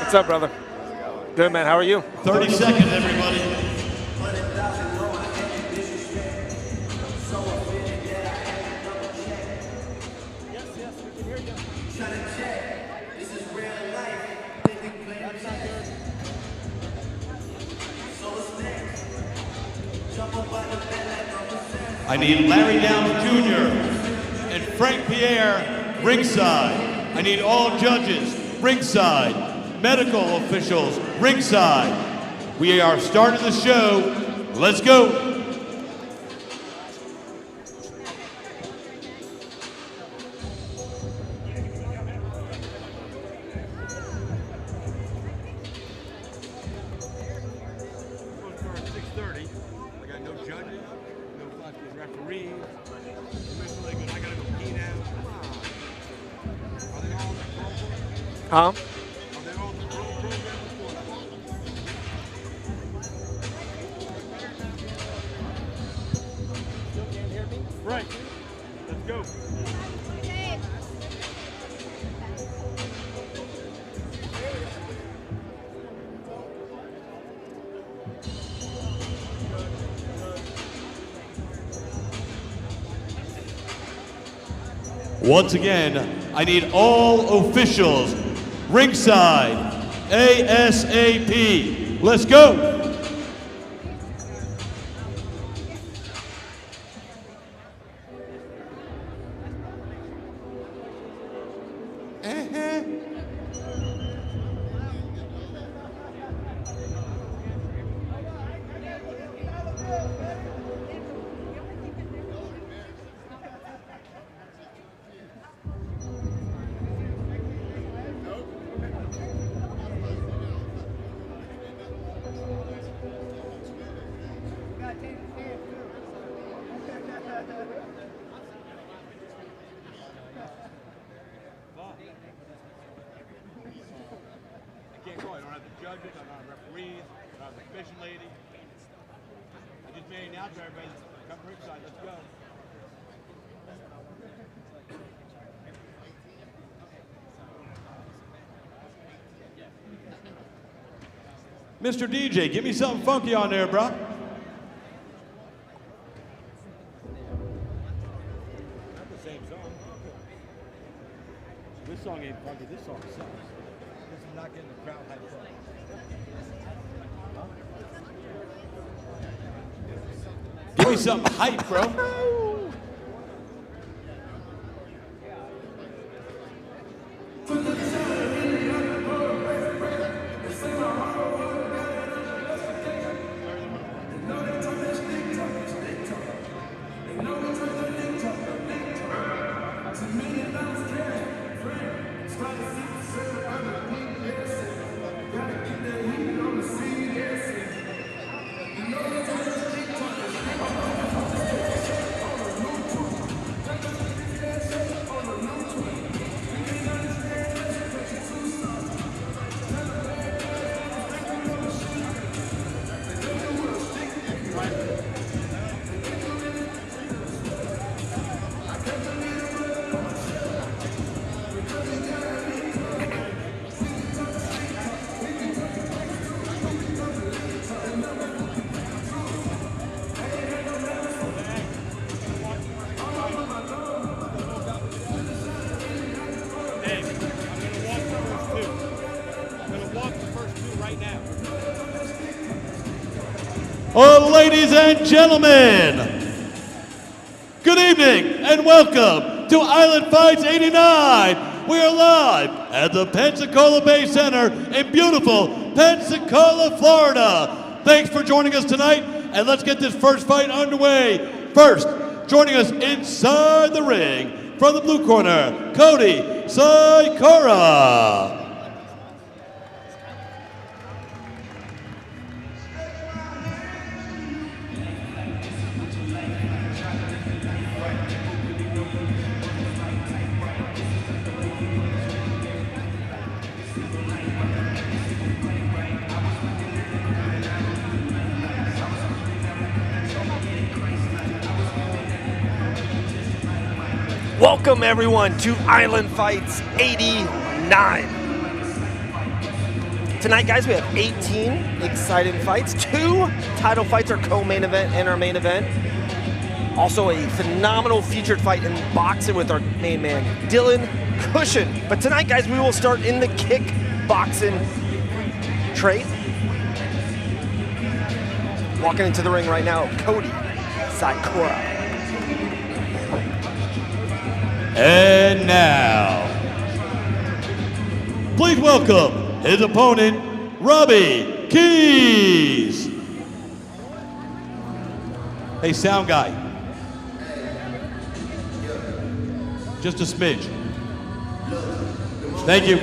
What's up, brother? Good, man. How are you? 30 seconds, everybody. I need Larry Downs Jr. and Frank Pierre ringside. I need all judges ringside. Medical officials ringside. We are starting the show. Let's go. Huh? Right. Let's go. Once again, I need all officials ringside, ASAP. Let's go. Mr. DJ, give me something funky on there, bro. Not the same song. This song ain't funky. This song sucks. This is not getting the crowd hyped up. Give me something hype, bro. Ladies and gentlemen, good evening and welcome to Island Fights 89. We are live at the Pensacola Bay Center in beautiful Pensacola, Florida. Thanks for joining us tonight, and let's get this first fight underway. First, joining us inside the ring from the blue corner, Cody Sikora. Welcome everyone to Island Fights 89. Tonight, guys, we have 18 exciting fights. 2 title fights, our co-main event and our main event. Also a phenomenal featured fight in boxing with our main man, Dylan Cushion. But tonight, guys, we will start in the kickboxing trade. Walking into the ring right now, Cody Sikora. And now, please welcome his opponent, Robbie Keys. Hey, sound guy. Just a smidge. Thank you.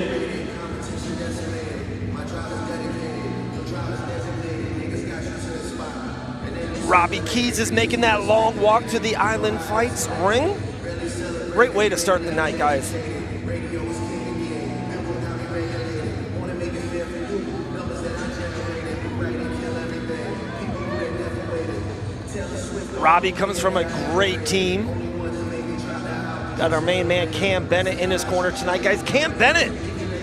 Robbie Keys is making that long walk to the Island Fights ring. Great way to start the night, guys. Robbie comes from a great team. Got our main man, Cam Bennett, in his corner tonight, guys. Cam Bennett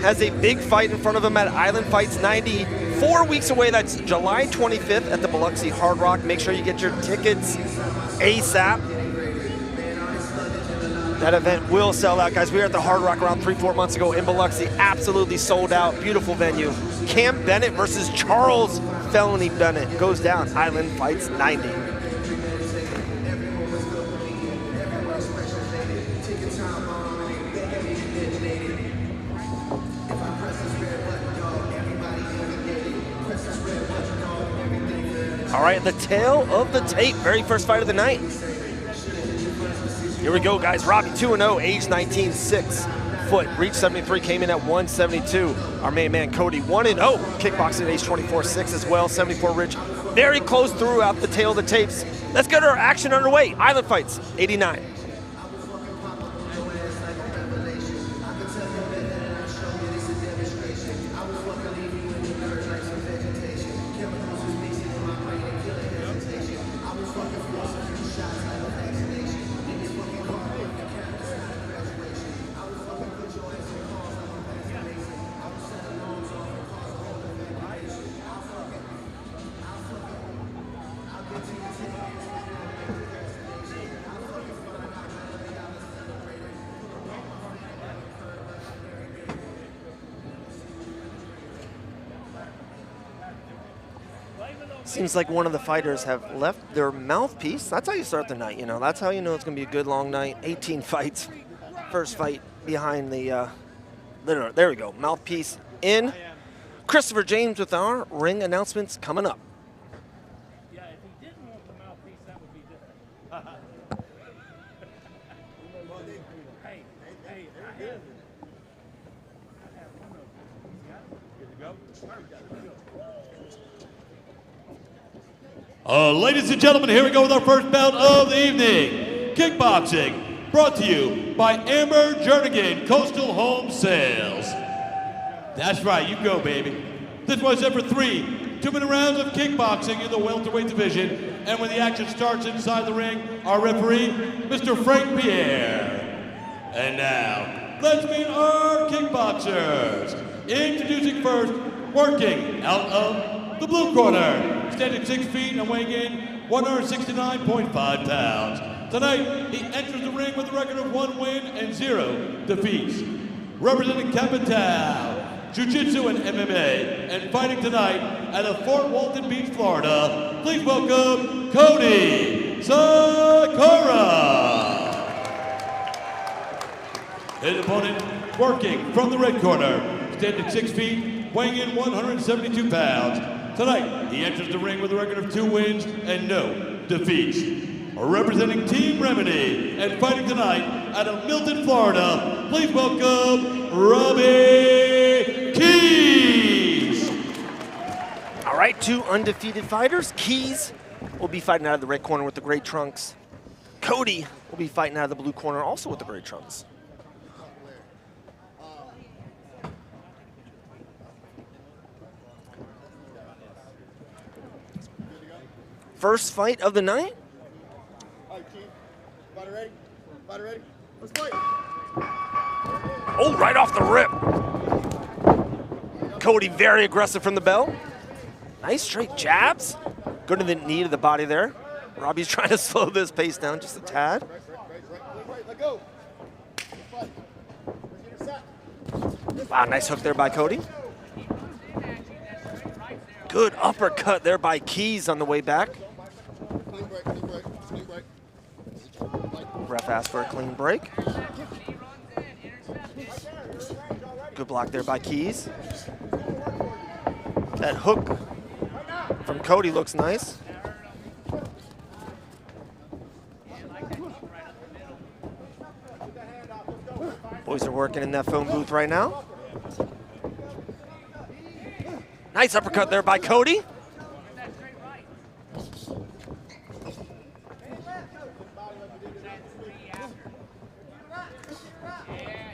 has a big fight in front of him at Island Fights 90. 4 weeks away, that's July 25th at the Biloxi Hard Rock. Make sure you get your tickets ASAP. That event will sell out, guys. We were at the Hard Rock around 3-4 months ago in Biloxi. Absolutely sold out. Beautiful venue. Cam Bennett versus Charles Felony Bennett goes down. Island Fights 90. All right, the tail of the tape. Very first fight of the night. Here we go, guys. Robbie 2-0, age 19, 6 foot, reach 73, came in at 172. Our main man, Cody, 1-0, kickboxing at age 24, 6 as well, 74 reach. Very close throughout the tail of the tapes. Let's get our action underway. Island Fights 89. Seems like one of the fighters have left their mouthpiece. That's how you start the night, you know. That's how you know it's going to be a good long night. 18 fights. First fight behind the, there we go, mouthpiece in. Christopher James with our ring announcements coming up. Yeah, if he didn't want the mouthpiece, that would be different. Hey, I have one of them. Good to go? Ladies and gentlemen, here we go with our first bout of the evening. Kickboxing, brought to you by Amber Jernigan, Coastal Home Sales. That's right, you go, baby. This was ever 3 2-minute rounds of kickboxing in the welterweight division. And when the action starts inside the ring, our referee, Mr. Frank Pierre. And now, let's meet our kickboxers. Introducing first, working out of the blue corner. Standing 6 feet and weighing in 169.5 pounds. Tonight, he enters the ring with a record of 1 win and 0 defeats. Representing Capital, Jiu-Jitsu and MMA, and fighting tonight out of Fort Walton Beach, Florida, please welcome Cody Sakura. His opponent, working from the red corner, standing 6 feet, weighing in 172 pounds. Tonight, he enters the ring with a record of 2 wins and no defeats. Representing Team Remedy and fighting tonight out of Milton, Florida, please welcome Robbie Keys. All right, 2 undefeated fighters. Keys will be fighting out of the red corner with the gray trunks. Cody will be fighting out of the blue corner also with the gray trunks. First fight of the night. All right, Keith. Fighter ready? Fighter ready? Let's fight. Oh, right off the rip. Cody very aggressive from the bell. Nice straight jabs. Good to the knee to the body there. Robbie's trying to slow this pace down just a tad. Right, let go. Let's fight. Let's intercept. Wow, nice hook there by Cody. Good uppercut there by Keys on the way back. Clean break, clean break, clean break. Ref asked for a clean break. Good block there by Keys. That hook from Cody looks nice. Boys are working in that phone booth right now. Nice uppercut there by Cody.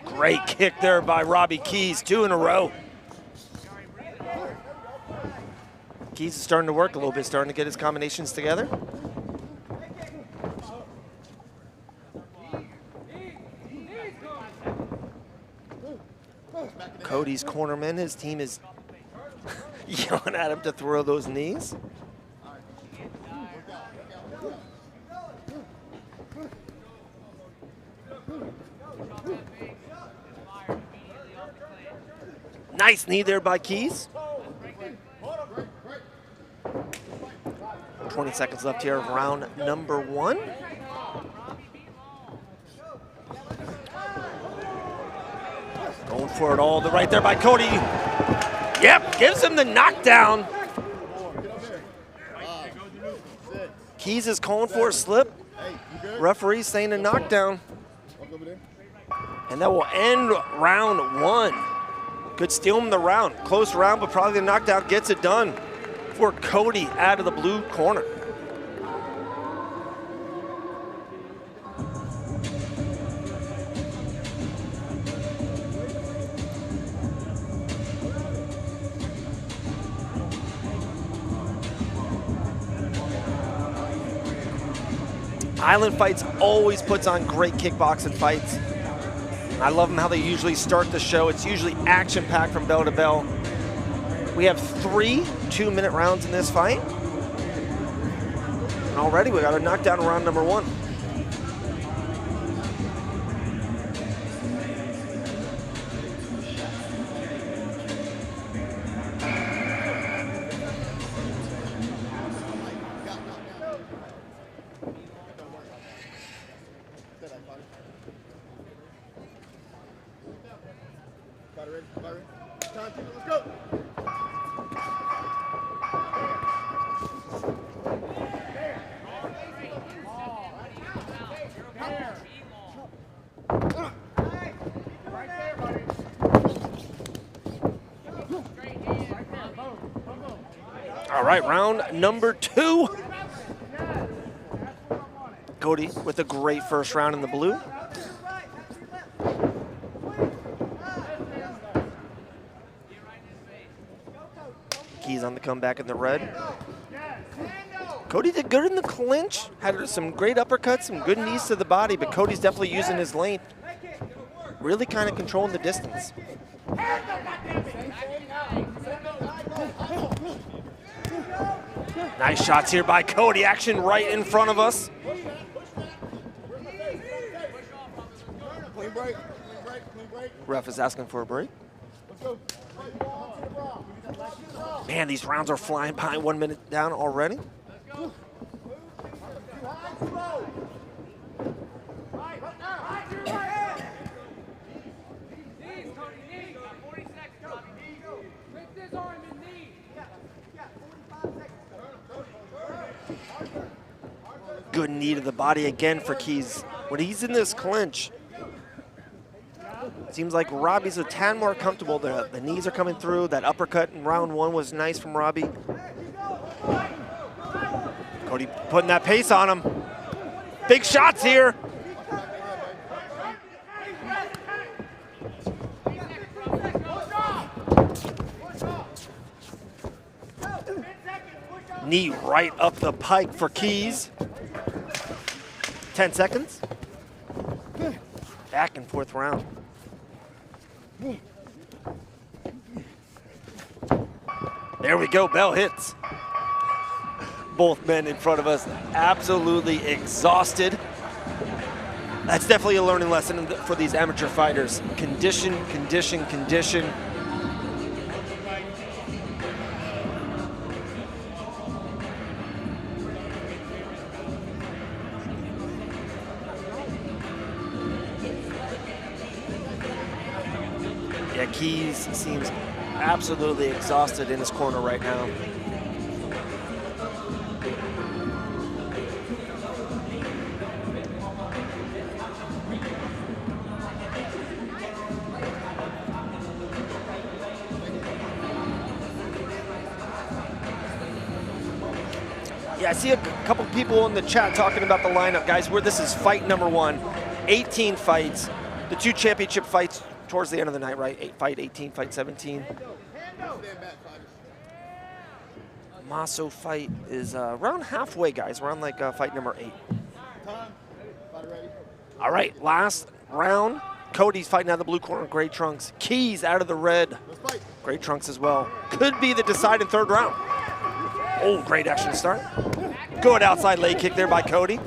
Great kick there by Robbie Keys, 2 in a row. Keys is starting to work a little bit, starting to get his combinations together. Cody's cornerman, his team is yelling at him to throw those knees. Nice knee there by Keys. 20 seconds left here of round number 1. Going for it all, the right there by Cody. Yep, gives him the knockdown. Keys is calling for a slip. Referee saying a knockdown. And that will end round 1. Could steal him the round. Close round, but probably the knockdown gets it done for Cody out of the blue corner. Island Fights always puts on great kickboxing fights. I love them how they usually start the show. It's usually action-packed from bell to bell. We have 3 2-minute rounds in this fight. And already we got a knockdown in round number 1. All right, round number 2. Cody with a great first round in the blue. Keys on the comeback in the red. Cody did good in the clinch, had some great uppercuts, some good knees to the body, but Cody's definitely using his length, really kind of controlling the distance. Nice shots here by Cody, action right in front of us. Clean break, clean break, clean break. Ref is asking for a break. Let's go. Man, these rounds are flying by. 1 minute down already. Good knee to the body again for Keys. When he's in this clinch, seems like Robbie's a tad more comfortable. The knees are coming through. That uppercut in round 1 was nice from Robbie. Cody putting that pace on him. Big shots here. Knee right up the pike for Keys. 10 seconds. Back and forth round. There we go, bell hits. Both men in front of us absolutely exhausted. That's definitely a learning lesson for these amateur fighters. Condition, condition, condition. Yeah, Keys seems absolutely exhausted in his corner right now. Yeah, I see a couple people in the chat talking about the lineup, guys, where this is fight number 1. 18 fights, the 2 championship fights towards the end of the night, right? Fight 18, fight 17. Masso fight is around halfway, guys. We're on like fight number 8. All right, last round. Cody's fighting out of the blue corner, gray trunks. Keys out of the red, gray trunks as well. Could be the deciding 3rd round. Oh, great action to start. Good outside leg kick there by Cody.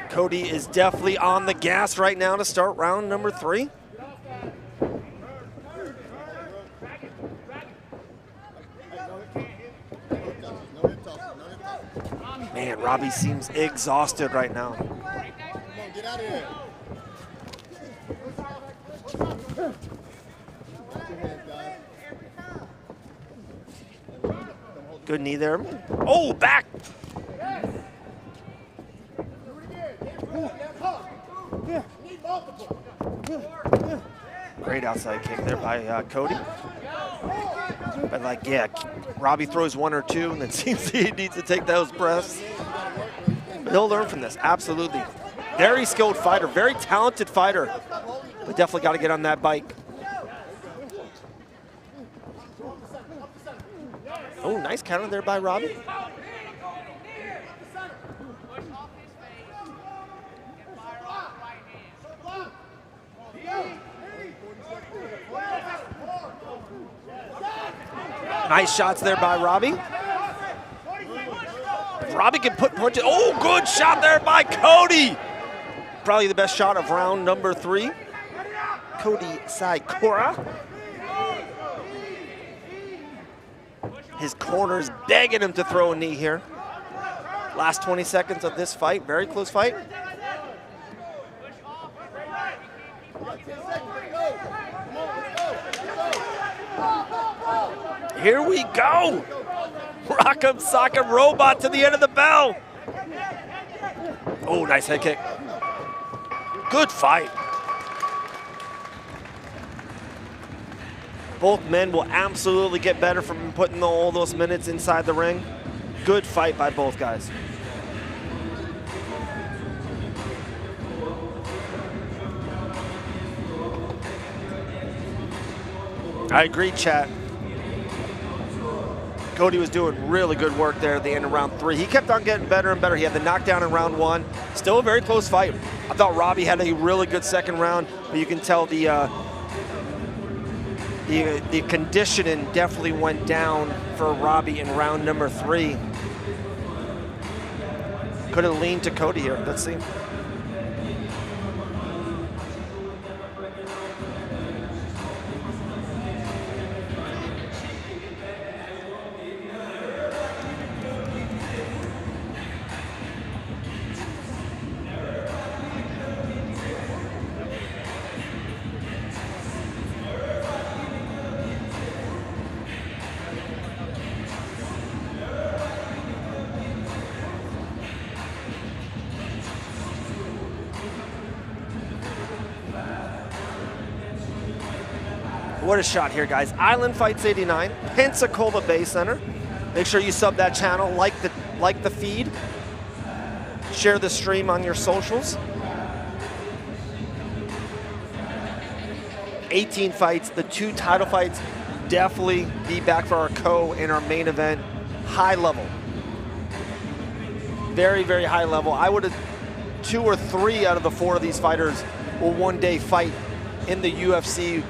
Cody is definitely on the gas right now to start round number 3. Man, Robbie seems exhausted right now. Come on, get out of here. Good knee there. Oh, back. Great outside kick there by Cody. But like, yeah, Robbie throws 1 or 2 and then seems he needs to take those breaths. He'll learn from this, absolutely. Very skilled fighter, very talented fighter, but definitely got to get on that bike. Oh, nice counter there by Robbie. Nice shots there by Robbie. Robbie can put punches. Oh, good shot there by Cody. Probably the best shot of round number 3. Cody Saikora. His corner's begging him to throw a knee here. Last 20 seconds of this fight, very close fight. Here we go. Rock'em sock'em robot to the end of the bell. Oh, nice head kick. Good fight. Both men will absolutely get better from putting all those minutes inside the ring. Good fight by both guys. I agree, chat. Cody was doing really good work there at the end of round 3. He kept on getting better and better. He had the knockdown in round 1. Still a very close fight. I thought Robbie had a really good second round, but you can tell the conditioning definitely went down for Robbie in round number 3. Could have leaned to Cody here. Let's see. What a shot here, guys. Island Fights 89, Pensacola Bay Center. Make sure you sub that channel, like the feed, share the stream on your socials. 18 fights, the 2 title fights. Definitely be back for our in our main event. High level. Very, very high level. I would have 2 or 3 out of the 4 of these fighters will one day fight in the UFC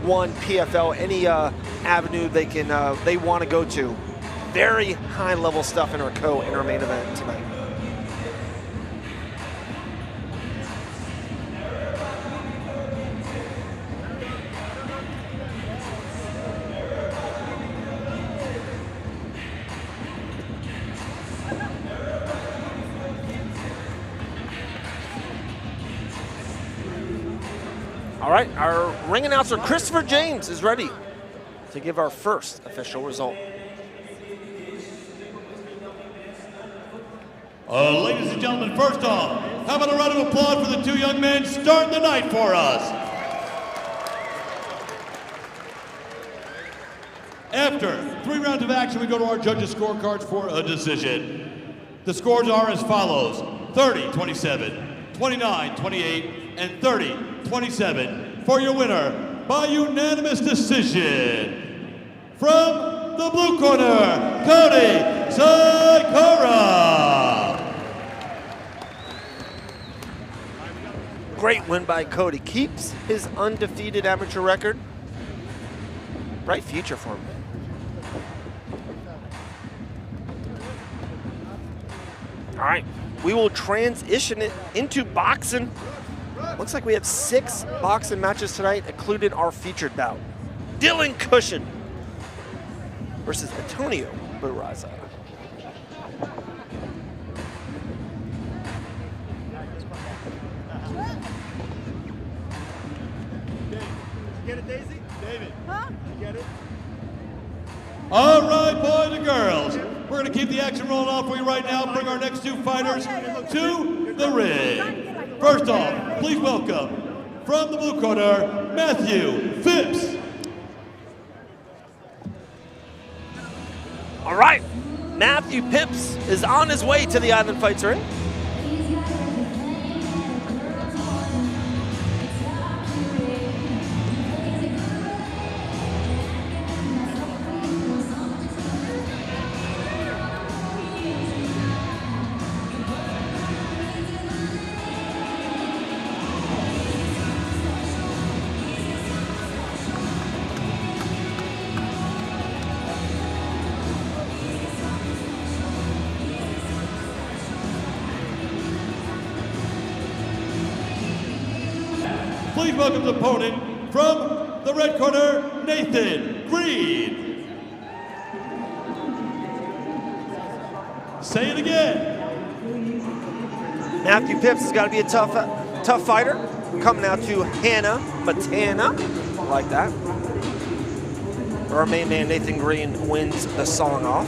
1, PFL, any avenue they want to go to. Very high level stuff in our main event tonight. All right, our ring announcer, Christopher James, is ready to give our first official result. Ladies and gentlemen, first off, how about a round of applause for the 2 young men starting the night for us? After 3 rounds of action, we go to our judges' scorecards for a decision. The scores are as follows: 30-27, 29-28, and 30-27 for your winner by unanimous decision. From the blue corner, Cody Sakura. Great win by Cody. Keeps his undefeated amateur record. Bright future for him. All right, we will transition it into boxing. Looks like we have 6 boxing matches tonight, including our featured bout. Dylan Cushion versus Antonio Barraza. Get it, Daisy? David. Huh? You get it? All right, boys and girls. We're going to keep the action rolling on for you right now. Bring our next 2 fighters to the ring. First off, please welcome, from the blue corner, Matthew Phipps. All right, Matthew Phipps is on his way to the Island Fights ring. Please welcome the opponent from the red corner, Nathan Green. Say it again. Matthew Phipps has got to be a tough fighter. Coming out to Hannah Matana, like that. Our main man, Nathan Green, wins the song off.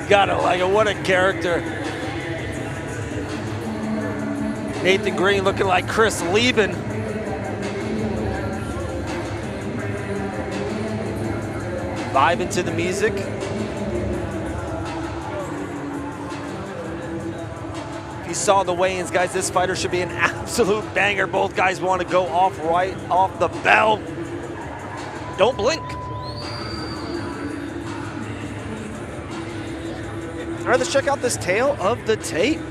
Gotta like it, what a character. Nathan Green looking like Chris Lieben. Vibing to the music. You saw the weigh-ins, guys. This fighter should be an absolute banger. Both guys want to go off right off the bell. Don't blink. All right, let's check out this tale of the tape.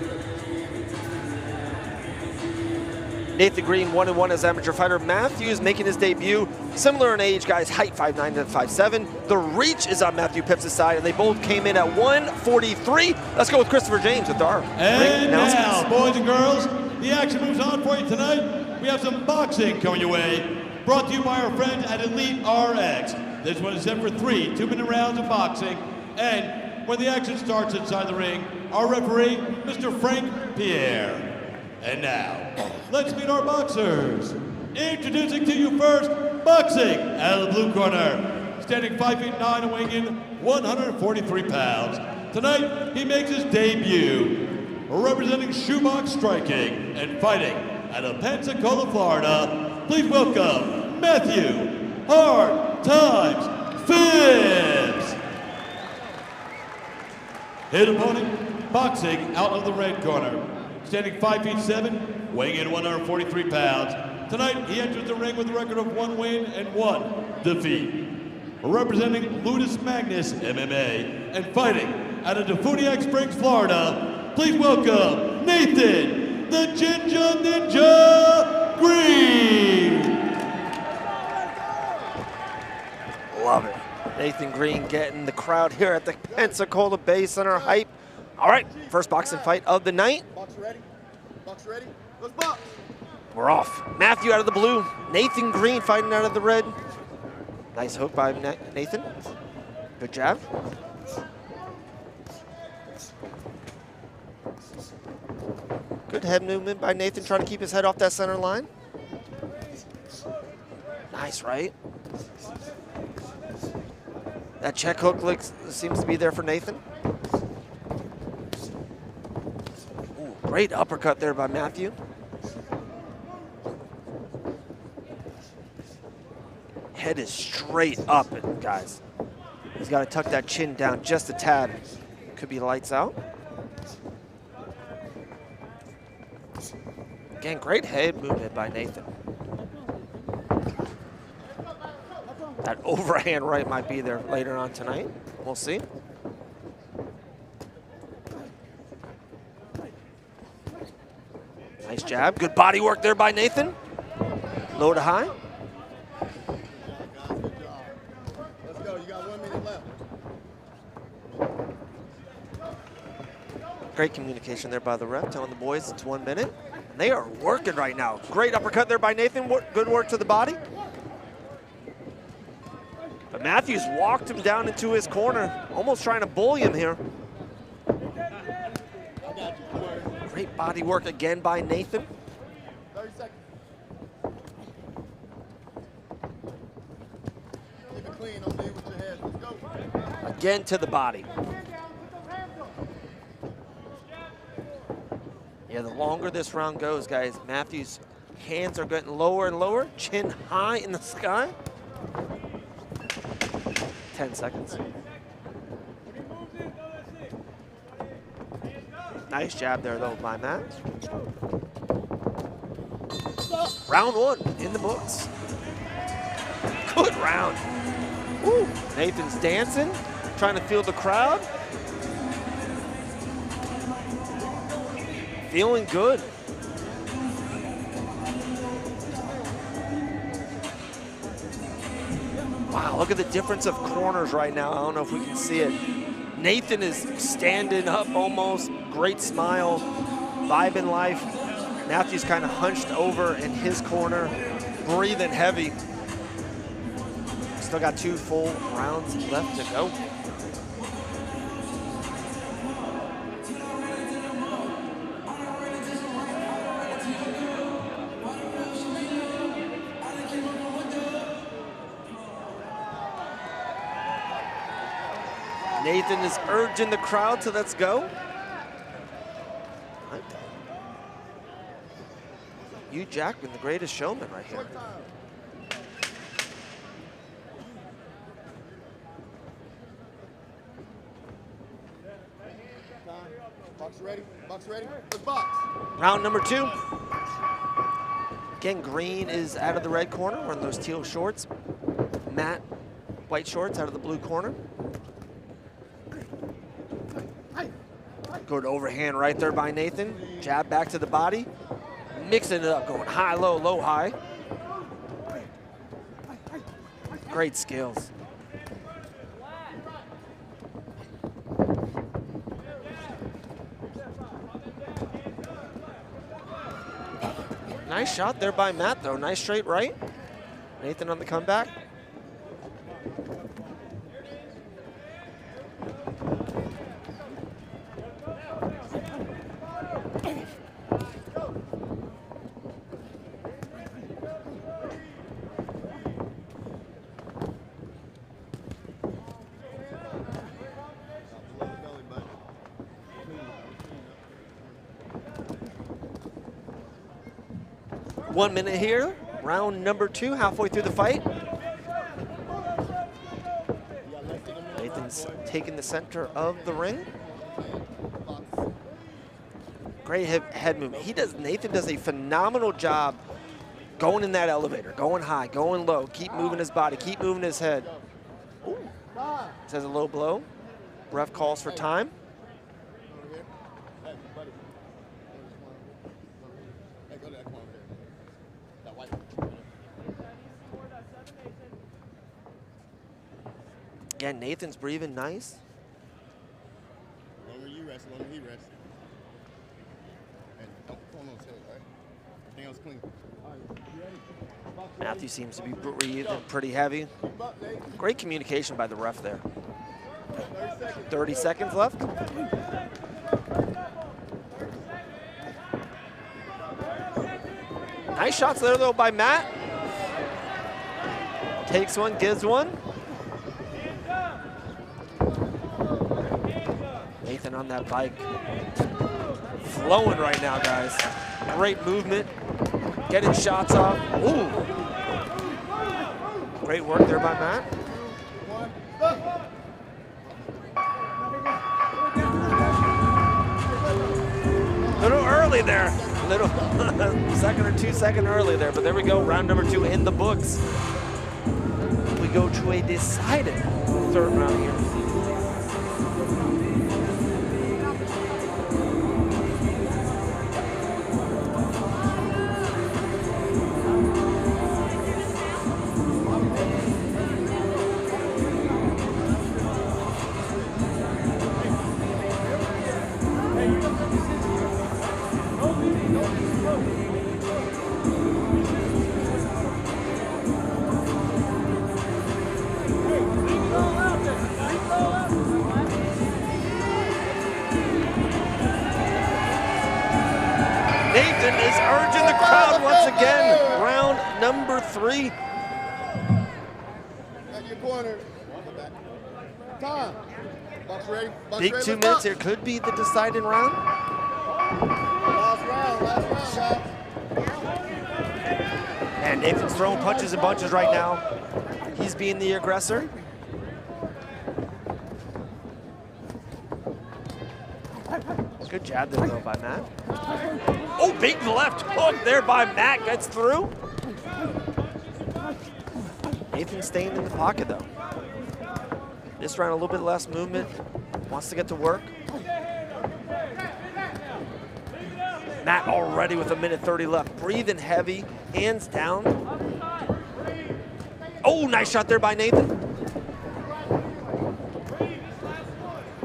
Nathan Green, 1-1 as amateur fighter. Matthews making his debut. Similar in age, guys, height 5'9" to 5'7". The reach is on Matthew Pips' side, and they both came in at 143. Let's go with Christopher James with our And now, boys and girls, the action moves on for you tonight. We have some boxing coming your way, brought to you by our friends at Elite RX. This one is set for 3 2-minute rounds of boxing, and when the action starts inside the ring, our referee, Mr. Frank Pierre. And now, let's meet our boxers. Introducing to you first, boxing out of the blue corner, standing 5'9" and weighing in 143 pounds. Tonight, he makes his debut, representing shoebox striking and fighting out of Pensacola, Florida. Please welcome Matthew Hard Times Phipps. His opponent, boxing out of the red corner, standing 5'7", weighing in 143 pounds. Tonight, he enters the ring with a record of 1 win and 1 defeat. Representing Ludus Magnus MMA and fighting out of Defuniak Springs, Florida, please welcome Nathan, the Ginger Ninja Green. Love it. Nathan Green getting the crowd here at the Pensacola Bay Center hype. All right, first boxing fight of the night. Box ready? Box ready? Let's box! We're off. Matthew out of the blue. Nathan Green fighting out of the red. Nice hook by Nathan. Good jab. Good head movement by Nathan, trying to keep his head off that center line. Nice right. That check hook seems to be there for Nathan. Ooh, great uppercut there by Matthew. Head is straight up, guys. He's got to tuck that chin down just a tad. Could be lights out. Again, great head movement by Nathan. That overhand right might be there later on tonight. We'll see. Nice jab. Good body work there by Nathan. Low to high. Let's go. You got 1 minute left. Great communication there by the ref, telling the boys it's 1 minute. And they are working right now. Great uppercut there by Nathan. Good work to the body. But Matthews walked him down into his corner, almost trying to bully him here. Great body work again by Nathan. 30 seconds. Keep it clean. Don't leave with your head. Let's go. Again to the body. Yeah, the longer this round goes, guys, Matthews' hands are getting lower and lower, chin high in the sky. 10 seconds. Nice jab there, though, by Matt. Round 1 in the books. Good round. Woo. Nathan's dancing, trying to feel the crowd. Feeling good. Wow, look at the difference of corners right now. I don't know if we can see it. Nathan is standing up almost. Great smile, vibing life. Matthew's kind of hunched over in his corner, breathing heavy. Still got 2 full rounds left to go. Nathan is urging the crowd to let's go. Hugh Jackman, the greatest showman right here. Box ready. Box ready. Let's box. Round number 2. Again, green is out of the red corner, wearing those teal shorts. Matt, white shorts out of the blue corner. Good overhand right there by Nathan. Jab back to the body. Mixing it up, going high, low, low, high. Great skills. Nice shot there by Matt, though. Nice straight right. Nathan on the comeback. One minute here, round number 2, halfway through the fight. Nathan's taking the center of the ring. Great head movement. Nathan does a phenomenal job going in that elevator, going high, going low, keep moving his body, keep moving his head. Ooh. Says a low blow. Ref calls for time. Again, Nathan's breathing nice. Longer you rest, longer he rests. And don't pull no tail, right? Everything else clean. All right, you ready? Matthew seems to be breathing pretty heavy. Great communication by the ref there. 30 seconds left. Nice shots there, though, by Matt. Takes one, gives one. Nathan on that bike. Flowing right now, guys. Great movement. Getting shots off. Ooh. Great work there by Matt. A little early there. A little second or 2 seconds early there, but there we go. Round number 2 in the books. We go to a decided third round here. Nathan is urging the crowd once again. Round number 3. At your corner. Time. Box ready. Box Big ready. 2 Let's minutes box. here. Could be the deciding round. Last round, guys. And Nathan's throwing punches and bunches right now. He's being the aggressor. Good jab there, though, by Matt. Oh, big left hook there by Matt. Gets through. Nathan staying in the pocket, though. This round, a little bit less movement. Wants to get to work. Matt already with 1:30 left. Breathing heavy, hands down. Oh, nice shot there by Nathan.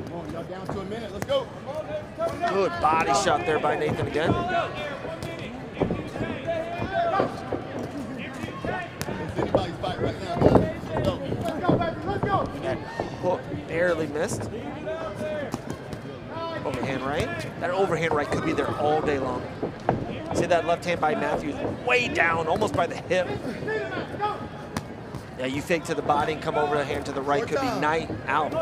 Come on, y'all down to a minute. Let's go. Good body shot there by Nathan again. It's anybody's fight right now, guys. Let's go. Let's go, baby. Let's go. That hook barely missed. Overhand right. That overhand right could be there all day long. See that left hand by Matthews way down, almost by the hip. Yeah, you fake to the body and come over the hand to the right, could be night out.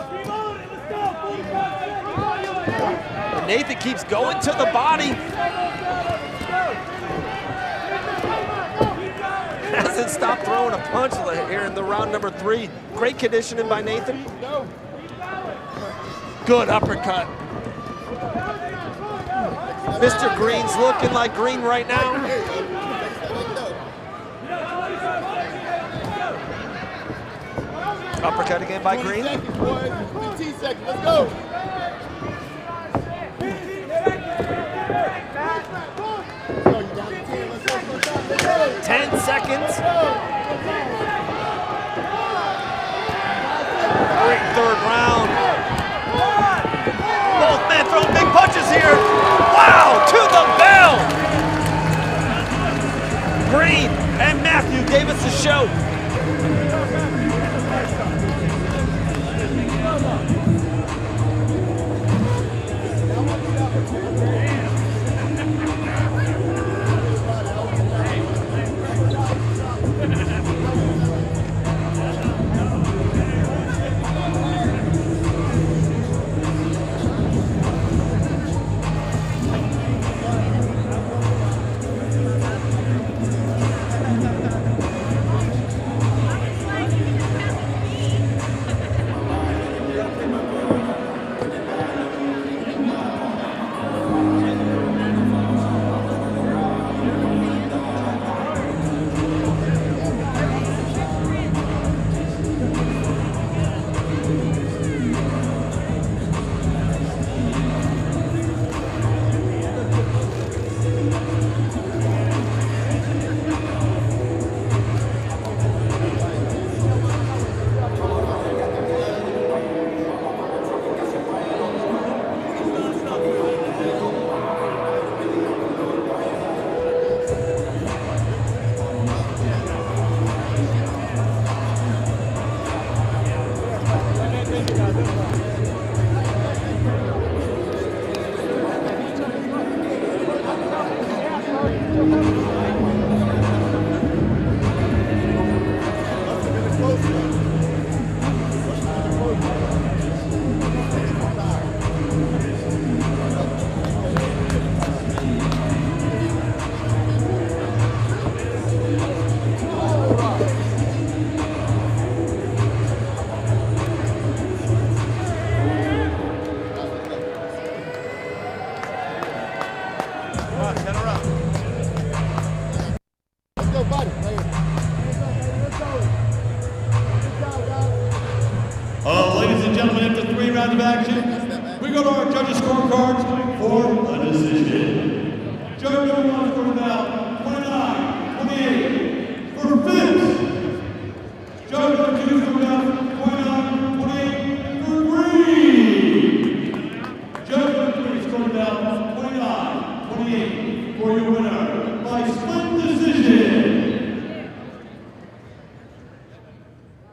And Nathan keeps going to the body. Hasn't stopped throwing a punch here in the round number 3. Great conditioning by Nathan. Good uppercut. Mr. Green's looking like green right now. Uppercut again by Green. 20 seconds, boys. 15 seconds. Let's go. 10 seconds. Great third round. Both men throwing big punches here. Wow, to the bell. Green and Matthew gave us a show. Ladies and gentlemen, after 3 rounds of action, we go to our judges' scorecards for a decision. Judge number 1 scored now 29-28 for Phipps. Judge number 2 scored now 29-28 for Green. Judge number 3 scored now 29-28 for your winner by split decision.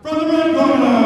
From the red corner.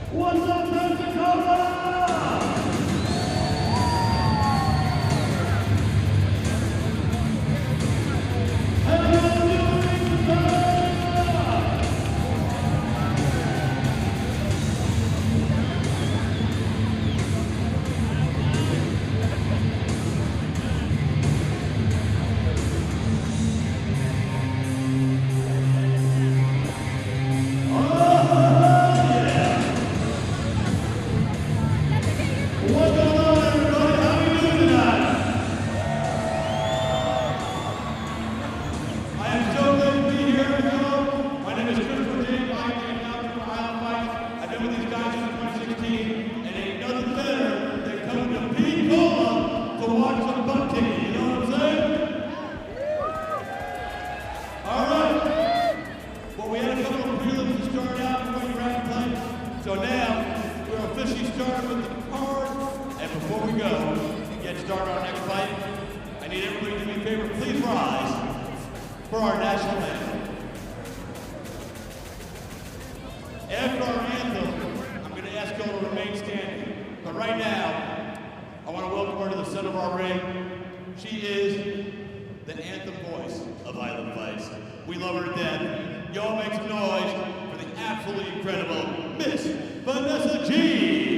What's up, Pensacola? for our national anthem. After our anthem, I'm going to ask you all to remain standing. But right now, I want to welcome her to the center of our ring. She is the anthem voice of Island Fights. We love her to death. Y'all make some noise for the absolutely incredible Miss Vanessa G.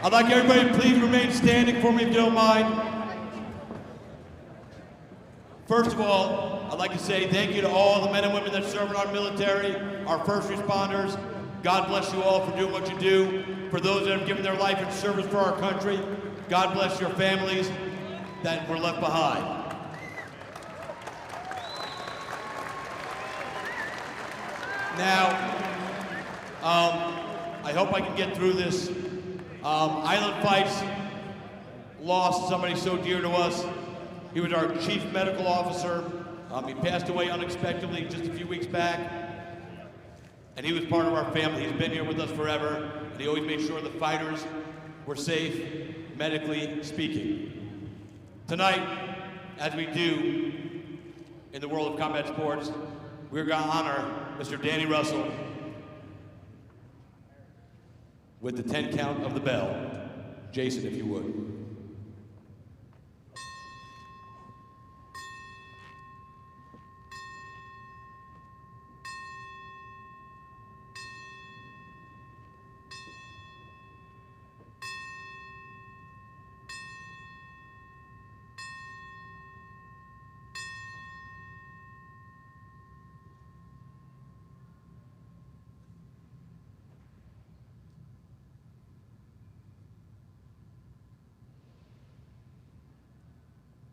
I'd like everybody to please remain standing for me if you don't mind. First of all, I'd like to say thank you to all the men and women that serve in our military, our first responders. God bless you all for doing what you do. For those that have given their life in service for our country, God bless your families that were left behind. Now, I hope I can get through this. Island Fights lost somebody so dear to us. He was our chief medical officer. He passed away unexpectedly just a few weeks back. And he was part of our family. He's been here with us forever. And he always made sure the fighters were safe, medically speaking. Tonight, as we do in the world of combat sports, we're going to honor Mr. Danny Russell with the 10 count of the bell. Jason, if you would.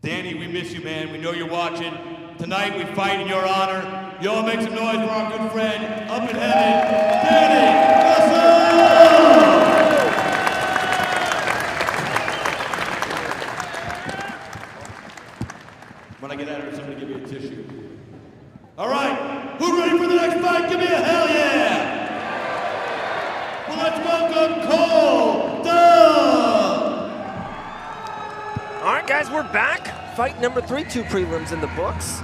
Danny, we miss you, man. We know you're watching. Tonight, we fight in your honor. Y'all make some noise for our good friend up in heaven, Danny Russell! When I get out of here, somebody give me a tissue. All right, who's ready for the next fight? Give me a hell yeah! Well, let's welcome Cole Dub! All right, guys, we're back. Fight number 3, 2 prelims in the books.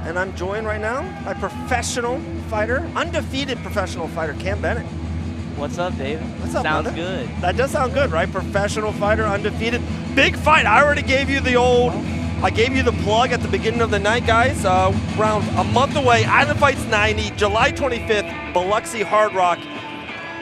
And I'm joined right now by professional fighter, undefeated professional fighter, Cam Bennett. What's up, Dave? What's up, Sounds brother? good. That does sound good, right? Professional fighter, undefeated. Big fight. I already gave you the plug at the beginning of the night, guys. Around a month away, Island Fights 90, July 25th, Biloxi Hard Rock.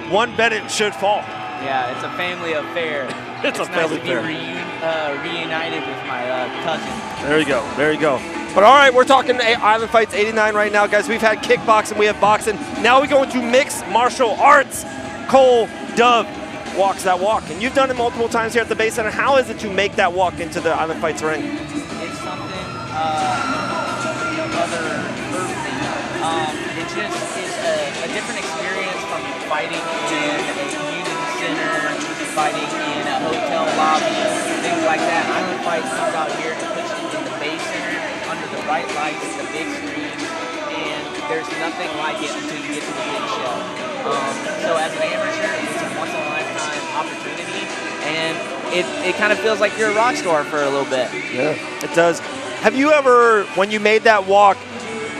One Bennett should fall. Yeah, it's a family affair. It's a family nice to affair. be reunited with my cousin. There you go. There you go. But all right, we're talking Island Fights 89 right now, guys. We've had kickboxing, we have boxing. Now we go into mixed martial arts. Cole Dub walks that walk. And you've done it multiple times here at the Bay Center. How is it to make that walk into the Island Fights ring? It's something other earthly. It just is a different experience from fighting in a community center, fighting in a hotel lobby, things like that. Island Fights comes out here and puts you in the Bay Center under the bright lights, the big screens, and there's nothing like it until you get to the big show. So as an amateur, it's a once-in-a-lifetime opportunity, and it kind of feels like you're a rock star for a little bit. Yeah, it does. Have you ever, when you made that walk,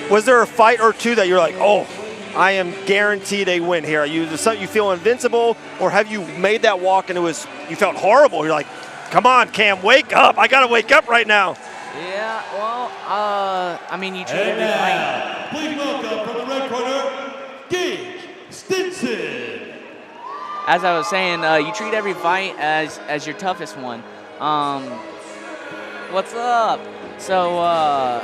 was there a fight or two that you're like, oh, I am guaranteed a win here? You feel invincible, or have you made that walk and you felt horrible? You're like, come on, Cam, wake up. I got to wake up right now. Yeah, well, I mean, you treat every fight. Please welcome from the red corner, Gage Stinson. As I was saying, you treat every fight as your toughest one. What's up? So,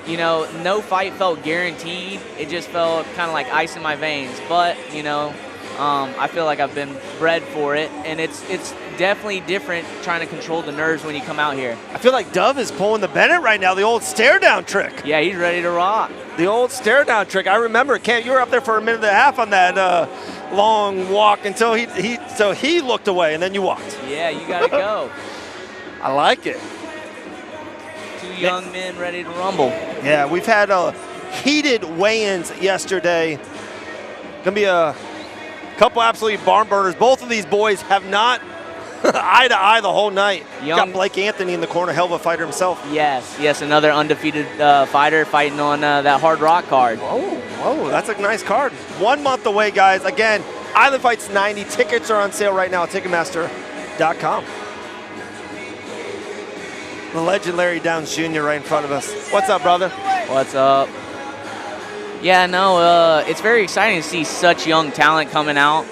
you know, no fight felt guaranteed. It just felt kind of like ice in my veins. But, you know, I feel like I've been bred for it, and it's definitely different trying to control the nerves when you come out here. I feel like Dove is pulling the Bennett right now, the old stare-down trick. Yeah, he's ready to rock. The old stare-down trick. I remember, Cam, you were up there for a minute and a half on that long walk until he looked away, and then you walked. Yeah, you got to go. I like it. Two young men ready to rumble. Yeah, we've had heated weigh-ins yesterday. Gonna be a couple absolutely barn burners. Both of these boys have not eye to eye the whole night. Got Blake Anthony in the corner, hell of a fighter himself. Yes, another undefeated fighter fighting on that Hard Rock card. Whoa, that's a nice card. 1 month away, guys. Again, Island Fights 90. Tickets are on sale right now at Ticketmaster.com. The legend Larry Downs Jr. right in front of us. What's up, brother? What's up? Yeah, no, it's very exciting to see such young talent coming out,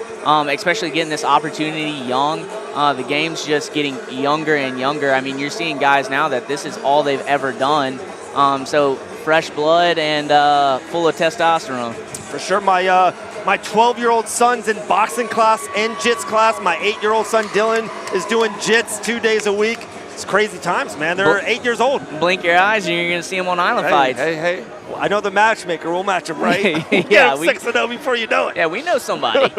especially getting this opportunity young. The game's just getting younger and younger. I mean, you're seeing guys now that this is all they've ever done. So fresh blood and full of testosterone. For sure, my 12-year-old son's in boxing class and jits class. My 8-year-old son, Dylan, is doing jits 2 days a week. It's crazy times, man. They're 8 years old. Blink your eyes and you're going to see them on Island Fights. Hey. I know the matchmaker. We'll match them, right? Yeah, we'll get 6-0 before you know it. Yeah, we know somebody.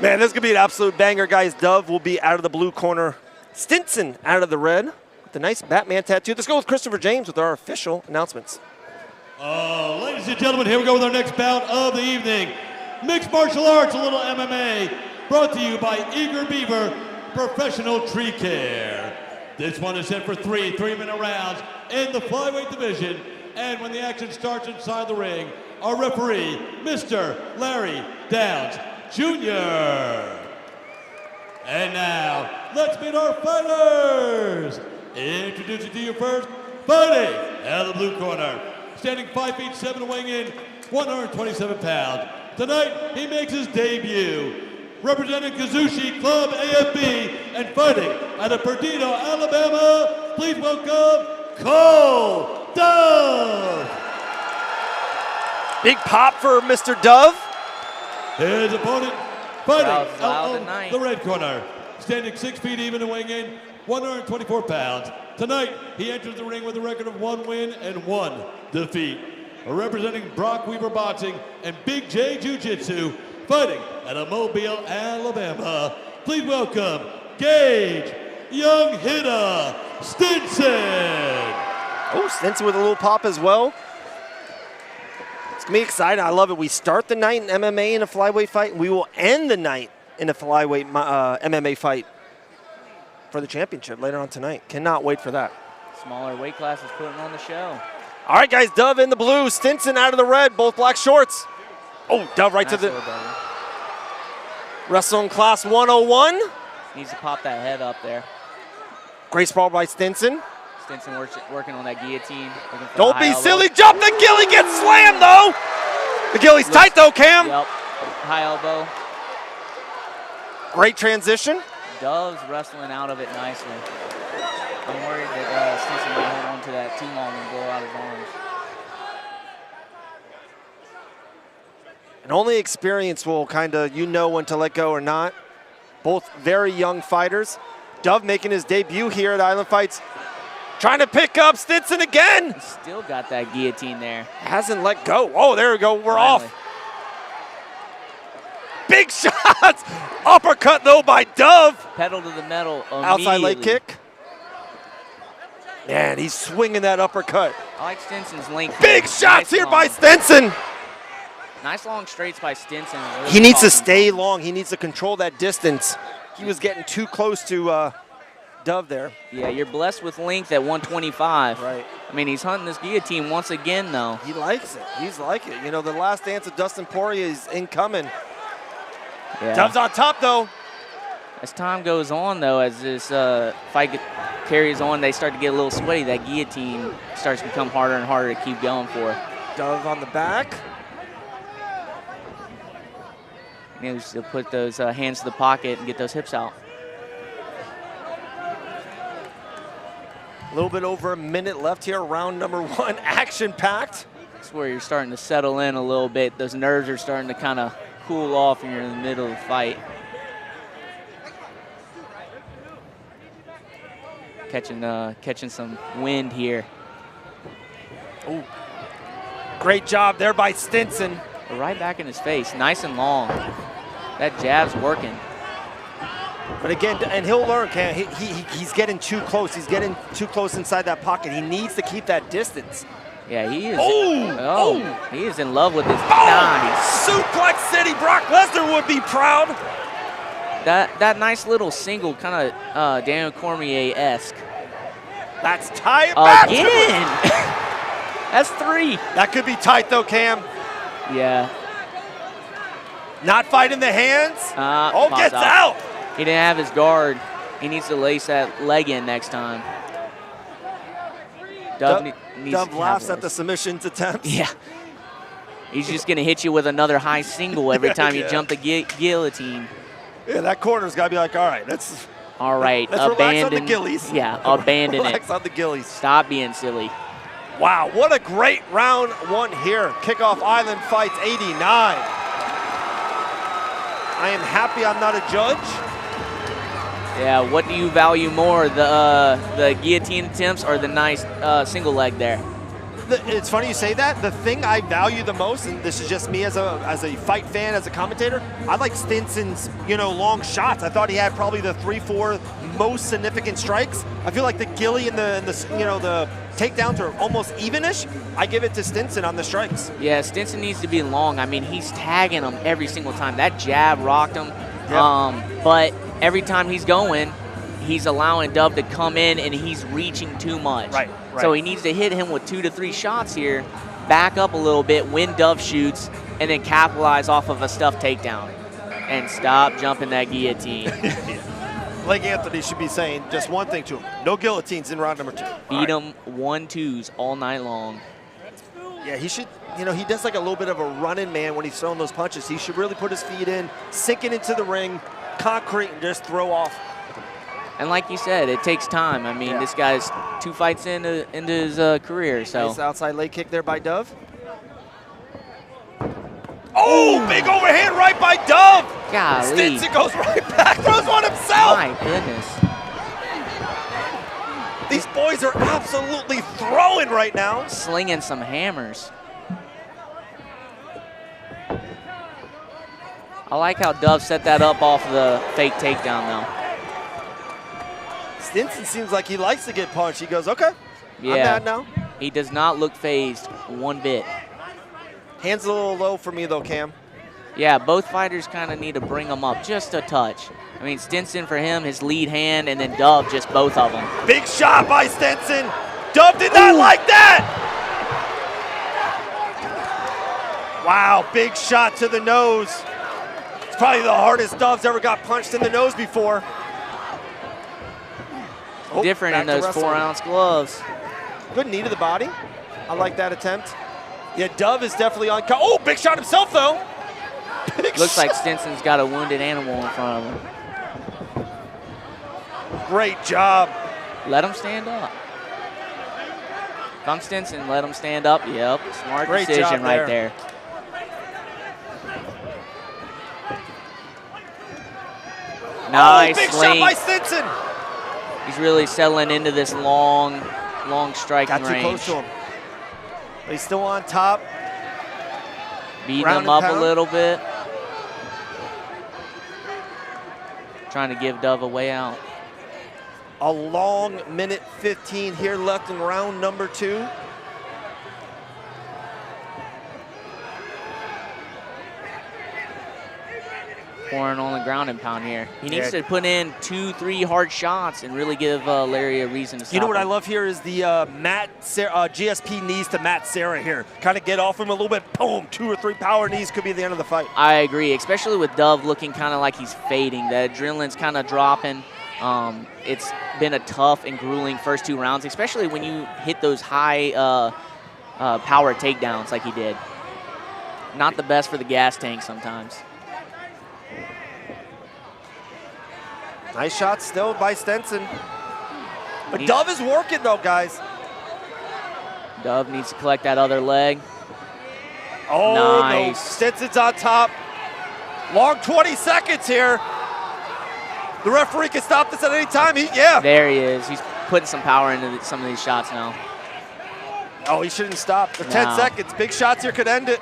Man, this is going to be an absolute banger, guys. Dove will be out of the blue corner. Stinson out of the red with the nice Batman tattoo. Let's go with Christopher James with our official announcements. Ladies and gentlemen, here we go with our next bout of the evening. Mixed martial arts, a little MMA, brought to you by Eager Beaver Professional Tree Care. This one is set for 3 3-minute rounds in the flyweight division. And when the action starts inside the ring, our referee, Mr. Larry Downs Jr. And now, let's meet our fighters. Introducing to you first, fighting out of the blue corner, standing 5 feet 7, weighing in 127 pounds. Tonight, he makes his debut, representing Kazushi Club AFB and fighting out of Perdido, Alabama. Please welcome Cole Dove. Big pop for Mr. Dove. His opponent fighting Crowd's loud out tonight. of the red corner, standing 6 feet even and weighing in 124 pounds. Tonight, he enters the ring with a record of 1 win and 1 defeat. Representing Brock Weaver Boxing and Big J Jiu-Jitsu, fighting out of Mobile, Alabama. Please welcome Gage Young Hitter Stinson. Oh, Stinson with a little pop as well. It's going to be exciting. I love it. We start the night in MMA in a flyweight fight, and we will end the night in a flyweight MMA fight for the championship later on tonight. Cannot wait for that. Smaller weight classes putting on the show. All right, guys, Dove in the blue, Stinson out of the red, both black shorts. Oh, Dove right Nice to the little buddy. wrestling class 101. Needs to pop that head up there. Great sprawl by Stinson. Stinson working on that guillotine. looking for Don't the be high elbow. silly. Jump the gilly, gets slammed though. The gilly's tight though, Cam. Yep. High elbow. Great transition. Dove's wrestling out of it nicely. I'm worried that Stinson might hold on to that too long and blow out his arms. And only experience will kind of, when to let go or not. Both very young fighters. Dove making his debut here at Island Fights. Trying to pick up Stinson again. Still got that guillotine there. Hasn't let go. Oh, there we go. We're Finally. off. Big shots. Uppercut, though, by Dove. Pedal to the metal Outside leg immediately. kick. Man, he's swinging that uppercut. I like Stinson's length. Big shots Nice here by long. Stinson. Nice long straights by Stinson. Really He needs to causing stay problems. long. He needs to control that distance. He was getting too close to Dove there. Yeah, you're blessed with length at 125. Right. I mean, he's hunting this guillotine once again, though. He likes it. He's like it. You know, the last dance of Dustin Poirier is incoming. Yeah. Dove's on top, though. As time goes on, though, as this fight carries on, they start to get a little sweaty. That guillotine starts to become harder and harder to keep going for. Dove on the back. You know, just to put those hands to the pocket and get those hips out. A little bit over a minute left here, round number 1, action-packed. That's where you're starting to settle in a little bit. Those nerves are starting to kind of cool off when you're in the middle of the fight. Catching some wind here. Oh, great job there by Stinson. But right back in his face, nice and long. That jab's working. But again, and he'll learn, Cam. He's getting too close. He's getting too close inside that pocket. He needs to keep that distance. Yeah, he is. Oh! He is in love with this. Oh! Nice. Suplex City. Brock Lesnar would be proud. That nice little single, kind of Daniel Cormier-esque. That's tight. Back to it. Again. That's 3. That could be tight though, Cam. Yeah. Not fighting the hands. Oh, Pops gets out. He didn't have his guard. He needs to lace that leg in next time. Dove needs Dove to laughs at the capitalize. submissions attempts. Yeah. He's just going to hit you with another high single every time you jump the guillotine. Yeah, that corner's got to be like, all right, let's Relax on the gillies. Yeah, abandon relax it. on the gillies. Stop being silly. Wow, what a great round 1 here. Kickoff Island Fights 89. I am happy I'm not a judge. Yeah, what do you value more, the guillotine attempts or the nice single leg there? It's funny you say that. The thing I value the most, and this is just me as a fight fan, as a commentator, I like Stinson's, long shots. I thought he had probably the 3-4 most significant strikes. I feel like the gilly and the takedowns are almost evenish. I give it to Stinson on the strikes. Yeah, Stinson needs to be long. I mean, he's tagging him every single time. That jab rocked him. Yep. But every time he's going, he's allowing Dove to come in and he's reaching too much. Right. So he needs to hit him with 2 to 3 shots here, back up a little bit when Dove shoots, and then capitalize off of a stuffed takedown. And stop jumping that guillotine. Like Anthony should be saying just one thing to him. No guillotines in round number 2. Beat him 1-2s all night long. Yeah, he should, he does like a little bit of a running man when he's throwing those punches. He should really put his feet in, sink it into the ring, concrete, and just throw off. And like you said, it takes time. I mean, this guy's 2 fights into his career, so. Nice outside leg kick there by Dove. Oh, big overhand right by Dove. Golly. Stinson goes right back, throws one himself. My goodness. These boys are absolutely throwing right now. Slinging some hammers. I like how Dove set that up off the fake takedown, though. Stinson seems like he likes to get punched. He goes, okay, Yeah. I'm mad now. He does not look phased one bit. Hands a little low for me though, Cam. Yeah, both fighters kind of need to bring them up just a touch. I mean, Stinson for him, his lead hand, and then Dove, just both of them. Big shot by Stinson. Dove did not like that. Wow, big shot to the nose. It's probably the hardest Dove's ever got punched in the nose before. Oh, Different in back to those wrestling. 4-ounce gloves. Good knee to the body. I like that attempt. Yeah, Dove is definitely on. Oh, big shot himself though. Big Looks like shot. Stinson's got a wounded animal in front of him. Great job. Let him stand up. If I'm Stinson, let him stand up. Yep, smart Great decision job right there. there. Nice big link. shot by Stinson. He's really settling into this long striking Got too range. close to him. But he's still on top. Beating Ground him and up a pound. little bit. Trying to give Dove a way out. A long minute 15 here left in round number 2. pouring on the ground and pound here. He needs to put in 2-3 hard shots and really give Larry a reason to stop You know what him. I love here is the GSP knees to Matt Serra here. Kind of get off him a little bit, boom, 2 or 3 power knees could be the end of the fight. I agree, especially with Dove looking kind of like he's fading. The adrenaline's kind of dropping. It's been a tough and grueling first 2 rounds, especially when you hit those high power takedowns like he did. Not the best for the gas tank sometimes. Nice shot still by Stenson. But Dove is working though, guys. Dove needs to collect that other leg. Oh, nice. No. Stenson's on top. Long 20 seconds here. The referee can stop this at any time. There he is. He's putting some power into some of these shots now. Oh, he shouldn't stop. The 10 seconds. Big shots here could end it.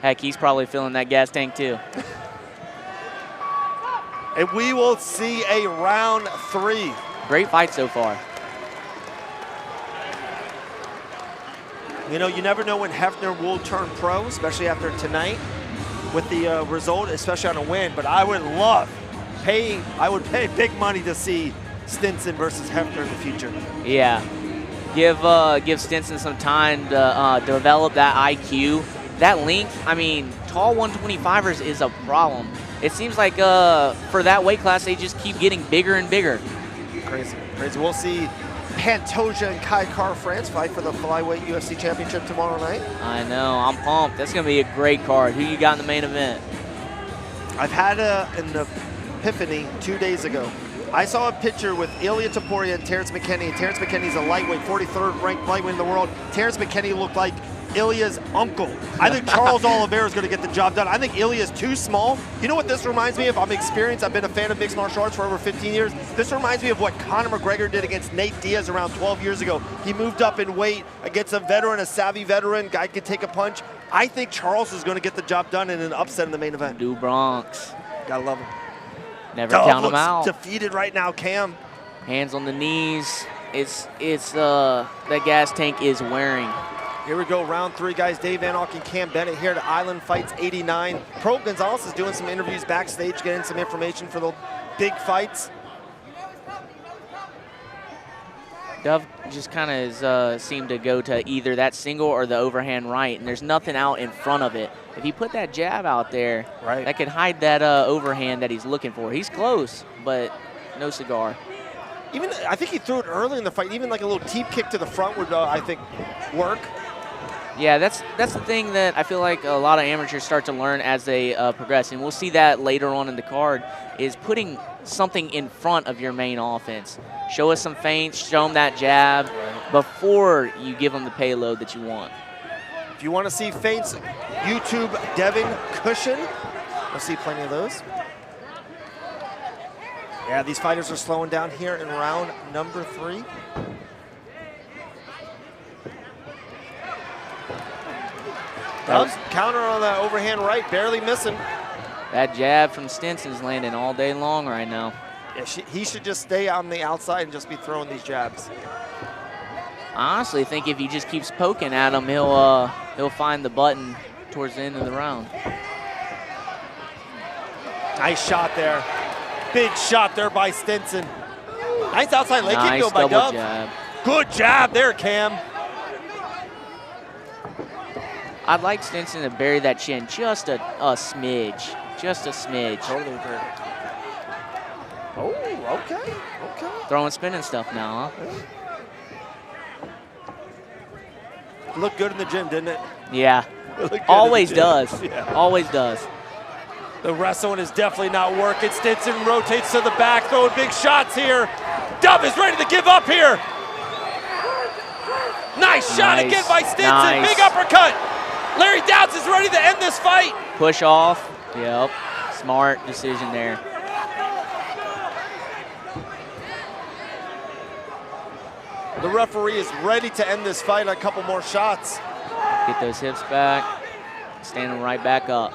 Heck, he's probably feeling that gas tank too. And we will see a round 3. Great fight so far. You know, you never know when Hefner will turn pro, especially after tonight with the result, especially on a win. But I would I would pay big money to see Stinson versus Hefner in the future. Yeah. Give Stinson some time to develop that IQ. That length, I mean, tall 125ers is a problem. It seems like for that weight class, they just keep getting bigger and bigger. Crazy, crazy. We'll see Pantoja and Kai Car-France fight for the flyweight UFC championship tomorrow night. I know, I'm pumped. That's going to be a great card. Who you got in the main event? I've had an epiphany 2 days ago. I saw a picture with Ilya Topuria and Terrence McKinney. And Terrence McKinney's a lightweight, 43rd ranked lightweight in the world. Terrence McKinney looked like Ilya's uncle. I think Charles Oliveira is going to get the job done. I think Ilya's too small. You know what this reminds me of? I'm experienced. I've been a fan of mixed martial arts for over 15 years. This reminds me of what Conor McGregor did against Nate Diaz around 12 years ago. He moved up in weight against a veteran, a savvy veteran. Guy could take a punch. I think Charles is going to get the job done in an upset in the main event. Do Bronx. Gotta love him. Never Dove count him looks out. defeated right now, Cam. Hands on the knees. That gas tank is wearing. Here we go, round 3, guys. Dave Van Auken and Cam Bennett here at Island Fights 89. Pro Gonzalez is doing some interviews backstage, getting some information for the big fights. Dove just kind of seemed to go to either that single or the overhand right, and there's nothing out in front of it. If he put that jab out there, that could hide that overhand that he's looking for. He's close, but no cigar. Even I think he threw it early in the fight. Even like a little teep kick to the front would, I think, work. Yeah, that's the thing that I feel like a lot of amateurs start to learn as they progress, and we'll see that later on in the card, is putting something in front of your main offense. Show us some feints, show them that jab before you give them the payload that you want. If you want to see feints, YouTube Devin Cushion. We'll see plenty of those. Yeah, these fighters are slowing down here in round number 3. Doves counter on that overhand right, barely missing. That jab from Stinson's landing all day long right now. Yeah, he should just stay on the outside and just be throwing these jabs. I honestly think if he just keeps poking at him, he'll find the button towards the end of the round. Nice shot there. Big shot there by Stinson. Nice outside leg kick Nice though by double Dove. jab. Good jab there, Cam. I'd like Stinson to bury that chin just a smidge. Just a smidge. Totally agree. Oh, okay, okay. Throwing spinning stuff now, huh? Looked good in the gym, didn't it? Yeah. Always does. Yeah. Always does. The wrestling is definitely not working. Stinson rotates to the back, throwing big shots here. Dove is ready to give up here. Nice shot again by Stinson. Nice. Big uppercut. Larry Dowds is ready to end this fight. Push off. Yep. Smart decision there. The referee is ready to end this fight. A couple more shots. Get those hips back. Standing right back up.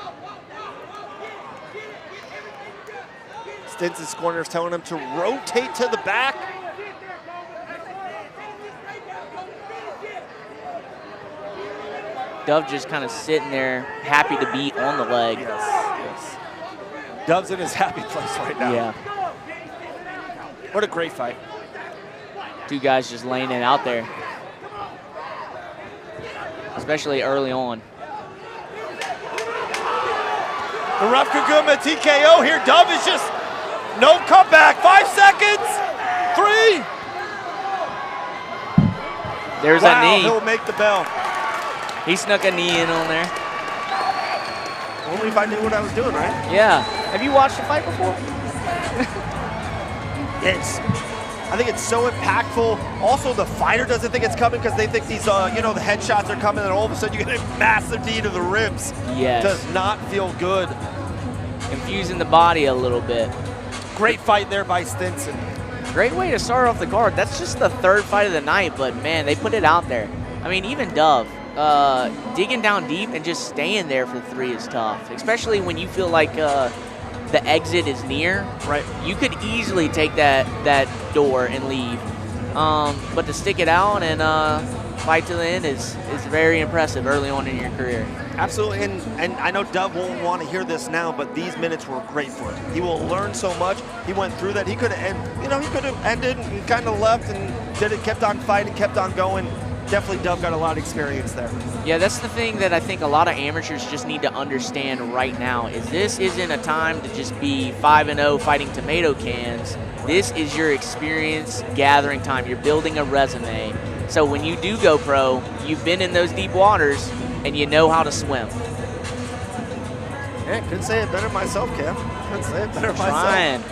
Stinson's corner is telling him to rotate to the back. Dove just kind of sitting there, happy to be on the leg. Yes. Dove's in his happy place right now. Yeah. What a great fight. Two guys just laying it out there, especially early on. The ref could give him a TKO here. Dove is just no comeback. 5 seconds. 3. There's Wow, a knee. he'll make the bell. He snuck a knee in on there. Only if I knew what I was doing, right? Yeah. Have you watched the fight before? I think it's so impactful. Also, the fighter doesn't think it's coming because they think these, the headshots are coming, and all of a sudden you get a massive knee to the ribs. Yes. Does not feel good. Confusing the body a little bit. Great fight there by Stinson. Great way to start off the card. That's just the third fight of the night, but man, they put it out there. I mean, even Dove, digging down deep and just staying there for 3 is tough, especially when you feel like the exit is near. Right. You could easily take that door and leave, but to stick it out and fight to the end is very impressive early on in your career. Absolutely, and I know Dove won't want to hear this now, but these minutes were great for him. He will learn so much. He went through that. He could have ended and kind of left and kept on fighting, kept on going. Definitely Dove got a lot of experience there. Yeah, that's the thing that I think a lot of amateurs just need to understand right now is this isn't a time to just be 5-0 fighting tomato cans. This is your experience gathering time. You're building a resume. So when you do go pro, you've been in those deep waters and you know how to swim. Yeah, couldn't say it better myself, Cam. Couldn't say it better myself. Trying.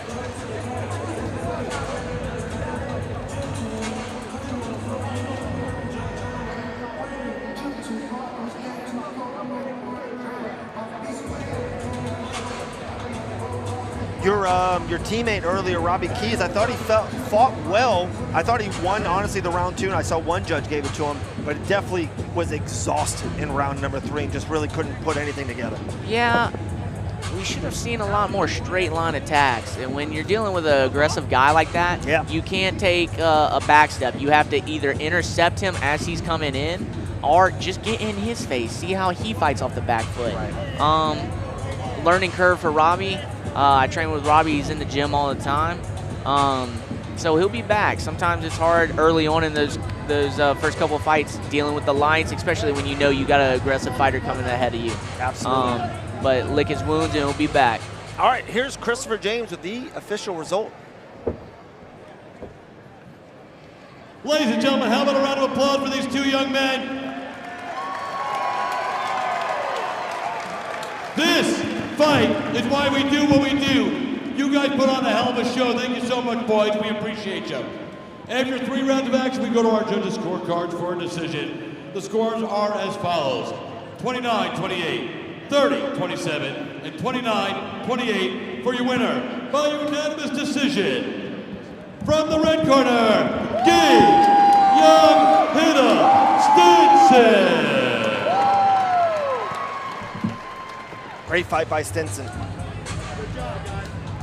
Your teammate earlier, Robbie Keys, I thought he fought well. I thought he won, honestly, the round 2, and I saw one judge gave it to him, but it definitely was exhausted in round number 3 and just really couldn't put anything together. Yeah, we should have seen a lot more straight line attacks. And when you're dealing with an aggressive guy like that, you can't take a back step. You have to either intercept him as he's coming in or just get in his face, see how he fights off the back foot. Right. Learning curve for Robbie. I train with Robbie. He's in the gym all the time. So he'll be back. Sometimes it's hard early on in those first couple of fights dealing with the lights, especially when you know you got an aggressive fighter coming ahead of you. Absolutely. But lick his wounds and he'll be back. All right, here's Christopher James with the official result. Ladies and gentlemen, how about a round of applause for these 2 young men? This fight is why we do what we do. You guys put on a hell of a show. Thank you so much, boys. We appreciate you. After 3 rounds of action, we go to our judges' scorecards for a decision. The scores are as follows: 29-28, 30-27, and 29-28 for your winner by unanimous decision. From the red corner, Gage Young Hitta Stinson. Great fight by Stinson.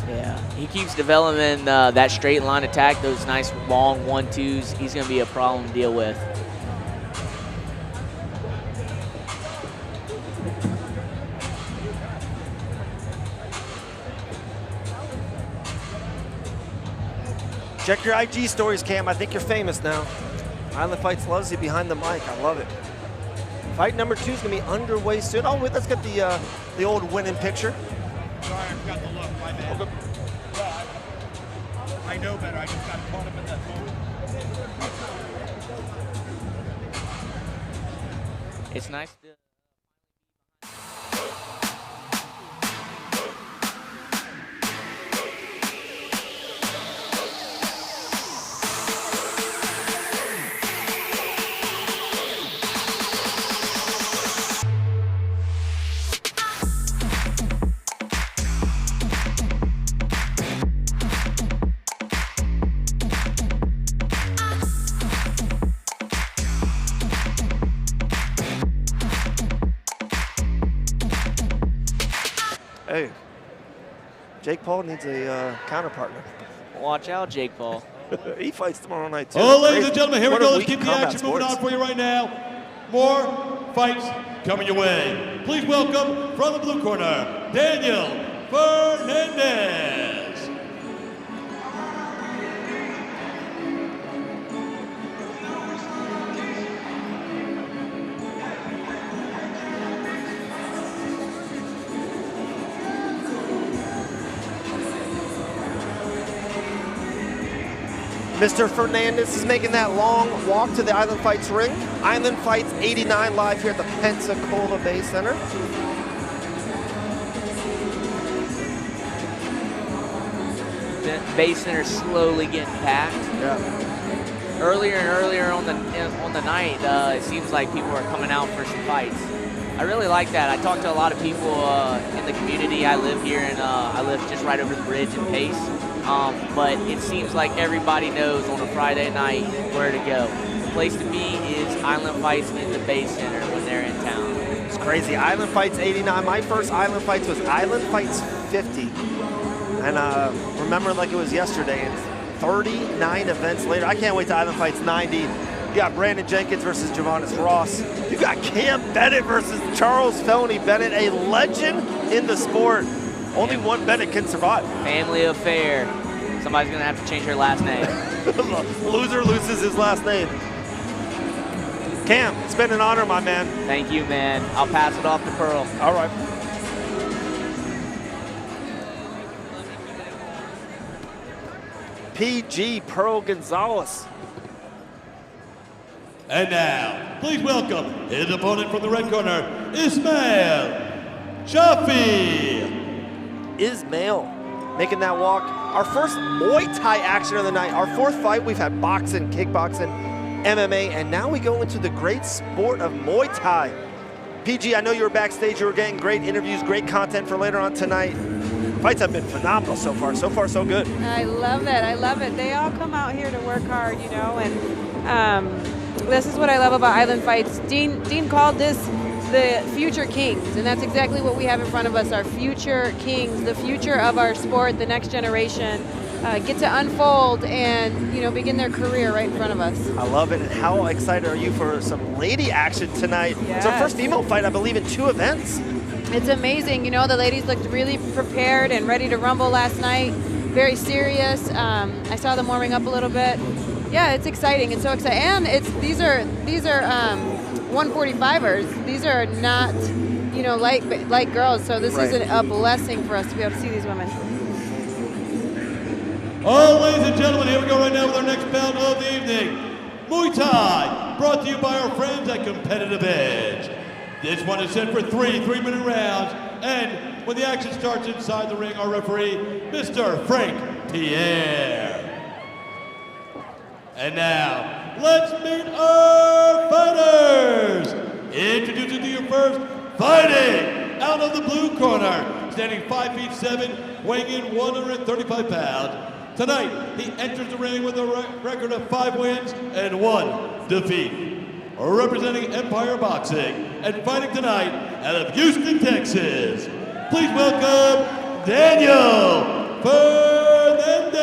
Yeah, he keeps developing that straight line attack, those nice long 1-2s. He's going to be a problem to deal with. Check your IG stories, Cam. I think you're famous now. Island Fights loves you behind the mic. I love it. Fight number 2 is going to be underway soon. Oh, wait, let's get the old winning picture. Sorry, I forgot the look. My bad. Okay. I know better. I just got caught up in that moment. It's nice to... Hey, Jake Paul needs a counterpartner. Watch out, Jake Paul. He fights tomorrow night, too. Oh, ladies and gentlemen, here we What go. a Let's week keep in the combat action moving sports. on for you right now. More fights coming your way. Please welcome from the blue corner, Daniel Fernandez. Mr. Fernandez is making that long walk to the Island Fights ring. Island Fights 89 live here at the Pensacola Bay Center. The Bay Center slowly getting packed. Yeah. Earlier and earlier on the night, it seems like people are coming out for some fights. I really like that. I talked to a lot of people in the community. I live here, and I live just right over the bridge in Pace. But it seems like everybody knows on a Friday night where to go. The place to be is Island Fights in the Bay Center when they're in town. It's crazy. Island Fights 89. My first Island Fights was Island Fights 50. And remember like it was yesterday. It's 39 events later. I can't wait to Island Fights 90. You got Brandon Jenkins versus Javonis Ross. You got Cam Bennett versus Charles Felony Bennett, a legend in the sport. Only one Bennett can survive. Family affair. Somebody's gonna have to change her last name. Loser loses his last name. Cam, it's been an honor, my man. Thank you, man. I'll pass it off to Pearl. All right. PG Pearl Gonzalez. And now, please welcome his opponent from the red corner, Ismail Chafi. Ismail making that walk. Our first Muay Thai action of the night. Our fourth fight, we've had boxing, kickboxing, MMA, and now we go into the great sport of Muay Thai. PG, I know you were backstage. You were getting great interviews, great content for later on tonight. Fights have been phenomenal so far. So far, so good. I love it. I love it. They all come out here to work hard, you know, and this is what I love about Island Fights. Dean called this the future kings, and that's exactly what we have in front of us, our future kings, the future of our sport, the next generation get to unfold and, you know, begin their career right in front of us. I love it. And how excited are you for some lady action tonight? Yes. It's our first female fight, I believe, in 2 events. It's amazing. You know, the ladies looked really prepared and ready to rumble last night. Very serious. I saw them warming up a little bit. Yeah, it's exciting. It's so exciting. And these are 145ers. These are not, you know, light girls. So this is a blessing for us to be able to see these women. Oh, ladies and gentlemen, here we go right now with our next bout of the evening. Muay Thai, brought to you by our friends at Competitive Edge. This one is set for 3 3-minute rounds, and when the action starts inside the ring, our referee, Mr. Frank Pierre. And now, let's meet our fighters. Introducing to you first, fighting out of the blue corner, standing 5'7", weighing in 135 pounds. Tonight, he enters the ring with a record of 5 wins and 1 defeat. Representing Empire Boxing and fighting tonight out of Houston, Texas. Please welcome Daniel Fernandez.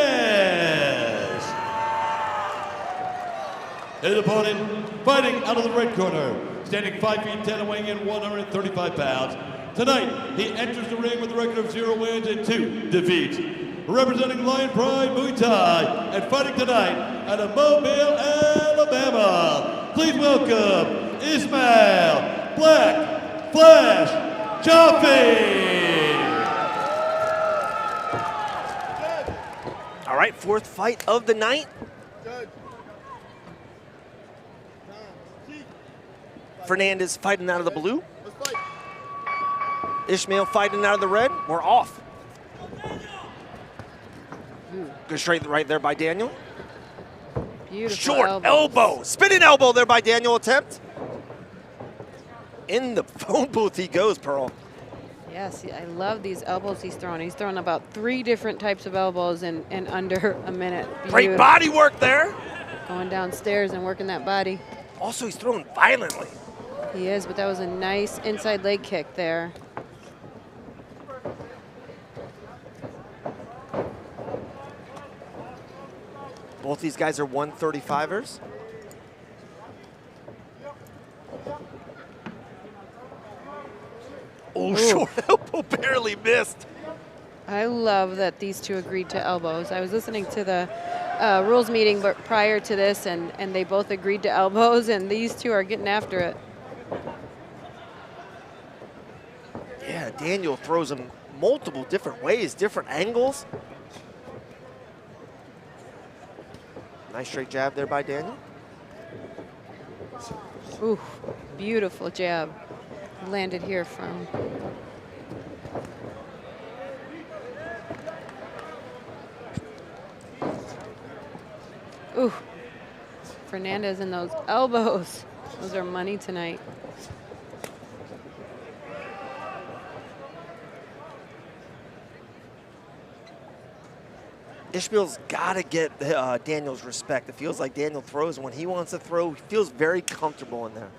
His opponent fighting out of the red corner, standing 5'10" and weighing in 135 pounds. Tonight, he enters the ring with a record of 0 wins and 2 defeats. Representing Lion Pride Muay Thai and fighting tonight out of Mobile, Alabama. Please welcome Ismail Black Flash Chafi. All right, 4th fight of the night. Fernandez fighting out of the blue. Ishmael fighting out of the red. We're off. Good straight right there by Daniel. Beautiful Short elbow. Spinning elbow there by Daniel attempt. In the phone booth he goes, Pearl. Yes, I love these elbows he's throwing. He's throwing about 3 different types of elbows in under a minute. Great body work there. Going downstairs and working that body. Also, he's throwing violently. He is, but that was a nice inside leg kick there. Both these guys are 135ers. Oh, short elbow barely missed. I love that these two agreed to elbows. I was listening to the rules meeting but prior to this, and they both agreed to elbows, and these two are getting after it. Yeah, Daniel throws him multiple different ways, different angles. Nice straight jab there by Daniel. Ooh, beautiful jab. Landed here from. Ooh, Fernandez and those elbows. Those are money tonight. Ishmael's got to get Daniel's respect. It feels like Daniel throws when he wants to throw. He feels very comfortable in there.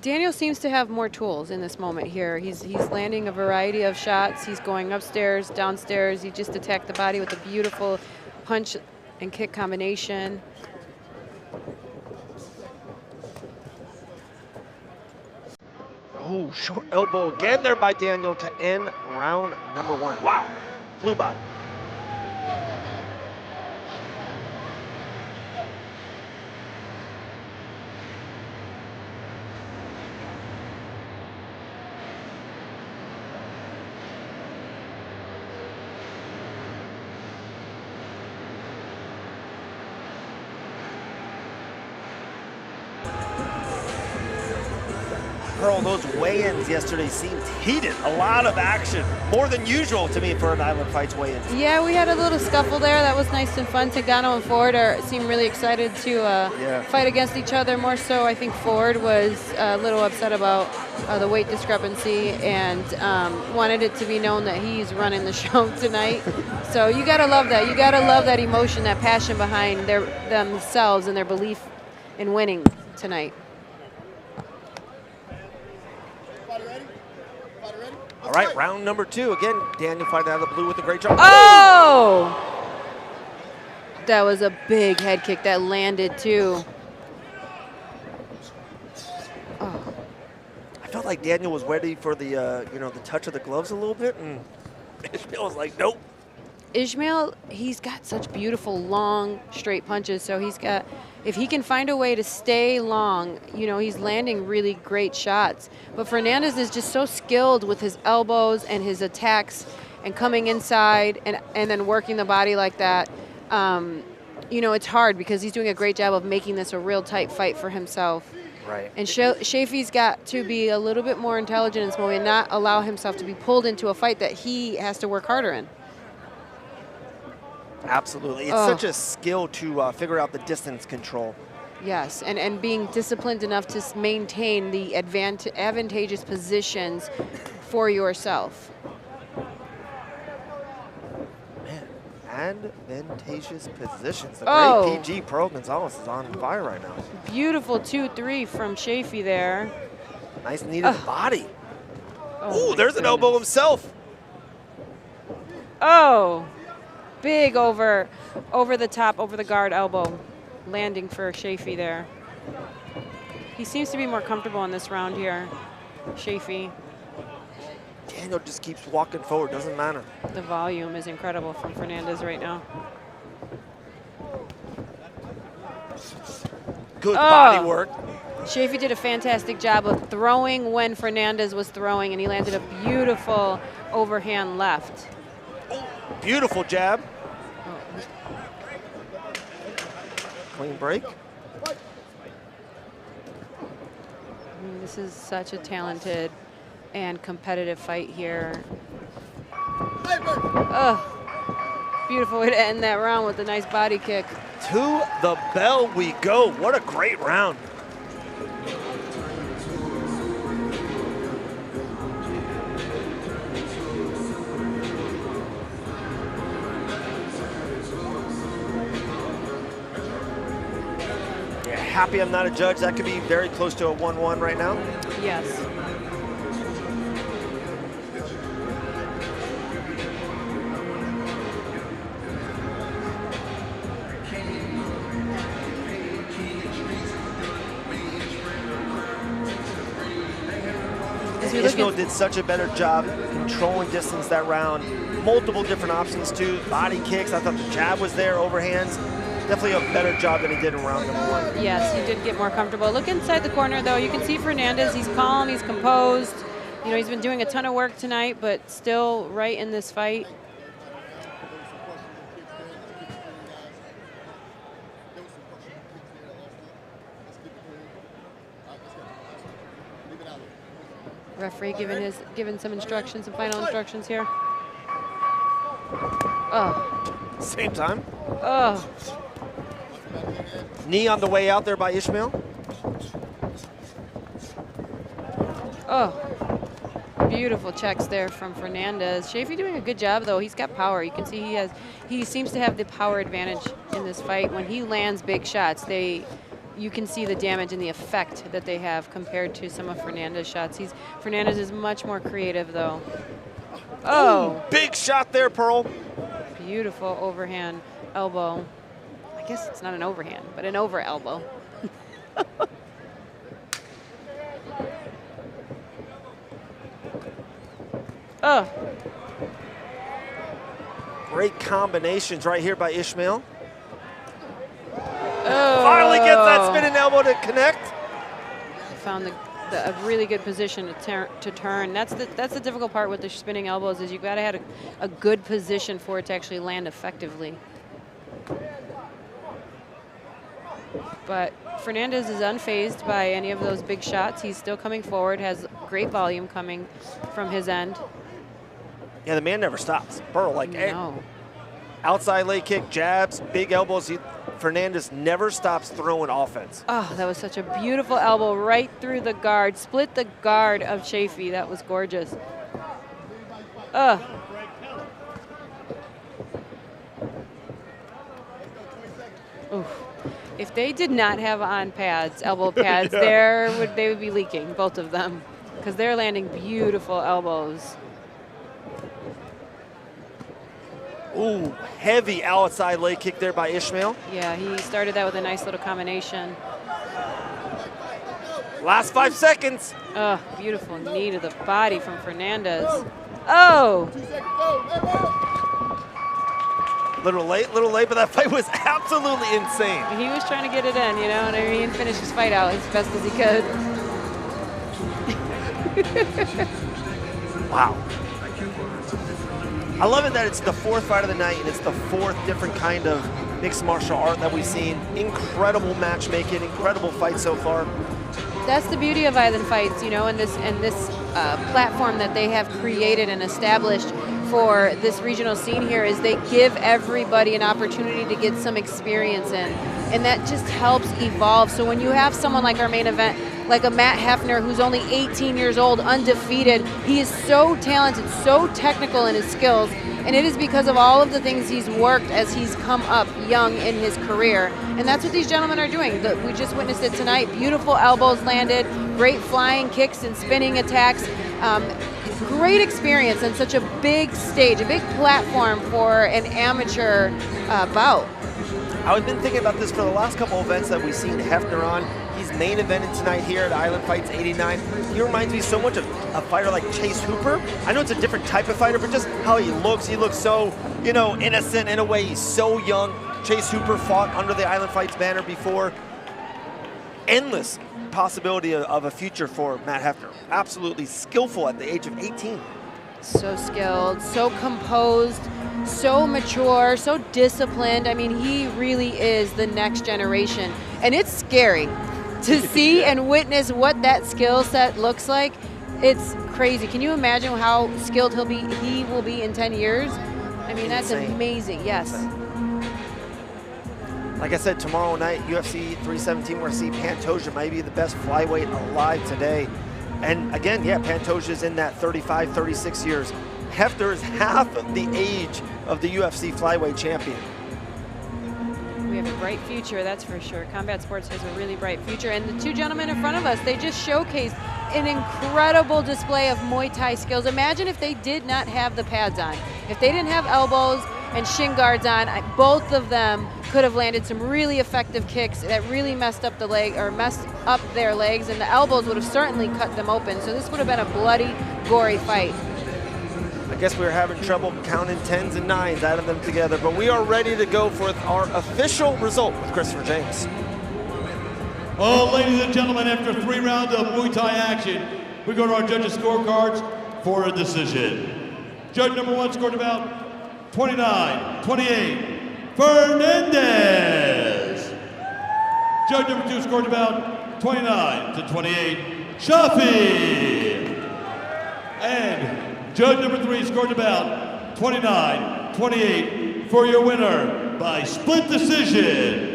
Daniel seems to have more tools in this moment here. He's landing a variety of shots. He's going upstairs, downstairs. He just attacked the body with a beautiful punch and kick combination. Oh, short elbow again there by Daniel to end round number 1. Wow, flew by. Pearl, those weigh-ins yesterday seemed heated. A lot of action, more than usual to me for an Island Fights weigh-ins. Yeah, we had a little scuffle there. That was nice and fun. Tagano and Ford seemed really excited to fight against each other. More so, I think Ford was a little upset about the weight discrepancy and wanted it to be known that he's running the show tonight. So you gotta love that. You gotta love that emotion, that passion behind themselves and their belief in winning tonight. All right, round number 2. Again, Daniel fighting out of the blue with a great jump. Oh! That was a big head kick that landed too. Oh. I felt like Daniel was ready for the the touch of the gloves a little bit, and Ishmael was like, nope. Ishmael, he's got such beautiful, long, straight punches. So if he can find a way to stay long, he's landing really great shots. But Fernandez is just so skilled with his elbows and his attacks and coming inside and then working the body like that. It's hard because he's doing a great job of making this a real tight fight for himself. Right. And Shafee's got to be a little bit more intelligent in this moment and not allow himself to be pulled into a fight that he has to work harder in. Absolutely. It's such a skill to figure out the distance control. Yes, and being disciplined enough to maintain the advantageous positions for yourself. Man, advantageous positions. The Oh. great PG Pearl Gonzalez is on fire right now. Beautiful 2-3 from Shafee there. Nice knee to the body. Oh, Ooh, there's an elbow himself. Oh, big over the top, over the guard elbow, landing for Shafee there. He seems to be more comfortable in this round here, Shafee. Daniel just keeps walking forward, doesn't matter. The volume is incredible from Fernandez right now. Good body work. Shafee did a fantastic job of throwing when Fernandez was throwing, and he landed a beautiful overhand left. Beautiful jab. Clean break. This is such a talented and competitive fight here. Oh, beautiful way to end that round with a nice body kick. To the bell we go. What a great round. Happy I'm not a judge. That could be very close to a 1-1 right now. Yes. Ishmael did such a better job controlling distance that round. Multiple different options too. Body kicks. I thought the jab was there. Overhands. Definitely a better job than he did in round number 1. Yes, he did get more comfortable. Look inside the corner though. You can see Fernandez. He's calm. He's composed. You know, he's been doing a ton of work tonight, but still right in this fight. Referee giving some instructions, some final instructions here. Oh. Same time. Oh. Knee on the way out there by Ishmael. Oh. Beautiful checks there from Fernandez. Shafee doing a good job though. He's got power. You can see he seems to have the power advantage in this fight. When he lands big shots, you can see the damage and the effect that they have compared to some of Fernandez's shots. Fernandez is much more creative though. Oh. Ooh, big shot there, Pearl. Beautiful overhand elbow. I guess it's not an overhand, but an over elbow. Oh. Great combinations right here by Ishmael. Oh. Finally gets that spinning elbow to connect. Found a really good position to turn. That's the difficult part with the spinning elbows is you've got to have a good position for it to actually land effectively. But Fernandez is unfazed by any of those big shots. He's still coming forward, has great volume coming from his end. Yeah, the man never stops. Burl, like no. Outside leg kick, jabs, big elbows. Fernandez never stops throwing offense. Oh, that was such a beautiful elbow right through the guard. Split the guard of Shafee. That was gorgeous. Oof. If they did not have on pads, elbow pads, yeah. They would be leaking, both of them, because they're landing beautiful elbows. Ooh, heavy outside leg kick there by Ishmael. Yeah, he started that with a nice little combination. Last 5 seconds. Oh, beautiful knee to the body from Fernandez. Oh! Little late, but that fight was absolutely insane. He was trying to get it in, you know what I mean? Finish his fight out as best as he could. Wow. I love it that it's the 4th fight of the night and it's the 4th different kind of mixed martial art that we've seen. Incredible matchmaking, incredible fight so far. That's the beauty of Island Fights, you know, and this platform that they have created and established for this regional scene here is they give everybody an opportunity to get some experience in, and that just helps evolve. So when you have someone like our main event, like a Matt Hefner, who's only 18 years old, undefeated, he is so talented, so technical in his skills, and it is because of all of the things he's worked as he's come up young in his career. And that's what these gentlemen are doing. We just witnessed it tonight. Beautiful elbows landed, great flying kicks and spinning attacks. Great experience on such a big stage, a big platform for an amateur bout. I've been thinking about this for the last couple events that we've seen Hefner on. He's main evented tonight here at Island Fights 89. He reminds me so much of a fighter like Chase Hooper. I know it's a different type of fighter, but just how he looks so, you know, innocent in a way. He's so young. Chase Hooper fought under the Island Fights banner before. Endless possibility of a future for Matt Hefner. Absolutely skillful at the age of 18. So skilled, so composed, so mature, so disciplined. I mean, he really is the next generation. And it's scary to see and witness what that skill set looks like. It's crazy. Can you imagine how skilled he will be in 10 years? I mean, that's amazing, yes. Like I said, tomorrow night, UFC 317, we're going to see Pantoja, maybe the best flyweight alive today. And again, yeah, Pantoja's in that 35, 36 years. Hefner is half of the age of the UFC flyweight champion. We have a bright future, that's for sure. Combat Sports has a really bright future. And the two gentlemen in front of us, they just showcased an incredible display of Muay Thai skills. Imagine if they did not have the pads on. If they didn't have elbows, and shin guards on. Both of them could have landed some really effective kicks that really messed up the leg or messed up their legs, and the elbows would have certainly cut them open. So this would have been a bloody, gory fight. I guess we were having trouble counting 10s and 9s out of them together, but we are ready to go for our official result with Christopher James. Oh, ladies and gentlemen, after 3 rounds of Muay Thai action, we go to our judges' scorecards for a decision. Judge number 1 scored about 29-28, Fernandez. Judge number 2 scored about 29-28, Shafi. And judge number 3 scored about 29-28 for your winner by split decision.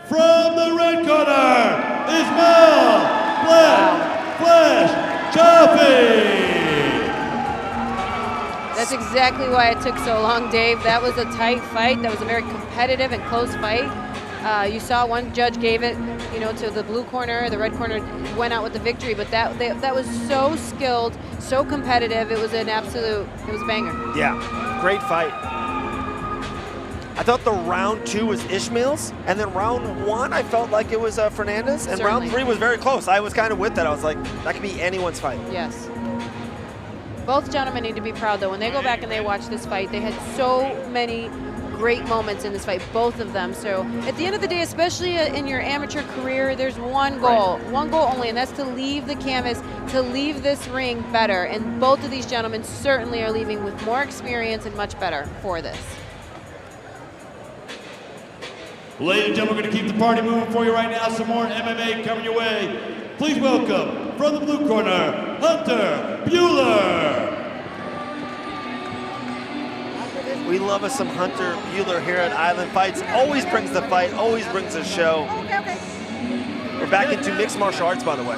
From the red corner, Ismail Flash Chaffee. That's exactly why it took so long, Dave. That was a tight fight. That was a very competitive and close fight. You saw one judge gave it, to the blue corner. The red corner went out with the victory, but that was so skilled, so competitive. It was it was a banger. Yeah, great fight. I thought the round 2 was Ishmael's, and then round 1 I felt like it was Fernandez, and Certainly. round 3 was very close. I was kind of with that. I was like, that could be anyone's fight. Yes. Both gentlemen need to be proud, though. When they go back and they watch this fight, they had so many great moments in this fight, both of them. So at the end of the day, especially in your amateur career, there's one goal, one goal only, and that's to leave the canvas, to leave this ring better. And both of these gentlemen certainly are leaving with more experience and much better for this. Ladies and gentlemen, we're going to keep the party moving for you right now. Some more MMA coming your way. Please welcome, from the blue corner, Hunter Bueller. We love us some Hunter Bueller here at Island Fights. Always brings the fight, always brings the show. Okay. We're back into mixed martial arts, by the way.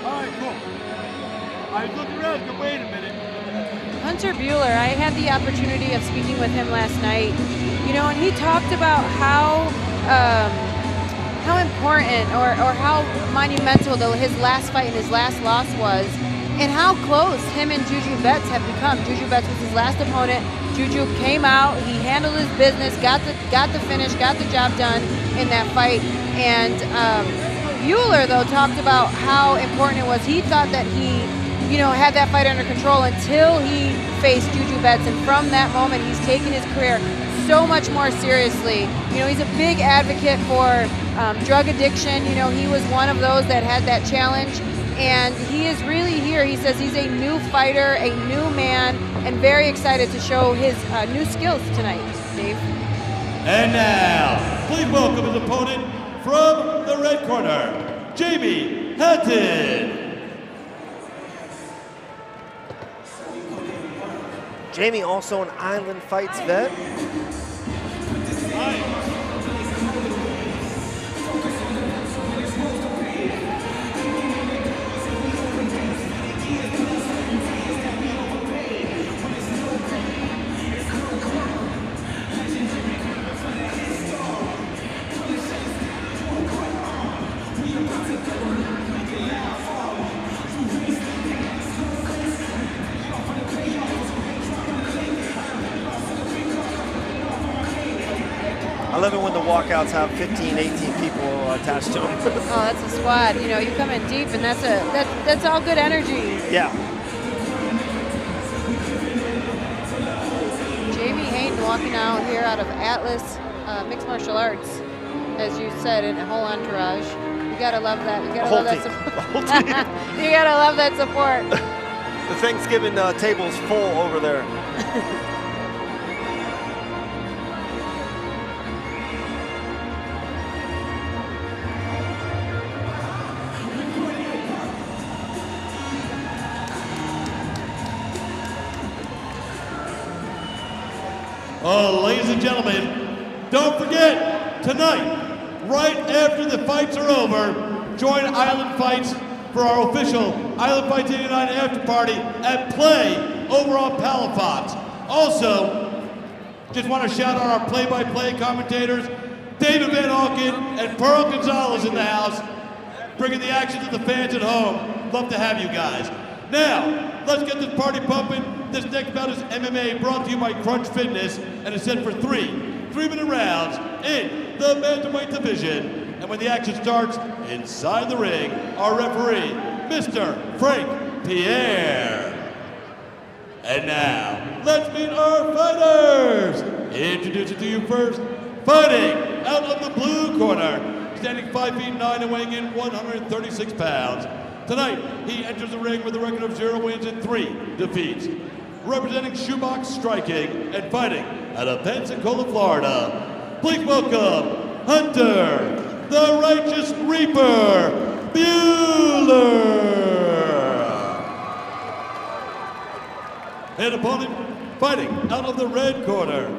All right, cool. I was looking around, but wait a minute. Hunter Bueller, I had the opportunity of speaking with him last night, and he talked about how important or how monumental his last fight and his last loss was, and how close him and Juju Betts have become. Juju Betts was his last opponent. Juju came out, he handled his business, got the finish, got the job done in that fight. And Bueller, though, talked about how important it was. He thought that he had that fight under control until he faced Juju Betts, and from that moment, he's taken his career so much more seriously. He's a big advocate for drug addiction. He was one of those that had that challenge, and he is really here. He says he's a new fighter, a new man, and very excited to show his new skills tonight, Dave. And now, please welcome his opponent from the red corner, Jamie Hatton. Jamie, also an Island Fights vet. I love it when the walkouts have 15, 18 people attached to them. Oh, that's a squad. You come in deep, and that's all good energy. Yeah. Jamie Hayden walking out here out of Atlas Mixed Martial Arts, as you said, in a whole entourage. You gotta love that. You gotta love that support. You gotta love that support. The Thanksgiving table's full over there. Oh, ladies and gentlemen, don't forget, tonight, right after the fights are over, join Island Fights for our official Island Fights 89 after party at Play over on Palafox. Also, just want to shout out our play-by-play commentators, David Van Auken and Pearl Gonzalez in the house, bringing the action to the fans at home. Love to have you guys. Now, let's get this party pumping. This next bout is MMA, brought to you by Crunch Fitness, and is set for 3 3-minute rounds in the bantamweight division. And when the action starts, inside the ring, our referee, Mr. Frank Pierre. And now, let's meet our fighters. Introducing to you first, fighting out of the blue corner, standing 5 feet 9 and weighing in 136 pounds. Tonight, he enters the ring with a record of 0 wins and 3 defeats. Representing Shoebox Striking and fighting out of Pensacola, Florida, please welcome Hunter, the Righteous Reaper, Bueller. And opponent, fighting out of the red corner,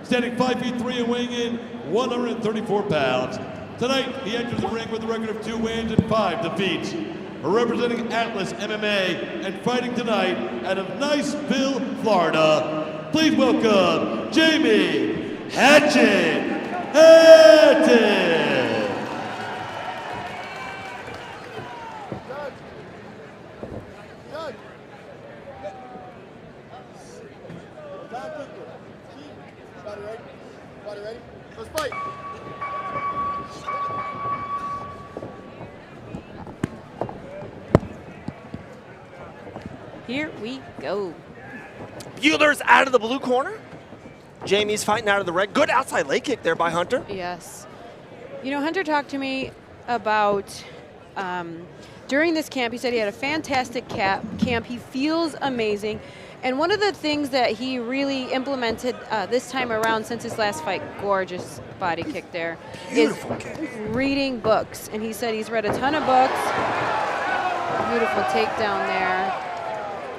standing 5 feet 3 and weighing in 134 pounds. Tonight, he enters the ring with a record of 2 wins and 5 defeats. Representing Atlas MMA and fighting tonight out of Niceville, Florida, please welcome Jamie Hatchet. Body ready? Let's fight. Here we go. Bueller's out of the blue corner. Jamie's fighting out of the red. Good outside leg kick there by Hunter. Yes. You know, Hunter talked to me about during this camp. He said he had a fantastic camp. He feels amazing. And one of the things that he really implemented this time around since his last fight, gorgeous body kick there, Beautiful is kick. reading books. And he said he's read a ton of books. Beautiful takedown there.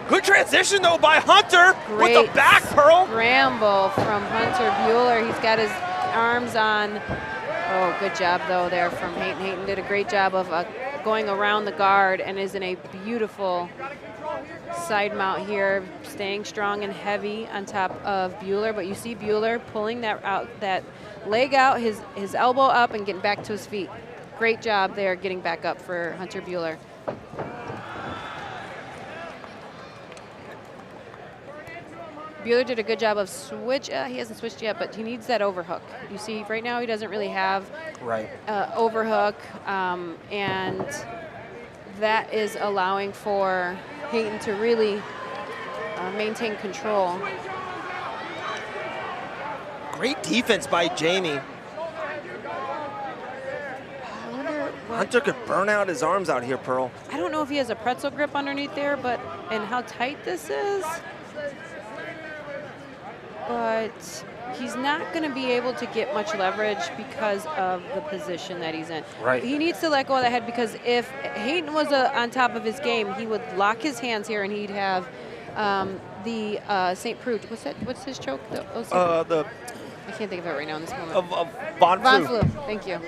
Good transition, though, by Hunter Great with the back pearl. scramble from Hunter Bueller. He's got his arms on. Oh, good job, though, there from Hayton. Hayton did a great job of going around the guard and is in a beautiful side mount here, staying strong and heavy on top of Bueller. But you see Bueller pulling that leg out, his elbow up, and getting back to his feet. Great job there getting back up for Hunter Bueller. Bueller did a good job of he hasn't switched yet, but he needs that overhook. You see, right now he doesn't really have overhook, and that is allowing for Hayton to really maintain control. Great defense by Jamie. I wonder what, Hunter could burn out his arms out here, Pearl. I don't know if he has a pretzel grip underneath there, and how tight this is. But he's not going to be able to get much leverage because of the position that he's in. Right. He needs to let go of that head, because if Hayton was on top of his game, he would lock his hands here and he'd have the St. Prude. What's his choke? I can't think of it right now in this moment. Of Von Flue. Thank you.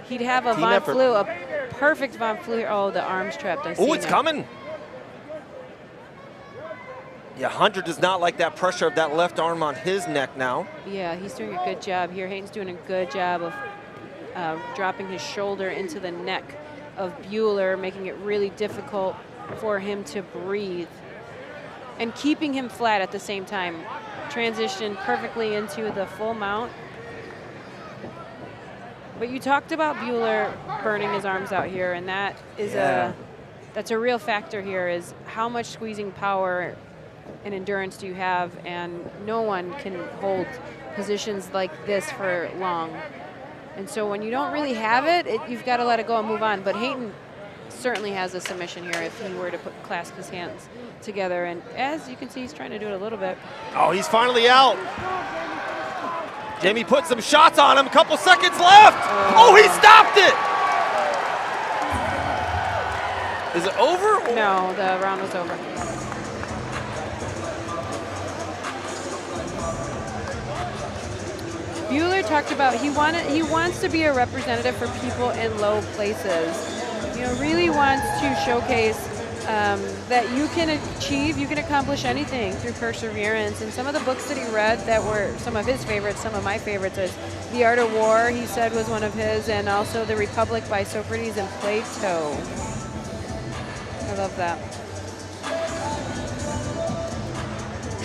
He'd have a Team Von effort. Flue, a perfect Von Flue. Oh, the arm's trapped. I see Oh, it's now. coming. Yeah, Hunter does not like that pressure of that left arm on his neck now. Yeah, he's doing a good job here. Hayton's doing a good job of dropping his shoulder into the neck of Bueller, making it really difficult for him to breathe and keeping him flat at the same time. Transition perfectly into the full mount. But you talked about Bueller burning his arms out here, and that is that's a real factor here, is how much squeezing power and endurance do you have, and no one can hold positions like this for long. And so when you don't really have it, you've got to let it go and move on. But Hayton certainly has a submission here if he were to clasp his hands together. And as you can see, he's trying to do it a little bit. Oh, he's finally out. Jamie put some shots on him. A couple seconds left. Oh, he stopped it. Is it over? No, the round was over. Bueller talked about he wants to be a representative for people in low places. You know, really wants to showcase that you can accomplish anything through perseverance. And some of the books that he read that were some of his favorites, some of my favorites, is The Art of War, he said, was one of his, and also The Republic by Socrates and Plato. I love that.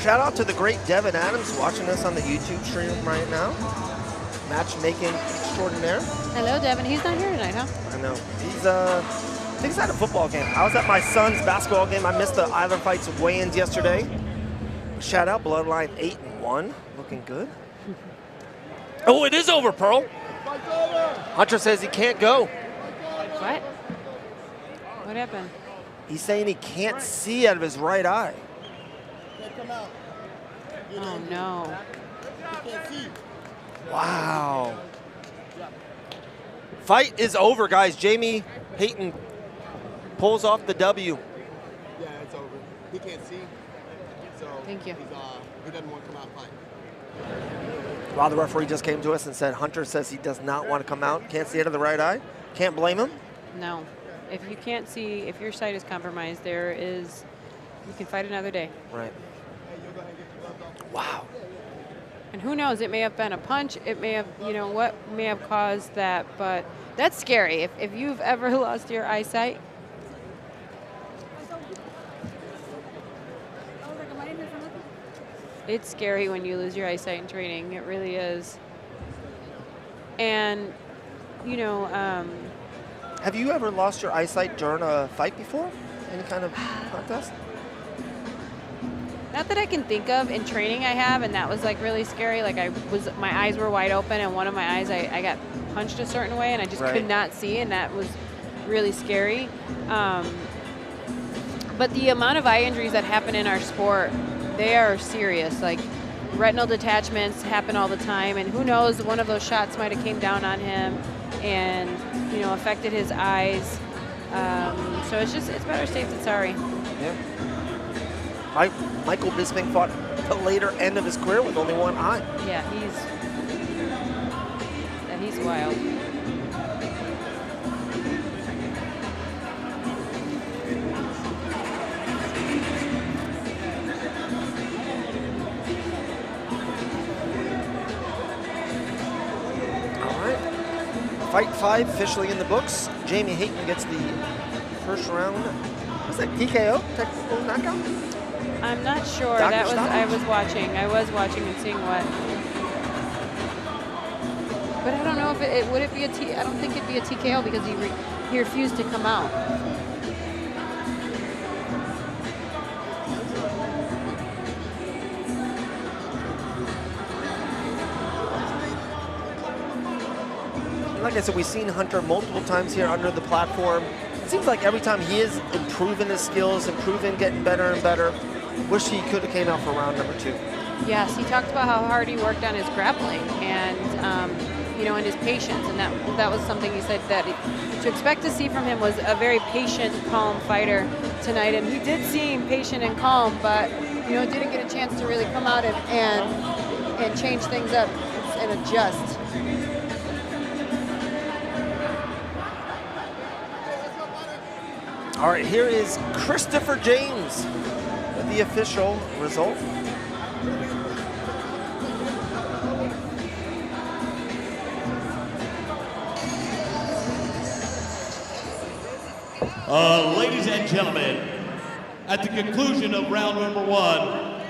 Shout out to the great Devin Adams watching us on the YouTube stream right now. Matchmaking extraordinaire. Hello, Devin. He's not here tonight, huh? I know. He's I think he's at a football game. I was at my son's basketball game. I missed the Island Fights weigh-ins yesterday. Shout out Bloodline 8-1. Looking good. Oh, it is over, Pearl. Hunter says he can't go. What? What happened? He's saying he can't see out of his right eye. Oh, no. Wow. Fight is over, guys. Jamie Hayton pulls off the W. Yeah, it's over. He can't see, so Thank you. He doesn't want to come out and fight. Wow, the referee just came to us and said Hunter says he does not want to come out. Can't see out of the right eye. Can't blame him. No. If you can't see, if your sight is compromised, you can fight another day. Right. Wow. And who knows, it may have been a punch, it may have, what may have caused that, but that's scary. If you've ever lost your eyesight. It's scary when you lose your eyesight in training, it really is. And, Have you ever lost your eyesight during a fight before? Any kind of contest? not that I can think of. In training I have, and that was like really scary. Like my eyes were wide open, and one of my eyes, I got punched a certain way, and I just could not see, and that was really scary. But the amount of eye injuries that happen in our sport, they are serious. Like retinal detachments happen all the time, and who knows, one of those shots might have came down on him and affected his eyes. So it's better safe than sorry. Yeah. Michael Bisping fought the later end of his career with only one eye. Yeah, he's wild. All right. Fight 5 officially in the books. Jamie Hayton gets the first round. Was that TKO? Technical knockout? I'm not sure. Dr. I was watching and seeing what. But I don't know if would it be a I don't think it'd be a TKO because he refused to come out. Like I said, we've seen Hunter multiple times here under the platform. It seems like every time he is improving his skills, getting better and better. Wish he could have came out for round number 2. Yes, he talked about how hard he worked on his grappling and and his patience, and that was something he said that to expect to see from him was a very patient, calm fighter tonight, and he did seem patient and calm, but didn't get a chance to really come out and change things up and adjust. All right, here is Christopher James with the official result. Ladies and gentlemen, at the conclusion of round number 1,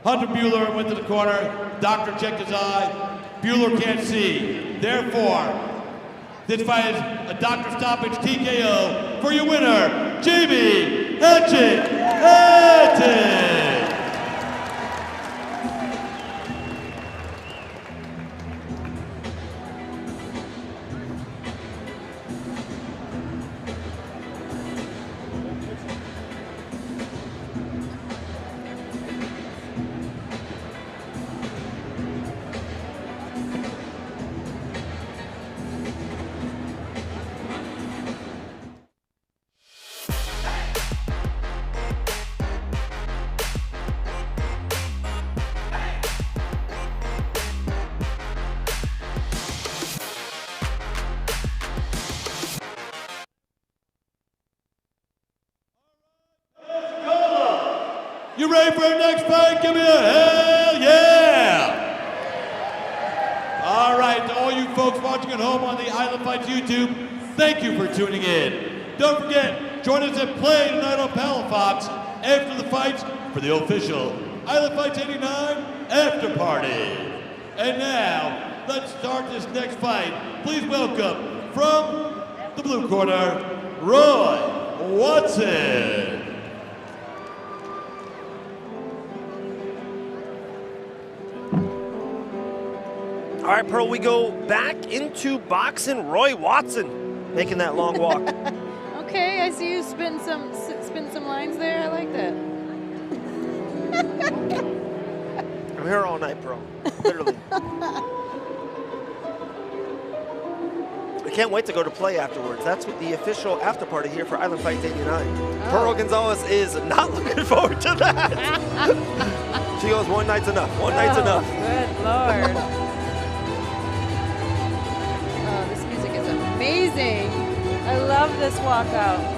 Hunter Buehler went to the corner, doctor checked his eye, Buehler can't see. Therefore, this fight is a doctor stoppage TKO for your winner, Jamie Hatchet Hatton. You ready for our next fight? Give me a hell yeah! All right, to all you folks watching at home on the Island Fights YouTube, thank you for tuning in. Don't forget, join us at Play tonight on Palafox. After the fights, for the official Island Fights 89 after party. And now, let's start this next fight. Please welcome from the blue corner, Roy Watson. All right, Pearl, we go back into boxing. Roy Watson making that long walk. Okay, I see you spin some lines there. I like that. I'm here all night, Pearl. Literally. I can't wait to go to play afterwards. That's what the official after party here for Island Fights 89. Pearl Gonzalez is not looking forward to that. She goes, one night's enough. One night's enough. Good Lord. This music is amazing. I love this walkout.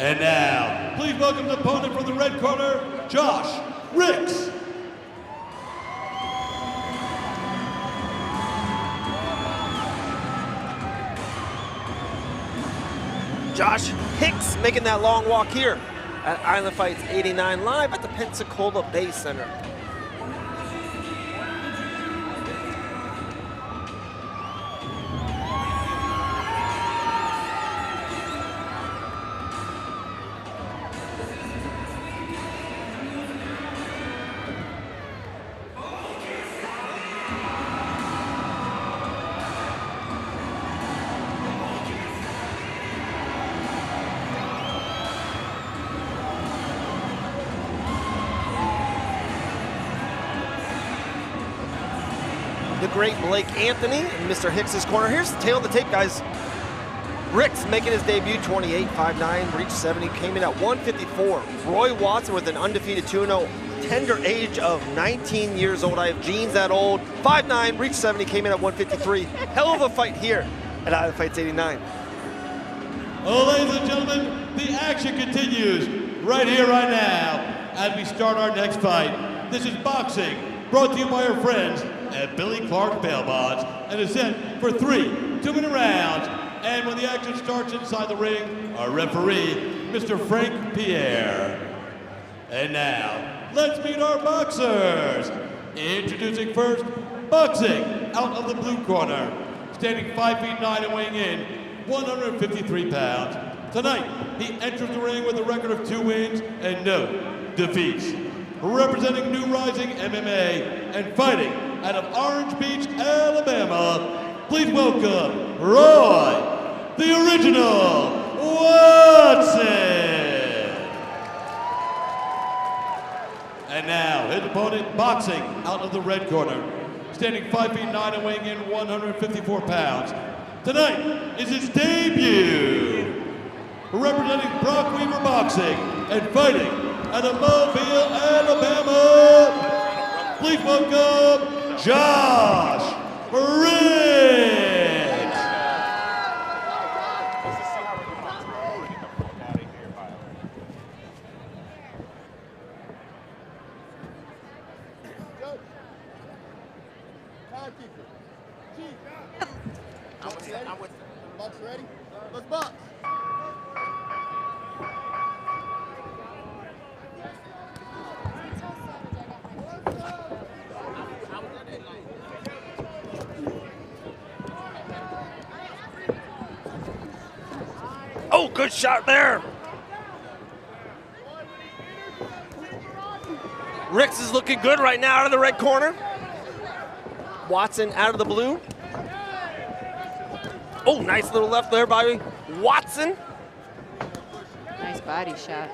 And now, please welcome the opponent from the red corner, Josh Ricks. Josh Hicks making that long walk here at Island Fights 89 live at the Pensacola Bay Center. The great Blake Anthony in Mr. Hicks's corner. Here's the tail of the tape, guys. Ricks making his debut, 28, 5'9", reached 70, came in at 154. Roy Watson with an undefeated 2-0, tender age of 19 years old. I have genes that old. 5'9", reached 70, came in at 153. Hell of a fight here at Island Fights 89. Well, ladies and gentlemen, the action continues right here, right now, as we start our next fight. This is boxing, brought to you by our friends at Billy Clark Bail Bonds, and is set for 3 2-minute rounds. And when the action starts inside the ring, our referee, Mr. Frank Pierre. And now, let's meet our boxers. Introducing first, boxing out of the blue corner, standing 5'9" and weighing in 153 pounds. Tonight, he enters the ring with a record of 2 wins and no defeats. Representing New Rising MMA and fighting out of Orange Beach, Alabama, please welcome Roy, the original Watson. And now, his opponent, boxing out of the red corner, standing 5'9" and weighing in 154 pounds. Tonight is his debut. Representing Brock Weaver Boxing and fighting out of Mobile, Alabama, please welcome Josh Ricks. Box ready? Let's box. Oh, good shot there. Ricks is looking good right now out of the red corner. Watson out of the blue. Oh, nice little left there by Watson. Nice body shot.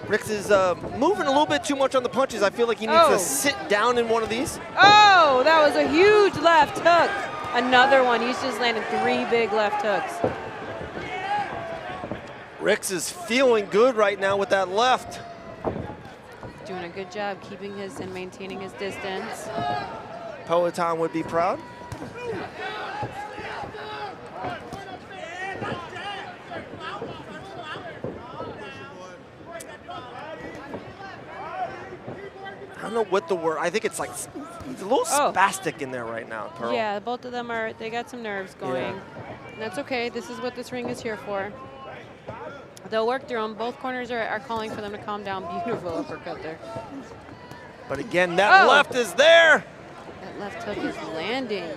Ricks is moving a little bit too much on the punches. I feel like he needs to sit down in one of these. Oh, that was a huge left hook. Another one. He's just landed 3 big left hooks. Ricks is feeling good right now with that left. Doing a good job keeping his and maintaining his distance. Peloton would be proud. I don't know what the word, I think it's like, it's a little spastic in there right now, Pearl. Yeah, both of them are, they got some nerves going. Yeah. And that's okay. This is what this ring is here for. They'll work through them. Both corners are calling for them to calm down. Beautiful uppercut there. But again, that left is there. That left hook is landing.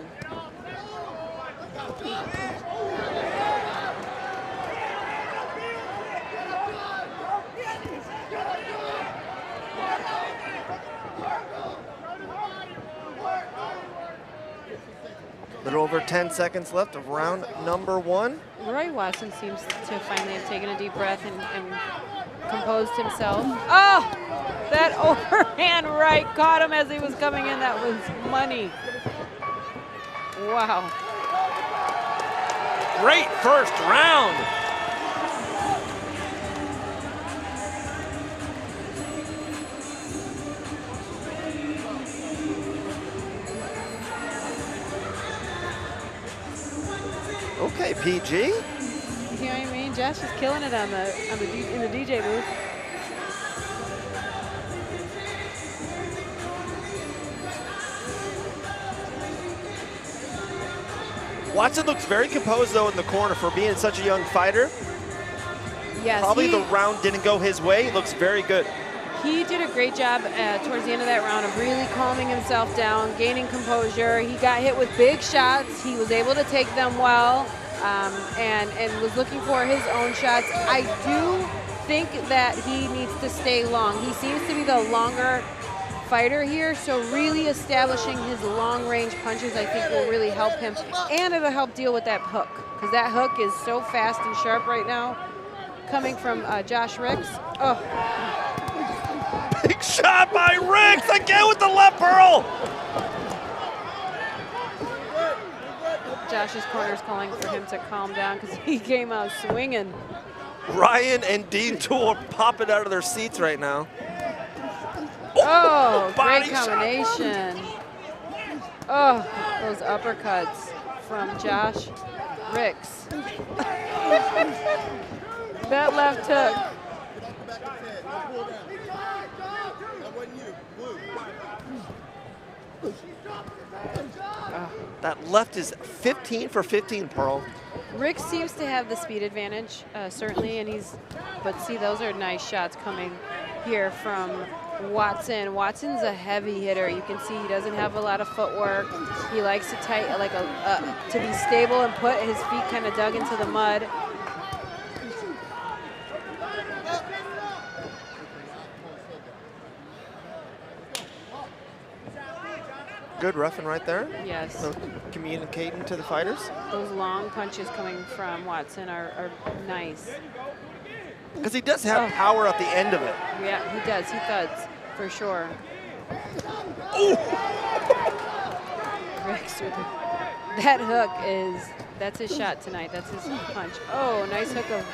Little over 10 seconds left of round number 1. Roy Watson seems to finally have taken a deep breath and composed himself. Oh, that overhand right caught him as he was coming in. That was money. Wow. Great first round. Okay, PG. You know what I mean? Josh is killing it in the DJ booth. Watson looks very composed though in the corner for being such a young fighter. Yes, Probably the round didn't go his way. He looks very good. He did a great job towards the end of that round of really calming himself down, gaining composure. He got hit with big shots. He was able to take them well, and was looking for his own shots. I do think that he needs to stay long. He seems to be the longer fighter here, so really establishing his long-range punches I think will really help him, and it'll help deal with that hook, because that hook is so fast and sharp right now, coming from Josh Ricks. Oh. Big shot by Ricks, again with the left pearl. Josh's corner's calling for him to calm down because he came out swinging. Ryan and Dean Toole are popping out of their seats right now. Oh, great body combination. Oh, those uppercuts from Josh Ricks. That left hook. That left is 15 for 15, Pearl. Rick seems to have the speed advantage, certainly, and but see, those are nice shots coming here from Watson. Watson's a heavy hitter. You can see he doesn't have a lot of footwork. He likes to to be stable and put his feet kind of dug into the mud. Good roughing right there. Yes. So communicating to the fighters. Those long punches coming from Watson are nice. Because he does have power at the end of it. Yeah, he does. He thuds, for sure. Ooh. Ricks with that hook that's his shot tonight. That's his punch. Oh, nice hook of,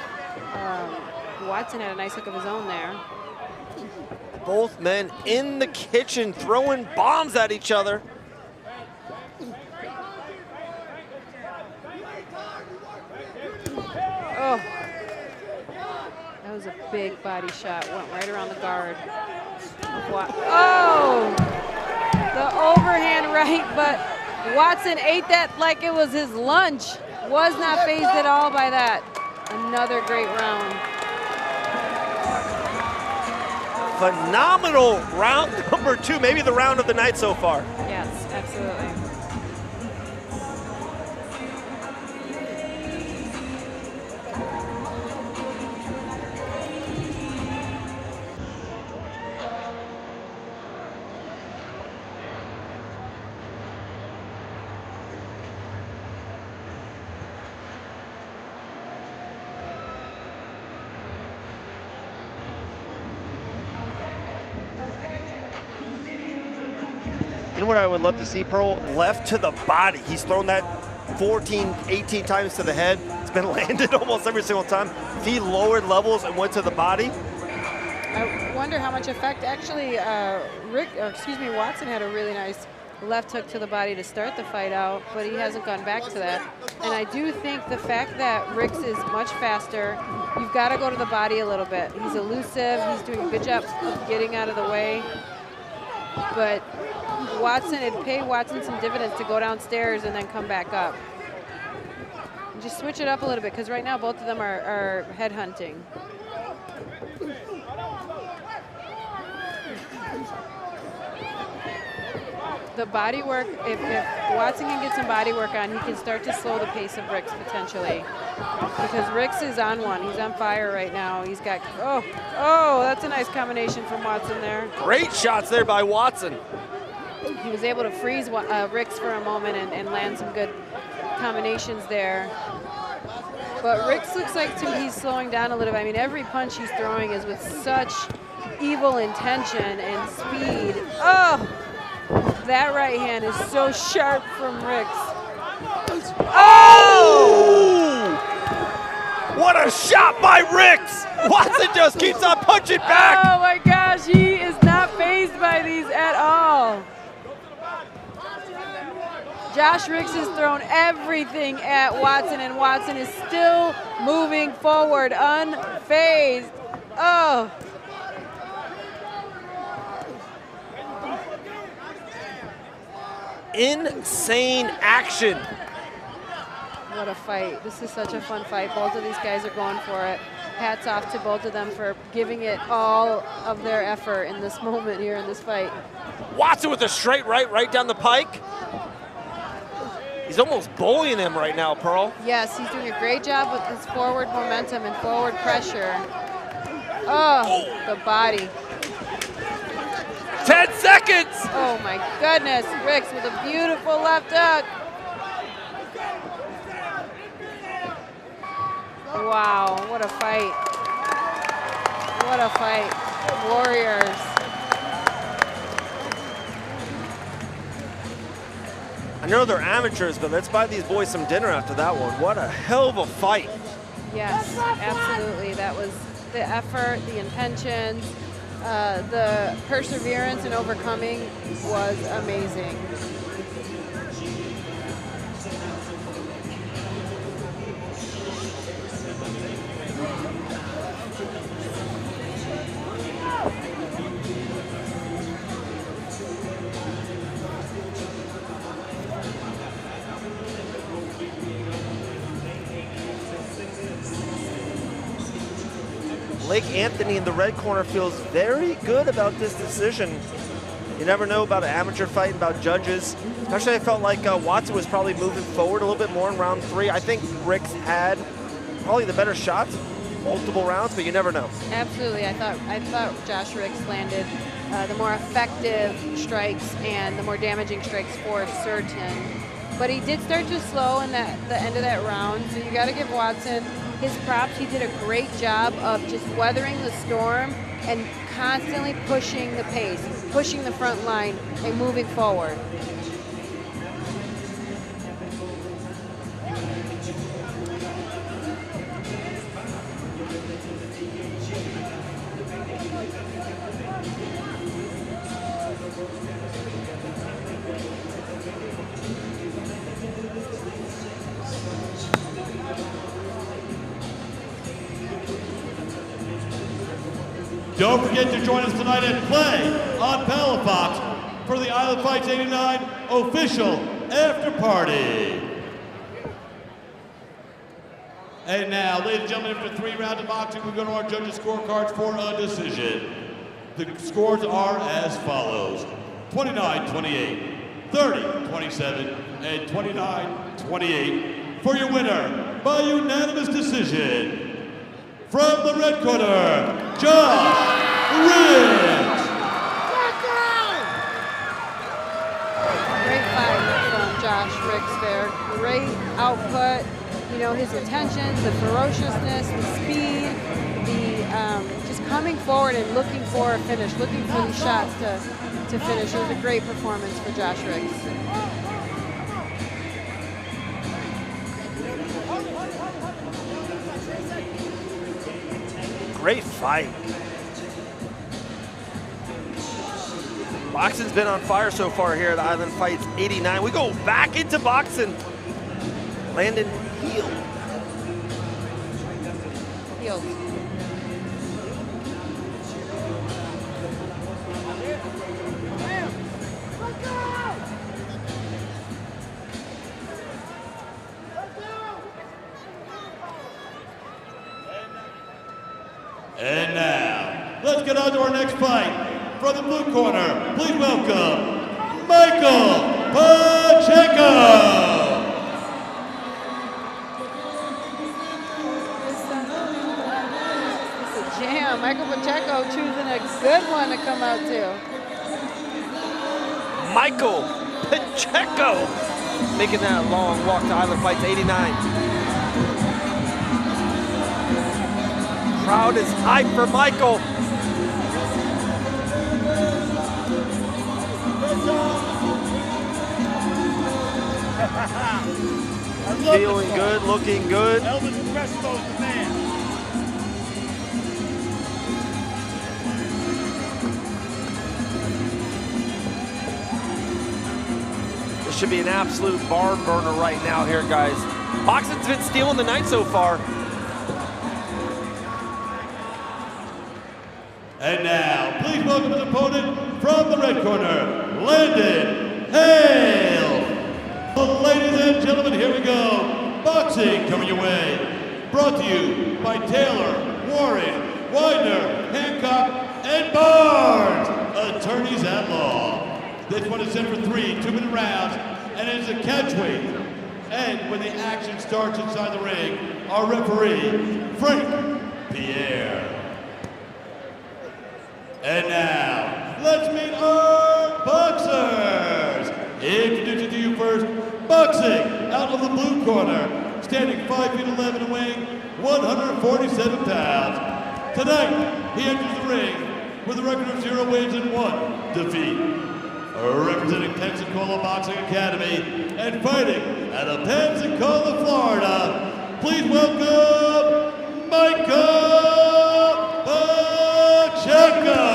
Watson had a nice hook of his own there. Both men in the kitchen throwing bombs at each other. Oh, that was a big body shot. Went right around the guard. Oh, the overhand right, but Watson ate that like it was his lunch. Was not fazed at all by that. Another great round. Phenomenal round number 2, maybe the round of the night so far. Yes, absolutely. You know what I would love to see, Pearl? Left to the body. He's thrown that 14, 18 times to the head. It's been landed almost every single time. If he lowered levels and went to the body. I wonder how much effect actually Watson had a really nice left hook to the body to start the fight out, but he hasn't gone back to that. And I do think the fact that Ricks is much faster, you've got to go to the body a little bit. He's elusive. He's doing a good job of getting out of the way. But it'd pay Watson some dividends to go downstairs and then come back up. And just switch it up a little bit, because right now both of them are head hunting. The body work, if Watson can get some body work on, he can start to slow the pace of Ricks potentially. Because Ricks is on one. He's on fire right now. He's got, oh, that's a nice combination from Watson there. Great shots there by Watson. He was able to freeze Ricks for a moment and land some good combinations there. But Ricks looks like to me he's slowing down a little bit. I mean, every punch he's throwing is with such evil intention and speed. Oh! That right hand is so sharp from Ricks. Oh! What a shot by Ricks! Watson just keeps on punching back. Oh my gosh, he is not fazed by these at all. Josh Ricks has thrown everything at Watson, and Watson is still moving forward, unfazed. Oh. Insane action. What a fight. This is such a fun fight. Both of these guys are going for it. Hats off to both of them for giving it all of their effort in this moment here in this fight. Watson with a straight right down the pike. He's almost bullying him right now, Pearl. Yes, he's doing a great job with his forward momentum and forward pressure. Oh, the body. 10 seconds! Oh my goodness, Ricks with a beautiful left hook. Wow, what a fight. What a fight. Warriors. I know they're amateurs, but let's buy these boys some dinner after that one. What a hell of a fight. Yes, absolutely. That was the effort, the intentions, the perseverance and overcoming was amazing. Lake Anthony in the red corner feels very good about this decision. You never know about an amateur fight, about judges. Especially I felt like Watson was probably moving forward a little bit more in round 3. I think Ricks had probably the better shots, multiple rounds, but you never know. Absolutely. I thought Josh Ricks landed the more effective strikes and the more damaging strikes for certain. But he did start to slow in the end of that round, so you got to give Watson his props. He did a great job of just weathering the storm and constantly pushing the pace, pushing the front line, and moving forward. Don't forget to join us tonight at Play on Palafox for the Island Fights 89 official after party. And now, ladies and gentlemen, after 3 rounds of boxing, we go to our judges' scorecards for a decision. The scores are as follows: 29-28, 30-27, and 29-28 for your winner by unanimous decision. From the red corner, Josh Ricks. Great fight from Josh Ricks there. Great output. You know, his intentions, the ferociousness, the speed, the just coming forward and looking for a finish, looking for these shots to finish. It was a great performance for Josh Riggs. Great fight. Boxing's been on fire so far here at Island Fights 89. We go back into boxing. Landon Heald. Heald. And now, let's get on to our next fight. From the blue corner, please welcome Michael Pacheco. It's a jam. Michael Pacheco choosing a good one to come out to. Michael Pacheco making that long walk to Island Fights 89. Crowd is hyped for Michael. Feeling good, looking good. Elvis Crespo's the man. This should be an absolute barn burner right now here, guys. Boxing's been stealing the night so far. And now, please welcome his opponent from the red corner, Landon Hale. Well, ladies and gentlemen, here we go. Boxing coming your way. Brought to you by Taylor, Warren, Widener, Hancock, and Barnes, attorneys at law. This one is set for 3 2-minute rounds, and it is a catchweight. And when the action starts inside the ring, our referee, Frank Pierre. And now, let's meet our boxers. Introducing to you first, boxing out of the blue corner, standing 5 feet 11 and weighing 147 pounds. Tonight, he enters the ring with a record of 0 wins and 1 defeat. Representing Pensacola Boxing Academy and fighting out of Pensacola, Florida, please welcome Michael Pacheco.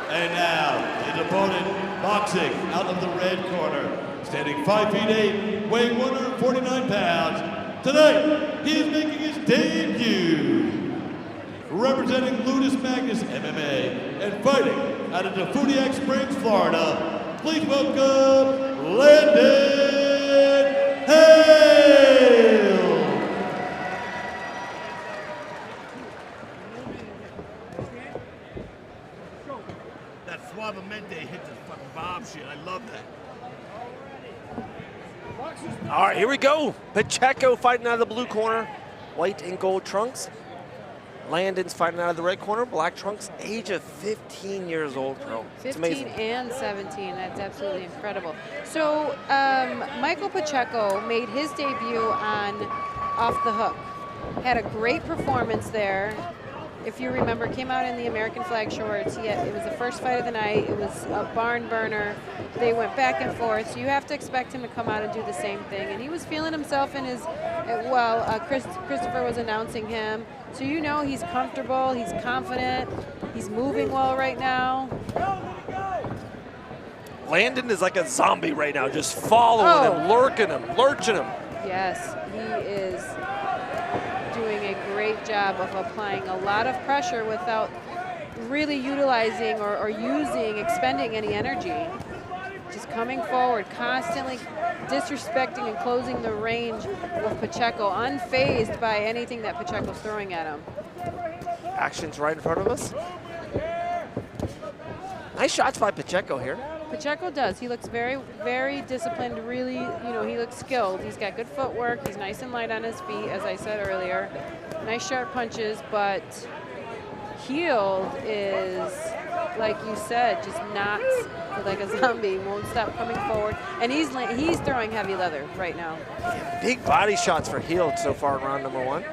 And now, his opponent, boxing out of the red corner, standing 5 feet 8, weighing 149 pounds. Tonight, he is making his debut. Representing Ludus Magnus MMA and fighting out of Defuniak Springs, Florida, please welcome Landon Hale. That Suavemente hit the fucking bomb shit. I love that. All right, here we go. Pacheco fighting out of the blue corner, white and gold trunks. Landon's fighting out of the red corner, black trunks, age of 15 years old, bro. It's 15 amazing. and 17. That's absolutely incredible. So Michael Pacheco made his debut on Off the Hook. Had a great performance there. If you remember, came out in the American flag shorts. It was the first fight of the night. It was a barn burner. They went back and forth. So you have to expect him to come out and do the same thing. And he was feeling himself in his, Christopher was announcing him. So you know he's comfortable, he's confident, he's moving well right now. Landon is like a zombie right now, just following him, lurching him. Yes, he is doing a great job of applying a lot of pressure without really utilizing or expending any energy. Just coming forward, constantly disrespecting and closing the range of Pacheco, unfazed by anything that Pacheco's throwing at him. Action's right in front of us. Nice shots by Pacheco here. Pacheco does. He looks very, very disciplined, really, he looks skilled. He's got good footwork. He's nice and light on his feet, as I said earlier. Nice sharp punches, but Heald is like you said, just knots like a zombie, won't stop coming forward. And he's throwing heavy leather right now. Big body shots for Heald so far in round number 1.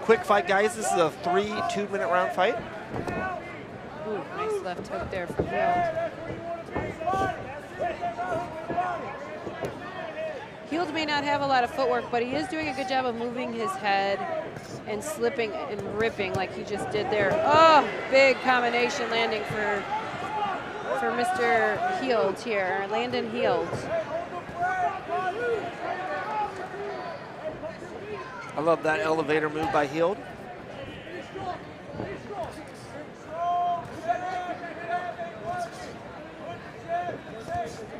Quick fight, guys. This is a 3 2-minute round fight. Ooh, nice left hook there from Heald. Heald may not have a lot of footwork, but he is doing a good job of moving his head and slipping and ripping like he just did there. Oh, big combination landing for Mr. Heald here, Landon Heald. I love that elevator move by Heald.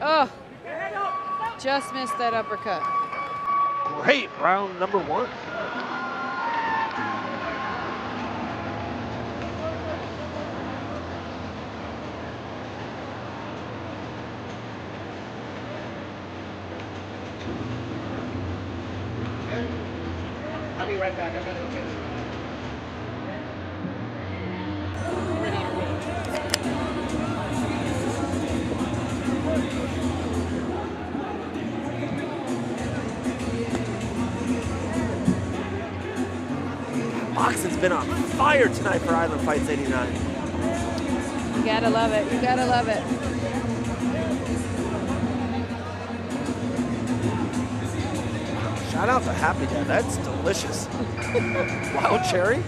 Oh, just missed that uppercut. Great round number 1. I'll be right back. I gotta go get Boxing's been on fire tonight for Island Fights 89. You gotta love it. You gotta love it. Shout out to Happy Dad. That's delicious. Wild cherry.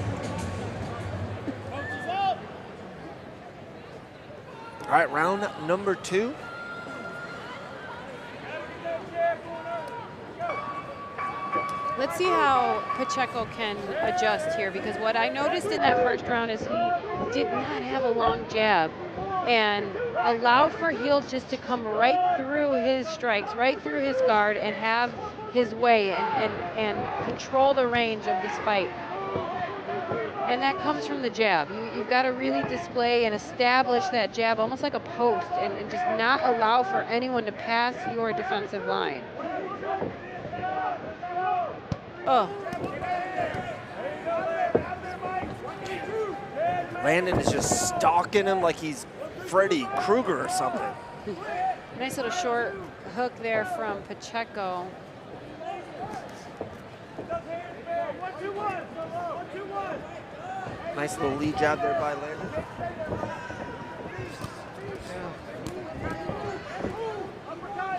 All right, round number 2. Let's see how Pacheco can adjust here, because what I noticed in that first round is he did not have a long jab and allowed for Heald just to come right through his strikes, right through his guard, and have his way and control the range of this fight. And that comes from the jab. You've got to really display and establish that jab almost like a post and just not allow for anyone to pass your defensive line. Oh. Landon is just stalking him like he's Freddy Krueger or something. Nice little short hook there from Pacheco. Nice little lead jab there by Landon.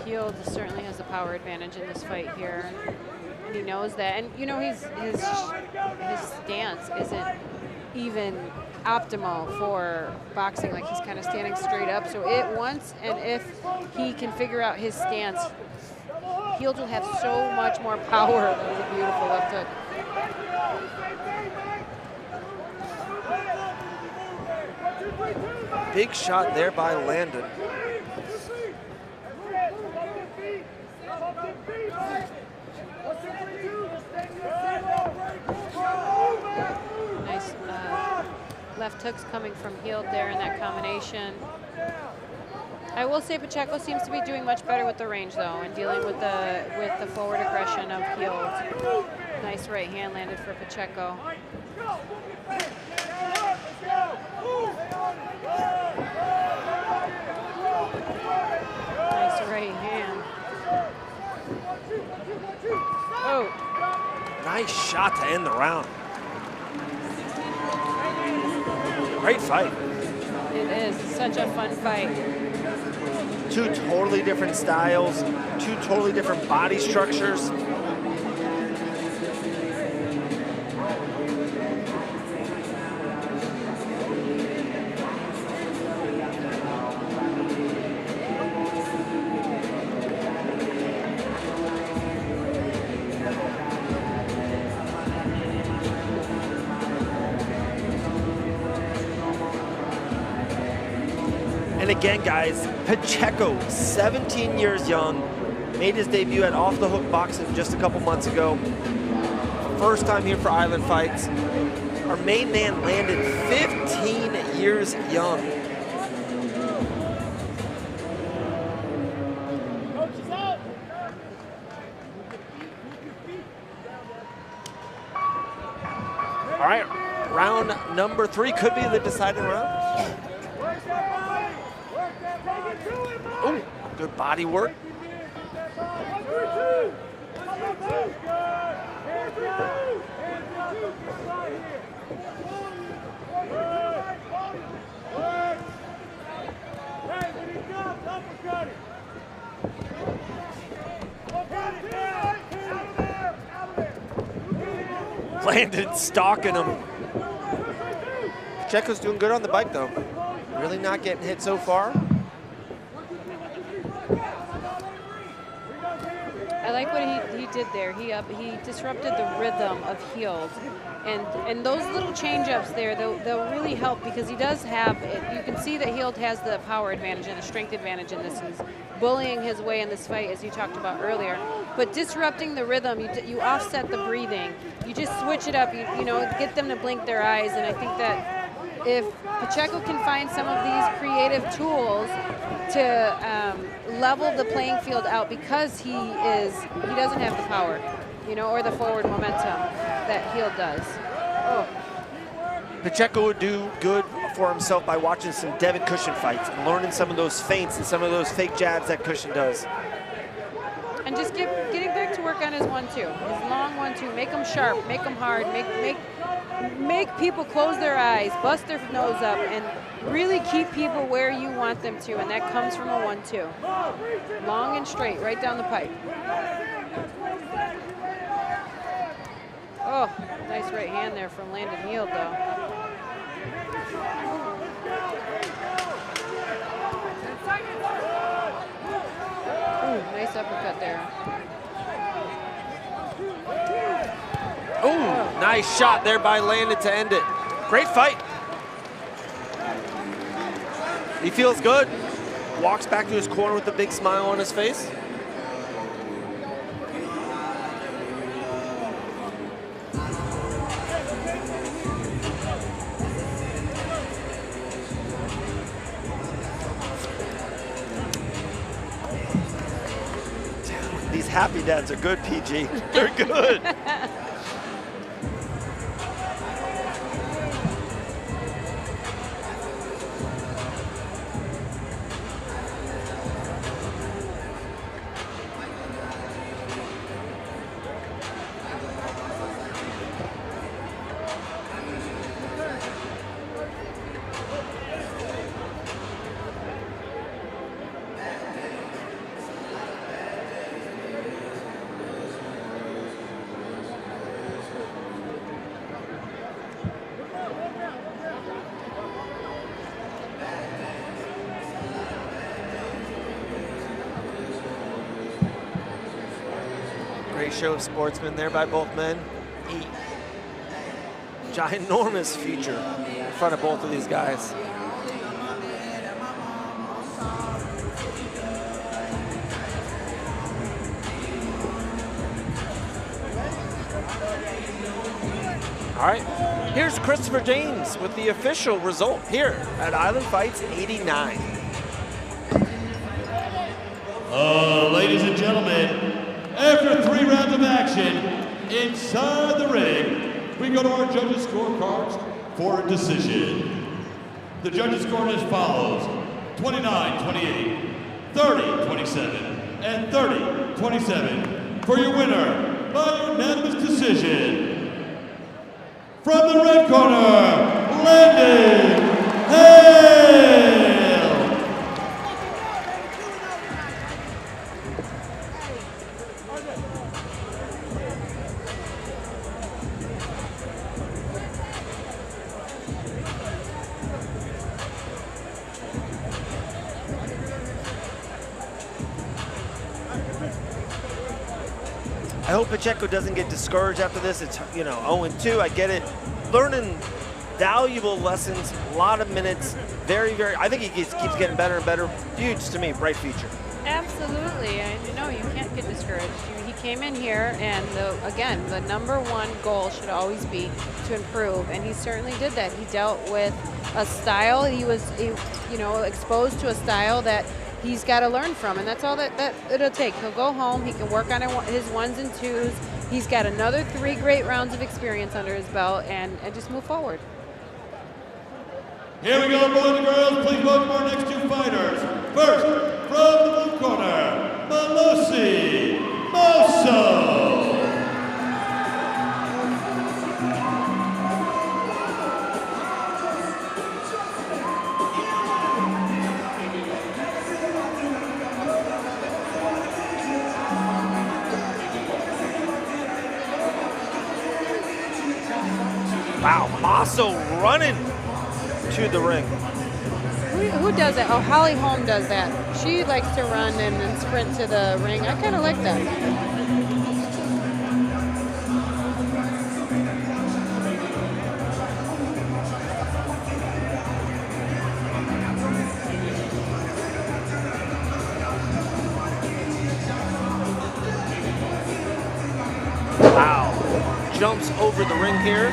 Heald certainly has the power advantage in this fight here. And he knows that. And you know, his stance isn't even optimal for boxing. Like, he's kind of standing straight up. So once and if he can figure out his stance, Heald will have so much more power. That was a beautiful left hook. Big shot there by Landon. Nice left hooks coming from Heald there in that combination. I will say Pacheco seems to be doing much better with the range though, and dealing with the forward aggression of Heald. Nice right hand landed for Pacheco. Nice right hand. Oh. Nice shot to end the round. Great fight. It is such a fun fight. 2 totally different styles, 2 totally different body structures. And again, guys, Pacheco, 17 years young, made his debut at Off the Hook Boxing just a couple months ago. First time here for Island Fights. Our main man landed 15 years young. All right, round round number 3 could be the deciding round. Oh, good body work. Landed stalking him. Pacheco's doing good on the bike though. Really not getting hit so far. I like what he did there. He disrupted the rhythm of Heald, and those little change-ups there, they'll really help because he does have it. You can see that Heald has the power advantage and the strength advantage in this. He's bullying his way in this fight, as you talked about earlier. But disrupting the rhythm, you offset the breathing. You just switch it up. You know, get them to blink their eyes, and I think that if Pacheco can find some of these creative tools to level the playing field out, because he doesn't have the power, you know, or the forward momentum that Heald does. Oh. Pacheco would do good for himself by watching some Devin Cushion fights and learning some of those feints and some of those fake jabs that Cushion does. And just getting back to work on his 1-2, his long 1-2. Make them sharp, make them hard, make people close their eyes, bust their nose up, and really keep people where you want them to, and that comes from a 1-2. Long and straight, right down the pipe. Oh, nice right hand there from Landon Heald, though. Ooh, nice uppercut there. Oh, nice shot there by Landon to end it. Great fight. He feels good. Walks back to his corner with a big smile on his face. These happy dads are good, PG. They're good. Great show of sportsmen there by both men. A ginormous future in front of both of these guys. All right, here's Christopher James with the official result here at Island Fights 89. Ladies and gentlemen, after 3 rounds of action inside the ring, we go to our judges' scorecards for a decision. The judges scored as follows: 29-28, 30-27, and 30-27 for your winner by unanimous decision. From the red corner, Landon Heald. I hope Pacheco doesn't get discouraged after this. It's, you know, 0-2, I get it. Learning valuable lessons, a lot of minutes, very, I think he keeps getting better and better. Huge to me, bright future. Absolutely, and you know, you can't get discouraged. He came in here, and again, the #1 goal should always be to improve, and he certainly did that. He dealt with a style. He was, you know, exposed to a style that he's got to learn from, and that's all that it'll take. He'll go home, he can work on his 1s and 2s. He's got another 3 great rounds of experience under his belt, and just move forward. Here we go, boys and girls. Please welcome our next two fighters. First, from the blue corner, Malosi Moso. Wow, Maso running to the ring. Who does that? Oh, Holly Holm does that. She likes to run and then sprint to the ring. I kind of like that. Wow, jumps over the ring here.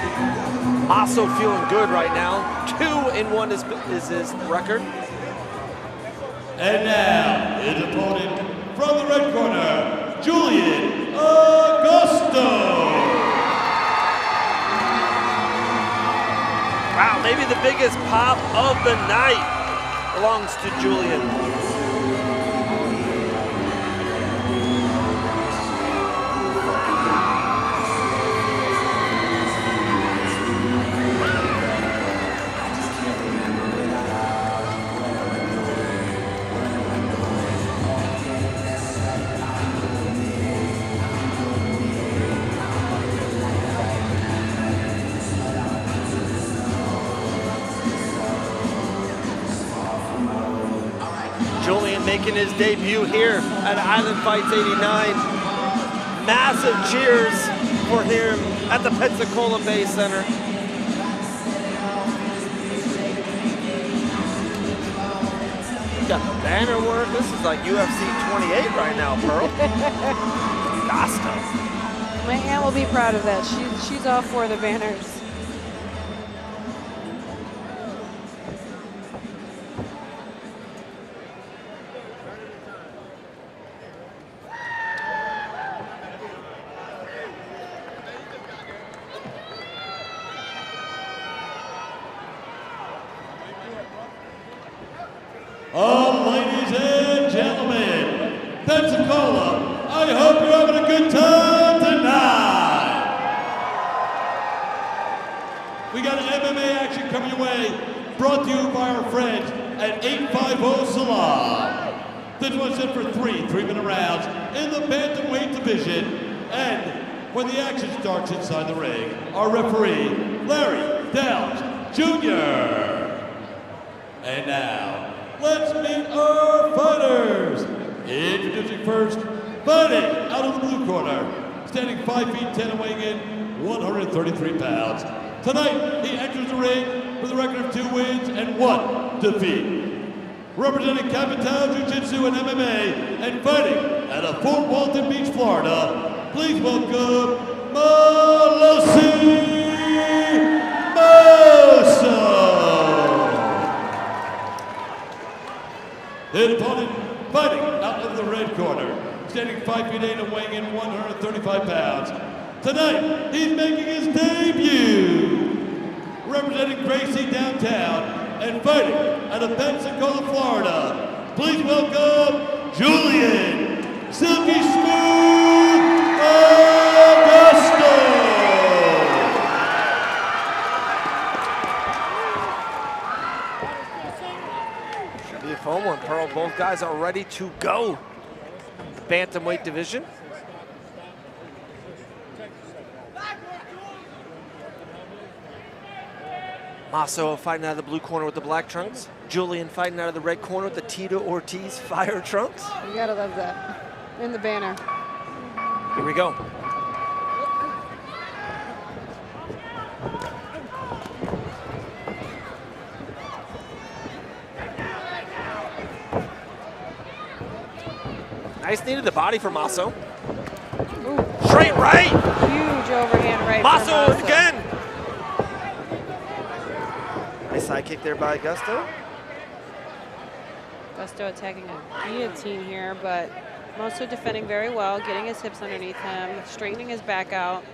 Maso feeling good right now. 2-1 is his record. And now, his opponent from the red corner, Julian Augusto. Wow, maybe the biggest pop of the night belongs to Julian. Julian making his debut here at Island Fights 89. Massive cheers for him at the Pensacola Bay Center. Got the banner work. This is like UFC 28 right now, Pearl. Augusto. My aunt will be proud of that. She's all for the banners. Ladies and gentlemen, Pensacola, I hope you're having a good time tonight. We got MMA action coming your way, brought to you by our friends at 850 Salon. This one's in for three-minute rounds in the bantamweight division. And when the action starts inside the ring, our referee, Larry Downs Jr. And now, let's meet our fighters. Introducing first, fighting out of the blue corner, standing 5 feet 10 and weighing in 133 pounds. Tonight, he enters the ring with a record of 2 wins and 1 defeat. Representing Capital Jiu-Jitsu and MMA and fighting out of Fort Walton Beach, Florida, please welcome Malosi Moso. His opponent fighting out of the red corner, standing 5 feet 8 and weighing in 135 pounds. Tonight, he's making his debut. Representing Gracie downtown and fighting out of Pensacola, Florida. Please welcome Julian Silky Smooth Augusto. Should be a fun one, Pearl. Both guys are ready to go. Bantamweight division. Maso fighting out of the blue corner with the black trunks. Julian fighting out of the red corner with the Tito Ortiz fire trunks. You gotta love that. In the banner. Here we go. Nice knee to the body for Maso. Ooh. Straight right. Huge overhand right. Maso for again. Nice side kick there by Augusto. Augusto attacking a guillotine here, but Maso defending very well, getting his hips underneath him, straightening his back out,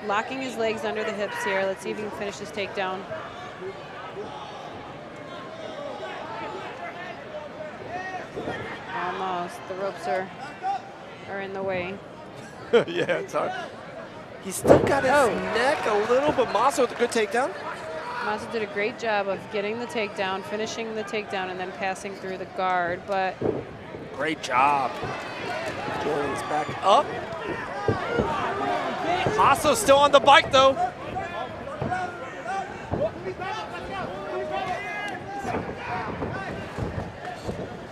locking his legs under the hips here. Let's see if he can finish this takedown. Almost. The ropes are in the way. Yeah, it's hard. He's still got his neck a little, but Maso with a good takedown. Maso did a great job of getting the takedown, finishing the takedown, and then passing through the guard, but... Great job. Julian's back up. Maso's still on the bike, though.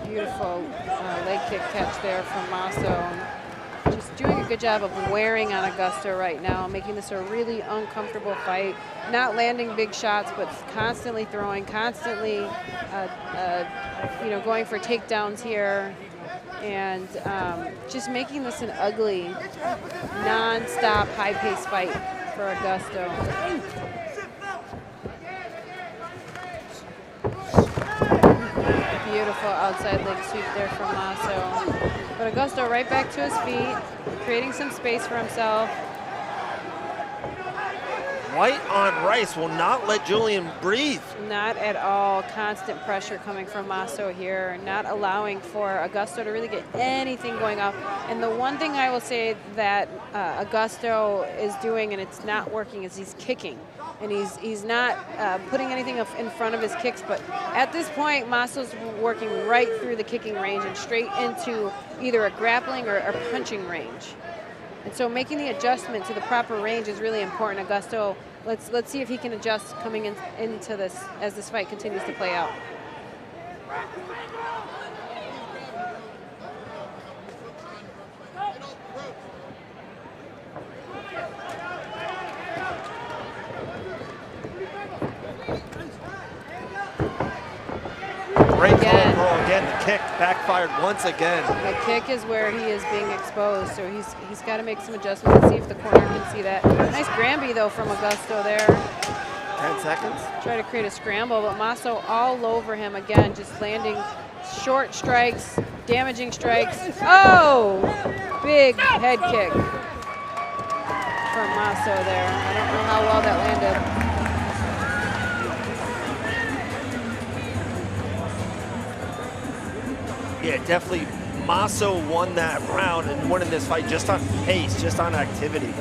Beautiful leg kick catch there from Maso. Just doing a good job of wearing on Augusto right now, making this a really uncomfortable fight. Not landing big shots, but constantly throwing, constantly you know, going for takedowns here, and just making this an ugly, non-stop, high-paced fight for Augusto. Beautiful outside leg sweep there from Maso. But Augusto right back to his feet, creating some space for himself. White on rice will not let Julian breathe. Not at all. Constant pressure coming from Maso here, not allowing for Augusto to really get anything going up. And the one thing I will say that Augusto is doing, and it's not working, is he's kicking. And he's not putting anything in front of his kicks, but at this point, Maso's working right through the kicking range and straight into either a grappling or punching range. And so making the adjustment to the proper range is really important. Augusto, let's see if he can adjust coming into this as this fight continues to play out. Great throw again. The kick backfired once again. The kick is where he is being exposed, so he's got to make some adjustments and see if the corner can see that. Nice Granby though from Augusto there. 10 seconds. Try to create a scramble, but Maso all over him again, just landing short strikes, damaging strikes. Oh, big head kick from Maso there. I don't know how well that landed. Yeah, definitely Maso won that round and won in this fight just on pace, just on activity.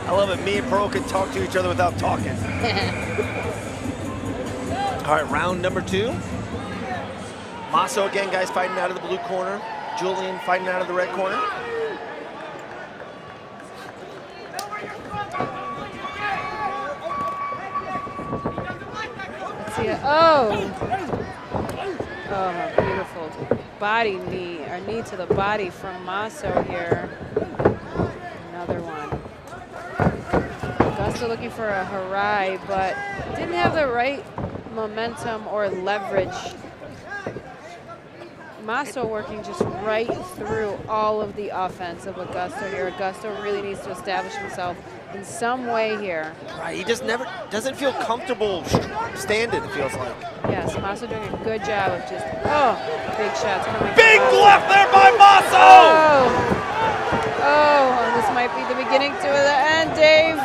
I love it. Me and Pearl can talk to each other without talking. All right, round number 2. Maso again, guys, fighting out of the blue corner. Julian fighting out of the red corner. Let's see it. Oh, beautiful body knee, or knee to the body from Maso here. Another one. Augusto looking for a Harai, but didn't have the right momentum or leverage. Maso working just right through all of the offense of Augusto here. Augusto really needs to establish himself in some way here. Right, he just never doesn't feel comfortable standing, it feels like. Yes, Maso doing a good job of just, big shots coming. Big left there by Maso! Oh, this might be the beginning to the end, Dave.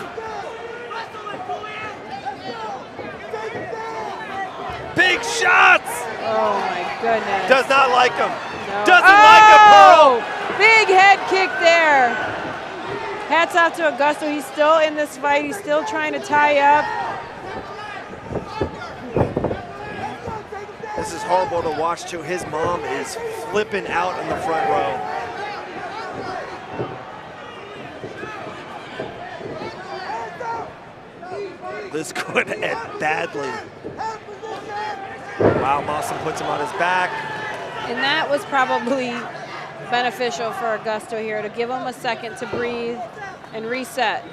Big shots! Oh my goodness. Does not like him. No. Doesn't like him, Pearl. Big head kick there. Hats off to Augusto. He's still in this fight. He's still trying to tie up. This is horrible to watch too. His mom is flipping out in the front row. This could end badly. Wow, Maso puts him on his back. And that was probably beneficial for Augusto here, to give him a second to breathe and reset.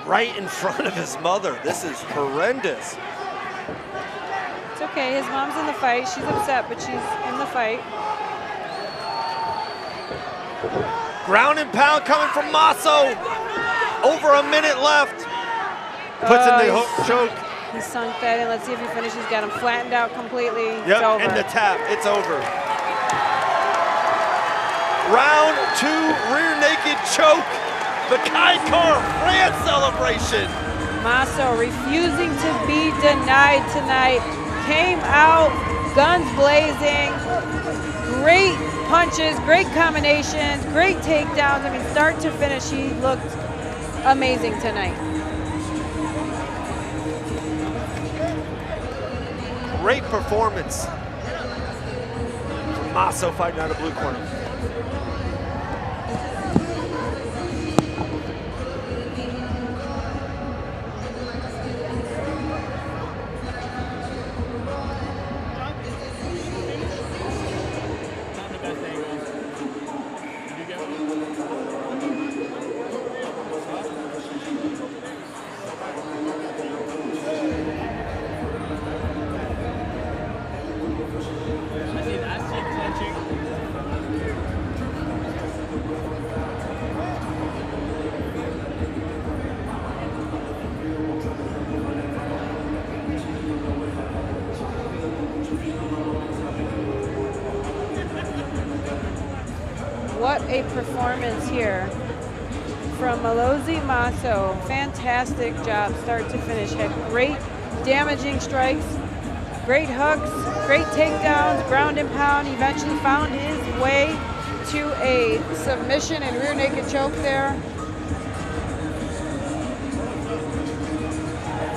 Right in front of his mother. This is horrendous. okay. His mom's in the fight. She's upset, but she's in the fight. Ground and pound coming from Masso. Over a minute left. Puts in the hook choke. He sunk that in. Let's see if he finishes. Got him flattened out completely. Yep, It's over. and the tap. It's over. Round 2, rear naked choke. The Kai Car France celebration. Masso refusing to be denied tonight. Came out, guns blazing. Great punches, great combinations, great takedowns. I mean, start to finish, he looked amazing tonight. Great performance from Masso fighting out of blue corner. What a performance here from Malozzi Masso. Fantastic job, start to finish. Had great damaging strikes, great hooks, great takedowns, ground and pound. Eventually found his way to a submission and rear naked choke there.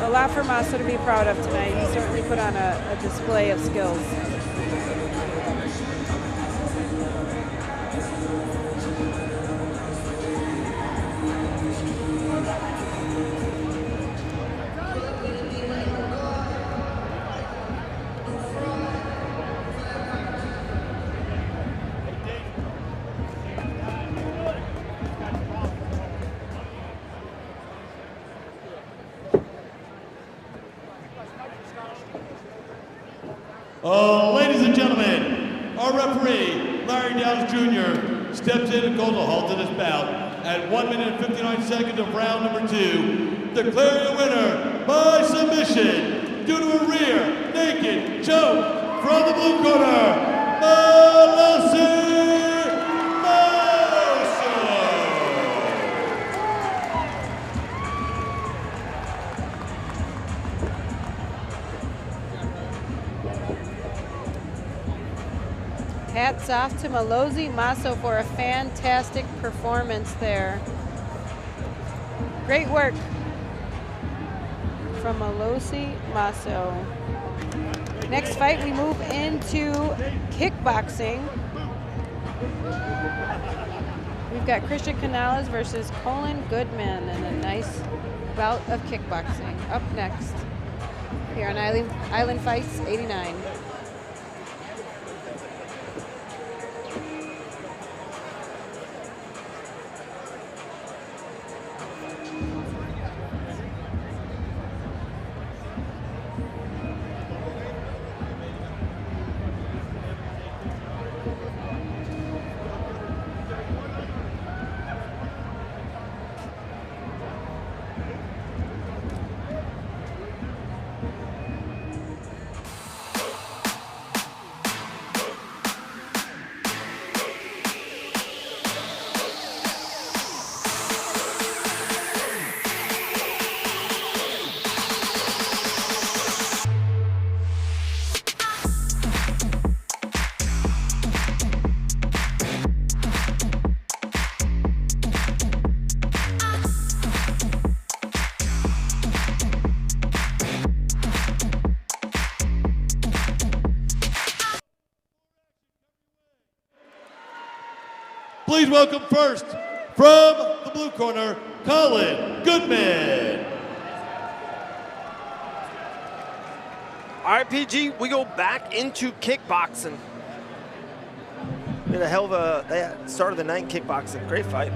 A lot for Masso to be proud of tonight. He certainly put on a display of skills. Ladies and gentlemen, our referee, Larry Downs Jr., steps in and calls a halt to this bout at 1 minute and 59 seconds of round number 2, declaring a winner by submission due to a rear naked choke from the blue corner, Malozzi Masso. Hats off to Malozzi Masso for a fantastic performance there. Great work from Malozzi Masso. Next fight, we move into kickboxing. We've got Christian Canales versus Colin Goodman and a nice bout of kickboxing. Up next here on Island Fights 89. Please welcome first, from the blue corner, Colin Goodman. All right, PG, we go back into kickboxing. Did a hell of a, they started the night in kickboxing. Great fight.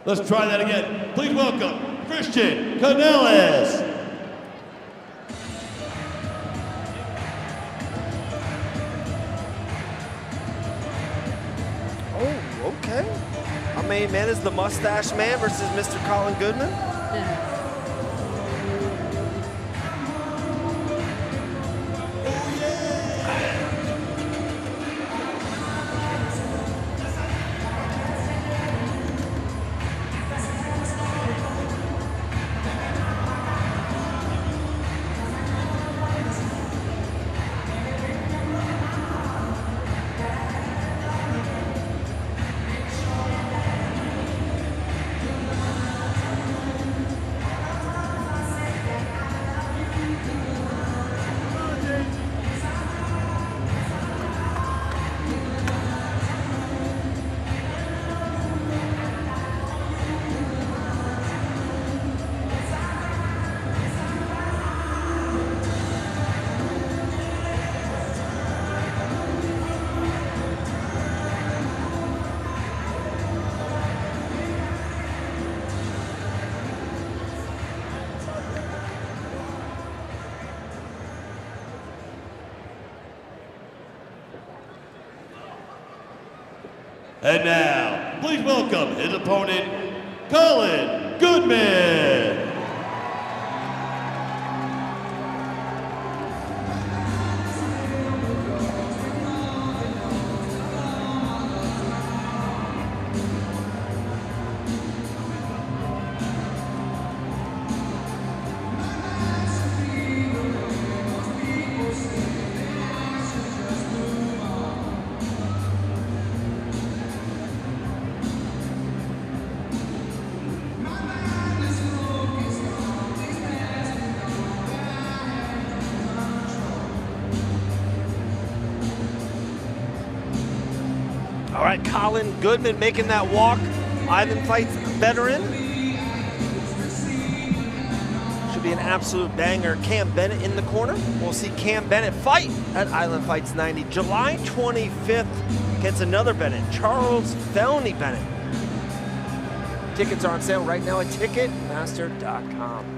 Let's try that again. Please welcome Christian Canales. Oh, okay. Our main man is the Mustache Man versus Mr. Colin Goodman. And now, please welcome his opponent, Colin Goodman. All right, Colin Goodman making that walk. Island Fights veteran. Should be an absolute banger. Cam Bennett in the corner. We'll see Cam Bennett fight at Island Fights 90. July 25th against another Bennett, Charles Felny Bennett. Tickets are on sale right now at Ticketmaster.com.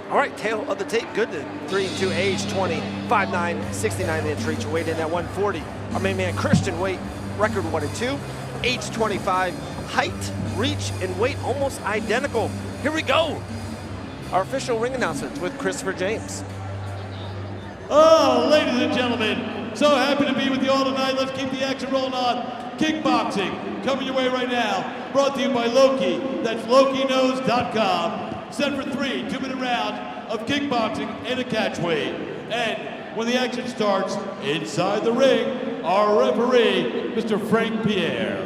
All right, tail of the tape, good to 3-2, age 20, 5'9", 69-inch reach, weighed in at 140. Our main man, Christian, weight, record 1-2, age 25, height, reach, and weight almost identical. Here we go. Our official ring announcements with Christopher James. Oh, ladies and gentlemen, so happy to be with you all tonight. Let's keep the action rolling on. Kickboxing, coming your way right now, brought to you by Loki. That's LokiKnows.com. Set for 3 2-minute rounds of kickboxing and a catch weight. And when the action starts, inside the ring, our referee, Mr. Frank Pierre.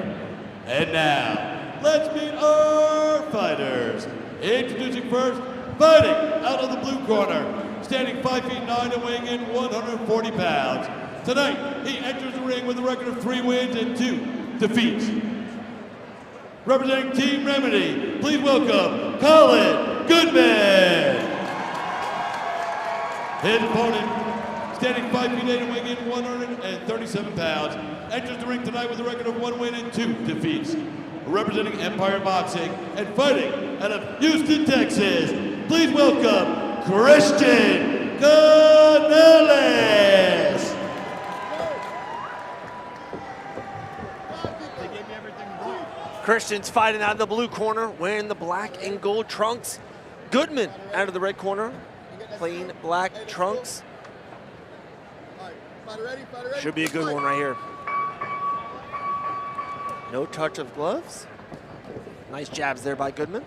And now, let's meet our fighters. Introducing first, fighting out of the blue corner, standing 5'9" and weighing in 140 pounds. Tonight, he enters the ring with a record of 3 wins and 2 defeats. Representing Team Remedy, please welcome Colin Goodman. His opponent, standing 5'8" and weighing in 137 pounds, enters the ring tonight with a record of 1 win and 2 defeats. Representing Empire Boxing and fighting out of Houston, Texas, please welcome Christian Canales. Christian's fighting out of the blue corner, wearing the black and gold trunks. Goodman out of the red corner, plain black trunks. Should be a good one right here. No touch of gloves. Nice jabs there by Goodman.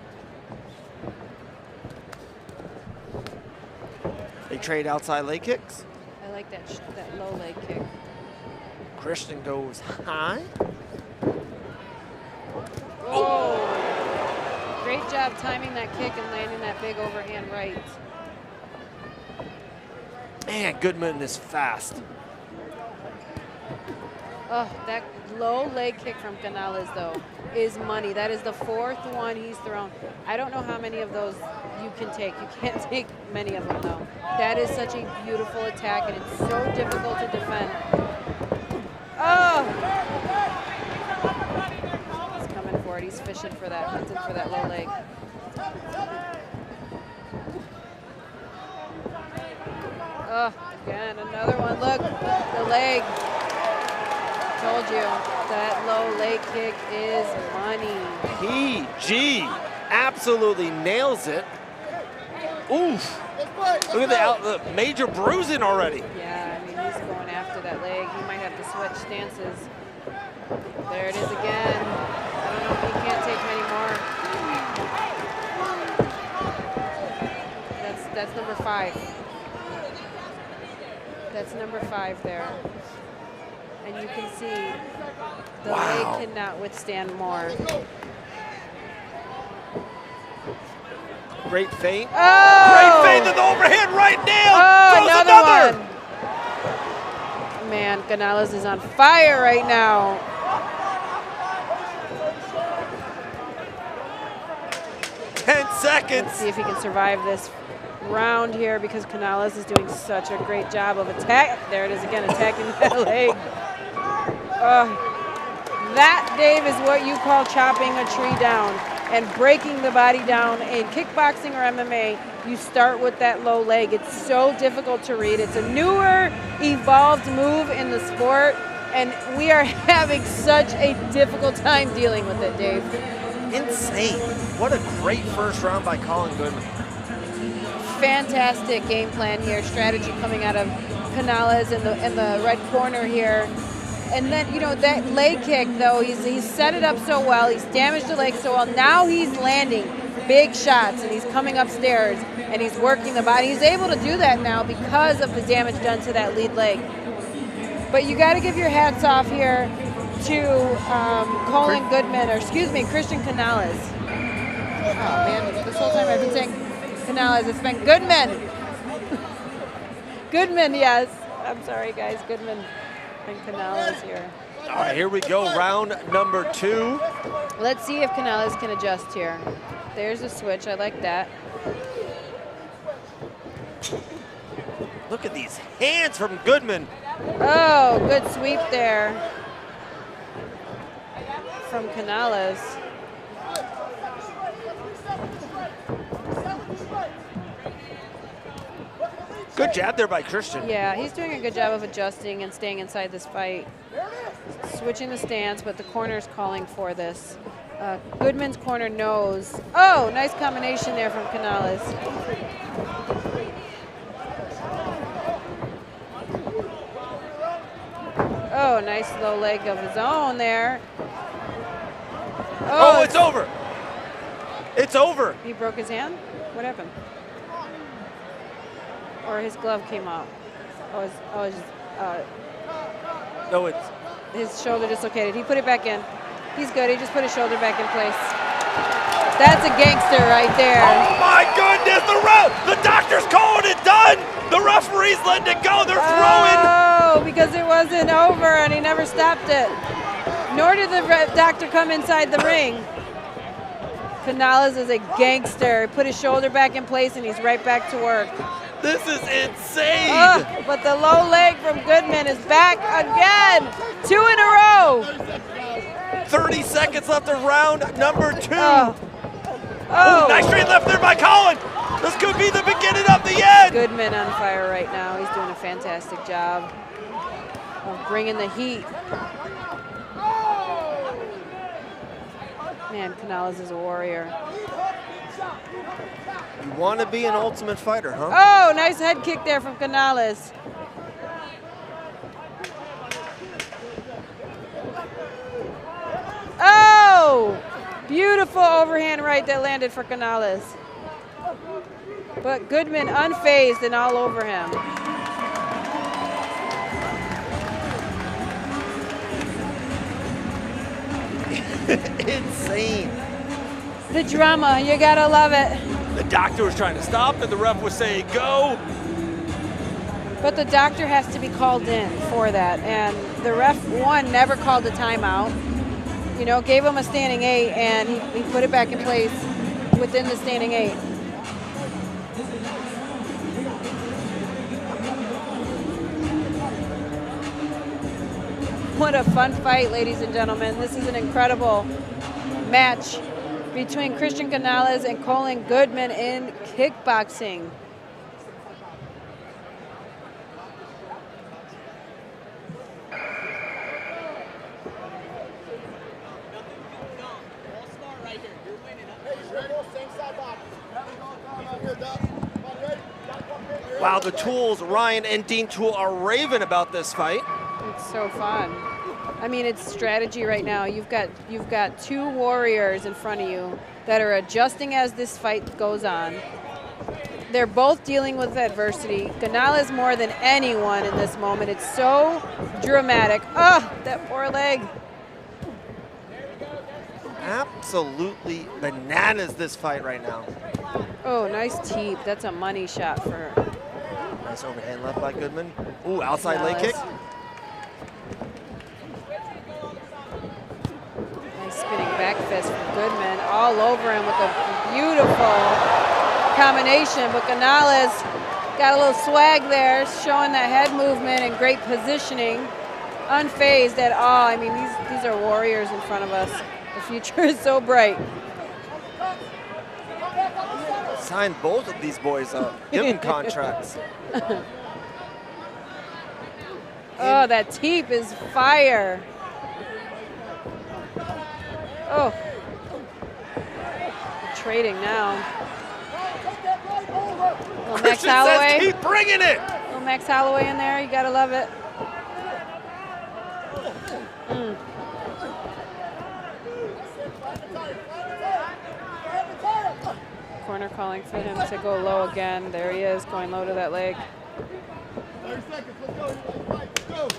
They trade outside leg kicks. I like that low leg kick. Christian goes high. Oh! Great job timing that kick and landing that big overhand right. Man, Goodman is fast. Oh, that low leg kick from Canales, though, is money. That is the 4th one he's thrown. I don't know how many of those you can take. You can't take many of them, though. That is such a beautiful attack, and it's so difficult to defend. Oh! He's coming for it. He's fishing for that, hunting for that low leg. Oh, again, another one. Look, the leg. Told you, that low leg kick is money. PG absolutely nails it. Oof. Look at the major bruising already. Yeah, I mean, he's going after that leg. He might have to switch stances. There it is again. I don't know if he can't take many more. That's number 5. That's number 5 there. And you can see the leg cannot withstand more. Great feint. Oh! Great feint to the overhand right nail. Oh, Throws another one. Man, Canales is on fire right now. Seconds. Let's see if he can survive this round here because Canales is doing such a great job of attack. There it is again, attacking that leg. That, Dave, is what you call chopping a tree down and breaking the body down. In kickboxing or MMA, you start with that low leg. It's so difficult to read. It's a newer, evolved move in the sport, and we are having such a difficult time dealing with it, Dave. Insane. What a great first round by Colin Goodman. Fantastic game plan here, strategy coming out of Canales in the red corner here. And then, you know, that leg kick, though, he's set it up so well. He's damaged the leg so well. Now he's landing big shots, and he's coming upstairs, and he's working the body. He's able to do that now because of the damage done to that lead leg. But you got to give your hats off here to Colin Goodman, or excuse me, Christian Canales. Oh, man, this whole time I've been saying Canales. It's been Goodman. Goodman, yes. I'm sorry, guys. Goodman and Canales here. All right, here we go, round number 2. Let's see if Canales can adjust here. There's a switch. I like that. Look at these hands from Goodman. Oh, good sweep there from Canales. Good jab there by Christian. Yeah, he's doing a good job of adjusting and staying inside this fight. Switching the stance, but the corner's calling for this. Goodman's corner knows. Oh, nice combination there from Canales. Oh, nice low leg of his own there. Oh, it's over. It's over. He broke his hand? What happened? Or his glove came off. No, it's... His shoulder dislocated. He put it back in. He's good. He just put his shoulder back in place. That's a gangster right there. Oh my goodness, the doctor's calling it done. The referee's letting it go. They're throwing. Oh, because it wasn't over and he never stopped it. Nor did the doctor come inside the ring. Canales is a gangster. He put his shoulder back in place and he's right back to work. This is insane. Oh, but the low leg from Goodman is back again. 2 in a row. 30 seconds left of round number 2. Oh, nice straight left there by Colin. This could be the beginning of the end. Goodman on fire right now. He's doing a fantastic job of bringing the heat. Man, Canales is a warrior. You want to be an ultimate fighter, huh? Oh, nice head kick there from Canales. Oh, beautiful overhand right that landed for Canales. But Goodman unfazed and all over him. Insane. The drama, you gotta love it. The doctor was trying to stop and the ref was saying go. But the doctor has to be called in for that. And the ref, one, never called a timeout. You know, gave him a standing 8 and he put it back in place within the standing 8. What a fun fight, ladies and gentlemen. This is an incredible match between Christian Canales and Colin Goodman in kickboxing. Wow, the Tools, Ryan and Dean Tool are raving about this fight. It's so fun. I mean, it's strategy right now. You've got two warriors in front of you that are adjusting as this fight goes on. They're both dealing with adversity. Canales more than anyone in this moment. It's so dramatic. Oh, that poor leg. Absolutely bananas, this fight right now. Oh, nice teep. That's a money shot for her. Nice overhand left by Goodman. Ooh, outside leg kick. Nice spinning back fist from Goodman. All over him with a beautiful combination. But Canales got a little swag there, showing that head movement and great positioning. Unfazed at all. I mean, these are warriors in front of us. The future is so bright. Sign both of these boys up. Give them contracts. Oh, that teep is fire. Oh. Trading now. Little Max Christian Holloway. says keep bringing it. Little Max Holloway in there. You gotta love it. Corner calling for him to go low again. There he is, going low to that leg. 30 seconds, let's go.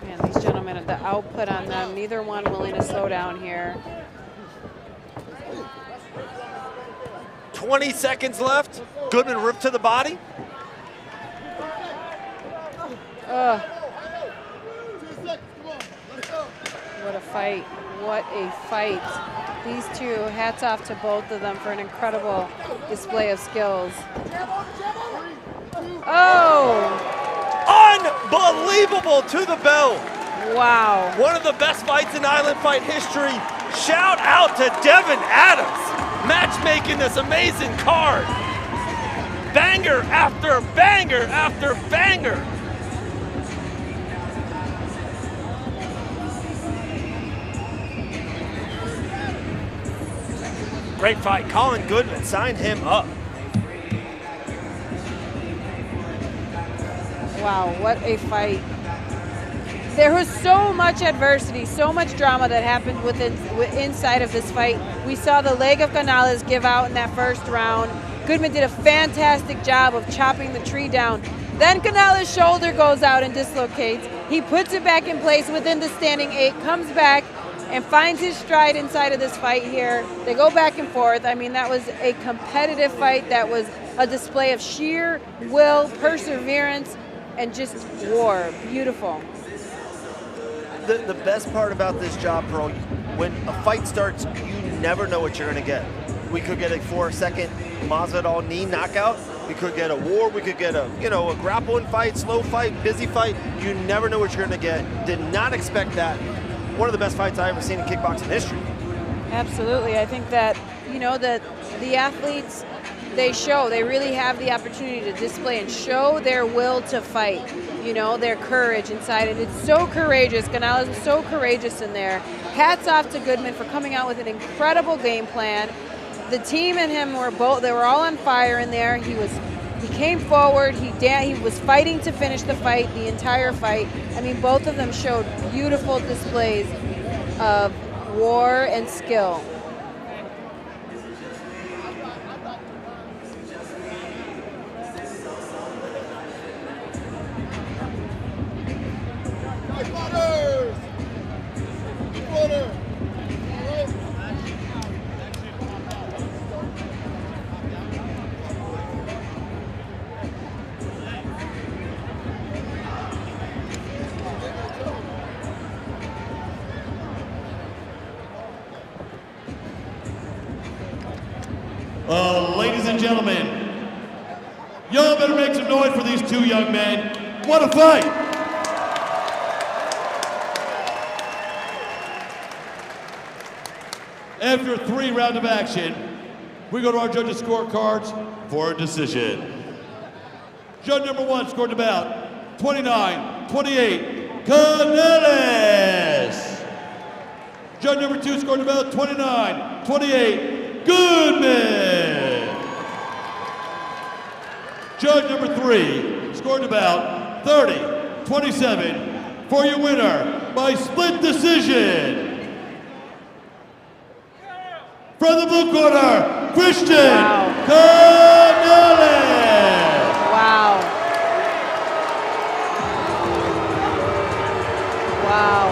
Man, these gentlemen, the output on them, neither one willing to slow down here. 20 seconds left. Goodman ripped to the body. Ugh. What a fight. What a fight. These two, hats off to both of them for an incredible display of skills. Oh! Unbelievable to the bell. Wow. One of the best fights in Island Fight history. Shout out to Devin Adams, matchmaking this amazing card. Banger after banger after banger. Great fight. Colin Goodman, signed him up. Wow, what a fight. There was so much adversity, so much drama that happened inside of this fight. We saw the leg of Canales give out in that first round. Goodman did a fantastic job of chopping the tree down. Then Canales' shoulder goes out and dislocates. He puts it back in place within the standing 8, comes back, and finds his stride inside of this fight here. They go back and forth. I mean, that was a competitive fight. That was a display of sheer will, perseverance, and just war. Beautiful. The best part about this job, Pearl, when a fight starts, you never know what you're gonna get. We could get a 4-second Masvidal knee knockout. We could get a war. We could get a grappling fight, slow fight, busy fight. You never know what you're gonna get. Did not expect that. One of the best fights I've ever seen in kickboxing history. Absolutely. I think that, that the athletes, they really have the opportunity to display and show their will to fight, their courage inside it. It's so courageous. Canales was so courageous in there. Hats off to Goodman for coming out with an incredible game plan. The team and him they were all on fire in there. He came forward, he was fighting to finish the fight, the entire fight. I mean, both of them showed beautiful displays of war and skill. Ladies and gentlemen, y'all better make some noise for these two young men. What a fight! After 3 rounds of action, we go to our judges' scorecards for a decision. Judge number 1 scored about 29-28, Canales. Judge number 2 scored about 29-28, Goodman. Judge number 3 scored about 30-27 for your winner by split decision. From the blue corner, Christian Canales. Wow. Wow.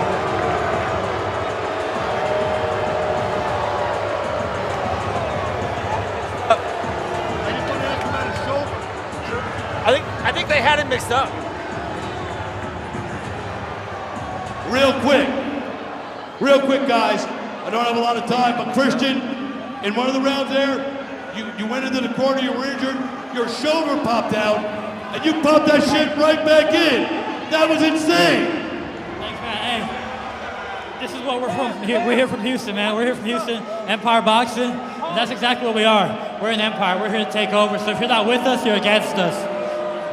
I think they had it mixed up. Real quick, guys. I don't have a lot of time, but Christian, in one of the rounds there, you went into the corner, you were injured, your shoulder popped out, and you popped that shit right back in. That was insane. Thanks, man. Hey, this is what we're from. We're here from Houston, man. We're here from Houston, Empire Boxing, and that's exactly what we are. We're an empire. We're here to take over. So if you're not with us, you're against us.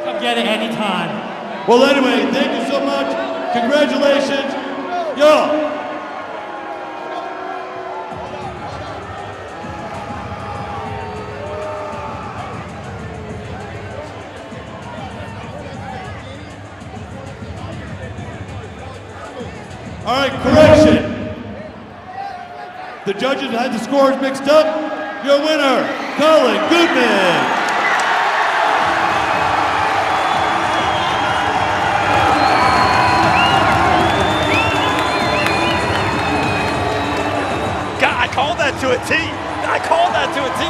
Come get it anytime. Well, anyway, thank you so much. Congratulations. Yo. All right, correction. The judges had the scores mixed up. Your winner, Colin Goodman. God, I called that to a T. I called that to a T.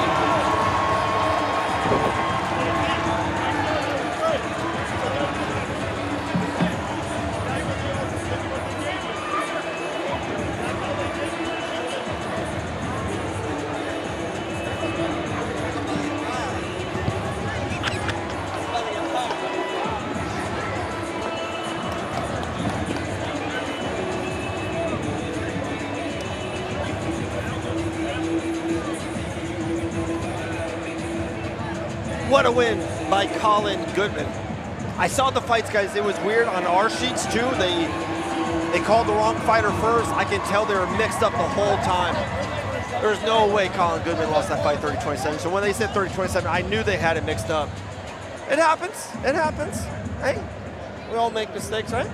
What a win by Colin Goodman. I saw the fights, guys. It was weird on our sheets too. They called the wrong fighter first. I can tell they were mixed up the whole time. There's no way Colin Goodman lost that fight 30-27. So when they said 30-27, I knew they had it mixed up. It happens. It happens. Hey, we all make mistakes, right?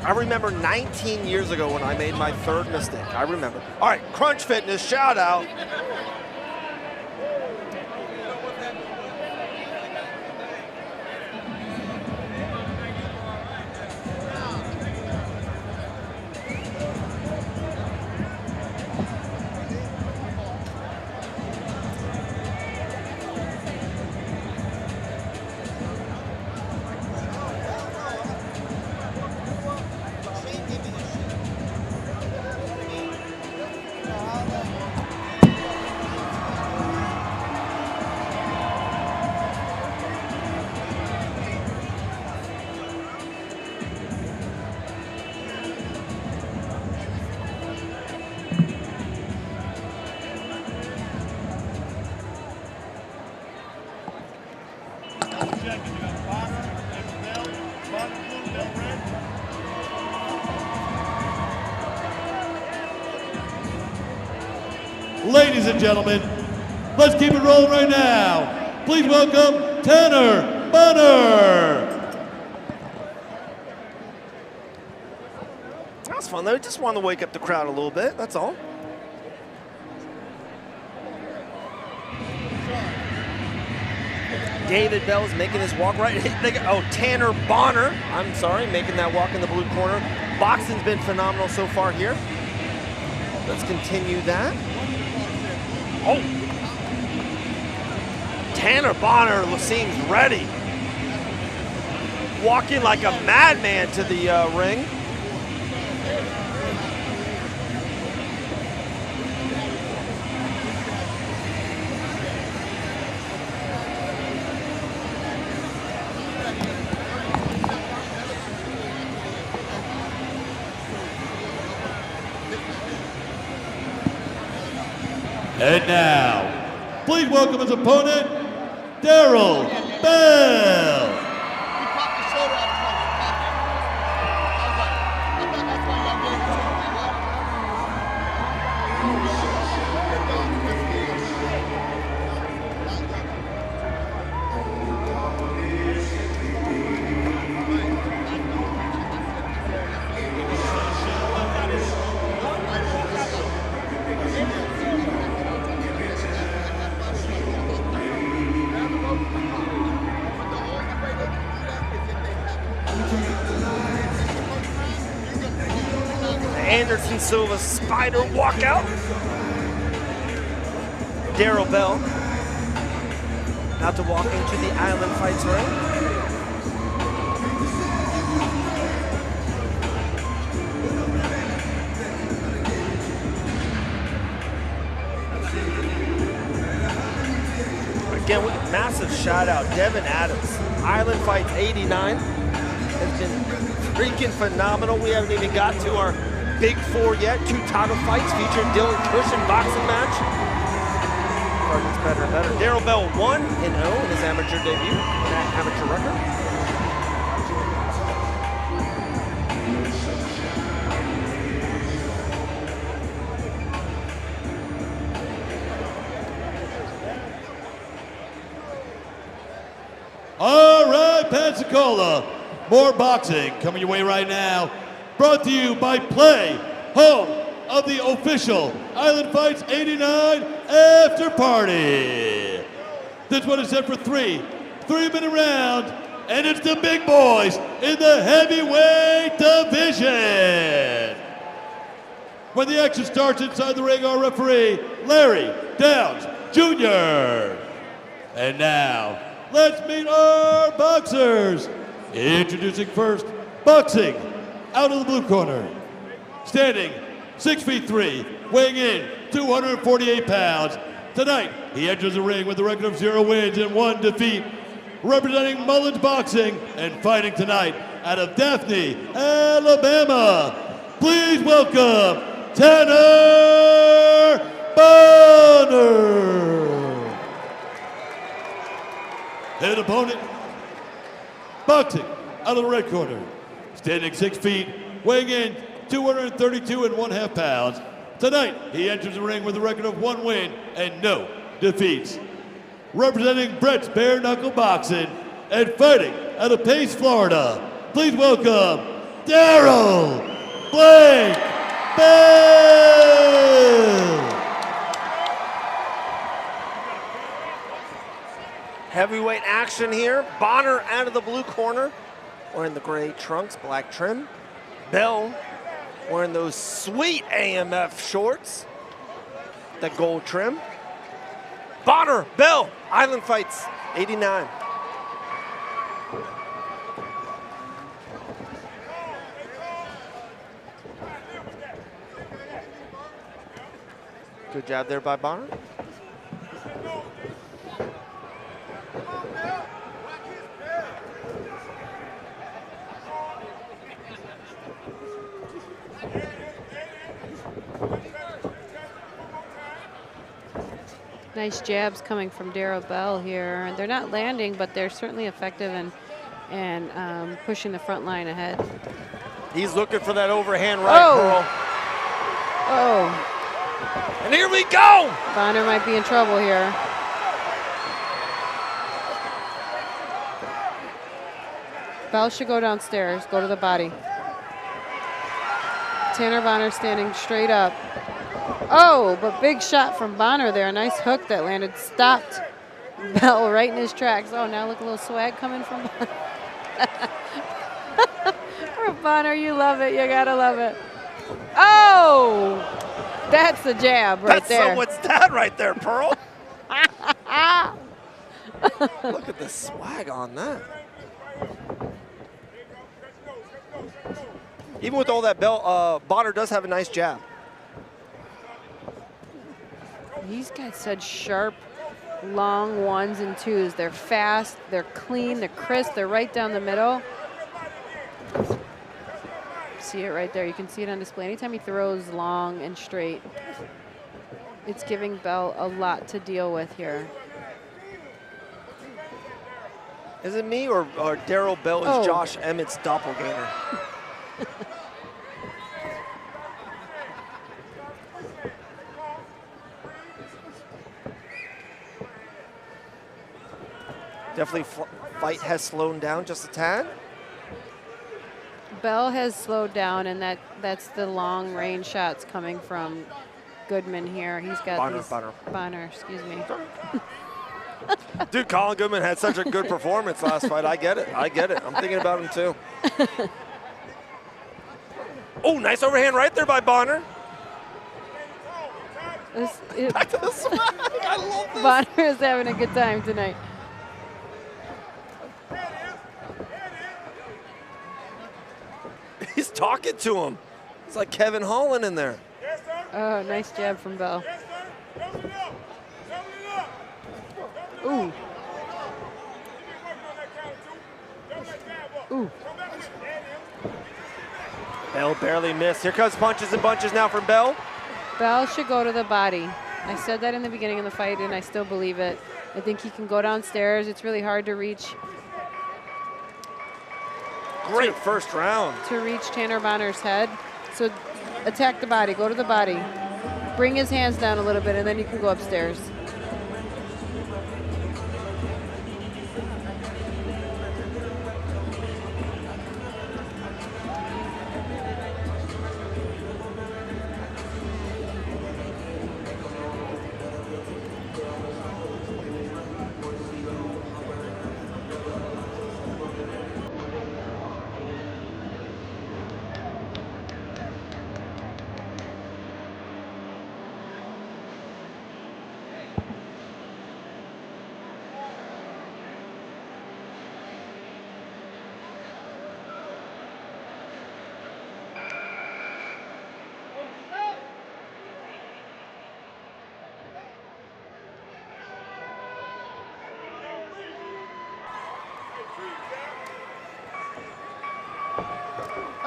I remember 19 years ago when I made my 3rd mistake. I remember. All right, Crunch Fitness, shout out. Ladies and gentlemen, let's keep it rolling right now. Please welcome Tanner Bonner. That was fun though. Just wanted to wake up the crowd a little bit, that's all. David Bell's making his walk right. Oh, Tanner Bonner, I'm sorry, making that walk in the blue corner. Boxing's been phenomenal so far here. Let's continue that. Oh, Tanner Bonner seems ready. Walking like a madman to the ring. And now, please welcome his opponent, Daryl Bell. He popped the shoulder out of his pocket. I thought that's why y'all gave it to Anderson Silva spider walkout. Daryl Bell about to walk into the Island Fights ring. Again, massive shout out, Devin Adams. Island Fights 89 has been freaking phenomenal. We haven't even got to our Big Four yet. 2 title fights featuring Dylan Cushion boxing match. Or gets better and better. Daryl Bell 1-0 in his amateur debut, that amateur record. All right, Pensacola, more boxing coming your way right now. Brought to you by Play, home of the official Island Fights 89 after party. This one is set for three-minute round, and it's the big boys in the heavyweight division. When the action starts inside the ring, our referee, Larry Downs Jr. And now, let's meet our boxers. Introducing first, boxing out of the blue corner. Standing 6'3", weighing in 248 pounds. Tonight, he enters the ring with a record of 0 wins and 1 defeat. Representing Mullins Boxing and fighting tonight out of Daphne, Alabama. Please welcome Tanner Bonner. His opponent, boxing out of the red corner, standing 6 feet, weighing in 232.5 pounds. Tonight, he enters the ring with a record of 1 win and no defeats. Representing Brett's Bare Knuckle Boxing and fighting out of Pace, Florida, please welcome Daryl Blake Bell. Heavyweight action here. Bonner out of the blue corner, wearing the gray trunks, black trim. Bell wearing those sweet AMF shorts, the gold trim. Bonner, Bell, Island Fights 89. Good job there by Bonner. Nice jabs coming from Daryl Bell here. They're not landing, but they're certainly effective and pushing the front line ahead. He's looking for that overhand right, Pearl. Oh. And here we go! Bonner might be in trouble here. Bell should go downstairs, go to the body. Tanner Bonner standing straight up. Oh, but big shot from Bonner there. A nice hook that landed, stopped Bell right in his tracks. Oh, now look, a little swag coming from Bonner. From Bonner, you love it. You gotta love it. Oh, that's the jab right there. What's that right there, Pearl? Look at the swag on that. Even with all that, Bonner does have a nice jab. He's got such sharp, long 1s and 2s. They're fast, they're clean, they're crisp, they're right down the middle. See it right there. You can see it on display. Anytime he throws long and straight, it's giving Bell a lot to deal with here. Is it me or Daryl Bell is Oh. Josh Emmett's doppelganger? Definitely fight has slowed down just a tad. Bell has slowed down, and that's the long range shots coming from Goodman here. He's got Bonner, excuse me. Dude, Colin Goodman had such a good performance last fight. I get it. I'm thinking about him too. Oh, nice overhand right there by Bonner. Back to the swag. I love this. Bonner is having a good time tonight. He's talking to him. It's like Kevin Holland in there. Oh, nice jab from Bell. Ooh. Ooh. Bell barely missed. Here comes punches and bunches now from Bell. Bell should go to the body. I said that in the beginning of the fight, and I still believe it. I think he can go downstairs. It's really hard to reach. Great first round. To reach Tanner Bonner's head. So attack the body, go to the body. Bring his hands down a little bit, and then you can go upstairs.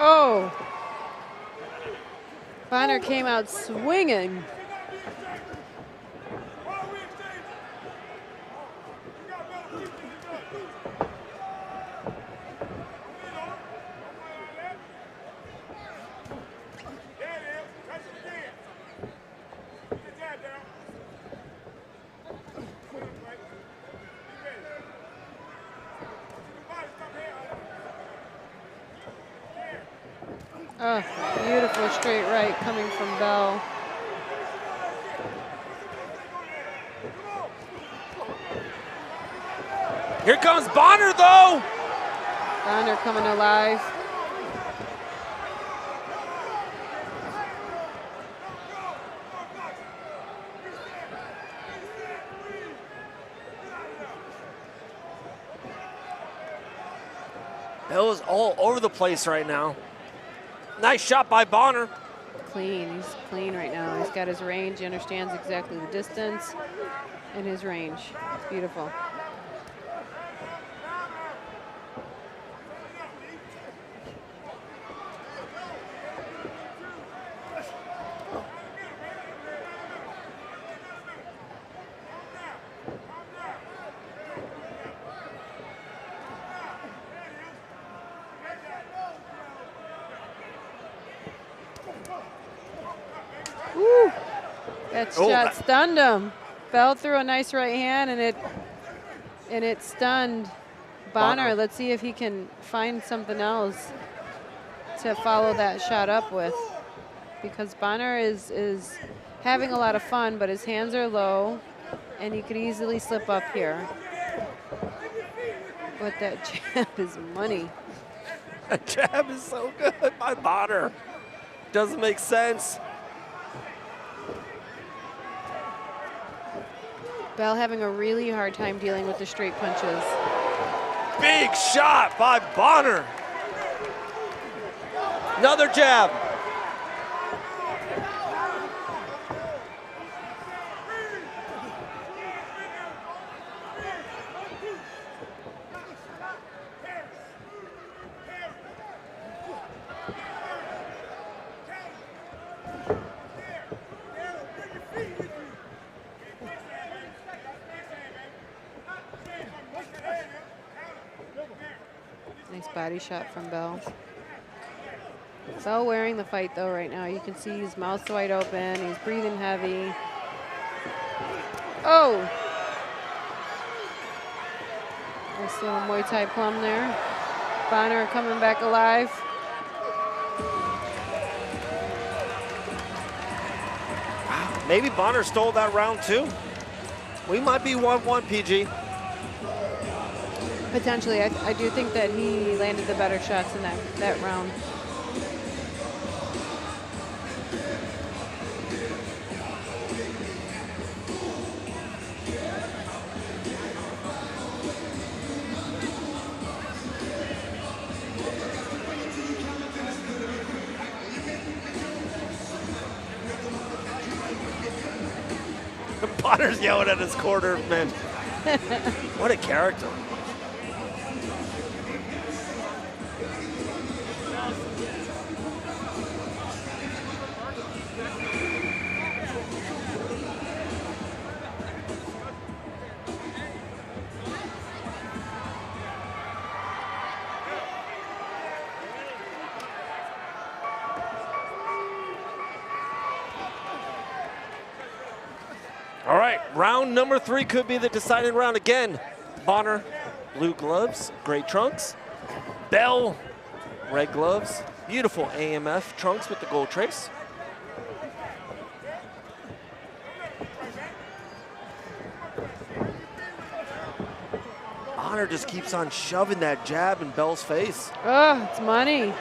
Oh, Bonner came out swinging. Oh, beautiful straight right coming from Bell. Here comes Bonner, though. Bonner coming alive. Bell is all over the place right now. Nice shot by Bonner. Clean, he's clean right now. He's got his range, he understands exactly the distance and his range. Beautiful. Woo! That shot stunned him. Bell threw a nice right hand, and it stunned Bonner. Let's see if he can find something else to follow that shot up with, because Bonner is having a lot of fun, but his hands are low, and he could easily slip up here. But that jab is money. That jab is so good by Bonner. Doesn't make sense. Bell having a really hard time dealing with the straight punches. Big shot by Bonner. Another jab. Nice body shot from Bell. Bell wearing the fight though right now. You can see his mouth's wide open. He's breathing heavy. Oh! Nice little Muay Thai plum there. Bonner coming back alive. Maybe Bonner stole that round too. We might be 1-1, PG. Potentially, I do think that he landed the better shots in that round. Bonner's yelling at his corner, man. What a character. All right, round number 3 could be the deciding round again. Bonner, blue gloves, gray trunks. Bell, red gloves. Beautiful AMF trunks with the gold trace. Bonner just keeps on shoving that jab in Bell's face. Oh, it's money.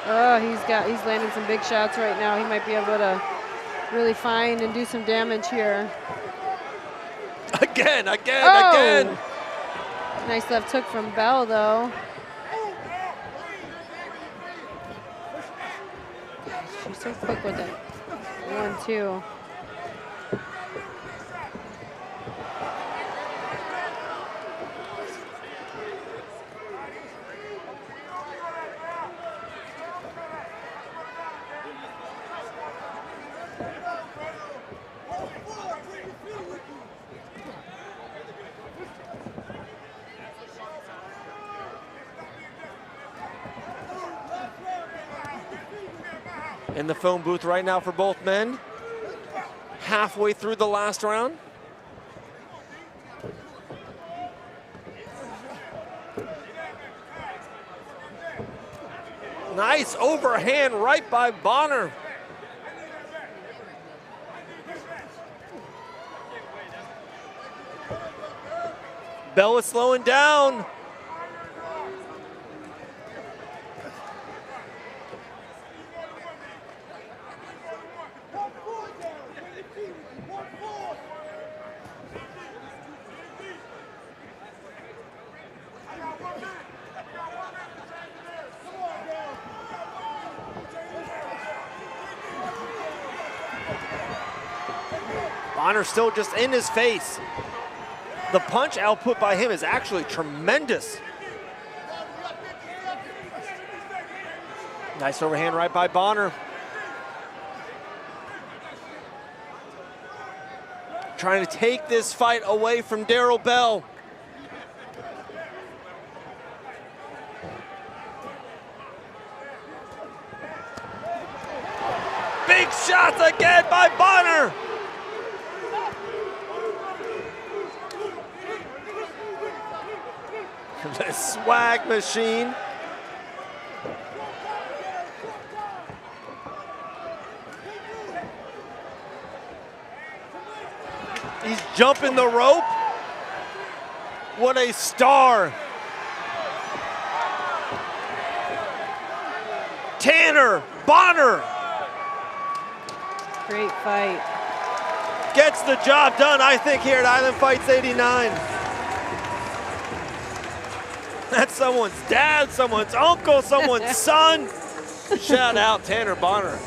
Oh, he's landing some big shots right now. He might be able to really find and do some damage here. Again. Nice left hook from Bell, though. She's so quick with it. 1-2. In the phone booth right now for both men. Halfway through the last round. Nice overhand right by Bonner. Bell is slowing down. Bonner still just in his face. The punch output by him is actually tremendous. Nice overhand right by Bonner. Trying to take this fight away from Darrell Bell. Big shots again by Bonner. The swag machine. He's jumping the rope. What a star. Tanner Bonner. Great fight. Gets the job done, I think, here at Island Fights 89. That's someone's dad, someone's uncle, someone's son. Shout out Tanner Bonner.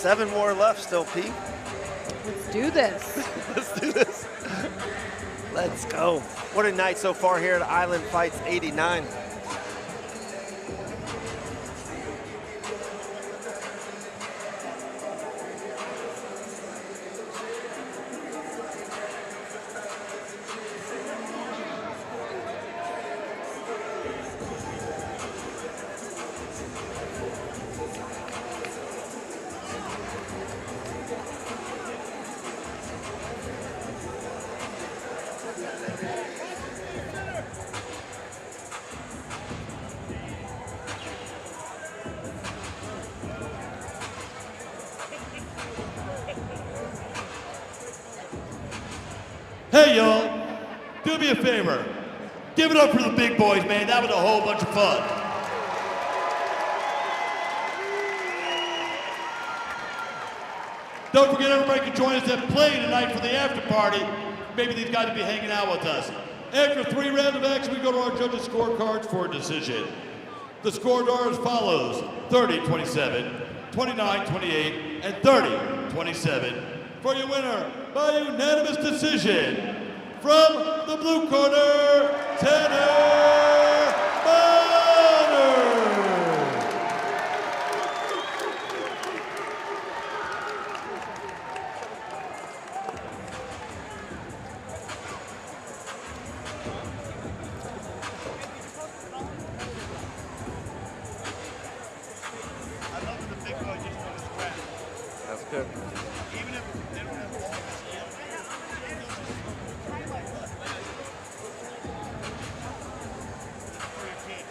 7 more left still, Pete. Let's do this. Let's do this. Let's go. What a night so far here at Island Fights 89. Hey, y'all, do me a favor. Give it up for the big boys, man. That was a whole bunch of fun. Don't forget, everybody can join us at Play tonight for the after party. Maybe these guys will be hanging out with us. After 3 rounds of action, we go to our judges' scorecards for a decision. The scores are as follows: 30-27, 29-28, and 30-27. For your winner, by unanimous decision, from the blue corner, Tanner Bonner. I love when the big boy just want to scrap. That's good. Even if they don't have all this yet. For your kid.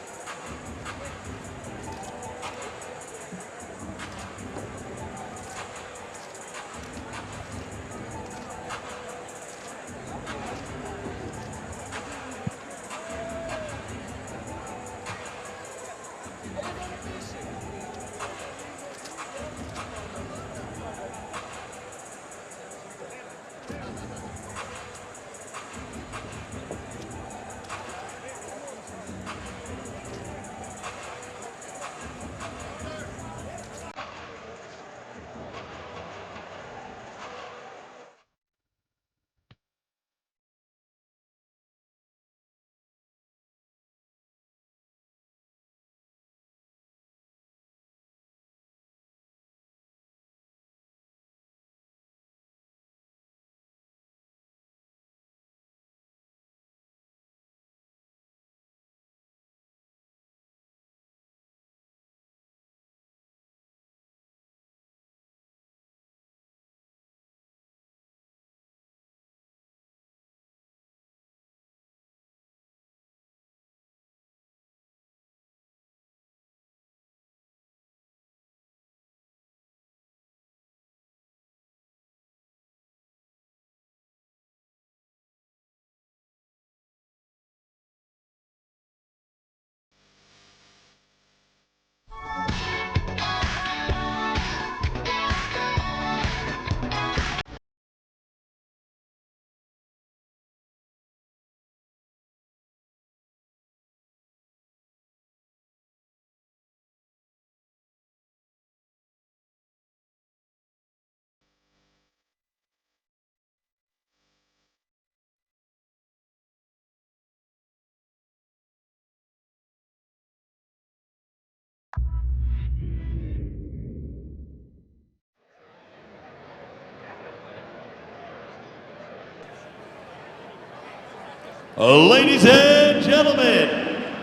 Ladies and gentlemen,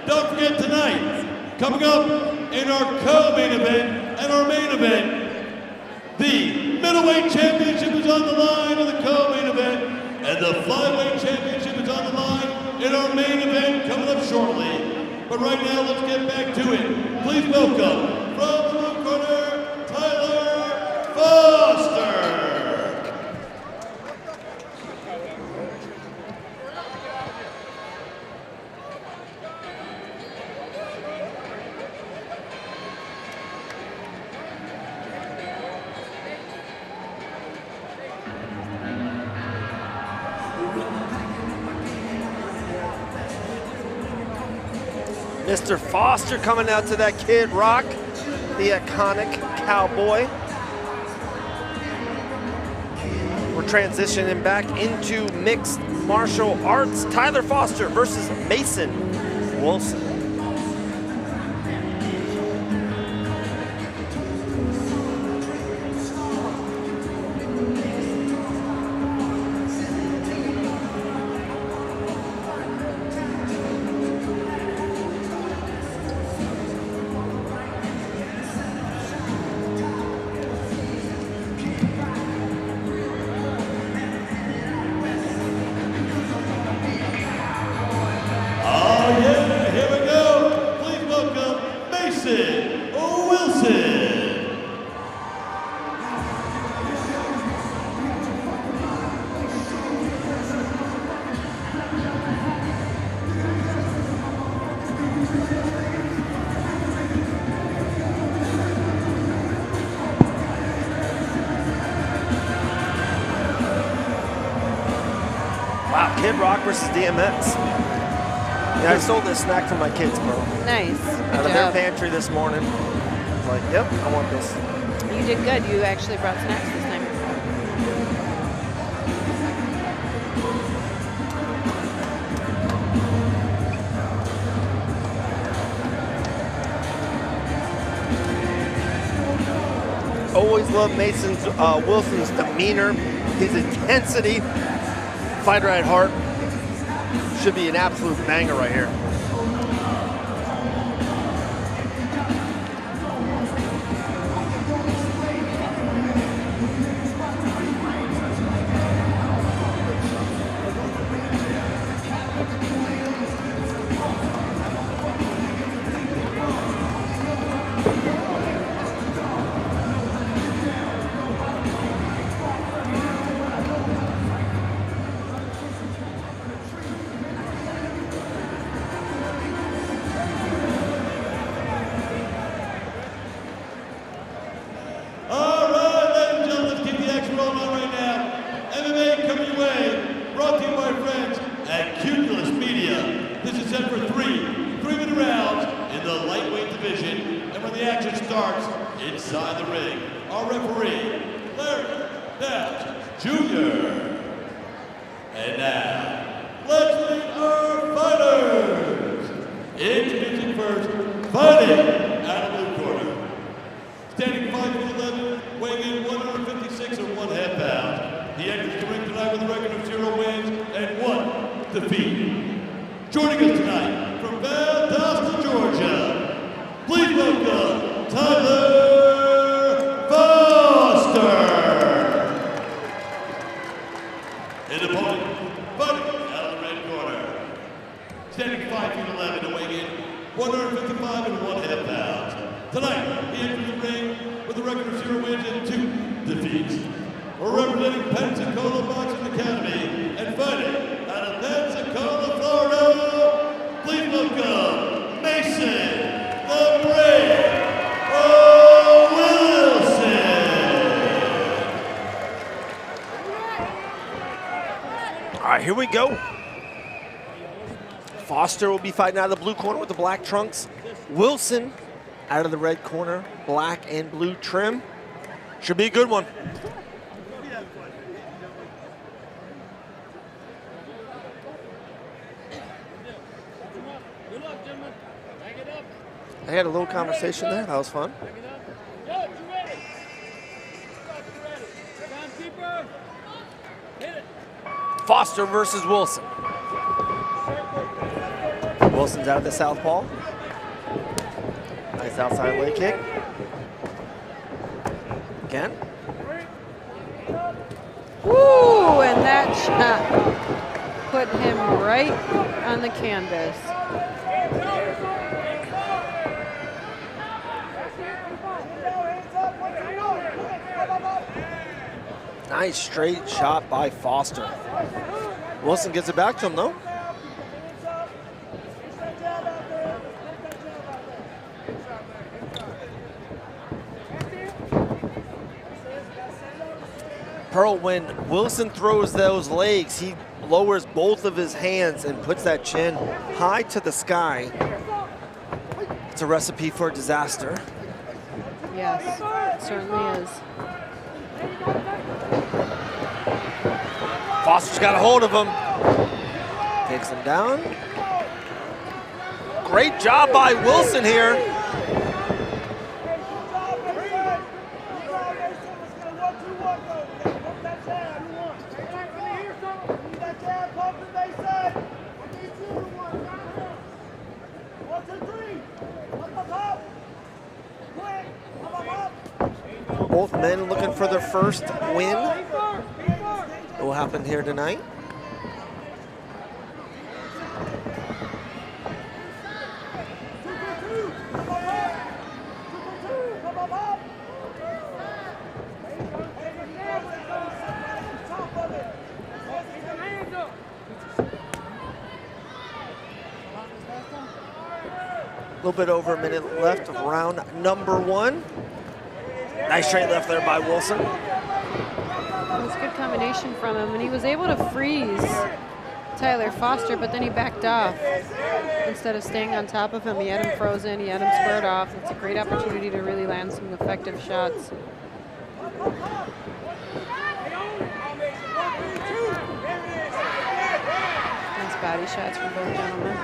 don't forget tonight, coming up in our co-main event and our main event, the middleweight championship is on the line in the co-main event, and the flyweight championship is on the line in our main event coming up shortly. But right now, let's get back to it. Please welcome, from the blue corner, Tyler Foster. Mr. Foster coming out to that Kid Rock, the iconic cowboy. transitioning back into mixed martial arts. Tyler Foster versus Mason Wilson. Wow, Kid Rock versus DMX. Yeah, I sold this snack for my kids, bro. Nice. Out of their pantry this morning. I was like, yep, I want this. You did good. You actually brought snacks this time. Always love Wilson's demeanor, his intensity. Fighter at heart. Should be an absolute banger right here. Joining us tonight from Valdosta, Georgia, please welcome Tyler Foster. His opponent, fighting out of the red corner, standing 5'11" and weighing in 155 and 1/2 pounds. Tonight, he enters the ring with a record of 0 wins and 2 defeats. We're representing Pensacola Boxing Academy and fighting out of Pensacola, Florida. Please welcome Mason the Brave Wilson. All right, here we go. Foster will be fighting out of the blue corner with the black trunks. Wilson out of the red corner, black and blue trim. Should be a good one. I had a little conversation there. That was fun. Foster versus Wilson. Wilson's out of the southpaw. Nice outside leg kick. Again. Woo! And that shot put him right on the canvas. Nice straight shot by Foster. Wilson gets it back to him though. Pearl, when Wilson throws those legs, he lowers both of his hands and puts that chin high to the sky. It's a recipe for disaster. Yes, it certainly is. Foster's got a hold of him. Takes him down. Great job by Wilson here. Both men looking for their first win. It will happen here tonight. A little bit over a minute left of round number 1. Nice straight left there by Wilson. It was a good combination from him, and he was able to freeze Tyler Foster, but then he backed off. Instead of staying on top of him, he had him frozen, he had him squared off. It's a great opportunity to really land some effective shots. Nice body shots from both gentlemen.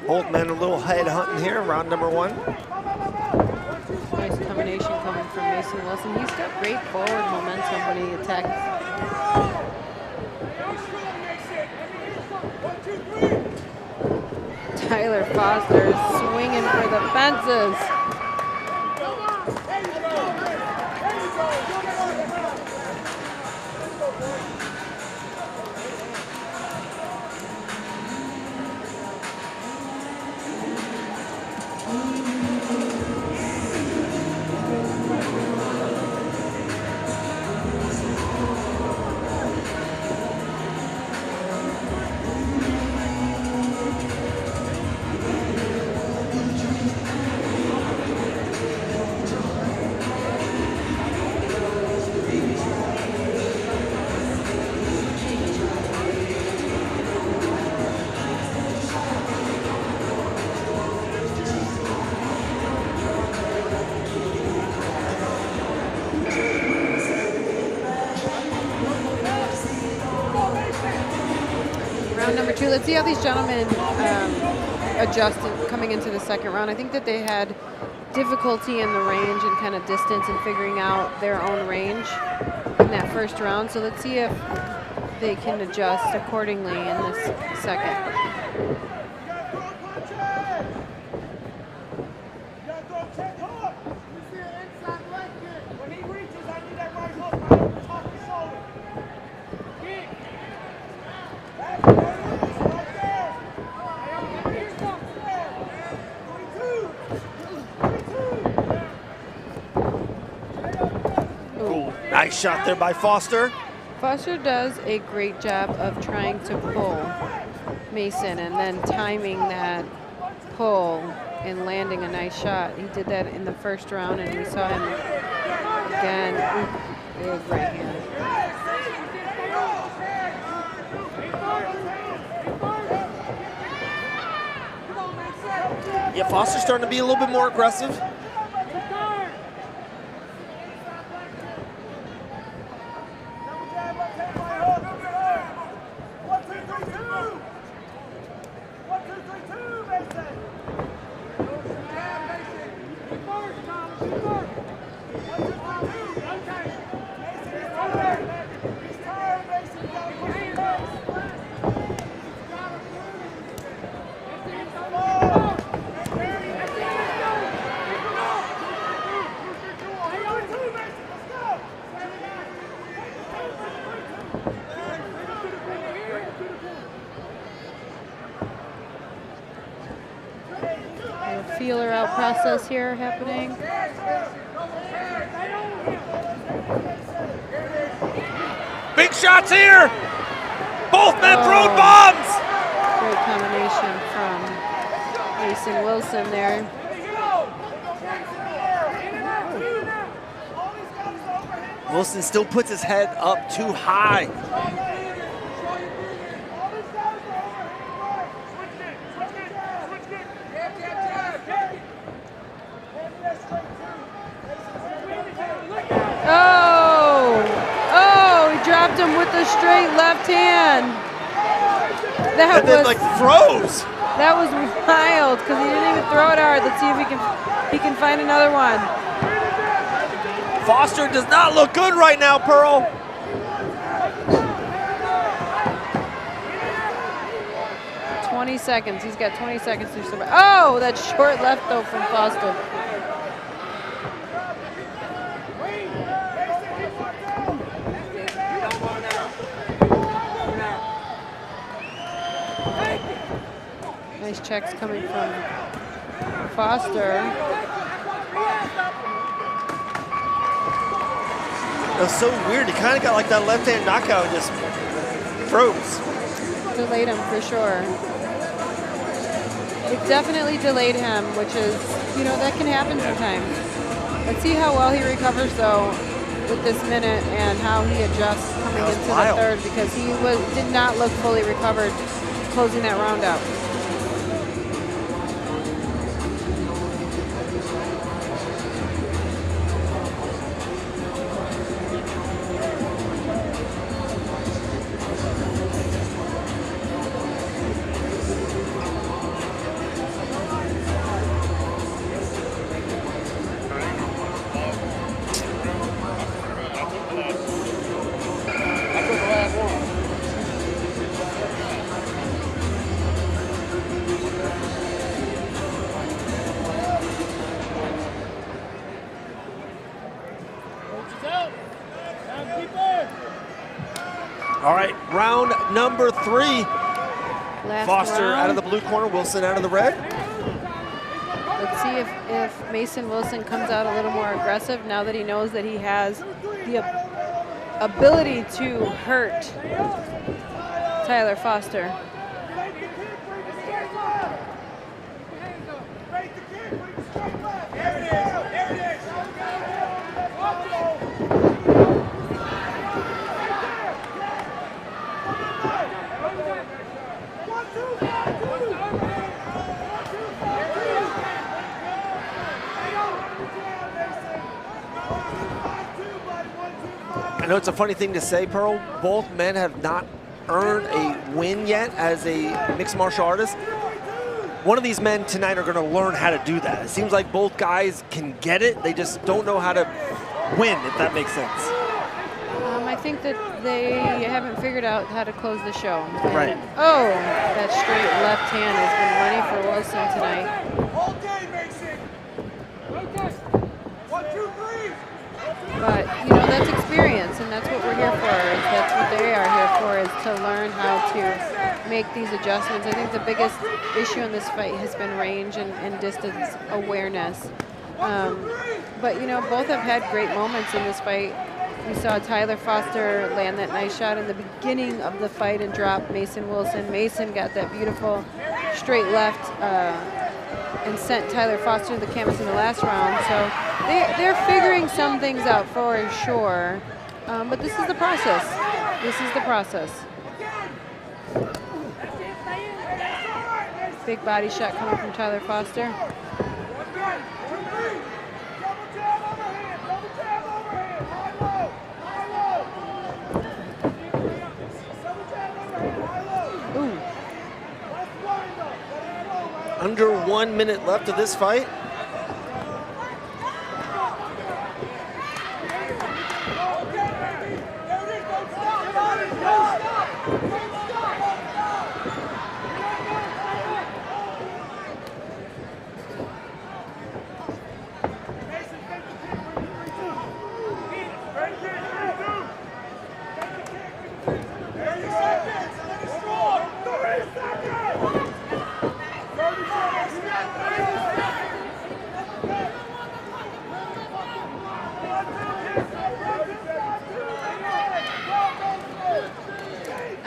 Both men a little head hunting here, round number 1. Nice combination coming from Mason Wilson. He's got great forward momentum when he attacks. Tyler Foster is swinging for the fences. Round number 2. Let's see how these gentlemen adjust coming into the second round. I think that they had difficulty in the range and kind of distance and figuring out their own range in that first round. So let's see if they can adjust accordingly in this second. Nice shot there by Foster. Foster does a great job of trying to pull Mason and then timing that pull and landing a nice shot. He did that in the first round, and we saw him again. Big right hand. Yeah, Foster's starting to be a little bit more aggressive. Feeler out process here happening. Big shots here. Both men throwing bombs. Great combination from Mason Wilson there. Wilson still puts his head up too high. Oh, he dropped him with the straight left hand. That And then was like froze. That was wild because he didn't even throw it hard. Let's see if he can find another one. Foster does not look good right now, Pearl. $20 seconds. He's got 20 seconds to survive. Oh, that short left though from Foster. Nice checks coming from Foster. It was so weird. He kind of got like that left-hand knockout and just froze. Delayed him for sure. It definitely delayed him, which is, that can happen sometimes. Let's see how well he recovers though with this minute and how he adjusts coming into the third, because he did not look fully recovered closing that round out. All right, round number 3. Last Foster round. out of the blue corner, Wilson out of the red. Let's see if Mason Wilson comes out a little more aggressive now that he knows that he has the ability to hurt Tyler Foster. I know it's a funny thing to say, Pearl. Both men have not earned a win yet as a mixed martial artist. One of these men tonight are going to learn how to do that. It seems like both guys can get it. They just don't know how to win, if that makes sense. I think that they haven't figured out how to close the show. Right. Oh, that straight left hand has been money for Wilson tonight. Okay, Mason. Okay. 1, 2, 3. But, that's experience, and that's what we're here for. That's what they are here for, is to learn how to make these adjustments. I think the biggest issue in this fight has been range and distance awareness. But, both have had great moments in this fight. We saw Tyler Foster land that nice shot in the beginning of the fight and drop Mason Wilson. Mason got that beautiful straight left and sent Tyler Foster to the canvas in the last round. So they're figuring some things out for sure. But this is the process. This is the process. Big body shot coming from Tyler Foster. Ooh. Under 1 minute left of this fight.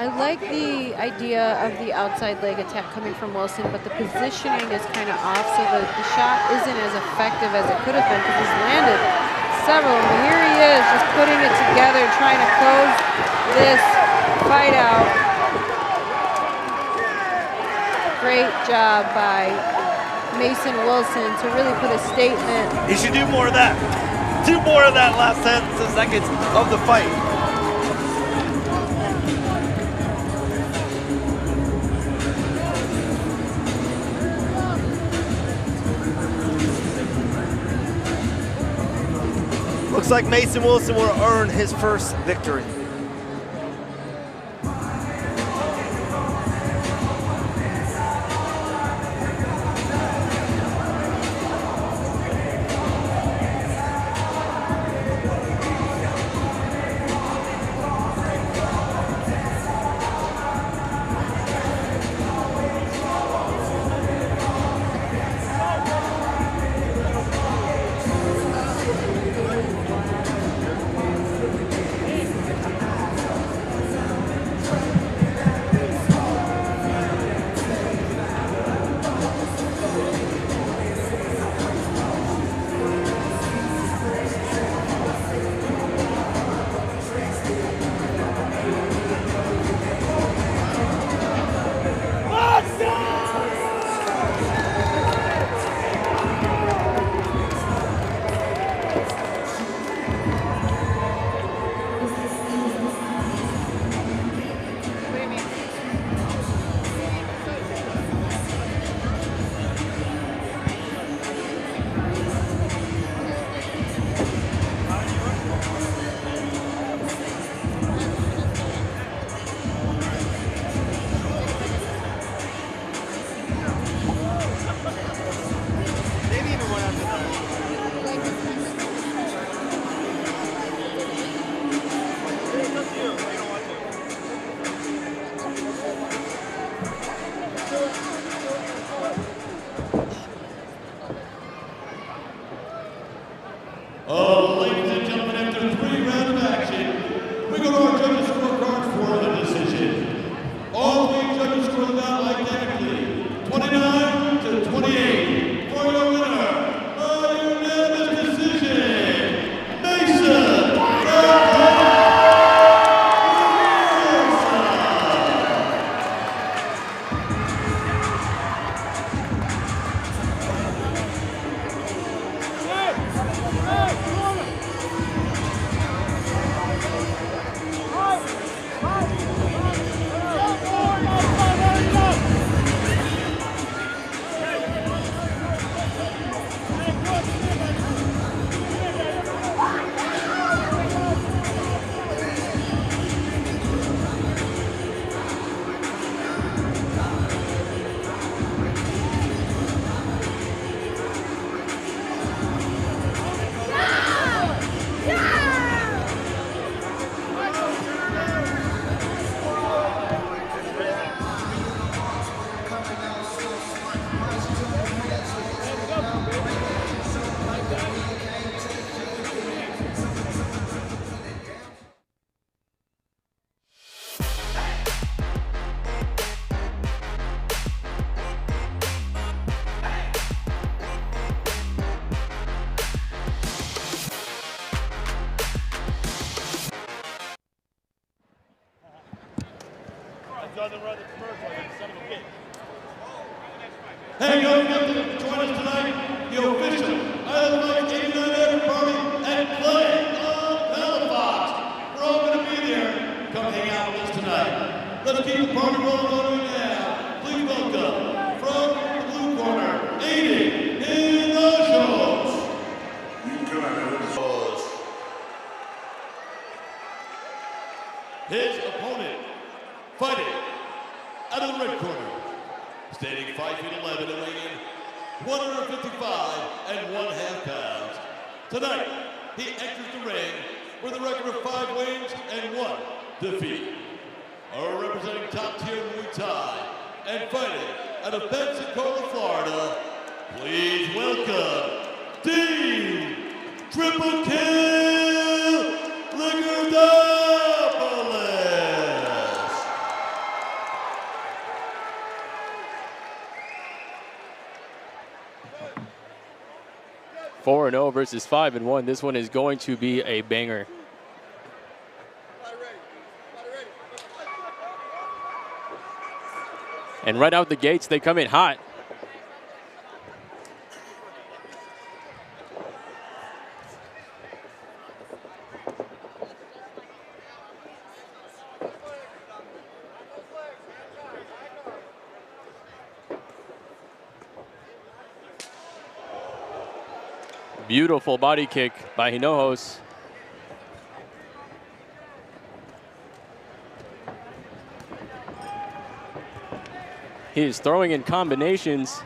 I I like the idea of the outside leg attack coming from Wilson, but the positioning is kind of off, so the shot isn't as effective as it could have been because he's landed several. But here he is, just putting it together, trying to close this fight out. Great job by Mason Wilson to really put a statement. He should do more of that. Do more of that last 10 seconds of the fight. Looks like Mason Wilson will earn his first victory. Ladies and gentlemen, after 3 rounds of action, we go to our judges' scorecards for the decision. All 3 judges score the bout identically, 29 to 28. For your winner, by unanimous decision, Mason. Hey, yo, join us tonight, the official Island 89 Party at Play of Halifax. We're all going to be there. Come hang out with us tonight. Let's keep the party rolling on right now. Please welcome, from the blue corner, Aiden in the shows. His opponent, fighting out of the red corner, standing 5 feet 11 and weighing in 155 1/2 pounds. Tonight, he enters the ring with a record of 5 wins and 1 defeat. Representing top tier Muay Thai and fighting out of Pensacola, Florida, please welcome Dean Triple Kill Liquor. 4-0 versus 5-1. This one is going to be a banger. And right out the gates, they come in hot. Beautiful body kick by Hinojos. He is throwing in combinations.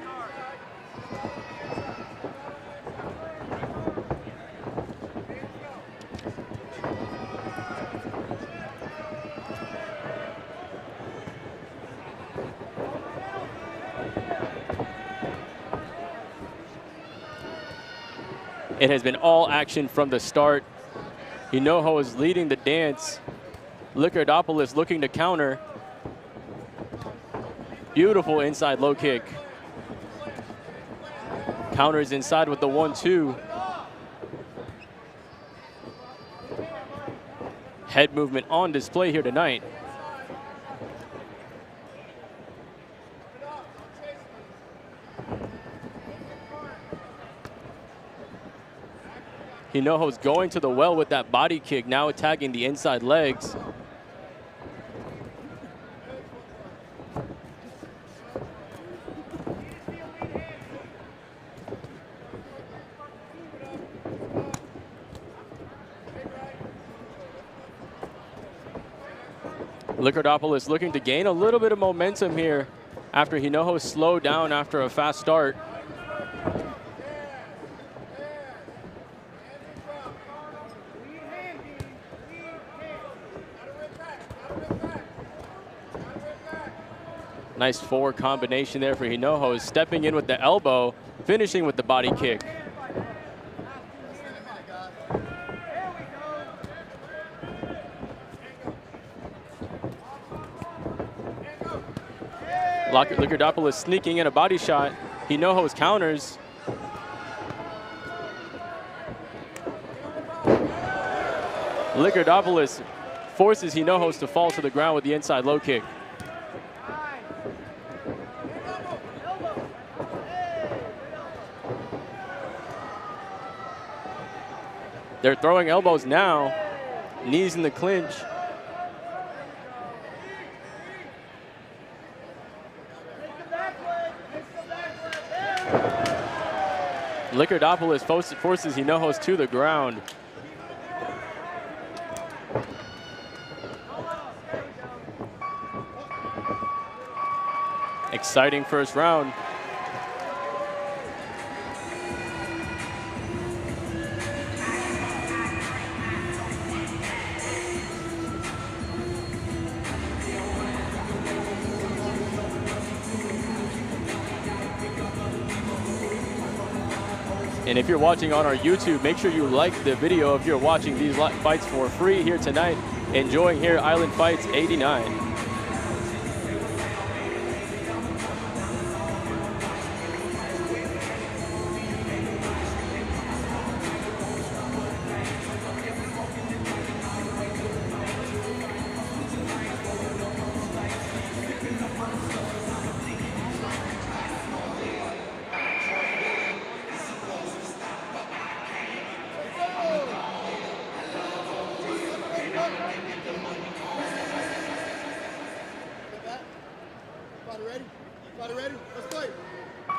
It has been all action from the start. Hinojo is leading the dance. Likardopoulos looking to counter. Beautiful inside low kick. Counters inside with the 1-2. Head movement on display here tonight. Hinojo's going to the well with that body kick, now attacking the inside legs. Likardopoulos looking to gain a little bit of momentum here after Hinojo slowed down after a fast start. Nice forward combination there for Hinojo, stepping in with the elbow, finishing with the body kick. Likardopoulos sneaking in a body shot. Hinojo's counters. Likardopoulos forces Hinojo to fall to the ground with the inside low kick. They're throwing elbows now, knees in the clinch. Likardopoulos forces Hinojo to the ground. Exciting first round. And if you're watching on our YouTube, make sure you like the video if you're watching these fights for free here tonight. Enjoying here Island Fights 89.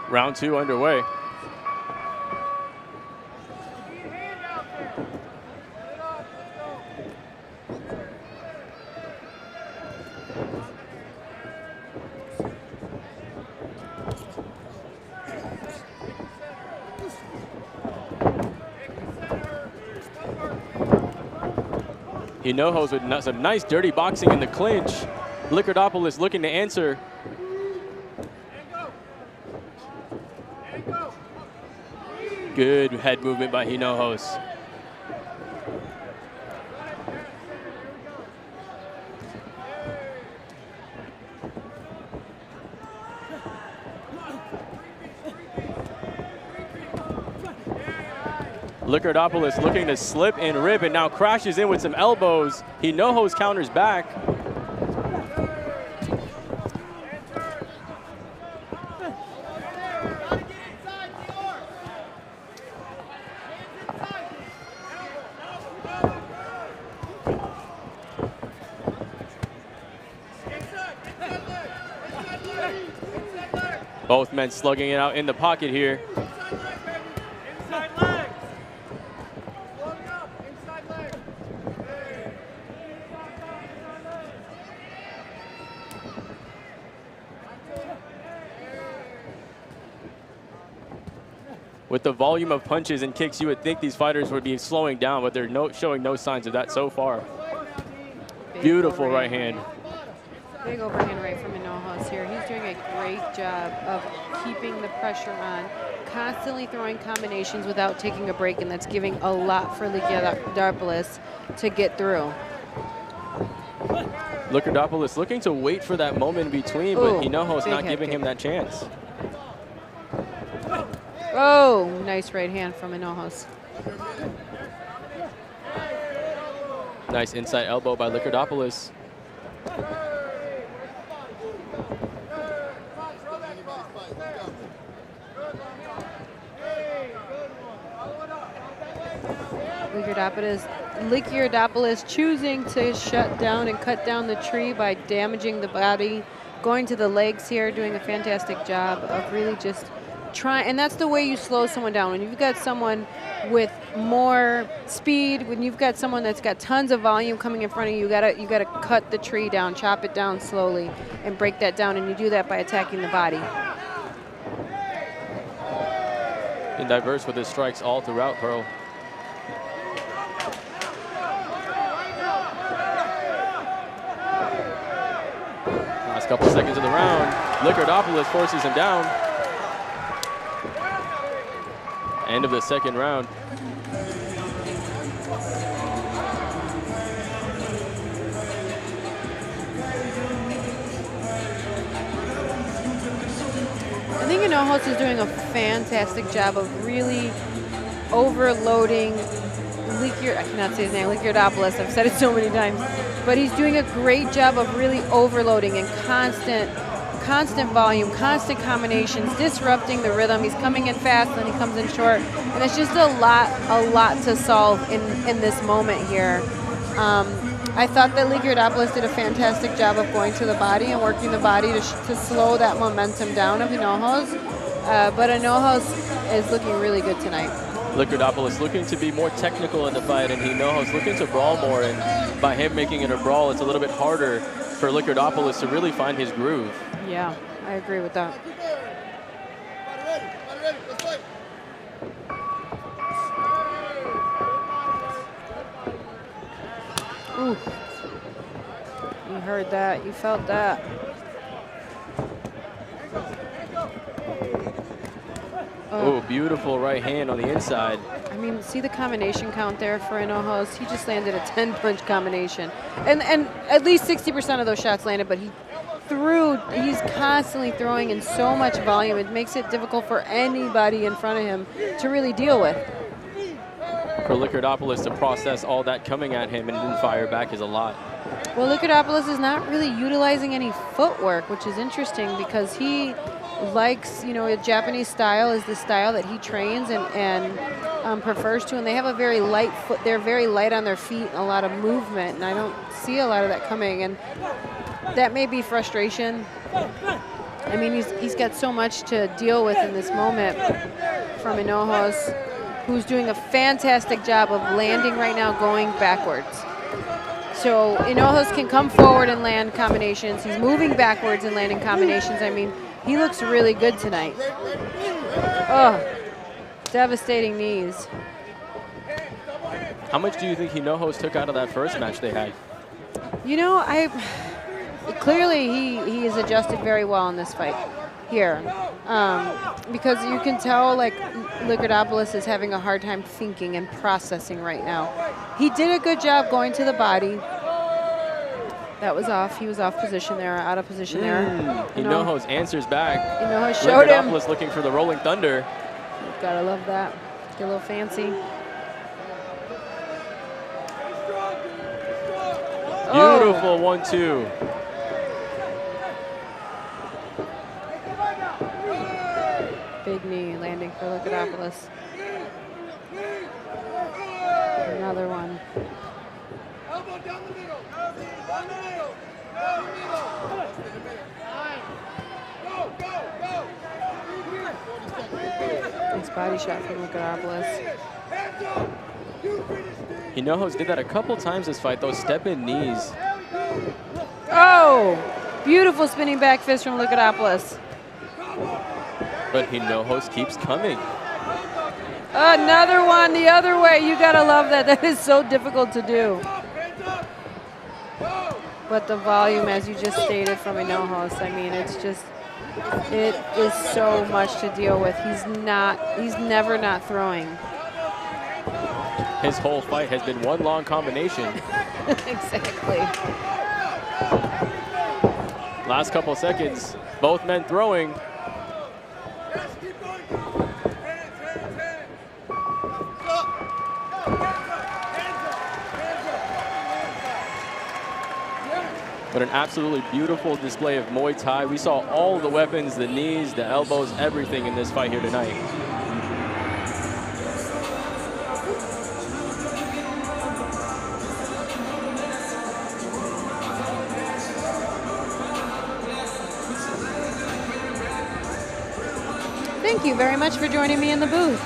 Round two underway. Hinojo's with some nice dirty boxing in the clinch. Likardopoulos looking to answer. Good head movement by Hinojos. Liquidopoulos looking to slip and rip and now crashes in with some elbows. Hinojos counters back. Both men slugging it out in the pocket here. With the volume of punches and kicks, you would think these fighters would be slowing down, but they're showing no signs of that so far. Beautiful right hand. Big overhand right from Hinojos here. He's doing a great job of keeping the pressure on, constantly throwing combinations without taking a break, and that's giving a lot for Liquidopoulos to get through. Liquidopoulos looking to wait for that moment in between, but Hinojos not giving him that chance. Oh, nice right hand from Hinojos. Nice inside elbow by Liquidopoulos. Liquidopoulos choosing to shut down and cut down the tree by damaging the body, going to the legs here, doing a fantastic job of really just trying. And that's the way you slow someone down. When you've got someone with more speed, when you've got someone that's got tons of volume coming in front of you, you gotta cut the tree down, chop it down slowly, and break that down. And you do that by attacking the body. And diverse with his strikes all throughout, Pearl. Last couple seconds of the round. Liquidopoulos forces him down. End of the second round. I think Hinojos is doing a fantastic job of really overloading I cannot say his name, Liquidopoulos. I've said it so many times. But he's doing a great job of really overloading and constant volume, constant combinations, disrupting the rhythm. He's coming in fast, then he comes in short. And it's just a lot to solve in this moment here. I thought that Liquidopoulos did a fantastic job of going to the body and working the body to slow that momentum down of Hinojos. But Hinojos is looking really good tonight. Liquidopoulos looking to be more technical in the fight, and Hinojos looking to brawl more. And by him making it a brawl, it's a little bit harder for Liquidopoulos to really find his groove. Yeah, I agree with that. Ooh. You heard that, you felt that. Oh, beautiful right hand on the inside. I mean, see the combination count there for Hinojos. He just landed a 10-punch combination. And at least 60% of those shots landed, but he's constantly throwing in so much volume. It makes it difficult for anybody in front of him to really deal with. For Liquidopoulos to process all that coming at him and then fire back is a lot. Well, Liquidopoulos is not really utilizing any footwork, which is interesting because he likes, a Japanese style is the style that he trains and prefers to, and they have a very light foot. They're very light on their feet and a lot of movement, and I don't see a lot of that coming, and that may be frustration. I mean, he's got so much to deal with in this moment from Hinojos, who's doing a fantastic job of landing right now, going backwards. So Hinojos can come forward and land combinations. He's moving backwards and landing combinations. I mean, he looks really good tonight. Oh, devastating knees. How much do you think Hinojos took out of that first match they had? Clearly he is adjusted very well in this fight here, because you can tell like Liquidopoulos is having a hard time thinking and processing right now. He did a good job going to the body. That was off. He was off position there, out of position there. Hinojos answers back. Hinojos showed him. Liquidopoulos looking for the rolling thunder. Gotta love that. Get a little fancy. Beautiful 1-2. Big knee landing for Lugadopoulos. Another one. Elbow down the middle. Down the middle. Down the middle. Go. Nice body shot from Lugadopoulos. Hinojos did that a couple times this fight, those step-in knees. Oh, beautiful spinning back fist from Lugadopoulos. But Hinojos keeps coming. Another one the other way. You gotta love that. That is so difficult to do. But the volume, as you just stated from Hinojos, I mean, it is so much to deal with. He's never not throwing. His whole fight has been one long combination. Exactly. Last couple seconds, both men throwing. But an absolutely beautiful display of Muay Thai. We saw all the weapons, the knees, the elbows, everything in this fight here tonight. Thank you very much for joining me in the booth.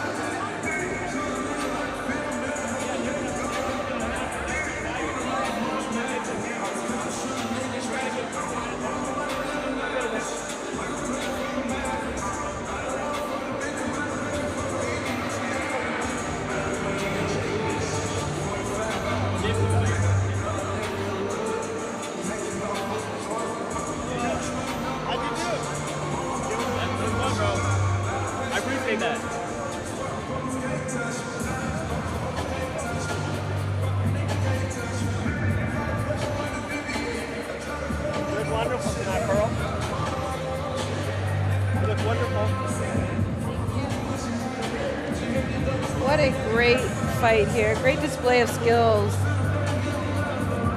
What a great fight here. Great display of skills.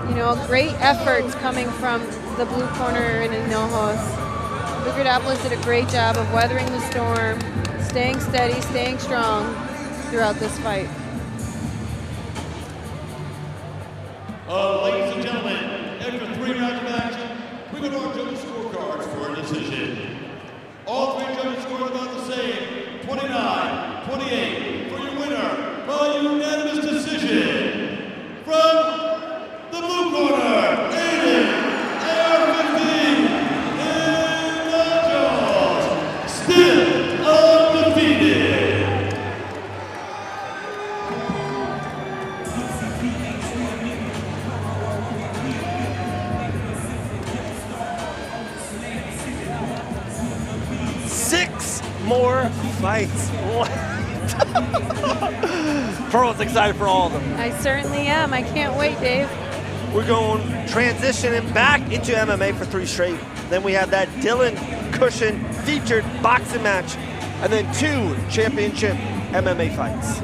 You know, great efforts coming from the blue corner in Hinojos. Lugadopoulos did a great job of weathering the storm, staying steady, staying strong throughout this fight. Ladies and gentlemen, after 3 rounds of action, we go to our judges' scorecards for a decision. All 3 judges scored about the same, 29-28 for your winner by unanimous decision. From the blue corner, AR-15 Hinojos, still undefeated. More fights. Pearl's excited for all of them. I certainly am. I can't wait, Dave. We're going transitioning back into MMA for 3 straight. Then we have that Dylan Cushion featured boxing match, and then 2 championship MMA fights.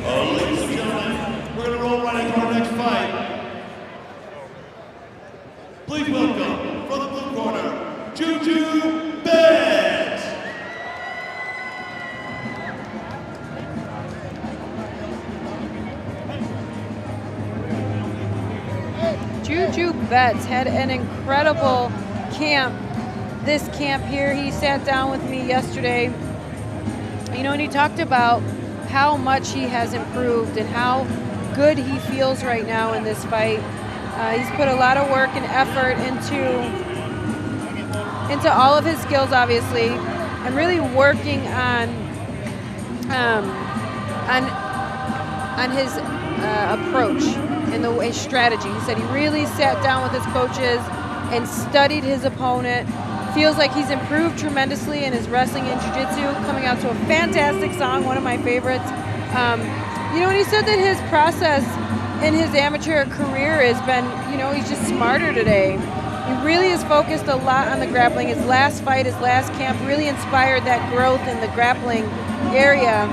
Ladies and gentlemen, we're going to roll right into our next fight. Please welcome, from the blue corner, Juju Betts. Juju Betts had an incredible camp. This camp here, he sat down with me yesterday, you know, and he talked about how much he has improved and how good he feels right now in this fight. He's put a lot of work and effort into all of his skills, obviously, and really working on his approach and his strategy. He said he really sat down with his coaches and studied his opponent. Feels like he's improved tremendously in his wrestling and jiu-jitsu, coming out to a fantastic song, one of my favorites. You know, and he said that his process in his amateur career has been, you know, he's just smarter today. He really is focused a lot on the grappling. His last fight, his last camp really inspired that growth in the grappling area.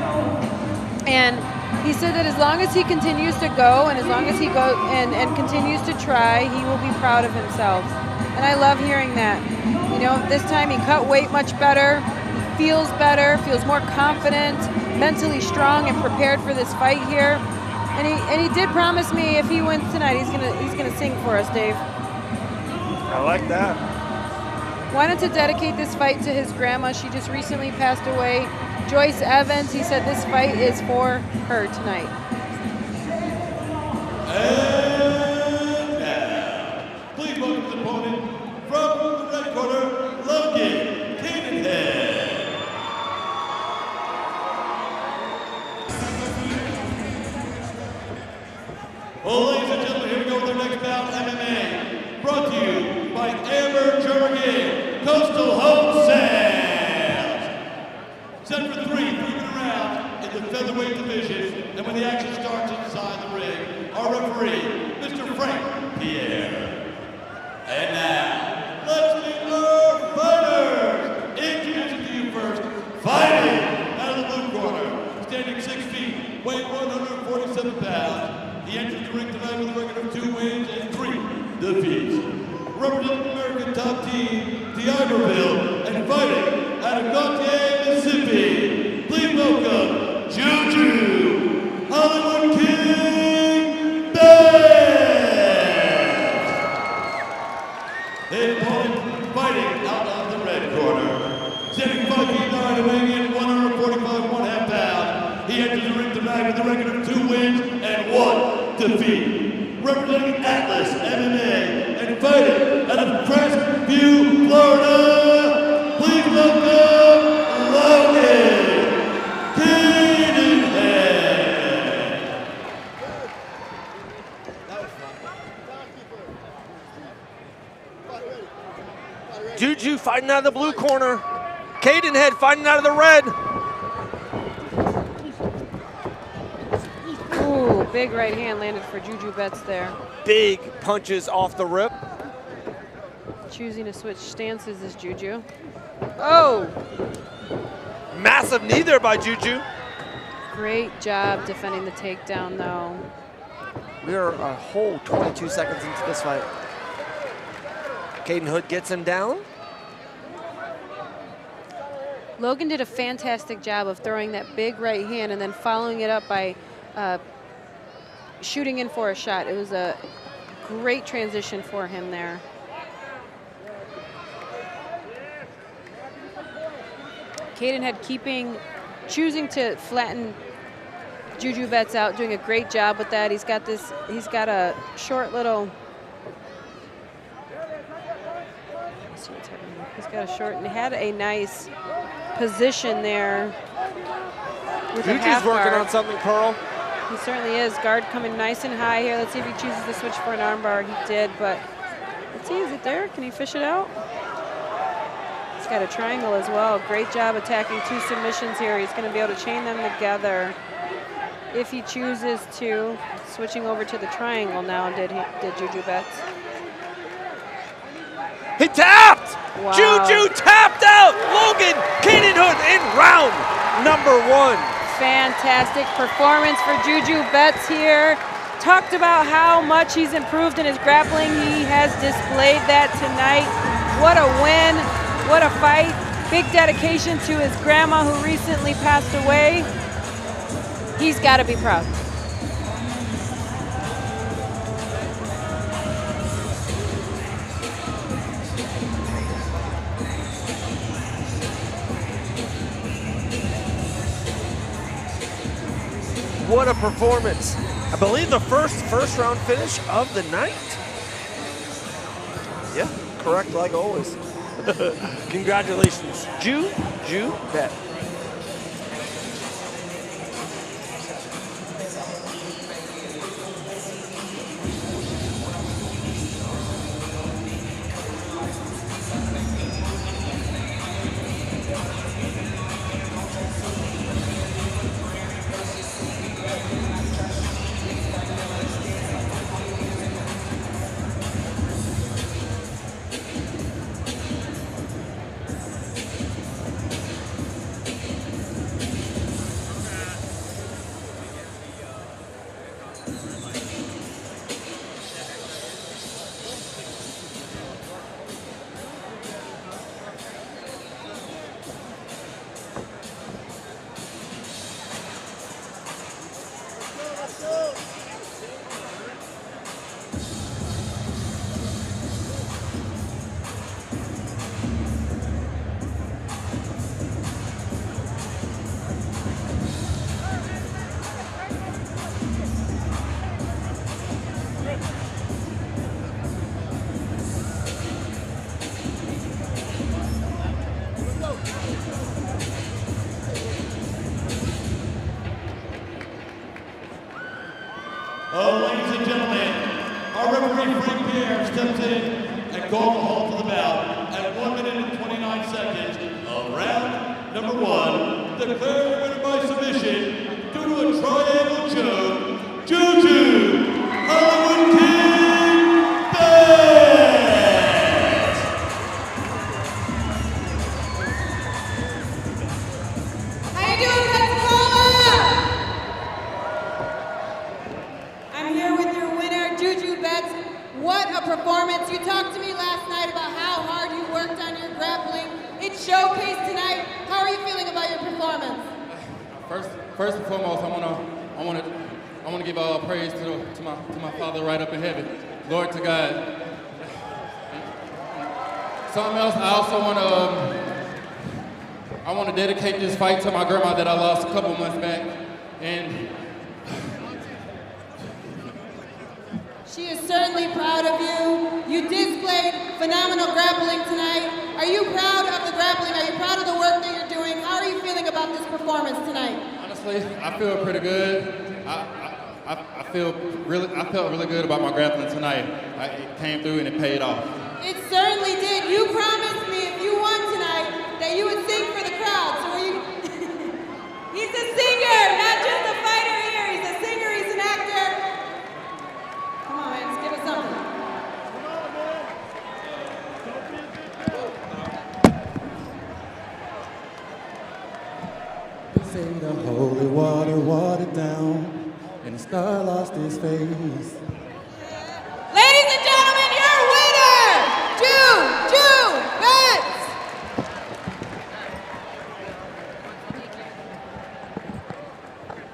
And He said that as long as he continues to go and as long as he goes and continues to try, he will be proud of himself. And I love hearing that. You know, this time he cut weight much better, feels better, feels more confident, mentally strong and prepared for this fight here. And he did promise me if he wins tonight, he's gonna sing for us, Dave. I like that. Wanted to dedicate this fight to his grandma. She just recently passed away. Joyce Evans, he said this fight is for her tonight. And now, please welcome his opponent from the red corner, Logan Cadenhead. Well, ladies and gentlemen, here we go with our next bout, MMA. Brought to you by Amber Jurgen, Coastal Wholesale. Set for 3-minute rounds in the featherweight division, and when the action starts inside the ring, our referee, Mr. Frank Pierre. And now, let's meet our fighters. Introducing to you first, fighting out of the blue corner, standing 6 feet, weighing 147 pounds. He enters the ring tonight with a record of 2 wins and 3 defeats. Representing the American top team, the Iberville, and fighting out of Gautier, Mississippi. Please welcome Juju Hollywood King Bass. The opponent fighting out of the red corner, standing 5 feet 9 and weighing in 145 1/2 pounds. He enters the ring tonight with a record of 2 wins and 1 defeat. Representing Atlas MMA and fighting out of Crestview, Florida, please welcome Logan Cadenhead. Juju fighting out of the blue corner. Cadenhead fighting out of the red. Ooh, big right hand landed for Juju Betts there. Big punches off the rip. Choosing to switch stances is Juju. Oh! Massive knee there by Juju. Great job defending the takedown, though. We are a whole 22 seconds into this fight. Cadenhead gets him down. Logan did a fantastic job of throwing that big right hand and then following it up by shooting in for a shot. It was a great transition for him there. Cadenhead choosing to flatten Juju Betts out, doing a great job with that. He's got a short little, let's see what's happening. He's got a short, and he had a nice position there. Juju's working on something, Pearl. He certainly is. Guard coming nice and high here. Let's see if he chooses to switch for an armbar. He did, but let's see, is it there? Can he fish it out? He's got a triangle as well. Great job attacking 2 submissions here. He's going to be able to chain them together if he chooses to. Switching over to the triangle now, did Juju Betts. He tapped! Wow. Juju tapped out Logan Cadenhead in round number 1. Fantastic performance for Juju Betts here. Talked about how much he's improved in his grappling. He has displayed that tonight. What a win, what a fight. Big dedication to his grandma who recently passed away. He's got to be proud. What a performance. I believe the first round finish of the night. Yeah, correct like always. Congratulations, Juju Betts. and gentlemen, our referee Frank Pierre steps in and calls a halt to the bout at 1 minute and 29 seconds of round number 1. Declared winner by submission due to a triangle choke, Juju Hollywood King Bass. How you doing, Pensacola? I'm here with your winner, Juju Betts. What a performance. You talked to me last night about how hard you worked on your grappling. It showcased tonight. How are you feeling about your performance? First and foremost, I want to give all praise to my Father right up in heaven. Glory to God. Something else, I want to dedicate this fight to my grandma that I lost a couple months back, and She is certainly proud of you. You displayed phenomenal grappling tonight. Are you proud of the grappling? Are you proud of the work that you're doing? How are you feeling about this performance tonight? honestly, I feel pretty good. I felt really good about my grappling tonight. It came through and it paid off. It certainly did. You promised me if you won tonight that you would sing for the crowd. So are you? He's a singer, not just a fighter here. He's a singer, he's an actor. Come on, man, just give us something. They say the holy water watered down, and the star lost his face. Ladies and gentlemen, your winner, Juju Betts.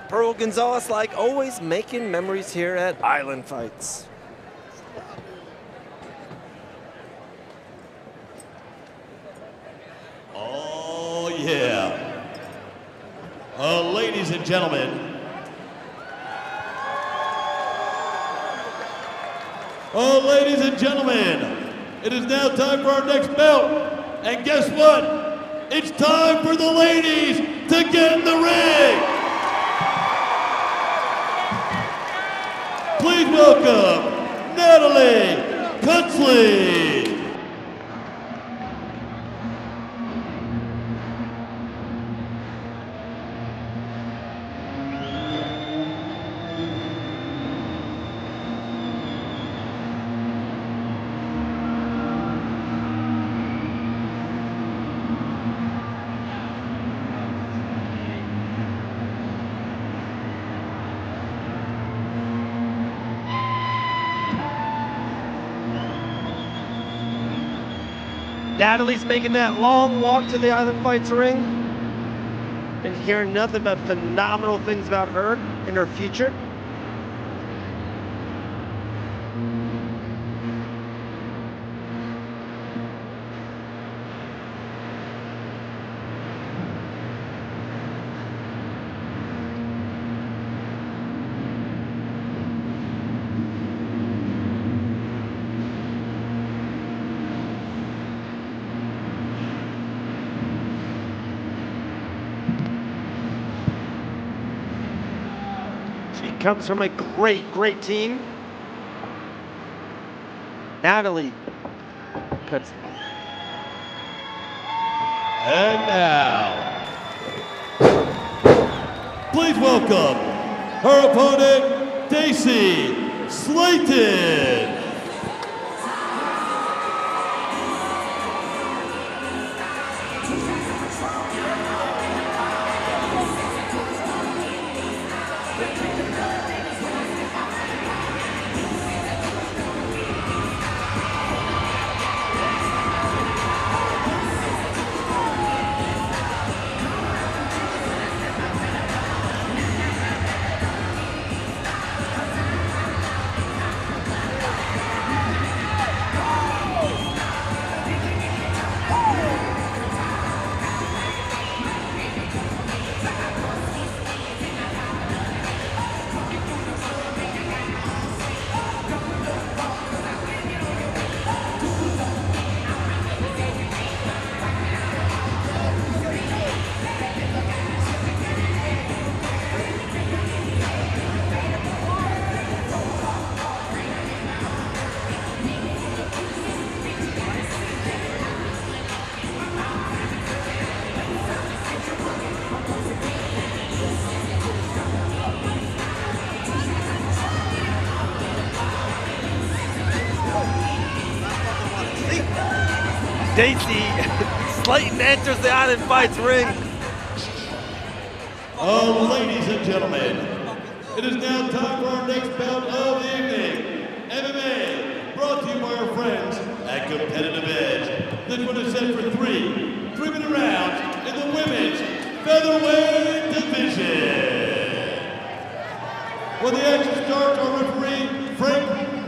Pearl Gonzalez, like always, making memories here at Island Fights. Oh, yeah. Ladies and gentlemen, ladies and gentlemen, it is now time for our next belt. And guess what? It's time for the ladies to get in the ring. Please welcome Natalie Cutsley. Natalie's making that long walk to the Island Fights ring and hearing nothing but phenomenal things about her and her future. Comes from a great team. Natalie cuts. And now, please welcome her opponent, Daisy Slayton. Daisy Slayton enters the Island Fights ring. Oh, ladies and gentlemen, it is now time for our next bout of the evening. MMA, brought to you by our friends at Competitive Edge. This one is set for 3-minute rounds in the women's featherweight division. When the action starts, our referee, Frank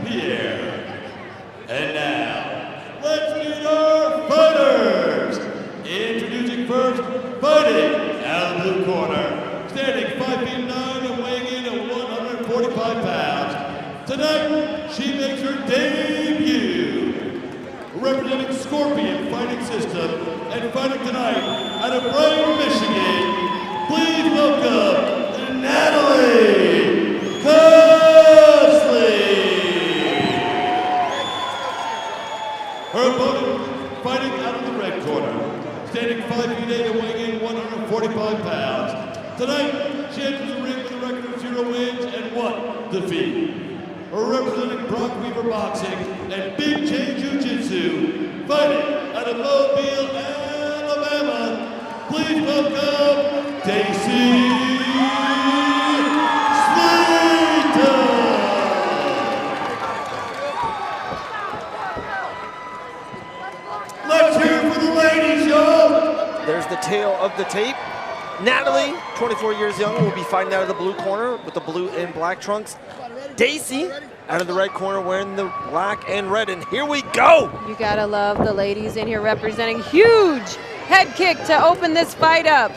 Pierre. And now, let's meet our fighters. Introducing first, fighting out of the blue corner, standing 5'9" and weighing in at 145 pounds. Tonight, she makes her debut. Representing Scorpion Fighting System and fighting tonight out of Bryan, Michigan, please welcome Natalie Cusley. Her opponent fighting out of the red corner, standing 5'8" and weighing in 145 pounds. Tonight, she enters the ring with a record of 0 wins and 1 defeat. Representing Brock Weaver Boxing and Big J Jiu-Jitsu, fighting out of Mobile, Alabama, please welcome Daisy Slayton. Let's hear it for the ladies, y'all. There's the tail of the tape. Natalie, 24 years young, will be fighting out of the blue corner with the blue and black trunks. Daisy, out of the red corner, wearing the black and red. And here we go. You gotta love the ladies in here representing. Huge head kick to open this fight up.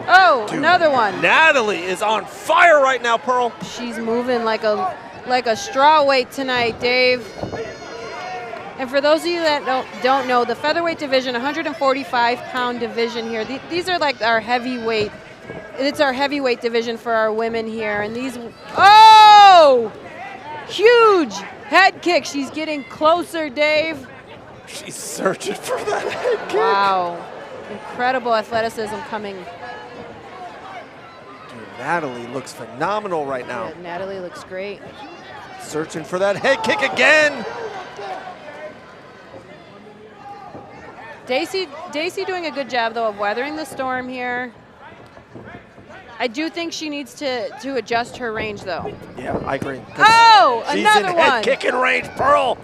Oh, dude, another one. Natalie is on fire right now, Pearl. She's moving like a straw weight tonight, Dave. And for those of you that don't know, the featherweight division, 145-pound division here. These are like our heavyweight. It's our heavyweight division for our women here. And these, oh! Huge head kick. She's getting closer, Dave. She's searching for that head kick. Wow. Incredible athleticism coming. Dude, Natalie looks phenomenal right now. Yeah, Natalie looks great. Searching for that head kick again. Daisy doing a good job, though, of weathering the storm here. I do think she needs to adjust her range, though. Yeah, I agree. Oh, she's another in one. Head kicking range, Pearl.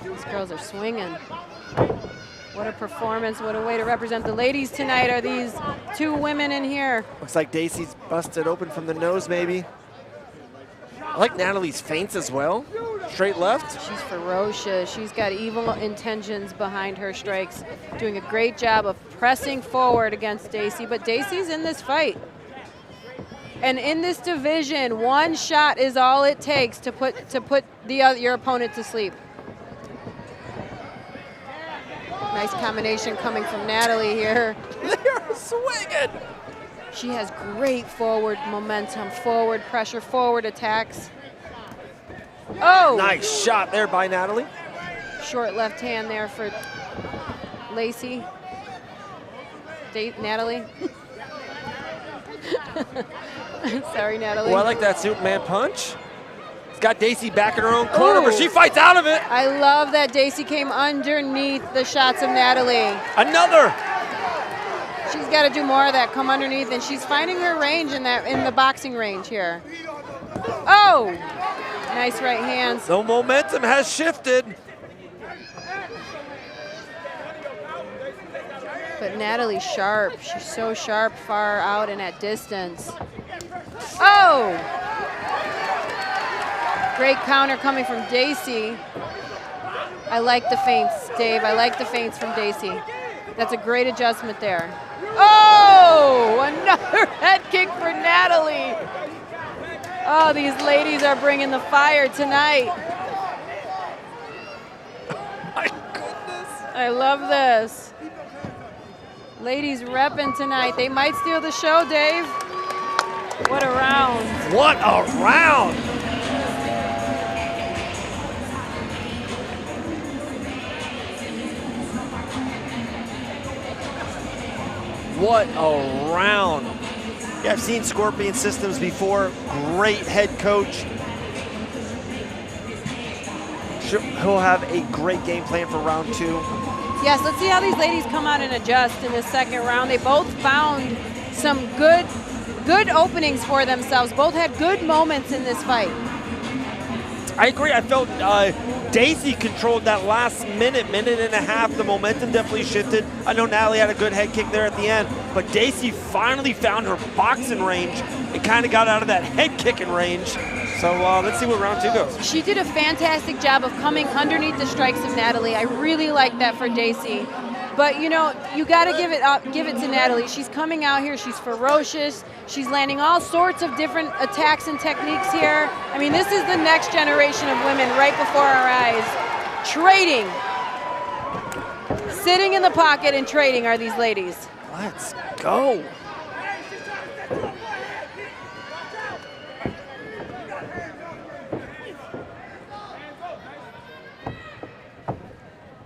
These girls are swinging. What a performance, what a way to represent the ladies tonight are these two women in here. Looks like Daisy's busted open from the nose, maybe. I like Natalie's feints as well. Straight left. She's ferocious. She's got evil intentions behind her strikes. Doing a great job of pressing forward against Daisy, but Daisy's in this fight. And in this division, one shot is all it takes to put your opponent to sleep. Nice combination coming from Natalie here. They are swinging. She has great forward momentum, forward pressure, forward attacks. Oh! Nice shot there by Natalie. Short left hand there for Lacey. Natalie. Sorry, Natalie. Oh, I like that Superman punch. It's got Daisy back in her own corner, but she fights out of it. I love that Daisy came underneath the shots of Natalie. Another. She's got to do more of that, come underneath, and she's finding her range in the boxing range here. Oh, nice right hands. The momentum has shifted. But Natalie's sharp. She's so sharp, far out and at distance. Oh! Great counter coming from Daisy. I like the feints, Dave. I like the feints from Daisy. That's a great adjustment there. Oh, another head kick for Natalie. Oh, these ladies are bringing the fire tonight. My goodness. I love this. Ladies repping tonight. They might steal the show, Dave. What a round. What a round. What a round. Yeah, I've seen Scorpion Systems before. Great head coach. He'll have a great game plan for round 2. Yes, let's see how these ladies come out and adjust in the second round. They both found some good openings for themselves. Both had good moments in this fight. I agree. I felt Daisy controlled that last minute and a half. The momentum definitely shifted. I know Natalie had a good head kick there at the end, but Daisy finally found her boxing range and kind of got out of that head kicking range. So let's see what round 2 goes. She did a fantastic job of coming underneath the strikes of Natalie. I really like that for Daisy. But you know, you got to give it to Natalie. She's coming out here. She's ferocious. She's landing all sorts of different attacks and techniques here. I mean, this is the next generation of women right before our eyes. Trading. Sitting in the pocket and trading are these ladies. Let's go.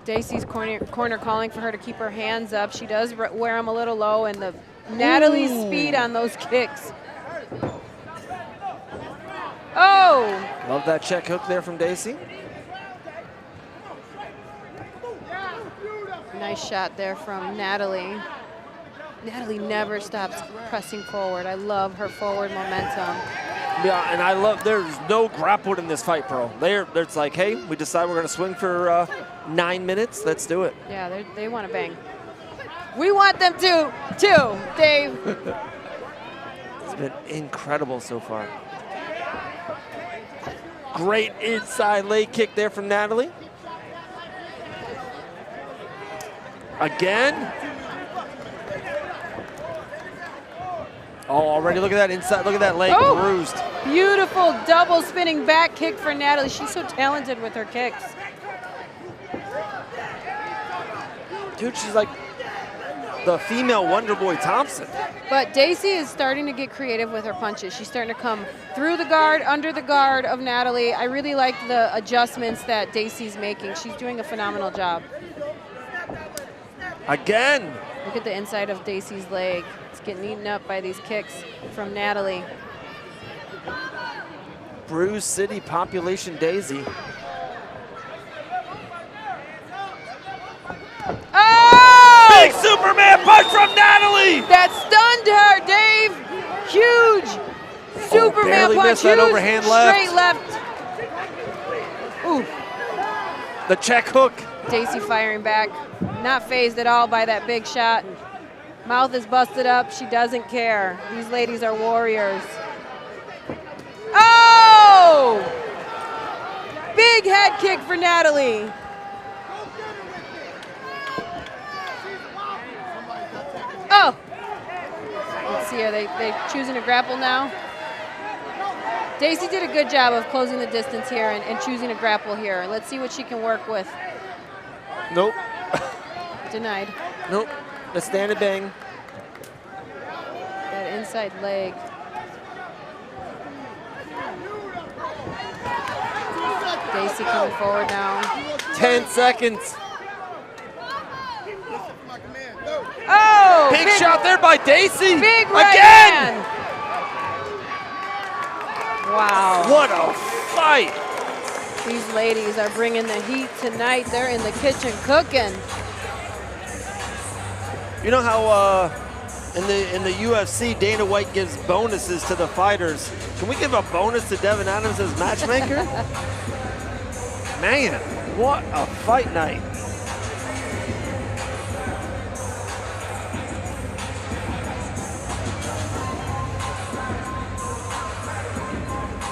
Daisy's corner calling for her to keep her hands up. She does wear them a little low, and Natalie's speed on those kicks. Oh! Love that check hook there from Daisy. Nice shot there from Natalie. Natalie never stops pressing forward. I love her forward momentum. Yeah, and I love, there's no grappling in this fight, bro. It's like, hey, we decide we're going to swing for 9 minutes. Let's do it. Yeah, they want to bang. We want them to, too, Dave. It's been incredible so far. Great inside leg kick there from Natalie. Again. Oh, already look at that inside, look at that leg bruised. Beautiful double spinning back kick for Natalie. She's so talented with her kicks. Dude, she's like the female Wonder Boy Thompson. But Daisy is starting to get creative with her punches. She's starting to come through the guard, under the guard of Natalie. I really like the adjustments that Daisy's making. She's doing a phenomenal job. Again. Look at the inside of Daisy's leg. It's getting eaten up by these kicks from Natalie. Bruise City population Daisy. Oh! Big Superman punch from Natalie! That stunned her, Dave. Huge Superman punch. Missed that overhand Straight left. Ooh. The check hook. Daisy firing back. Not phased at all by that big shot. Mouth is busted up. She doesn't care. These ladies are warriors. Oh! Big head kick for Natalie. Oh! Let's see, are they choosing to grapple now? Daisy did a good job of closing the distance here and choosing to grapple here. Let's see what she can work with. Nope. Denied. Nope. The stand and bang. That inside leg. Daisy coming forward now. 10 seconds. Oh! Big shot there by Daisy. Big right again. hand. Wow. What a fight. These ladies are bringing the heat tonight. They're in the kitchen cooking. You know how in the UFC, Dana White gives bonuses to the fighters. Can we give a bonus to Devin Adams as matchmaker? Man, what a fight night.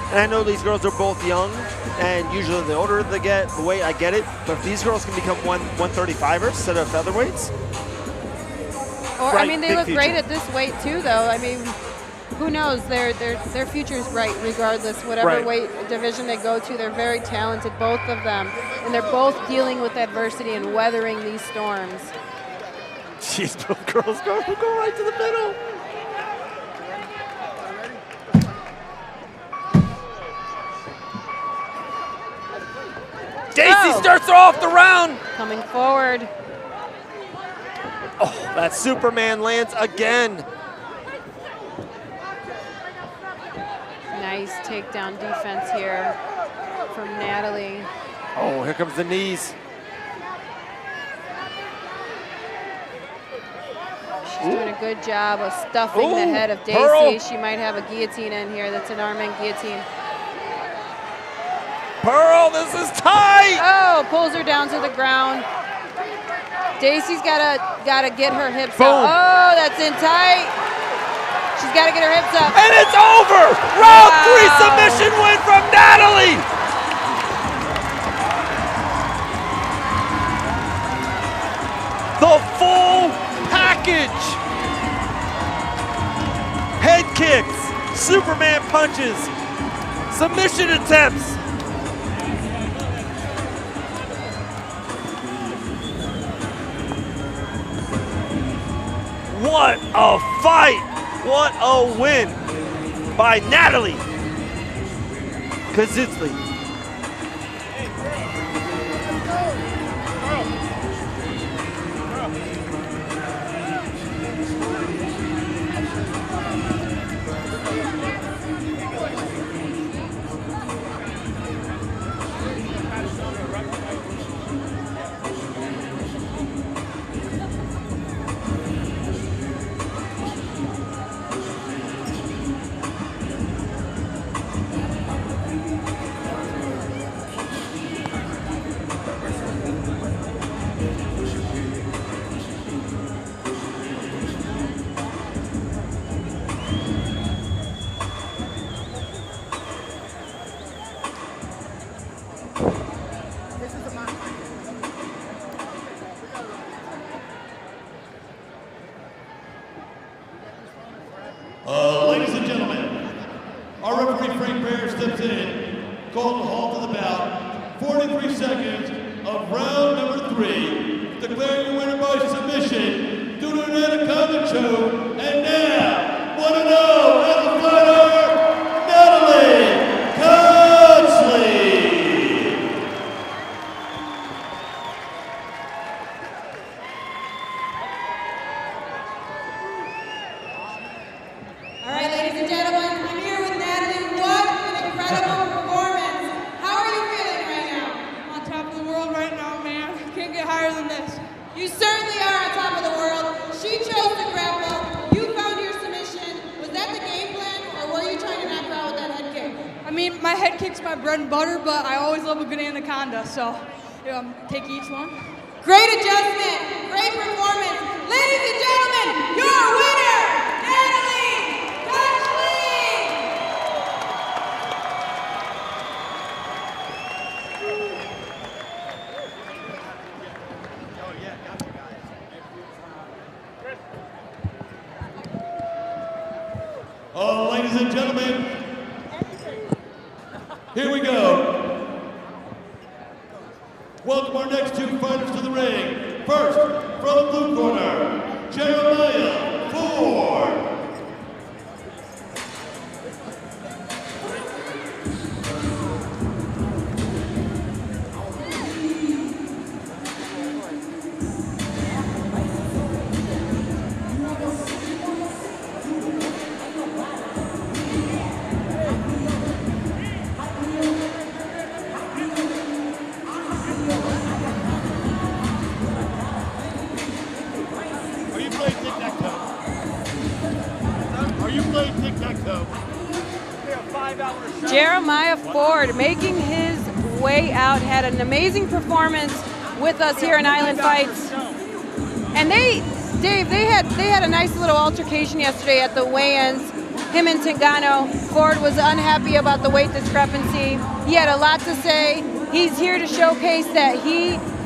And I know these girls are both young, and usually the older they get, the weight, I get it. But if these girls can become 135ers instead of featherweights. Or I mean, they look great at this weight too, though. I mean, who knows? Their future is bright regardless. Whatever weight division they go to, they're very talented, both of them, and they're both dealing with adversity and weathering these storms. Jeez, both girls go right to the middle. Daisy starts off the round. Coming forward. Oh, that Superman lands again. nice takedown defense here from Natalie. Oh, here comes the knees. She's doing a good job of stuffing the head of Daisy. Pearl. She might have a guillotine in here. That's an arm and guillotine. Pearl, this is tight! Oh, pulls her down to the ground. Daisy's gotta get her hips Boom. up. Oh, that's in tight. She's gotta get her hips up. And it's over! Round 3 submission win from Natalie! The full package! Head kicks, Superman punches, submission attempts. What a fight! What a win by Natalie Kazitzli. Ladies and gentlemen, our referee Frank Bear steps in, called the halt of the bout, 43 seconds of round number 3, declaring your winner by submission due to an anaconda choke, and now, 1-0 as the fighter, Natalie Kazitzli. All right, ladies and gentlemen, I'm here with Natalie. What an incredible performance. How are you feeling right now? I'm on top of the world right now, man. Can't get higher than this. You certainly are on top of the world. She chose to grapple. You found your submission. Was that the game plan, or were you trying to knock her out with that head kick? I mean, my head kick's my bread and butter, but I always love a good anaconda, so take each one. Great adjustment. Great performance. Ladies and gentlemen, your winner, Natalie Kazitzli. Ladies and gentlemen, here we go. Welcome our next 2 fighters to the ring. First, from the blue corner, Jeremiah Ford. Are you playing tic-tac-toe? Are you playing tic-tac-toe? Jeremiah Ford making his way out, had an amazing performance with us here in Island Fights. And Dave, they had a nice little altercation yesterday at the weigh-ins. Him and Tangano. Ford was unhappy about the weight discrepancy. He had a lot to say. He's here to showcase that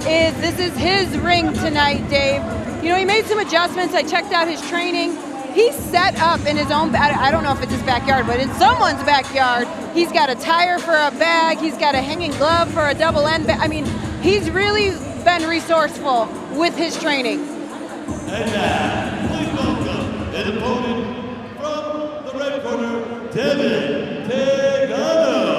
this is his ring tonight, Dave. You know, he made some adjustments. I checked out his training. He's set up in his own, I don't know if it's his backyard, but in someone's backyard. He's got a tire for a bag. He's got a hanging glove for a double end bag. I mean, he's really been resourceful with his training. And now, please welcome his opponent from the red corner, Devin Tangano.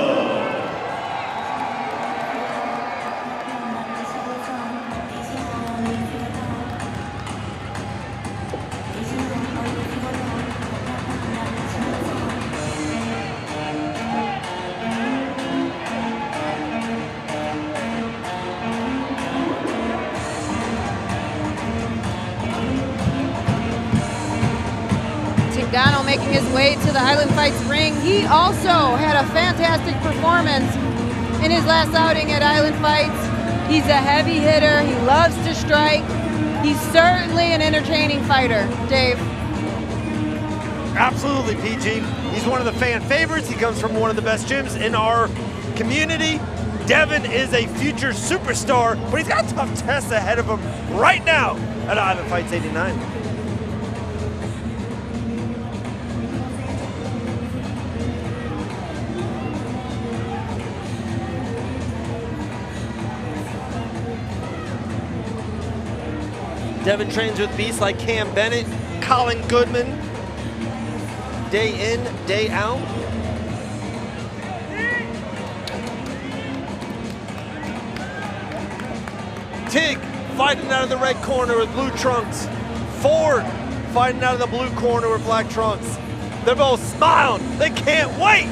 making his way to the Island Fights ring. He also had a fantastic performance in his last outing at Island Fights. He's a heavy hitter. He loves to strike. He's certainly an entertaining fighter, Dave. Absolutely, PG. He's one of the fan favorites. He comes from one of the best gyms in our community. Devin is a future superstar, but he's got a tough test ahead of him right now at Island Fights 89. Devin trains with beasts like Cam Bennett, Colin Goodman, day in, day out. Tig fighting out of the red corner with blue trunks. Ford fighting out of the blue corner with black trunks. They're both smiling. They can't wait.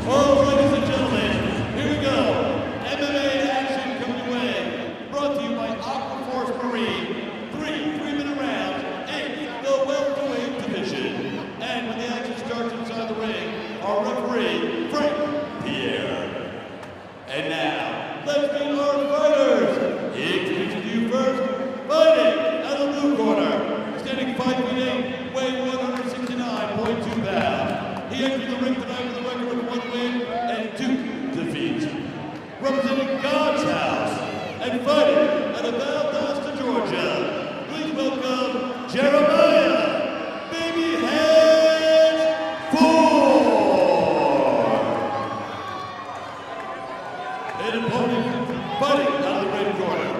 Oh, ladies and gentlemen, here we go. MMA action coming your way. Brought to you by Aqua Force Marine. 3-minute rounds, 8 the welterweight division. And when the action starts inside the ring, our referee, Frank Pierre. And now, let's meet our fighters. Introducing you first, fighting out of the blue corner, standing 5'8", weighing 169.2 pounds. He entered the ring tonight with a record of 1 win and 2 defeats. Representing God's house and fighting out of Valdosta, Georgia, please welcome Jeremiah Babyhead Ford. And opponent fighting out of the red corner,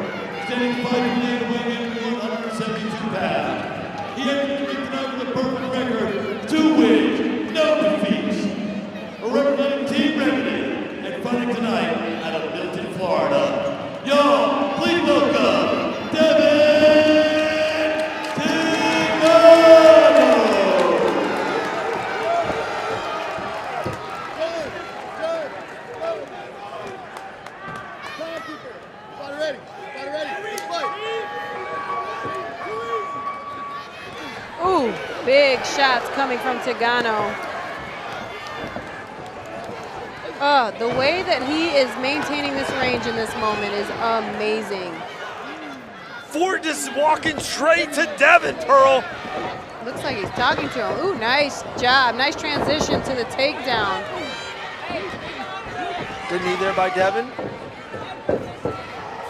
standing 5'8", weighing 172 pounds. He entered the ring tonight with a perfect record, 2 wins, no defeats. Representing Team Remedy and fighting tonight out of Milton, Florida. Y'all, please welcome Devin Tigano. Ooh, big shots coming from Tigano. The way that he is maintaining this range in this moment is amazing. Ford just walking straight to Devin, Pearl. Looks like he's talking to him. Ooh, nice job. Nice transition to the takedown. Good knee there by Devin.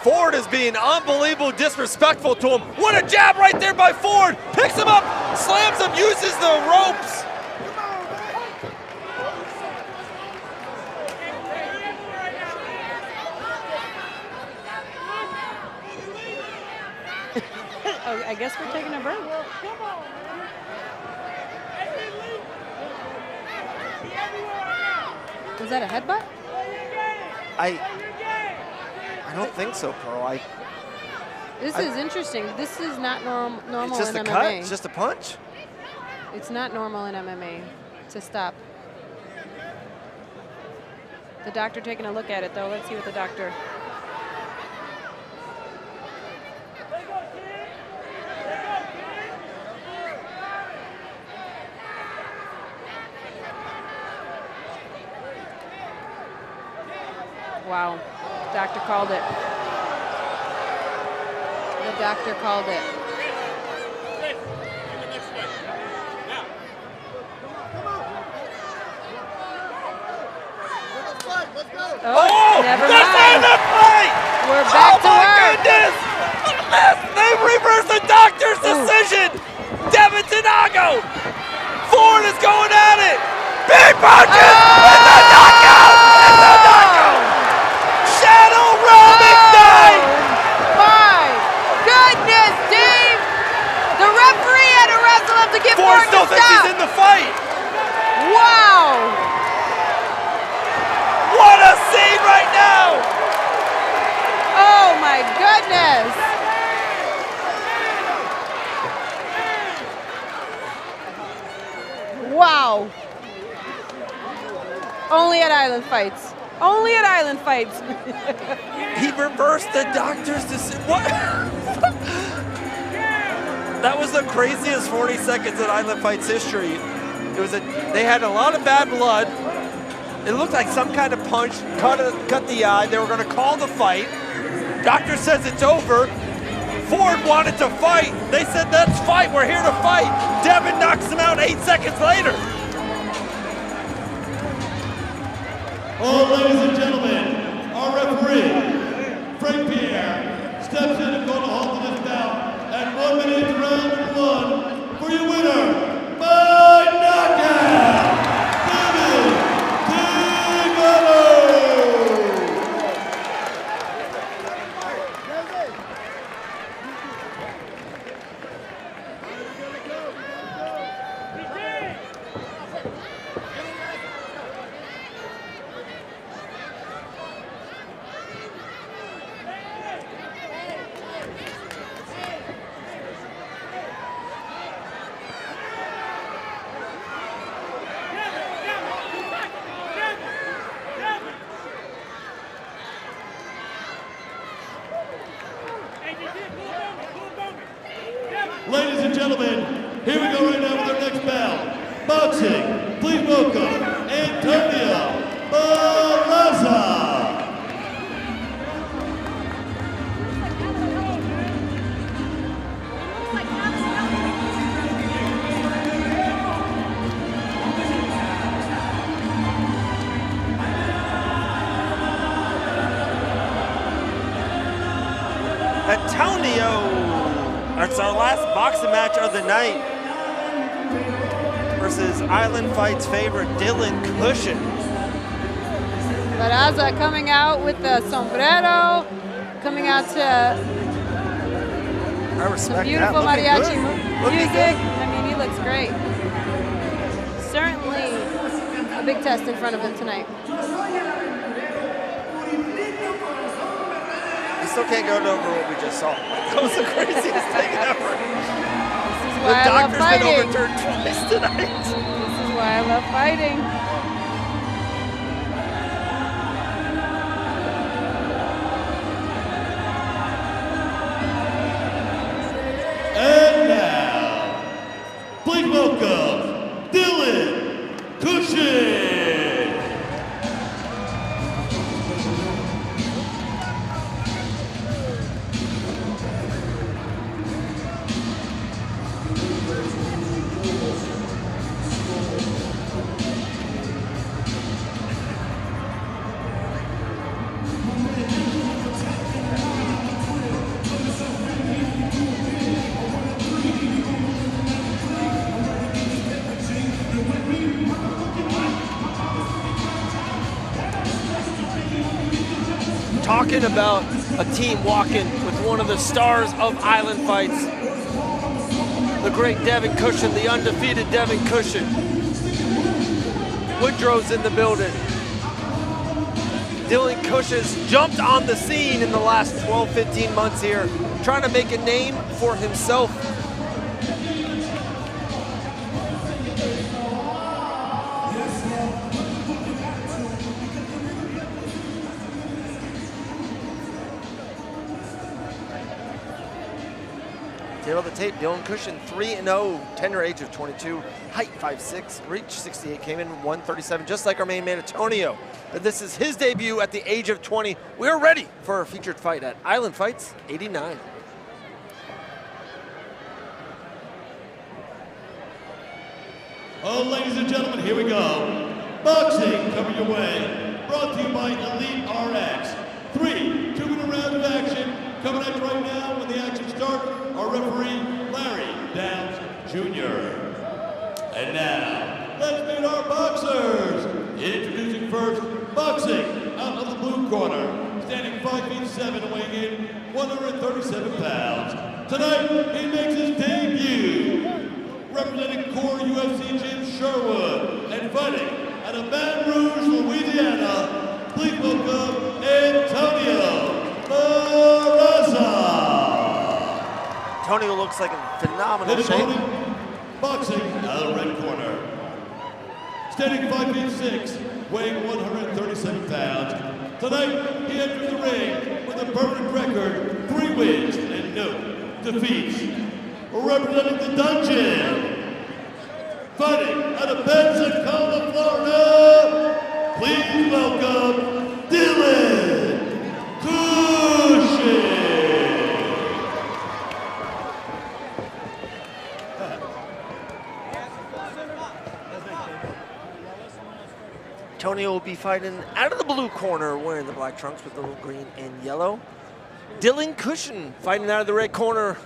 Ford is being unbelievable disrespectful to him. What a jab right there by Ford. Picks him up, slams him, uses the ropes. Oh, I guess we're taking a break. Was that a headbutt? I don't think so, Pearl. This is interesting. This is not normal It's just in a MMA. cut? It's just a punch? It's not normal in MMA to stop. The doctor taking a look at it, though. Let's see what the doctor... Wow, doctor called it. The doctor called it. Oh, never mind. We're back to work. Oh my goodness! They reversed the doctor's decision. Devin Tigano. Ford is going at it. Big punches. It's a knockout. It's a knockout. Shadow Realm Ignite. My goodness, Dave. The referee had to wrestle him to get Ford still to thinks stop. he's in the fight. Wow. What a scene right now. Oh my goodness. Wow. Only at Island Fights. Only at Island Fights. He reversed the doctor's decision. What? That was the craziest 40 seconds in Island Fights history. They had a lot of bad blood. It looked like some kind of punch cut the eye. They were going to call the fight. Doctor says it's over. Ford wanted to fight. They said, let's fight. We're here to fight. Devin knocks him out 8 seconds later. Oh, ladies and gentlemen, our referee, Frank Pierre, steps in and going to halt this bout at 1 minute into round 1 for your winner by knockout, Devin Tigano. Ladies and gentlemen, here we go right now with our next bout. Boxing, please welcome Antonio Barraza. Antonio. It's our last boxing match of the night versus Island Fights favorite Dylan Cushion. Barraza coming out with the sombrero, coming out to some beautiful mariachi music. I mean, he looks great. Certainly a big test in front of him tonight. We still can't go over what we just saw. That was the craziest thing ever. This is The why I love doctor's been fighting. overturned twice tonight. This is why I love fighting. And now, please welcome Dylan Cushion. Talking about a team walking with one of the stars of Island Fights, the great Devin Cushion, the undefeated Devin Cushion. Woodrow's in the building. Dylan Cushion's jumped on the scene in the last 12, 15 months here, trying to make a name for himself. Tail of the tape, Dylan Cushion 3-0, tender age of 22, height 5'6", reach 68, came in 137, just like our main man Antonio. But this is his debut at the age of 20. We're ready for our featured fight at Island Fights 89. Oh, ladies and gentlemen, here we go. Boxing coming your way. Brought to you by Elite RX. 3 2-minute round of action. Coming at you right now when the action starts, our referee, Larry Downs Jr. And now, let's meet our boxers. Introducing first, boxing out of the blue corner. Standing 5'7", weighing in 137 pounds. Tonight, he makes his debut. Representing core UFC Gym Sherwood and fighting out of Baton Rouge, Louisiana, please welcome Antonio Barraza. Antonio looks like in phenomenal shape. Boxing out of the red corner. Standing 5'6", weighing 137 pounds. Tonight, he enters the ring with a perfect record, 3 wins and no defeats. representing the dungeon, fighting out of Pensacola, Florida, please welcome Dylan Cushing. Tony will be fighting out of the blue corner, wearing the black trunks with the little green and yellow. Dylan Cushing fighting out of the red corner,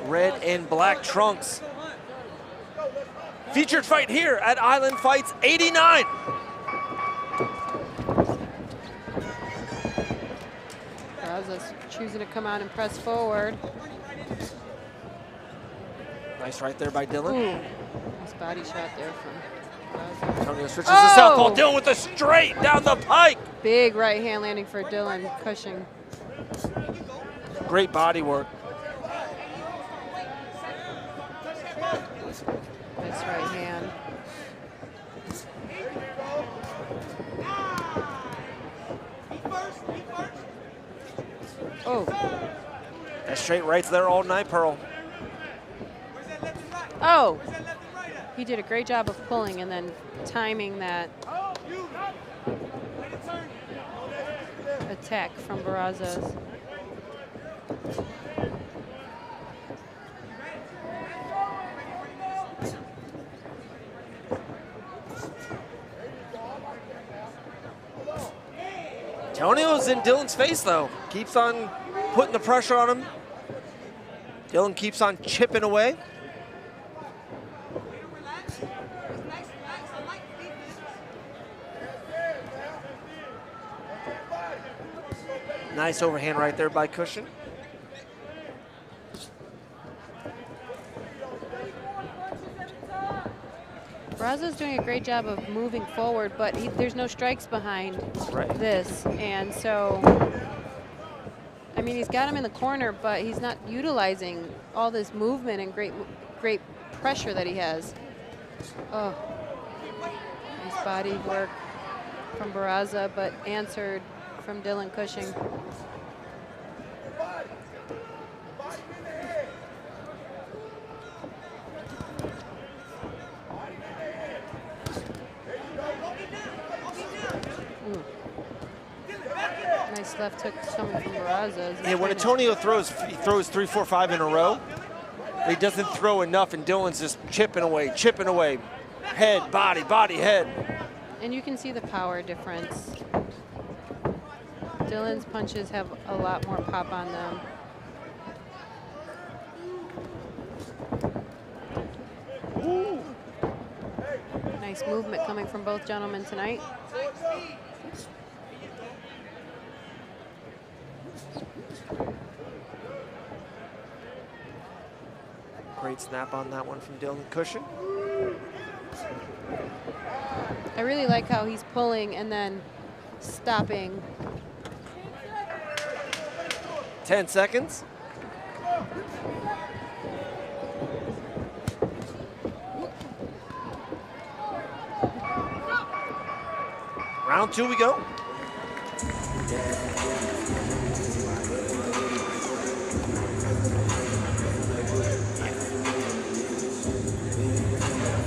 red and black trunks. Featured fight here at Island Fights 89. Barraza's choosing to come out and press forward. Nice right there by Dylan. Ooh, nice body shot there from Barraza. Antonio switches to southpaw. Dylan with a straight down the pike. Big right hand landing for Dylan Cushing. Great body work. Nice right hand. Oh. That straight right's there all night, Pearl. Oh. He did a great job of pulling and then timing that attack from Barraza's. Antonio's in Dylan's face, though. Keeps on putting the pressure on him. Dylan keeps on chipping away. Nice overhand right there by Cushing. Barraza's doing a great job of moving forward, but there's no strikes behind this. And so, I mean, he's got him in the corner, but he's not utilizing all this movement and great pressure that he has. Oh, nice body work from Barraza, but answered from Dylan Cushing. Nice left hook coming from Barraza. Yeah, when Antonio throws, he throws 3, 4, 5 in a row. He doesn't throw enough, and Dylan's just chipping away. Head, body, body, head. And you can see the power difference. Dylan's punches have a lot more pop on them. Ooh. Nice movement coming from both gentlemen tonight. Great snap on that one from Dylan Cushing. I really like how he's pulling and then stopping. 10 seconds. Round 2 we go.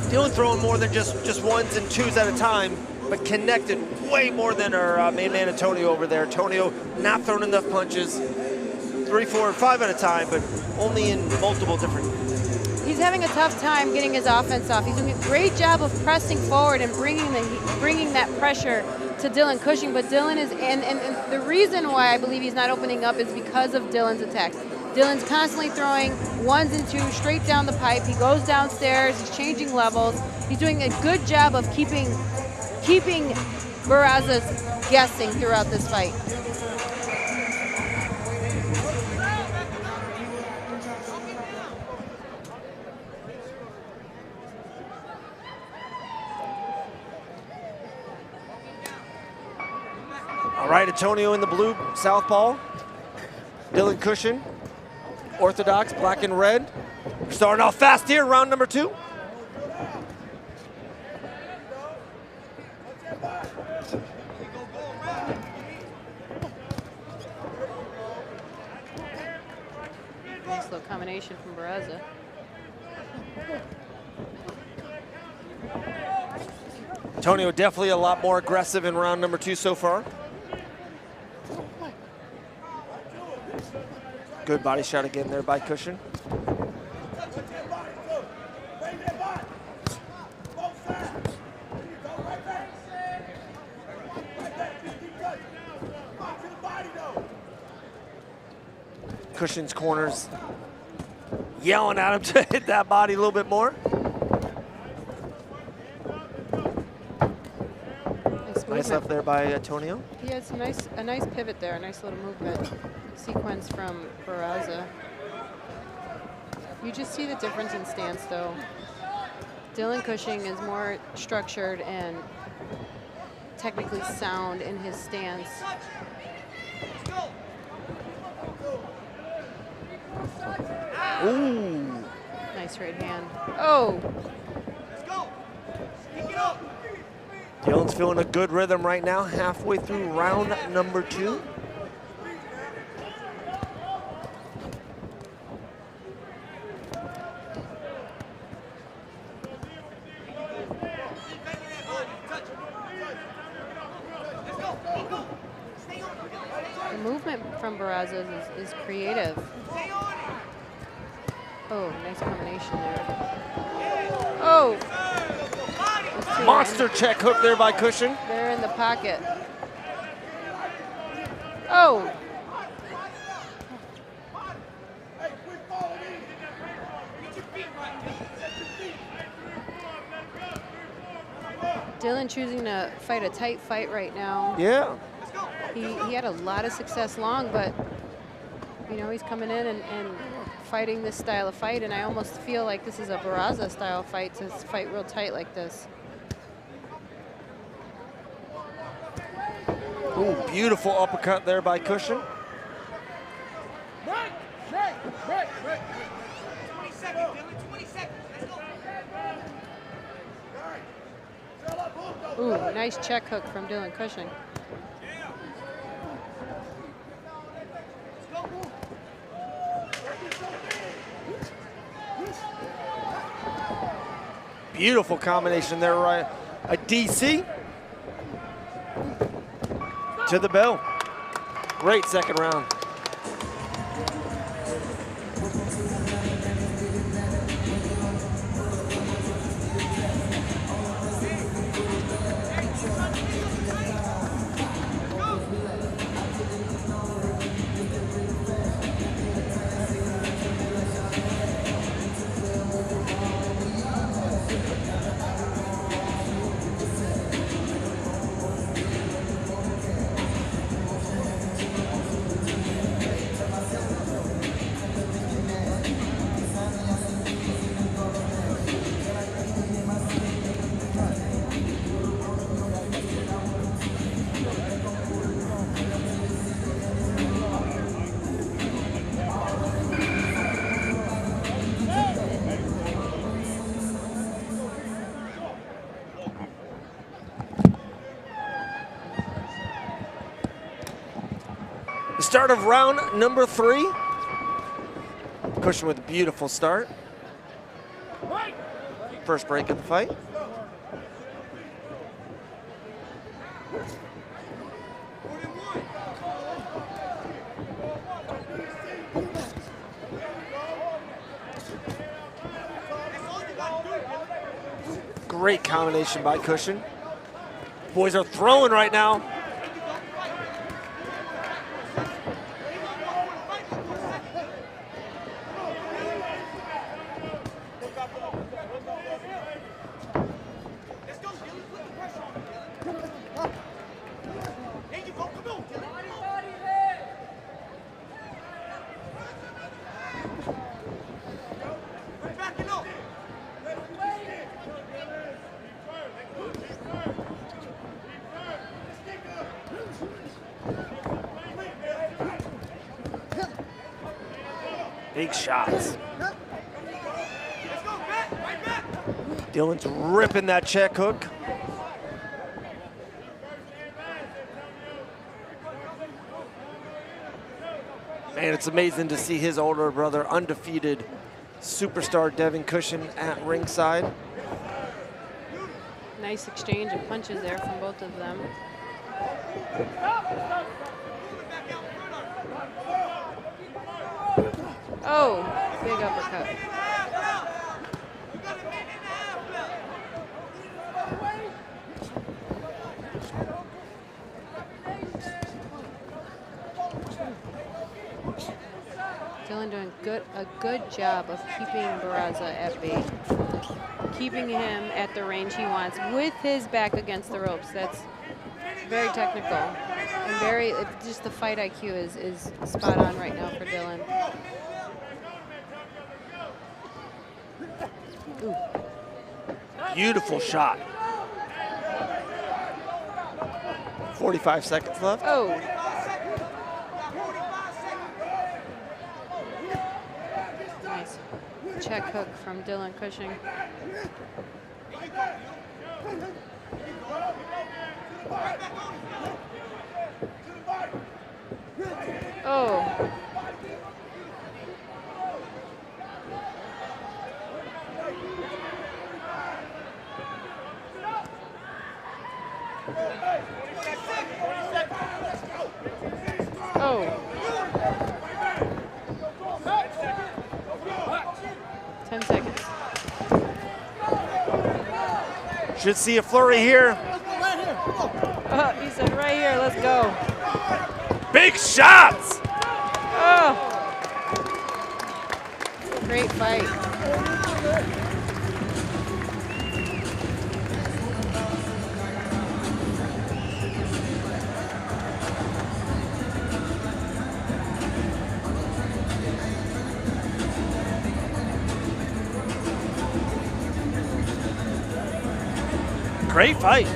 Dylan throwing more than just ones and twos at a time, but connected way more than our main man Antonio over there. Antonio not throwing enough punches, 3, 4, 5 at a time, but only in multiple different. He's having a tough time getting his offense off. He's doing a great job of pressing forward and bringing that pressure to Dylan Cushing, but Dylan is, and the reason why I believe he's not opening up is because of Dylan's attacks. Dylan's constantly throwing ones and twos straight down the pipe. He goes downstairs, he's changing levels. He's doing a good job of keeping Barraza guessing throughout this fight. All right, Antonio in the blue, southpaw. Dylan Cushing, orthodox, black and red. We're starting off fast here, round number 2. Nice little combination from Barraza. Antonio definitely a lot more aggressive in round number 2 so far. Good body shot again there by Cushion. Cushion's corners yelling at him to hit that body a little bit more. Nice left there by Antonio. He has a nice pivot there, a nice little movement sequence from Barraza. You just see the difference in stance, though. Dylan Cushing is more structured and technically sound in his stance. Ooh. Nice right hand. Oh. Dylan's feeling a good rhythm right now, halfway through round number 2. The movement from Barraza is creative. Oh, nice combination there. Oh! Monster check hook there by Cushion. They're in the pocket. Oh! Dylan choosing to fight a tight fight right now. Yeah. He had a lot of success long, but you know, he's coming in and fighting this style of fight, and I almost feel like this is a Barraza style fight, to fight real tight like this. Ooh, beautiful uppercut there by Cushion. Ooh, nice check hook from Dylan Cushing. Beautiful combination there, right? A DC to the bell. Great second round. Start of round number 3. Cushion with a beautiful start. First break of the fight. Great combination by Cushion. Boys are throwing right now. Big shots. Dylan's ripping that check hook. Man, it's amazing to see his older brother undefeated superstar Devin Cushion at ringside. Nice exchange of punches there from both of them. Oh, big uppercut. Dylan doing a good job of keeping Barraza at bay. Keeping him at the range he wants with his back against the ropes. That's very technical and very, just the fight IQ is spot on right now for Dylan. Ooh. Beautiful shot. 45 seconds left. Oh. Nice check hook from Dylan Cushing. Oh. Oh. 10 seconds. Should see a flurry here. He said right here, let's go. Big shots! Oh. Great fight. Great fight.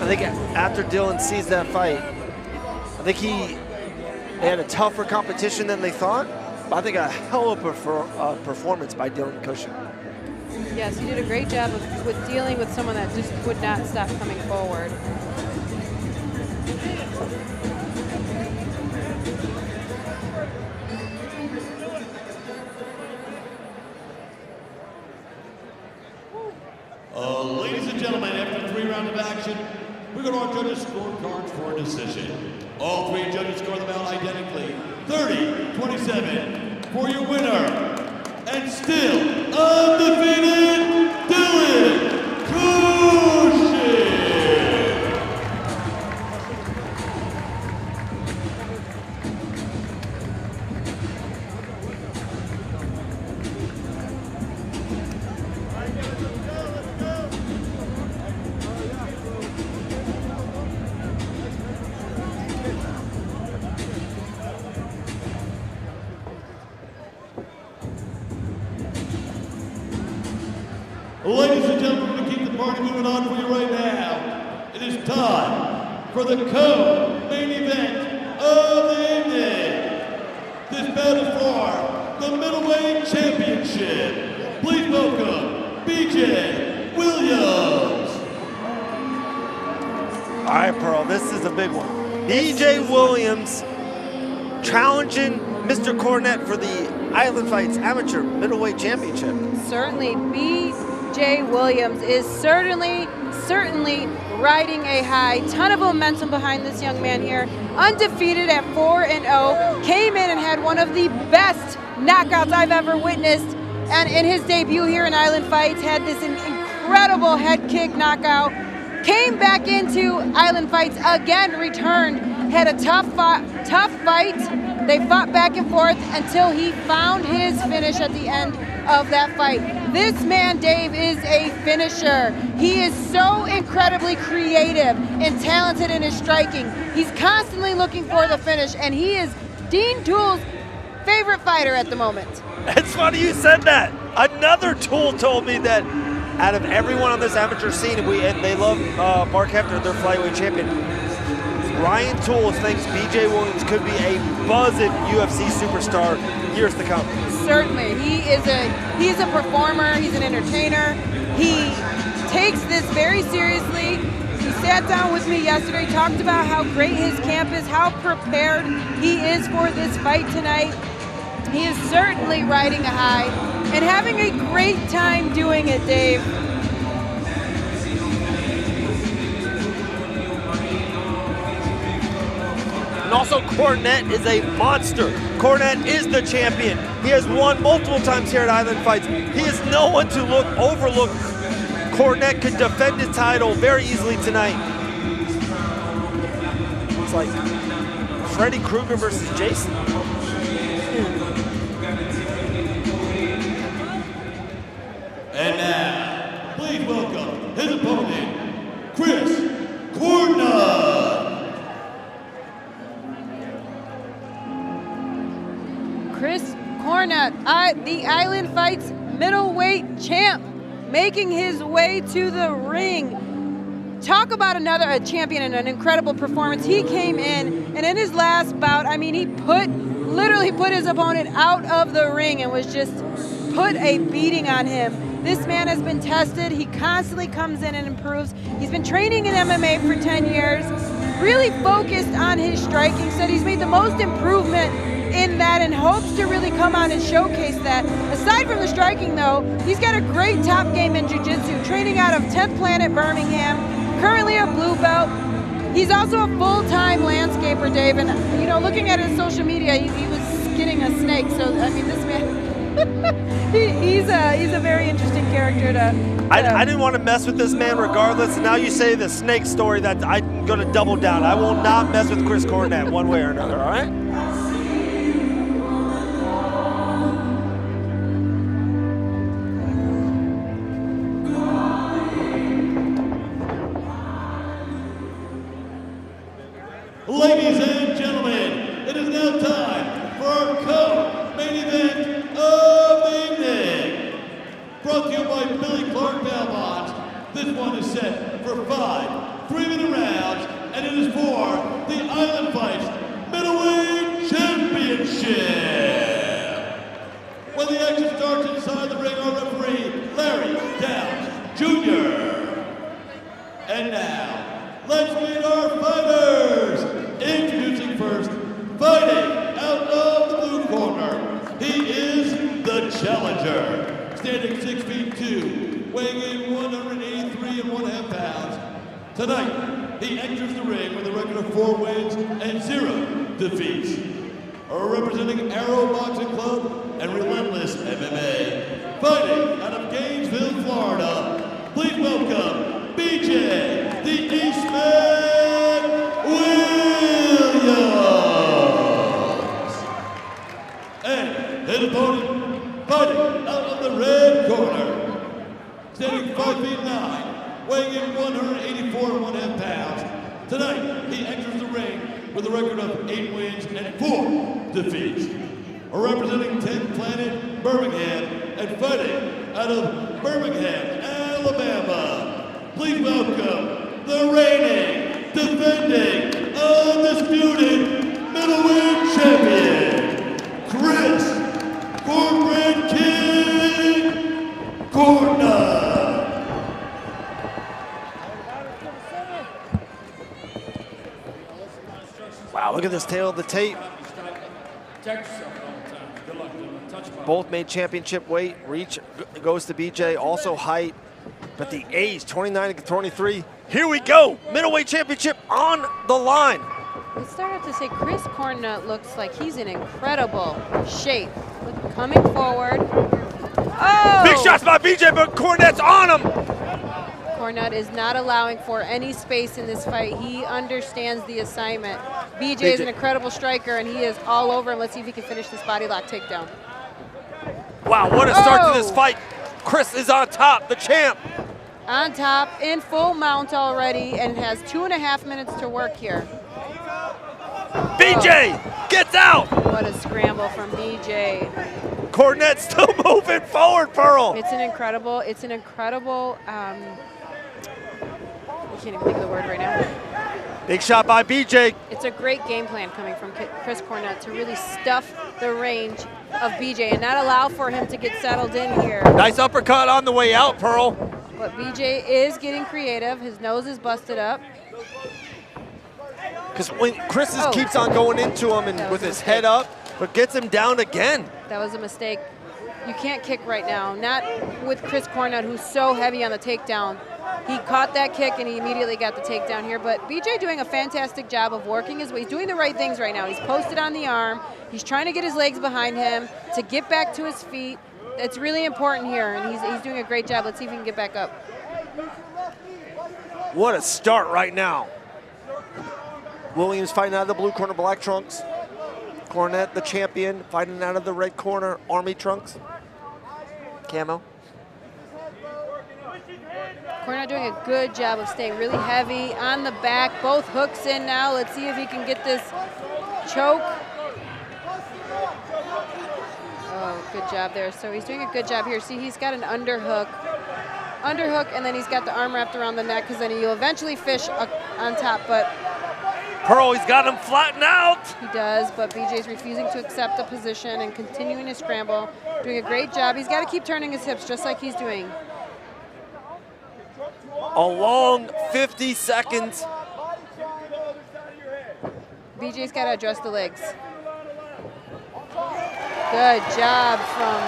I think after Dylan sees that fight, I think they had a tougher competition than they thought, but I think a hell of a performance by Dylan Cushion. Yes, he did a great job with dealing with someone that just would not stop coming forward. Ladies and gentlemen, after 3 rounds of action, we're going to our judges' scorecards for a decision. All 3 judges score the bout identically, 30-27 for your winner, and still undefeated, Dylan Cushion. Ladies and gentlemen, to keep the party moving on for you right now, it is time for the co-main event of the evening. This bout is for the middleweight championship. Please welcome BJ Williams. All right, Pearl, this is a big one. BJ Williams challenging Mr. Cornette for the Island Fights Amateur Middleweight Championship. Certainly, BJ Williams is certainly certainly riding a high. Ton of momentum behind this young man here. Undefeated at 4-0. Came in and had one of the best knockouts I've ever witnessed. And in his debut here in Island Fights, had this incredible head kick knockout. Came back into Island Fights again, returned, had a tough fight. They fought back and forth until he found his finish at the end of that fight. This man, Dave, is a finisher. He is so incredibly creative and talented in his striking. He's constantly looking for the finish, and he is Dean Toole's favorite fighter at the moment. It's funny you said that. Another Toole told me that out of everyone on this amateur scene, and they love Mark Hefner, their flyweight champion, Ryan Toole thinks BJ Williams could be a buzzing UFC superstar years to come. Certainly, he's a performer, he's an entertainer. He takes this very seriously. He sat down with me yesterday, talked about how great his camp is, how prepared he is for this fight tonight. He is certainly riding a high and having a great time doing it, Dave. And also, Cornette is a monster. Cornette is the champion. He has won multiple times here at Island Fights. He is no one to overlook. Cornette could defend his title very easily tonight. It's like Freddy Krueger versus Jason. And now, please welcome his opponent, Chris Cornette. Chris Cornette, the Island Fights middleweight champ, making his way to the ring. Talk about a champion and an incredible performance. He came in, and in his last bout, I mean, he literally put his opponent out of the ring and was just put a beating on him. This man has been tested. He constantly comes in and improves. He's been training in MMA for 10 years, really focused on his striking, said he's made the most improvement in that and hopes to really come out and showcase that. Aside from the striking though, he's got a great top game in jiu-jitsu, training out of 10th Planet Birmingham, currently a blue belt. He's also a full-time landscaper, Dave, and you know, looking at his social media, he was skinning a snake, so I mean, this man, he's a very interesting character to I didn't want to mess with this man regardless, and now you say the snake story, that I'm going to double down. I will not mess with Chris Cornette one way or another, all right? Ladies and gentlemen, it is now time for our co-main event of the evening. Brought to you by Billy Clark Belmont. This one is set for 5 3-minute rounds, and it is for the Island Fights Middleweight Championship. When the action starts inside the ring, our referee, Larry Downs Jr. And now, let's meet our fighters. Introducing first, fighting out of the blue corner, he is the challenger. Standing 6'2", weighing in 183 1/2 pounds. Tonight, he enters the ring with a record of 4 wins and 0 defeats. Representing Arrow Boxing Club and Relentless MMA. Fighting out of Gainesville, Florida. Please welcome BJ, the Eastman Williams. And his opponent, fighting out of the red corner. Standing 5'9", weighing in 184 1/2 pounds. Tonight, he enters the ring with a record of 8 wins and 4 defeats. Representing 10th Planet Birmingham and fighting out of Birmingham, Alabama. Please welcome the reigning, defending, undisputed middleweight champion, Chris Cornbread King Cornette. Wow, look at this tail of the tape. Both made championship weight. Reach goes to BJ, also height. But the A's, 29-23. Here we go. Middleweight championship on the line. Let's start off to say Chris Cornett looks like he's in incredible shape. Coming forward. Oh! Big shots by BJ, but Cornett's on him. Cornett is not allowing for any space in this fight. He understands the assignment. BJ is an incredible striker, and he is all over him. Let's see if he can finish this body lock takedown. Wow, what a start to this fight. Chris is on top, the champ. On top, in full mount already, and has 2.5 minutes to work here. BJ gets out. What a scramble from BJ. Cornett still moving forward, Pearl. It's an incredible, I can't even think of the word right now. Big shot by BJ. It's a great game plan coming from Chris Cornett to really stuff the range of BJ and not allow for him to get settled in here. Nice uppercut on the way out, Pearl. But BJ is getting creative. His nose is busted up. Because when Chris keeps on going into him and with his head up, but gets him down again. That was a mistake. You can't kick right now. Not with Chris Cornett, who's so heavy on the takedown. He caught that kick and he immediately got the takedown here. But BJ doing a fantastic job of working his way. He's doing the right things right now. He's posted on the arm. He's trying to get his legs behind him to get back to his feet. It's really important here, and he's doing a great job. Let's see if he can get back up. What a start right now. Williams fighting out of the blue corner, black trunks. Cornett, the champion, fighting out of the red corner, army trunks. Camo. Cornett doing a good job of staying really heavy on the back. Both hooks in now. Let's see if he can get this choke. Oh, good job there. So he's doing a good job here. See, he's got an underhook, and then he's got the arm wrapped around the neck, because then he'll eventually fish on top, but Pearl, he's got him flattened out. He does, but BJ's refusing to accept the position and continuing to scramble. Doing a great job. He's got to keep turning his hips just like he's doing. A long 50 seconds. BJ's got to adjust the legs. Good job from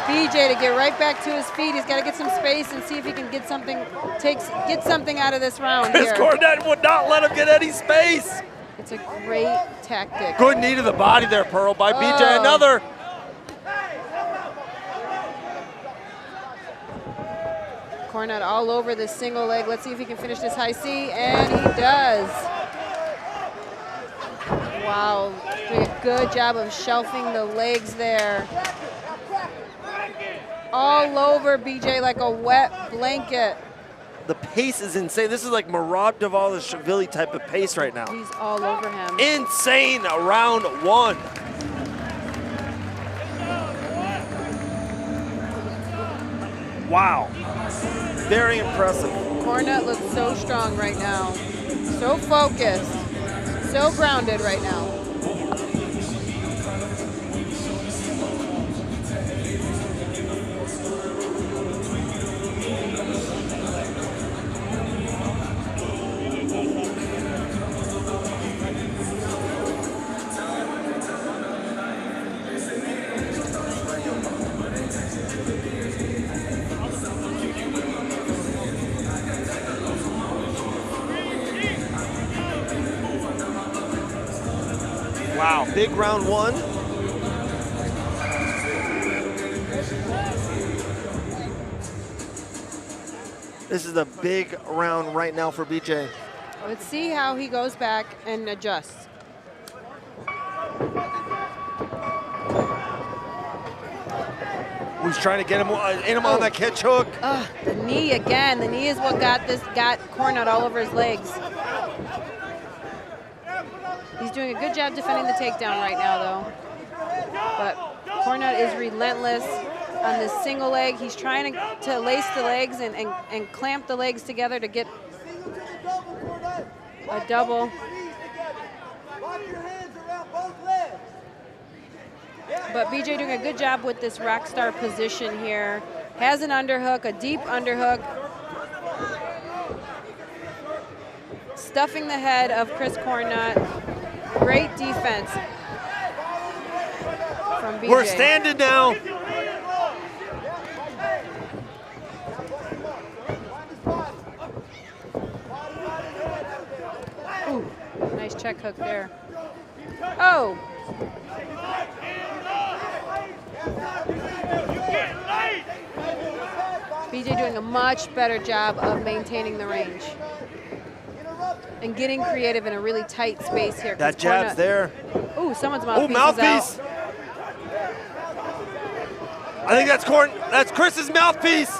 BJ to get right back to his feet. He's got to get some space and see if he can get something, get something out of this round Chris here. Cornett would not let him get any space. It's a great tactic. Good knee to the body there, Pearl, by BJ. Another. Cornett all over this single leg. Let's see if he can finish this high C, and he does. Wow, doing a good job of shelving the legs there. All over BJ like a wet blanket. The pace is insane. This is like Merab Dvalishvili type of pace right now. He's all over him. Insane round one. Wow. Very impressive. Cornett looks so strong right now. So focused. So grounded right now. Wow, big round one. This is a big round right now for BJ. Let's see how he goes back and adjusts. He's trying to get him on that catch hook. The knee again. The knee is what got Cornett all over his legs. He's doing a good job defending the takedown right now, though. But Cornett is relentless on this single leg. He's trying to lace the legs and clamp the legs together to get a double. But BJ doing a good job with this rock star position here. Has an underhook, a deep underhook. Stuffing the head of Chris Cornett. Great defense from BJ. We're standing now. check hook there. Oh! BJ doing a much better job of maintaining the range and getting creative in a really tight space here. That jab's there. Ooh, someone's mouthpiece. Ooh, mouthpiece. Is out. I think that's Chris's mouthpiece.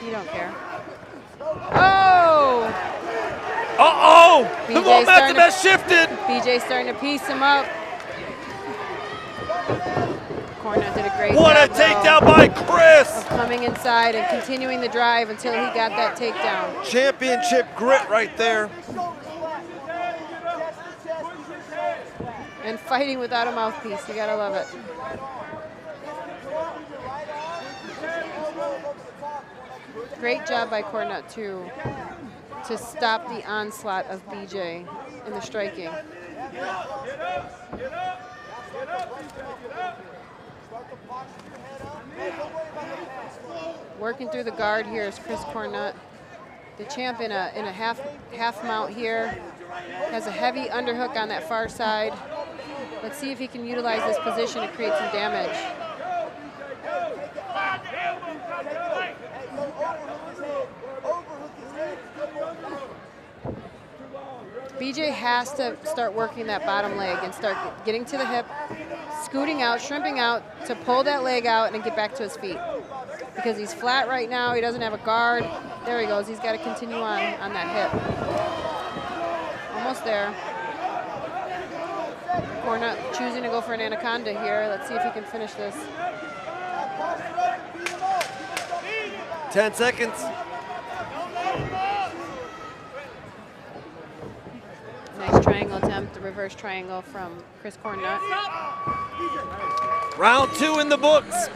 You don't care. Oh! Uh-oh! The momentum has shifted. BJ starting to piece him up. Cornut did a great What job, a takedown by Chris! Of coming inside and continuing the drive until he got that takedown. Championship grit right there. And fighting without a mouthpiece, you gotta love it. Great job by Cornut too, to stop the onslaught of BJ in the striking. Working through the guard here is Chris Cornut. The champ in a half mount here. Has a heavy underhook on that far side. Let's see if he can utilize this position to create some damage. BJ has to start working that bottom leg and start getting to the hip, scooting out, shrimping out to pull that leg out and get back to his feet. Because he's flat right now, he doesn't have a guard. There he goes, he's got to continue on that hip. Almost there. Cornut choosing to go for an anaconda here. Let's see if he can finish this. 10 seconds. Nice triangle attempt, the reverse triangle from Chris Cornut. Round 2 in the books.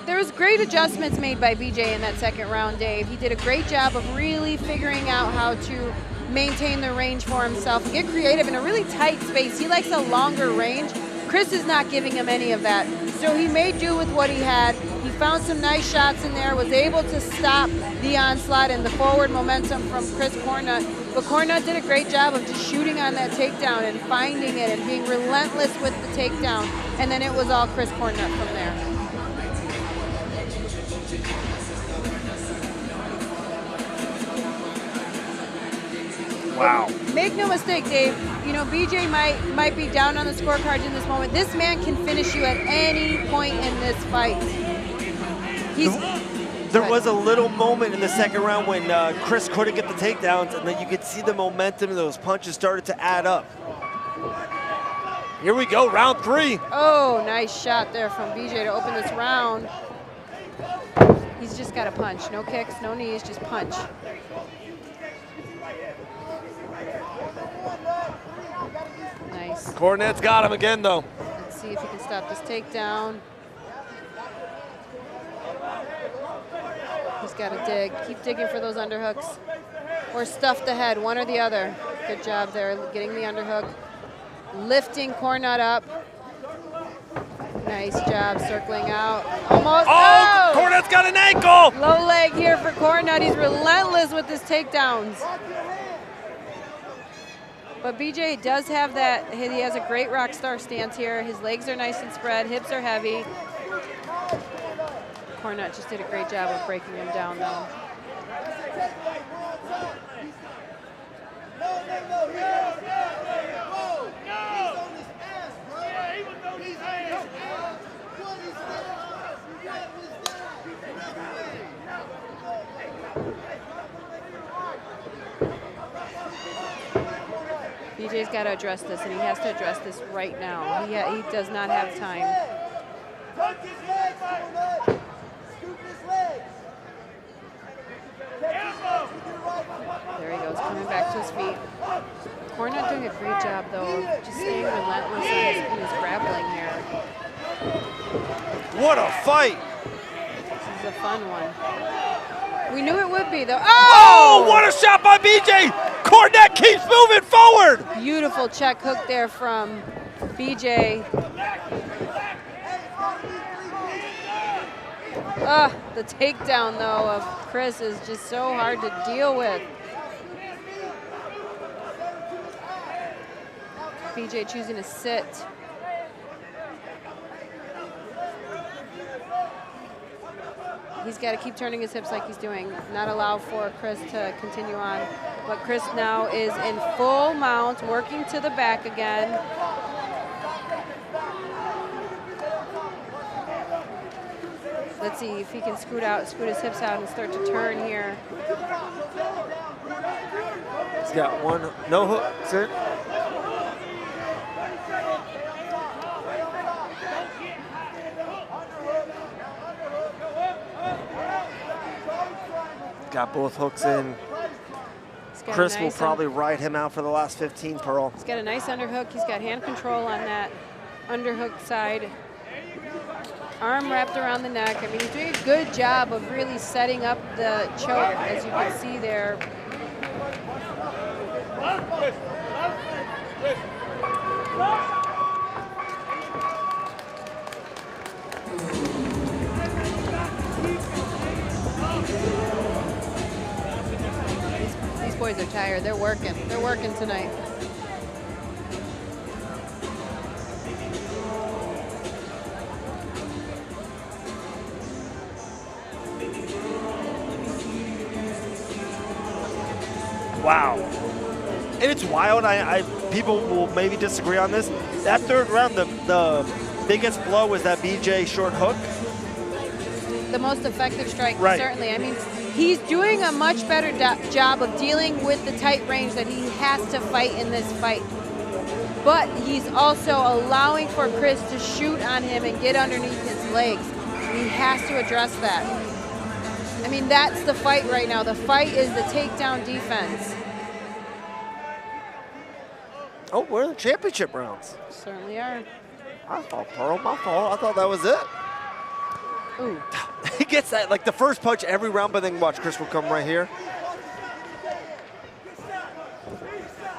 There was great adjustments made by BJ in that second round, Dave. He did a great job of really figuring out how to maintain the range for himself and get creative in a really tight space. He likes a longer range. Chris is not giving him any of that. So he made do with what he had. He found some nice shots in there, was able to stop the onslaught and the forward momentum from Chris Cornut. But Cornut did a great job of just shooting on that takedown and finding it and being relentless with the takedown. And then it was all Chris Cornut from there. Wow. Make no mistake, Dave. You know, BJ might be down on the scorecards in this moment. This man can finish you at any point in this fight. There was a little moment in the second round when Chris couldn't get the takedowns, and then you could see the momentum of those punches started to add up. Here we go, round 3. Oh, nice shot there from BJ to open this round. He's just got to punch. No kicks, no knees, just punch. Nice. Cornet's got him again, though. Let's see if he can stop this takedown. He's got to dig. Keep digging for those underhooks. Or stuff the head, one or the other. Good job there, getting the underhook. Lifting Cornut up. Nice job, circling out. Almost. Oh, Cornut's got an ankle! Low leg here for Cornut. He's relentless with his takedowns. But BJ does have that, he has a great rock star stance here. His legs are nice and spread, hips are heavy. Cornut just did a great job of breaking him down though. BJ's got to address this, and he has to address this right now. He does not have time. There he goes, coming back to his feet. Cornut doing a great job, though, of just staying relentless in his grappling here. What a fight! This is a fun one. We knew it would be, though. Oh, what a shot by BJ! Cornut keeps moving forward! Beautiful check hook there from BJ. The takedown, though, of Chris is just so hard to deal with. BJ choosing to sit. He's got to keep turning his hips like he's doing, not allow for Chris to continue on. But Chris now is in full mount, working to the back again. Let's see if he can scoot his hips out and start to turn here. He's got one, no hook, sit. Got both hooks in. Chris will probably ride him out for the last 15, Pearl. He's got a nice underhook. He's got hand control on that underhook side. Arm wrapped around the neck. I mean, he's doing a good job of really setting up the choke, as you can see there. These boys are tired. They're working. They're working tonight. Wow. And it's wild. People will maybe disagree on this. That third round, the biggest blow was that BJ short hook. The most effective strike, certainly. I mean, he's doing a much better job of dealing with the tight range that he has to fight in this fight. But he's also allowing for Chris to shoot on him and get underneath his legs. He has to address that. I mean, that's the fight right now. The fight is the takedown defense. Oh, we're in the championship rounds. Certainly are. My fault, Pearl, my fault. I thought that was it. Ooh. He gets that, like the first punch every round, but then watch, Chris will come right here.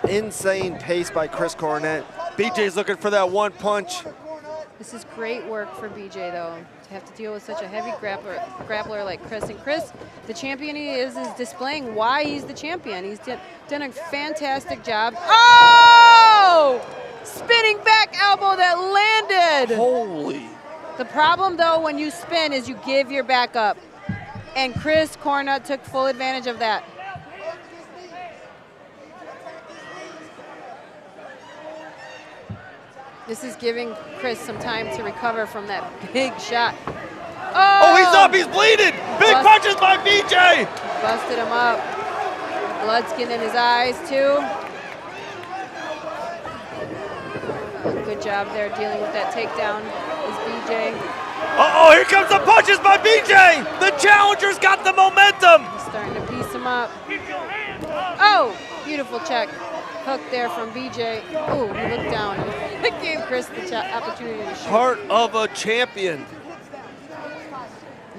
Insane pace by Chris Cornett. BJ's looking for that one punch. This is great work for BJ, though, to have to deal with such a heavy grappler like Chris. And Chris, the champion he is displaying why he's the champion. He's done a fantastic job. Oh! Spinning back elbow that landed. Holy. The problem, though, when you spin is you give your back up. And Chris Cornett took full advantage of that. This is giving Chris some time to recover from that big shot. Oh, he's up, he's bleeding. Big punches by BJ. Busted him up. Blood's getting in his eyes, too. Good job there dealing with that takedown is BJ. Uh-oh, here comes the punches by BJ. The challenger's got the momentum. He's starting to piece him up. Oh, beautiful check. Hook there from BJ. Ooh, he looked down. It gave Chris the opportunity to shoot. Heart of a champion.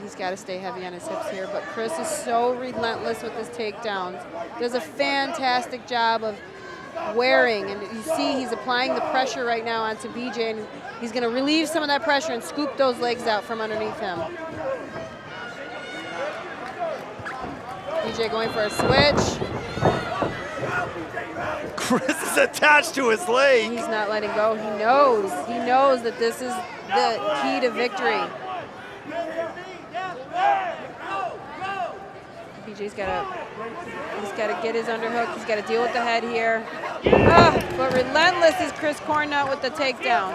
He's got to stay heavy on his hips here, but Chris is so relentless with his takedowns. Does a fantastic job of wearing, and you see he's applying the pressure right now onto BJ, and he's going to relieve some of that pressure and scoop those legs out from underneath him. BJ going for a switch. Chris is attached to his leg. He's not letting go. He knows that this is the key to victory. BJ's got to get his underhook. He's got to deal with the head here. But relentless is Chris Cornett with the takedown.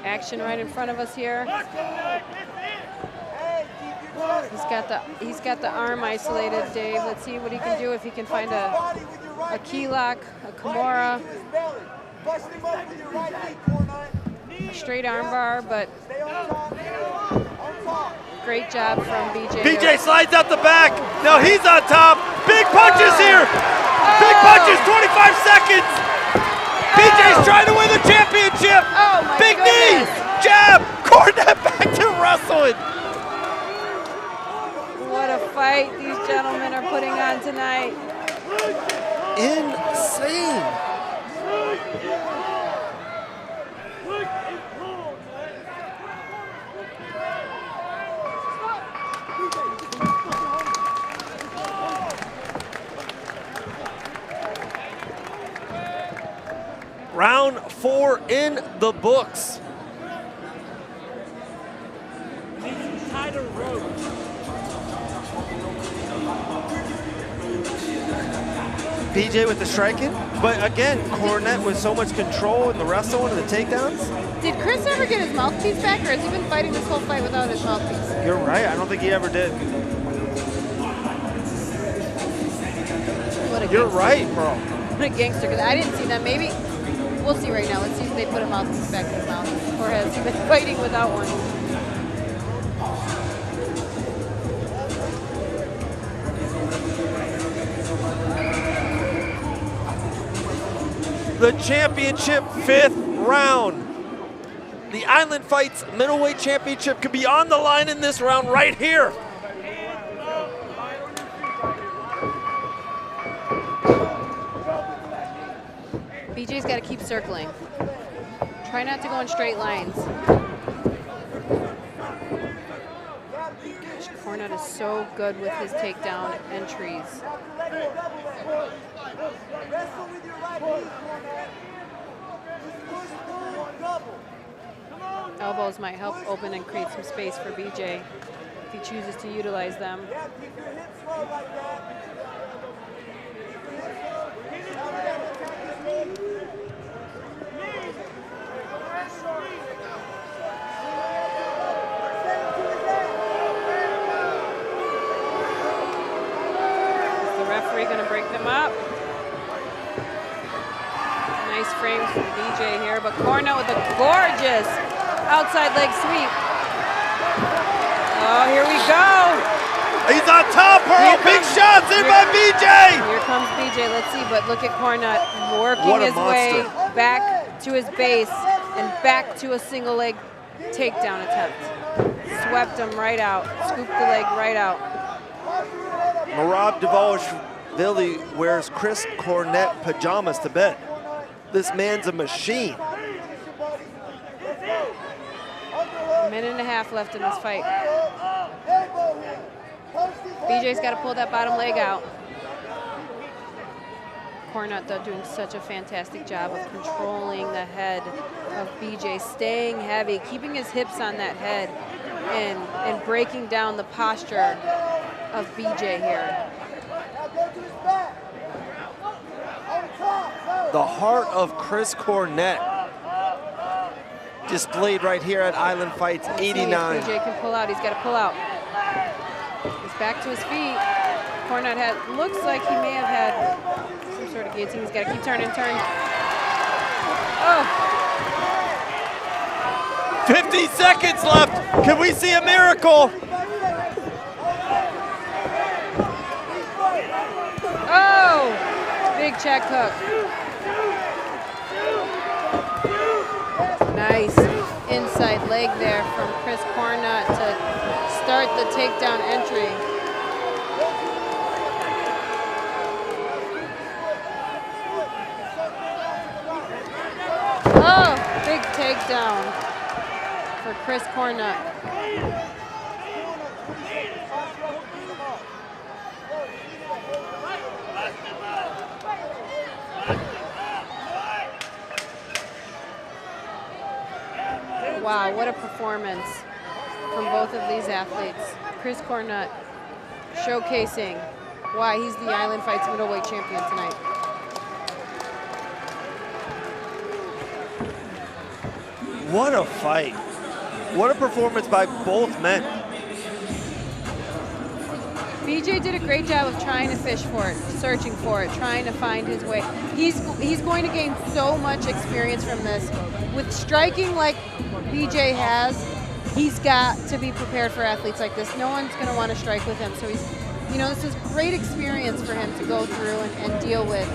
Action right in front of us here. He's got the arm isolated, Dave. Let's see what he can do, if he can find a key lock, a Kimura, a straight arm bar, but great job from BJ. BJ slides out the back. Now he's on top. Big punches here. Big punches, 25 seconds. BJ's trying to win the championship. Big knee, jab, Cornett back to wrestling. What a fight these gentlemen are putting on tonight. Insane. Round 4 in the books. BJ with the striking, but again, Cornette with so much control in the wrestle and the takedowns. Did Chris ever get his mouthpiece back, or has he been fighting this whole fight without his mouthpiece? You're right, I don't think he ever did. You're right, bro. What a gangster, because I didn't see that. Maybe, we'll see right now. Let's see if they put a mouthpiece back in his mouth, or has he been fighting without one? The championship 5th round. The Island Fights Middleweight Championship could be on the line in this round right here. BJ's got to keep circling. Try not to go in straight lines. Gosh, Cornette is so good with his takedown entries. Elbows might help open and create some space for BJ if he chooses to utilize them. Is the referee going to break them up? Nice frames from BJ here, but Cornette with a gorgeous outside leg sweep. Oh, here we go. He's on top, Pearl. Big shots in by BJ. Here comes BJ. Let's see, but look at Cornette working his way back to his base and back to a single leg takedown attempt. Swept him right out, scooped the leg right out. Merab Dvalishvili wears Chris Cornette pajamas to bed. This man's a machine. A minute and a half left in this fight. BJ's got to pull that bottom leg out. Cornette though doing such a fantastic job of controlling the head of BJ, staying heavy, keeping his hips on that head, and breaking down the posture of BJ here. The heart of Chris Cornette displayed right here at Island Fights 89. BJ can pull out. He's got to pull out. He's back to his feet. Cornette looks like he may have had some sort of guillotine. He's got to keep turning. Oh. 50 seconds left. Can we see a miracle? Oh, big check hook. Nice inside leg there from Chris Cornette to start the takedown entry. Oh, big takedown for Chris Cornette. Wow, what a performance from both of these athletes. Chris Cornette showcasing why he's the Island Fights middleweight champion tonight. What a fight. What a performance by both men. BJ did a great job of trying to fish for it, searching for it, trying to find his way. He's going to gain so much experience from this. With striking like BJ has, he's got to be prepared for athletes like this. No one's going to want to strike with him. So he's, this is great experience for him to go through and deal with,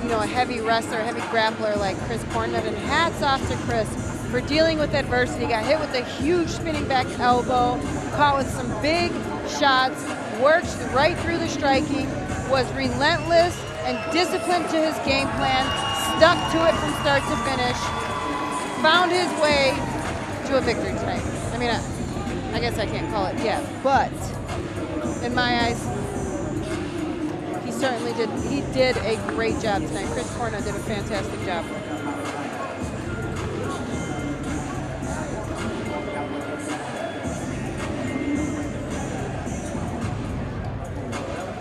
a heavy wrestler, a heavy grappler like Chris Cornette. And hats off to Chris for dealing with adversity. Got hit with a huge spinning back elbow, caught with some big shots, worked right through the striking, was relentless and disciplined to his game plan, stuck to it from start to finish, found his way to a victory tonight. I mean, I guess I can't call it yet, but in my eyes, he's certainly did. He did a great job tonight. Chris Cornut did a fantastic job.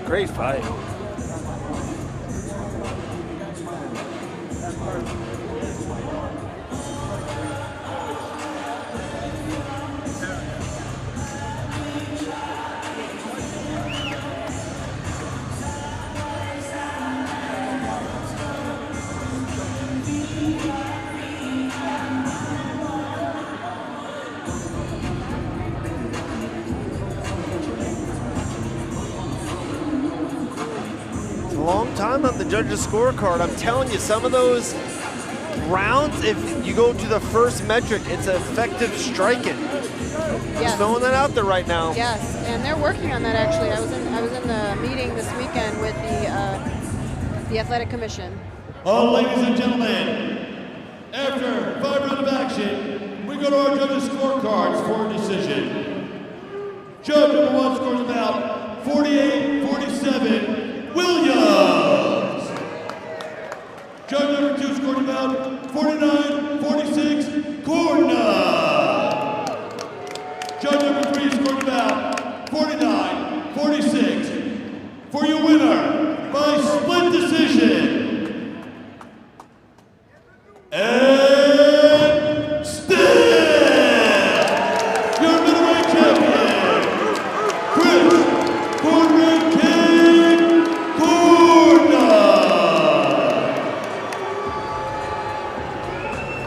Great fight. Long time on the judges' scorecard. I'm telling you, some of those rounds, if you go to the first metric, it's effective striking. Yes. Just throwing that out there right now. Yes, and they're working on that actually. I was in the meeting this weekend with the Athletic Commission. Oh, ladies and gentlemen, after 5 rounds of action, we go to our judges' scorecards for a decision. Judge number 1 scores about 48-47. Williams. Judge number 2 scored about 49-46, Cornut. Judge number 3 scored about 49-46. For your winner, by split decision, and still, your middleweight champion, Chris Cornut King Cornut.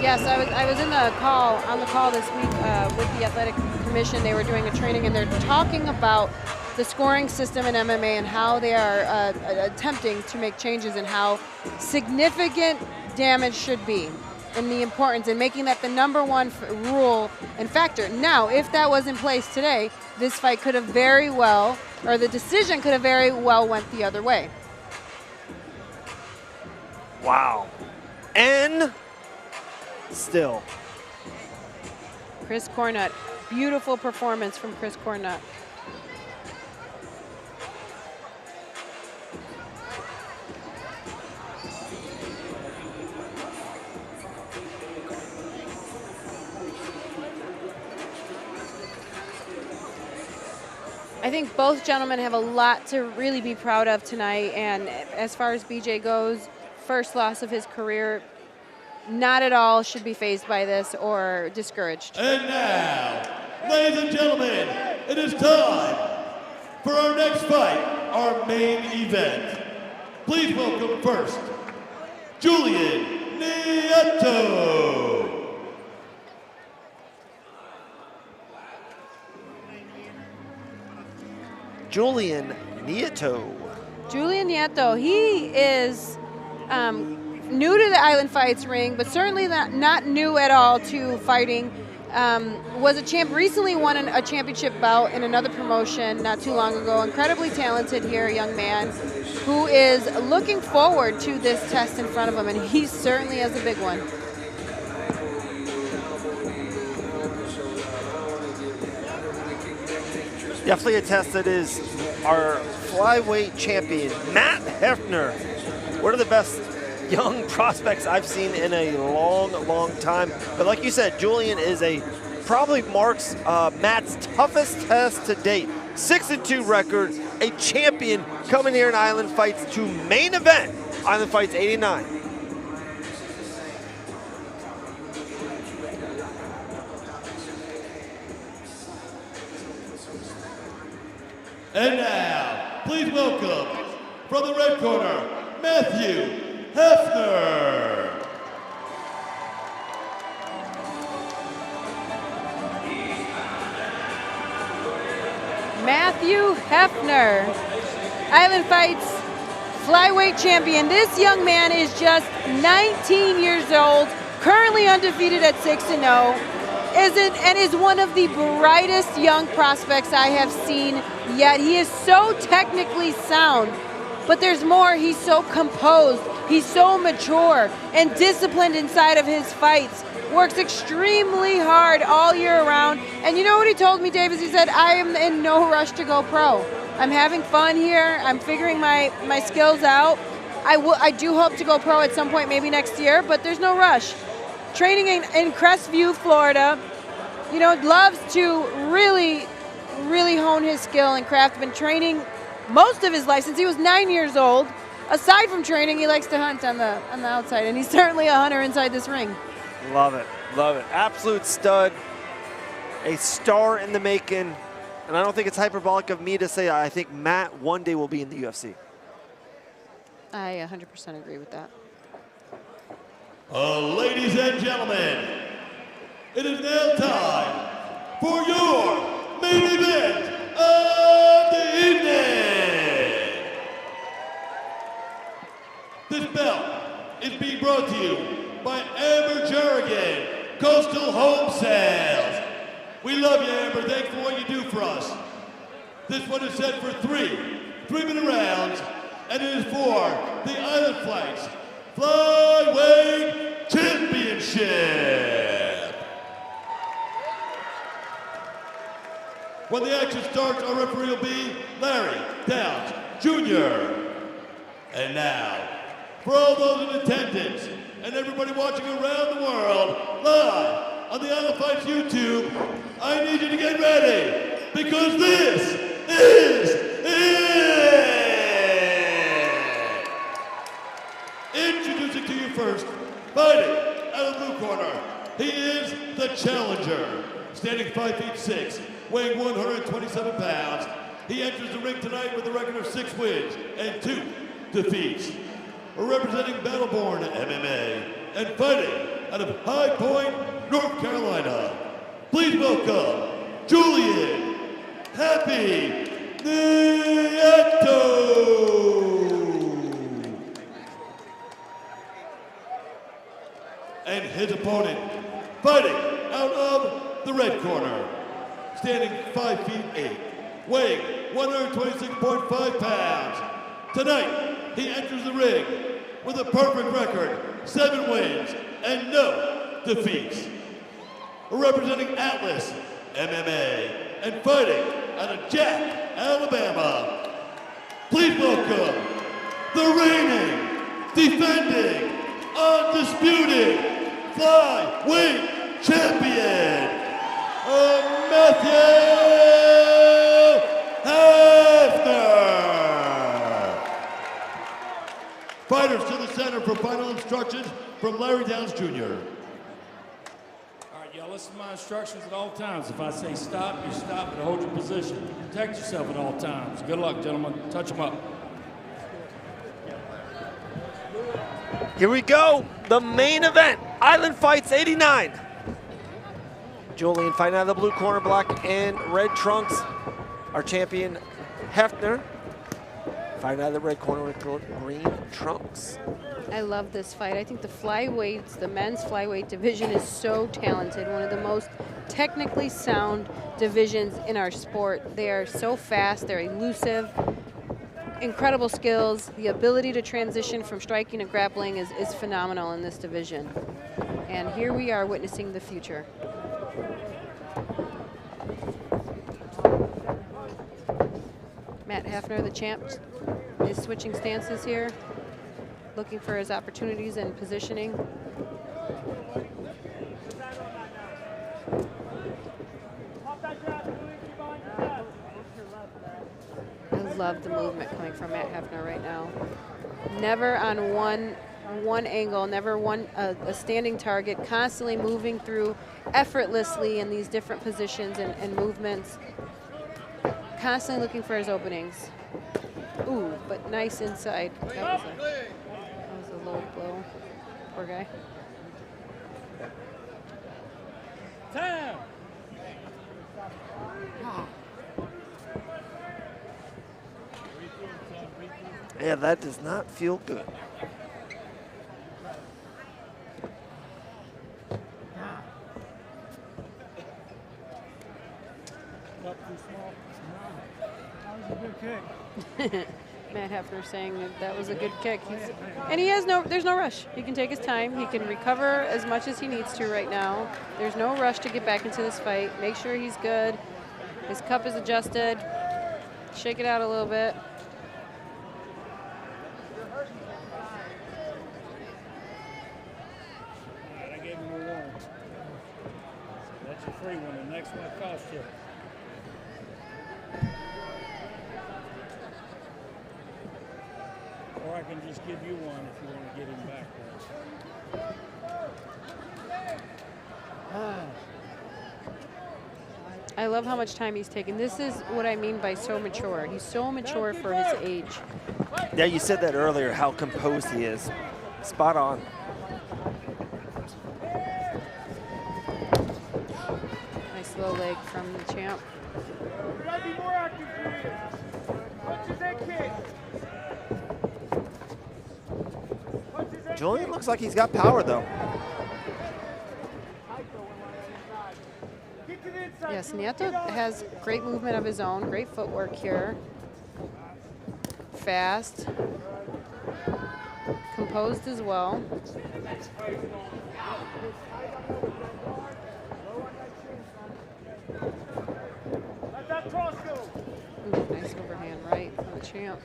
Yes, I was on the call this week with the Athletic Commission. They were doing a training and they're talking about the scoring system in MMA and how they are attempting to make changes and how significant damage should be and the importance in making that the number one rule and factor. Now, if that was in place today, this fight could have very well, or the decision could have very well went the other way. Wow. And still. Chris Cornut, beautiful performance from Chris Cornut. I think both gentlemen have a lot to really be proud of tonight, and as far as BJ goes, first loss of his career, not at all should be fazed by this or discouraged. And now, ladies and gentlemen, it is time for our next fight, our main event. Please welcome first, Julian Nieto. Julian Nieto. Julian Nieto, he is new to the Island Fights ring, but certainly not new at all to fighting. Was a champ, recently won a championship bout in another promotion not too long ago. Incredibly talented here, young man who is looking forward to this test in front of him, and he certainly has a big one. Definitely a test that is our flyweight champion, Matt Hefner. One of the best young prospects I've seen in a long, long time. But like you said, Julian is probably marks Matt's toughest test to date. 6-2 record, a champion coming here in Island Fights to main event Island Fights 89. And now, please welcome, from the red corner, Matthew Hefner. Matthew Hefner, Island Fights flyweight champion. This young man is just 19 years old, currently undefeated at 6-0. Is one of the brightest young prospects I have seen yet. He is so technically sound, but there's more. He's so composed. He's so mature and disciplined inside of his fights. Works extremely hard all year round. And you know what he told me, Davis? He said, I am in no rush to go pro. I'm having fun here. I'm figuring my skills out. I do hope to go pro at some point, maybe next year, but there's no rush. Training in Crestview, Florida, you know, loves to really hone his skill and craft. Been training most of his life since he was 9 years old. Aside from training, he likes to hunt on the outside, and he's certainly a hunter inside this ring. Love it, love it. Absolute stud, a star in the making, and I don't think it's hyperbolic of me to say I think Matt one day will be in the UFC. I 100% agree with that. Ladies and gentlemen, it is now time for your main event of the evening. This belt is being brought to you by Amber Jerrigan, Coastal Home Sales. We love you, Amber. Thanks for what you do for us. This one is set for 3-minute rounds, and it is for the Island Fights Flyweight Championship. When the action starts, our referee will be Larry Downs Jr. And now, for all those in attendance and everybody watching around the world, live on the Island Fights YouTube, I need you to get ready, because this is it! Introducing to you first, fighting out of the blue corner, he is the challenger, standing 5'6", weighing 127 pounds. He enters the ring tonight with a record of 6 wins and 2 defeats. Representing Battleborn MMA and fighting out of High Point, North Carolina, please welcome Julian Happy Nieto. And his opponent, fighting out of the red corner, standing 5'8", weighing 126.5 pounds. Tonight, he enters the ring with a perfect record, 7 wins and no defeats. Representing Atlas MMA and fighting out of Jack, Alabama, please welcome the reigning, defending, undisputed flyweight champion, Matthew Hafner. Fighters to the center for final instructions from Larry Downs Jr. All right, y'all listen to my instructions at all times. If I say stop, you stop and hold your position. Protect yourself at all times. Good luck, gentlemen. Touch them up. Here we go, the main event, Island Fights 89. Julian fighting out of the blue corner, black and red trunks. Our champion, Hefner, fighting out of the red corner with green trunks. I love this fight. I think the flyweights, the men's flyweight division is so talented. One of the most technically sound divisions in our sport. They are so fast, they're elusive, incredible skills. The ability to transition from striking to grappling is phenomenal in this division. And here we are witnessing the future. Matt Hafner, the champ, is switching stances here, looking for his opportunities and positioning. I love the movement coming from Matt Hafner right now. Never on one angle, never a standing target, constantly moving through effortlessly in these different positions and movements. Constantly looking for his openings. Ooh, but nice inside. That was a low blow. Poor guy. Time. Yeah, that does not feel good. Matt Hafner saying that was a good kick. And there's no rush. He can take his time. He can recover as much as he needs to right now. There's no rush to get back into this fight. Make sure he's good. His cup is adjusted. Shake it out a little bit. I gave him a warning. That's a free one. The next one costs you. Or I can just give you one if you want to get him back. I love how much time he's taking. This is what I mean by so mature. He's so mature for his age. Yeah, you said that earlier, how composed he is. Spot on. Nice low leg from the champ. Julian looks like he's got power, though. Yes, Nieto has great movement of his own, great footwork here. Fast. Composed as well. Ooh, nice overhand right from the champ.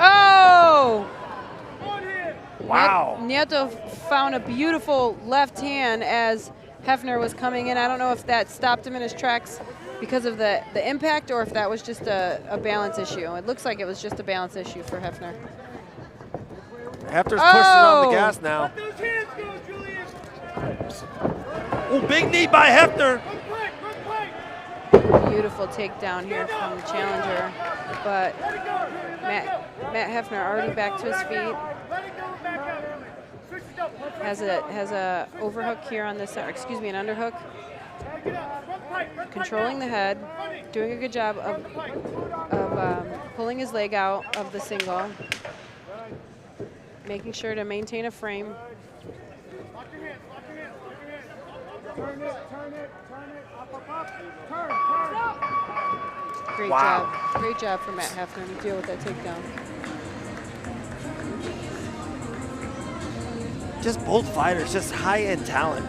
Oh! Wow. Nieto found a beautiful left hand as Hefner was coming in. I don't know if that stopped him in his tracks because of the impact or if that was just a balance issue. It looks like it was just a balance issue for Hefner. Hefner's pushing on the gas now. Oh, big knee by Hefner. Beautiful takedown here from the challenger, but Matt Hefner already back to his feet. Has a overhook here on this, excuse me, an underhook. Controlling the head, doing a good job of pulling his leg out of the single, making sure to maintain a frame. Great job. Great job for Matt Hefner to deal with that takedown. Just both fighters, just high-end talent.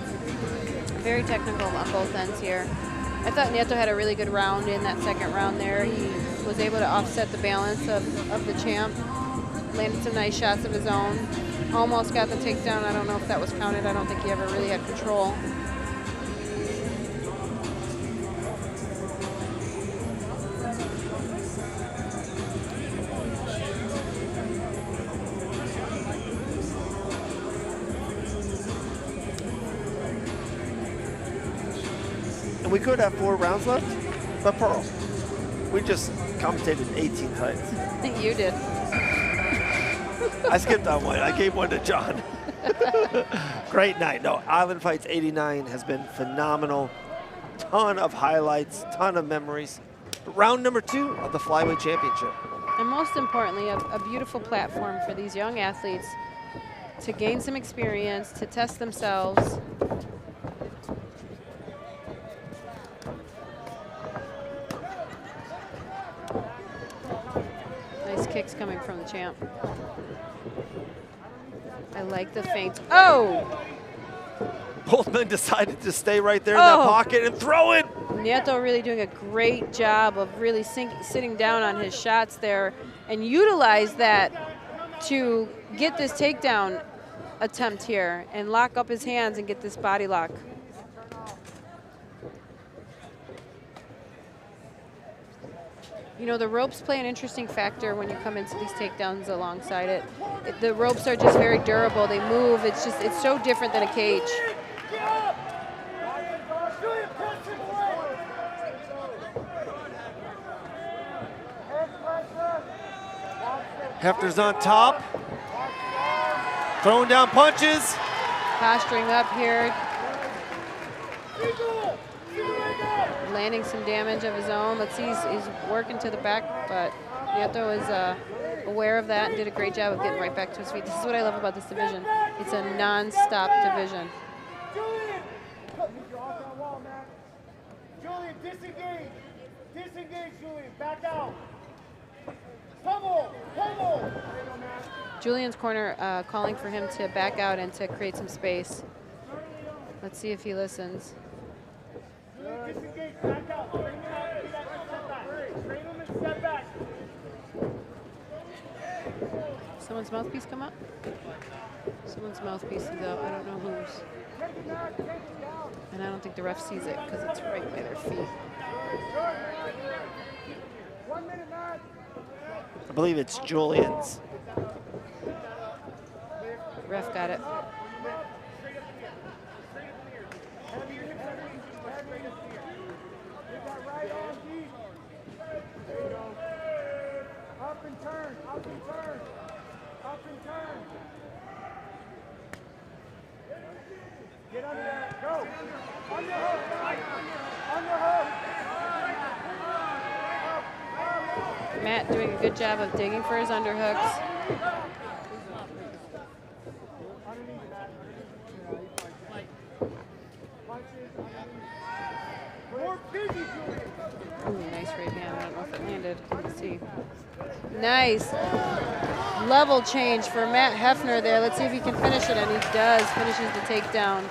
Very technical on both ends here. I thought Nieto had a really good round in that second round there. He was able to offset the balance of the champ. Landed some nice shots of his own. Almost got the takedown. I don't know if that was counted. I don't think he ever really had control. We could have 4 rounds left, but Pearl, we just commentated 18 fights. I think you did. I skipped on one. I gave one to John. Great night. No, Island Fights 89 has been phenomenal. Ton of highlights, ton of memories. Round number 2 of the Flyweight Championship. And most importantly, a beautiful platform for these young athletes to gain some experience, to test themselves. Nice kicks coming from the champ. I like the feint. Oh! Both men decided to stay right there in that pocket and throw it. Nieto really doing a great job of really sitting down on his shots there and utilize that to get this takedown attempt here and lock up his hands and get this body lock. You know, the ropes play an interesting factor when you come into these takedowns alongside it. The ropes are just very durable. They move. It's so different than a cage. Hefner's on top. Throwing down punches. Posturing up here. Landing some damage of his own. Let's see, he's working to the back, but Nieto is aware of that and did a great job of getting right back to his feet. This is what I love about this division. It's a non-stop division. Julian, disengage. Disengage, Julian. Back out. Julian's corner calling for him to back out and to create some space. Let's see if he listens. Someone's mouthpiece come up? Someone's mouthpiece is out. I don't know whose. And I don't think the ref sees it because it's right by their feet. I believe it's Julian's. Ref got it. Up and turn, up and turn, up and turn. Get under there, go. Underhook, underhook. Matt doing a good job of digging for his underhooks. Ooh, nice right hand. I don't know if it landed. Let's see. Nice. Level change for Matt Hefner there. Let's see if he can finish it, and he does. Finishes the takedown.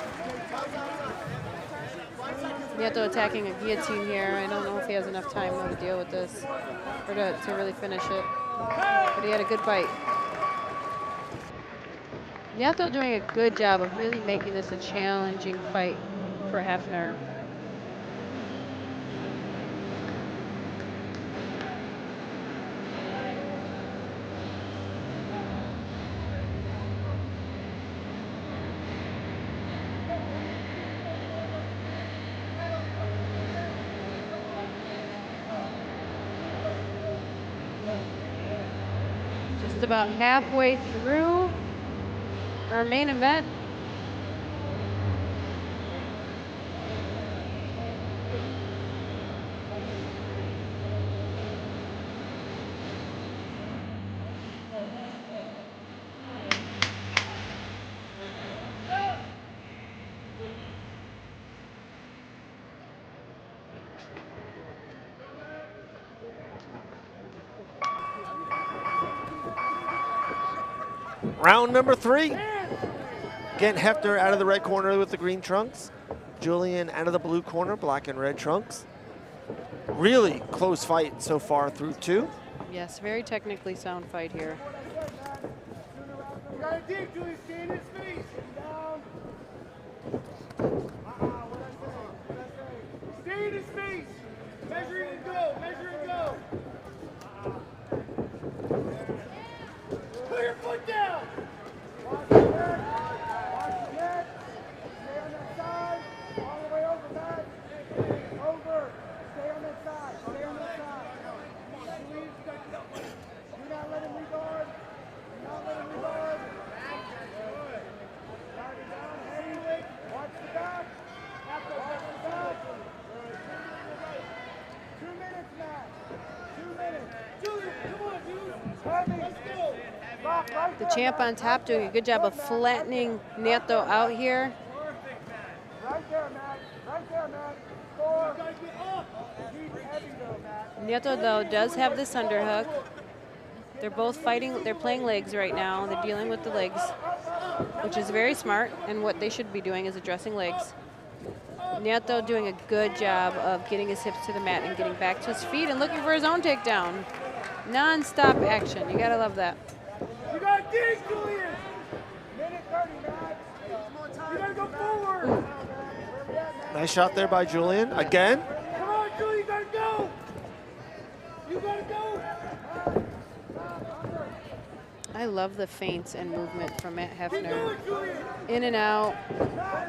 Nieto attacking a guillotine here. I don't know if he has enough time though to deal with this or to really finish it. But he had a good fight. Nieto doing a good job of really making this a challenging fight for Hefner. Just about halfway through our main event. Round number 3. Again, Hefner out of the red corner with the green trunks. Julian out of the blue corner, black and red trunks. Really close fight so far through 2. Yes, very technically sound fight here. You gotta dig, Julian, stay in his face. Down. What I say? Stay in his face. Measure and go, measure and go. Put your foot down. Watch your head. Watch your head. Stay on that side. All the way over that. Over. Stay on that side. Stay on that side. Please. Do not let him regard. Do not let him regard. Guard it down. Heavy. Watch the back. Watch the back. 2 minutes, Matt. 2 minutes. Julian, come on, dude. Heavy. Let's go. The champ on top doing a good job of flattening Nieto out here. Right there, Matt. Right there, Matt. 4. He's heavy though, Matt. Nieto, though, does have this underhook. They're both fighting. They're playing legs right now. They're dealing with the legs, which is very smart. And what they should be doing is addressing legs. Nieto doing a good job of getting his hips to the mat and getting back to his feet and looking for his own takedown. Non-stop action. You gotta love that. You gotta dig, Julian. Minute 30, Matt. You gotta go forward. Nice shot there by Julian. Again. Come on, Julian, you gotta go. You gotta go. I love the feints and movement from Matt Hefner. In and out,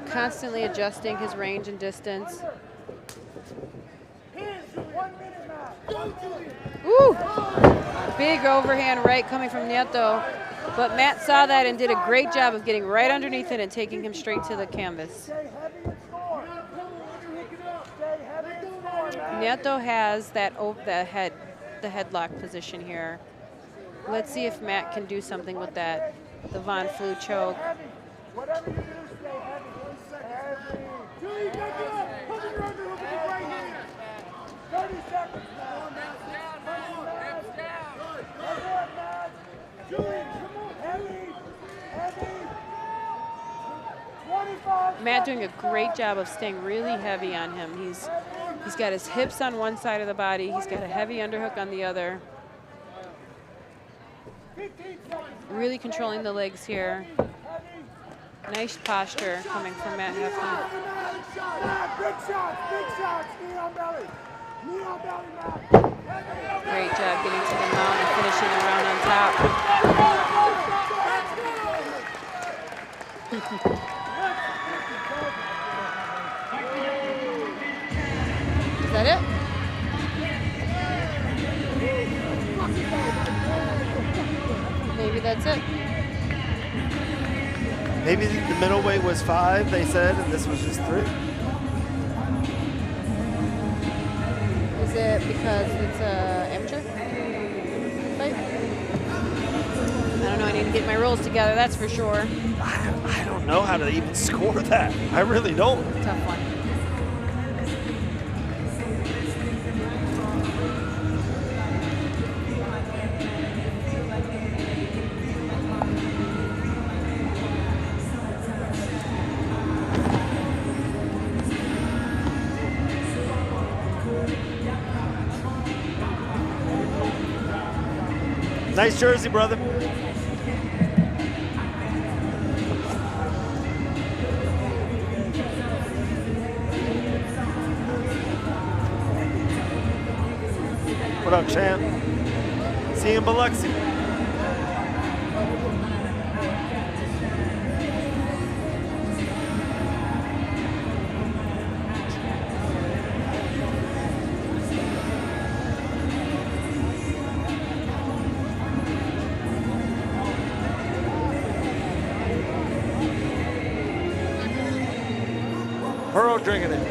constantly adjusting his range and distance. Ooh! Big overhand right coming from Nieto. But Matt saw that and did a great job of getting right underneath it and taking him straight to the canvas. Nieto has that the headlock position here. Let's see if Matt can do something with that. The Von Flue choke. Whatever you do, stay heavy. 1 second. Julie, you got to get up. Put your underhook in his right hand. 30 seconds now. Down. Matt doing a great job of staying really heavy on him. He's got his hips on one side of the body. He's got a heavy underhook on the other. Really controlling the legs here. Nice posture coming from Matt Hefner. Big shots, knee on belly. Knee on belly, Matt. Great job getting to the mount and finishing the round on top. Is that it? Maybe that's it. Maybe the middleweight was 5, they said, and this was just 3. Is it because it's an amateur fight? I don't know. I need to get my rules together, that's for sure. I don't know how to even score that. I really don't. Tough one. Nice jersey, brother. What up, champ? See you in Biloxi. Pearl drinking it.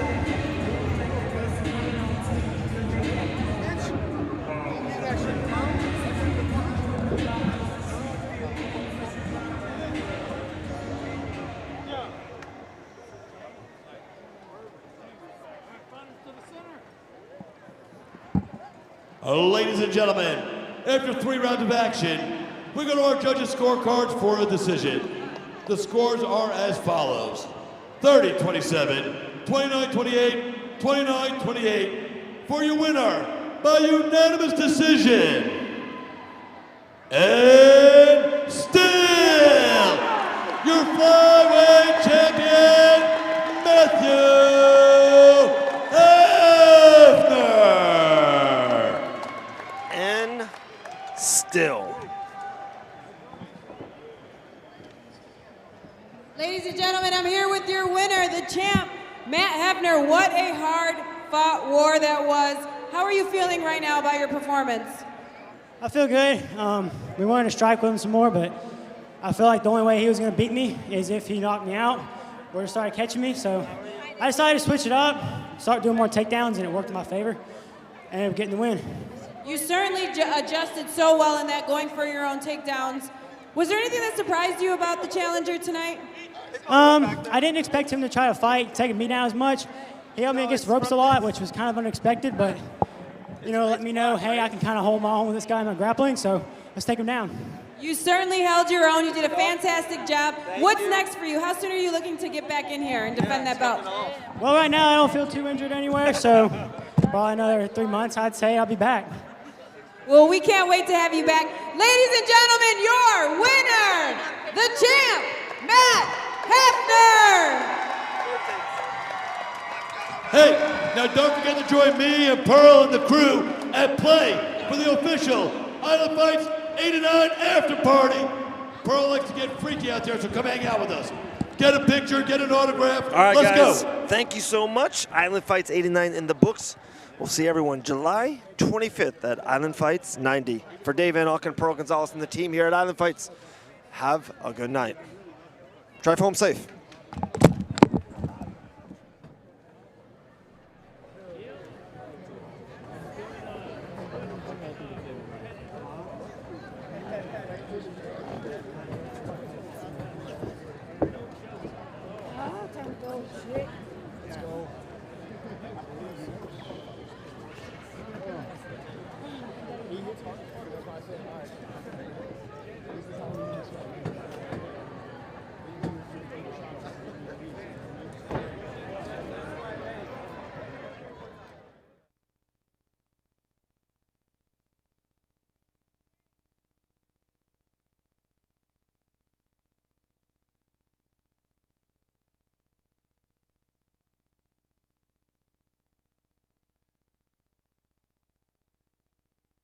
Ladies and gentlemen, after 3 rounds of action, we go to our judges' scorecards for a decision. The scores are as follows: 30-27, 29-28, 29-28 for your winner by unanimous decision. And still, your flyweight champion, Matthew Hefner. And still. Ladies and gentlemen, I'm here with your winner, the champ, Matt Hefner. What a hard-fought war that was. How are you feeling right now about your performance? I feel good. We wanted to strike with him some more, but I feel like the only way he was going to beat me is if he knocked me out or started catching me. So I decided to switch it up, start doing more takedowns, and it worked in my favor. And ended up getting the win. You certainly adjusted so well in that, going for your own takedowns. Was there anything that surprised you about the challenger tonight? I didn't expect him to try to fight, taking me down as much. He held me against the ropes a lot, which was kind of unexpected, but, you know, let me know, hey, I can kind of hold my own with this guy in my grappling, so let's take him down. You certainly held your own. You did a fantastic job. What's next for you? How soon are you looking to get back in here and defend that belt? Well, right now I don't feel too injured anywhere, so probably another 3 months, I'd say I'll be back. Well, we can't wait to have you back. Ladies and gentlemen, your winner, the champ, Matt Hefner. Hey, now don't forget to join me and Pearl and the crew at Play for the official Island Fights 89 after party. Pearl likes to get freaky out there, so come hang out with us. Get a picture, get an autograph. All right, Let's guys. go. Thank you so much. Island Fights 89 in the books. We'll see everyone July 25th at Island Fights 90. For Dave Van Auken, Pearl Gonzalez, and the team here at Island Fights, have a good night. Drive home safe. Shit.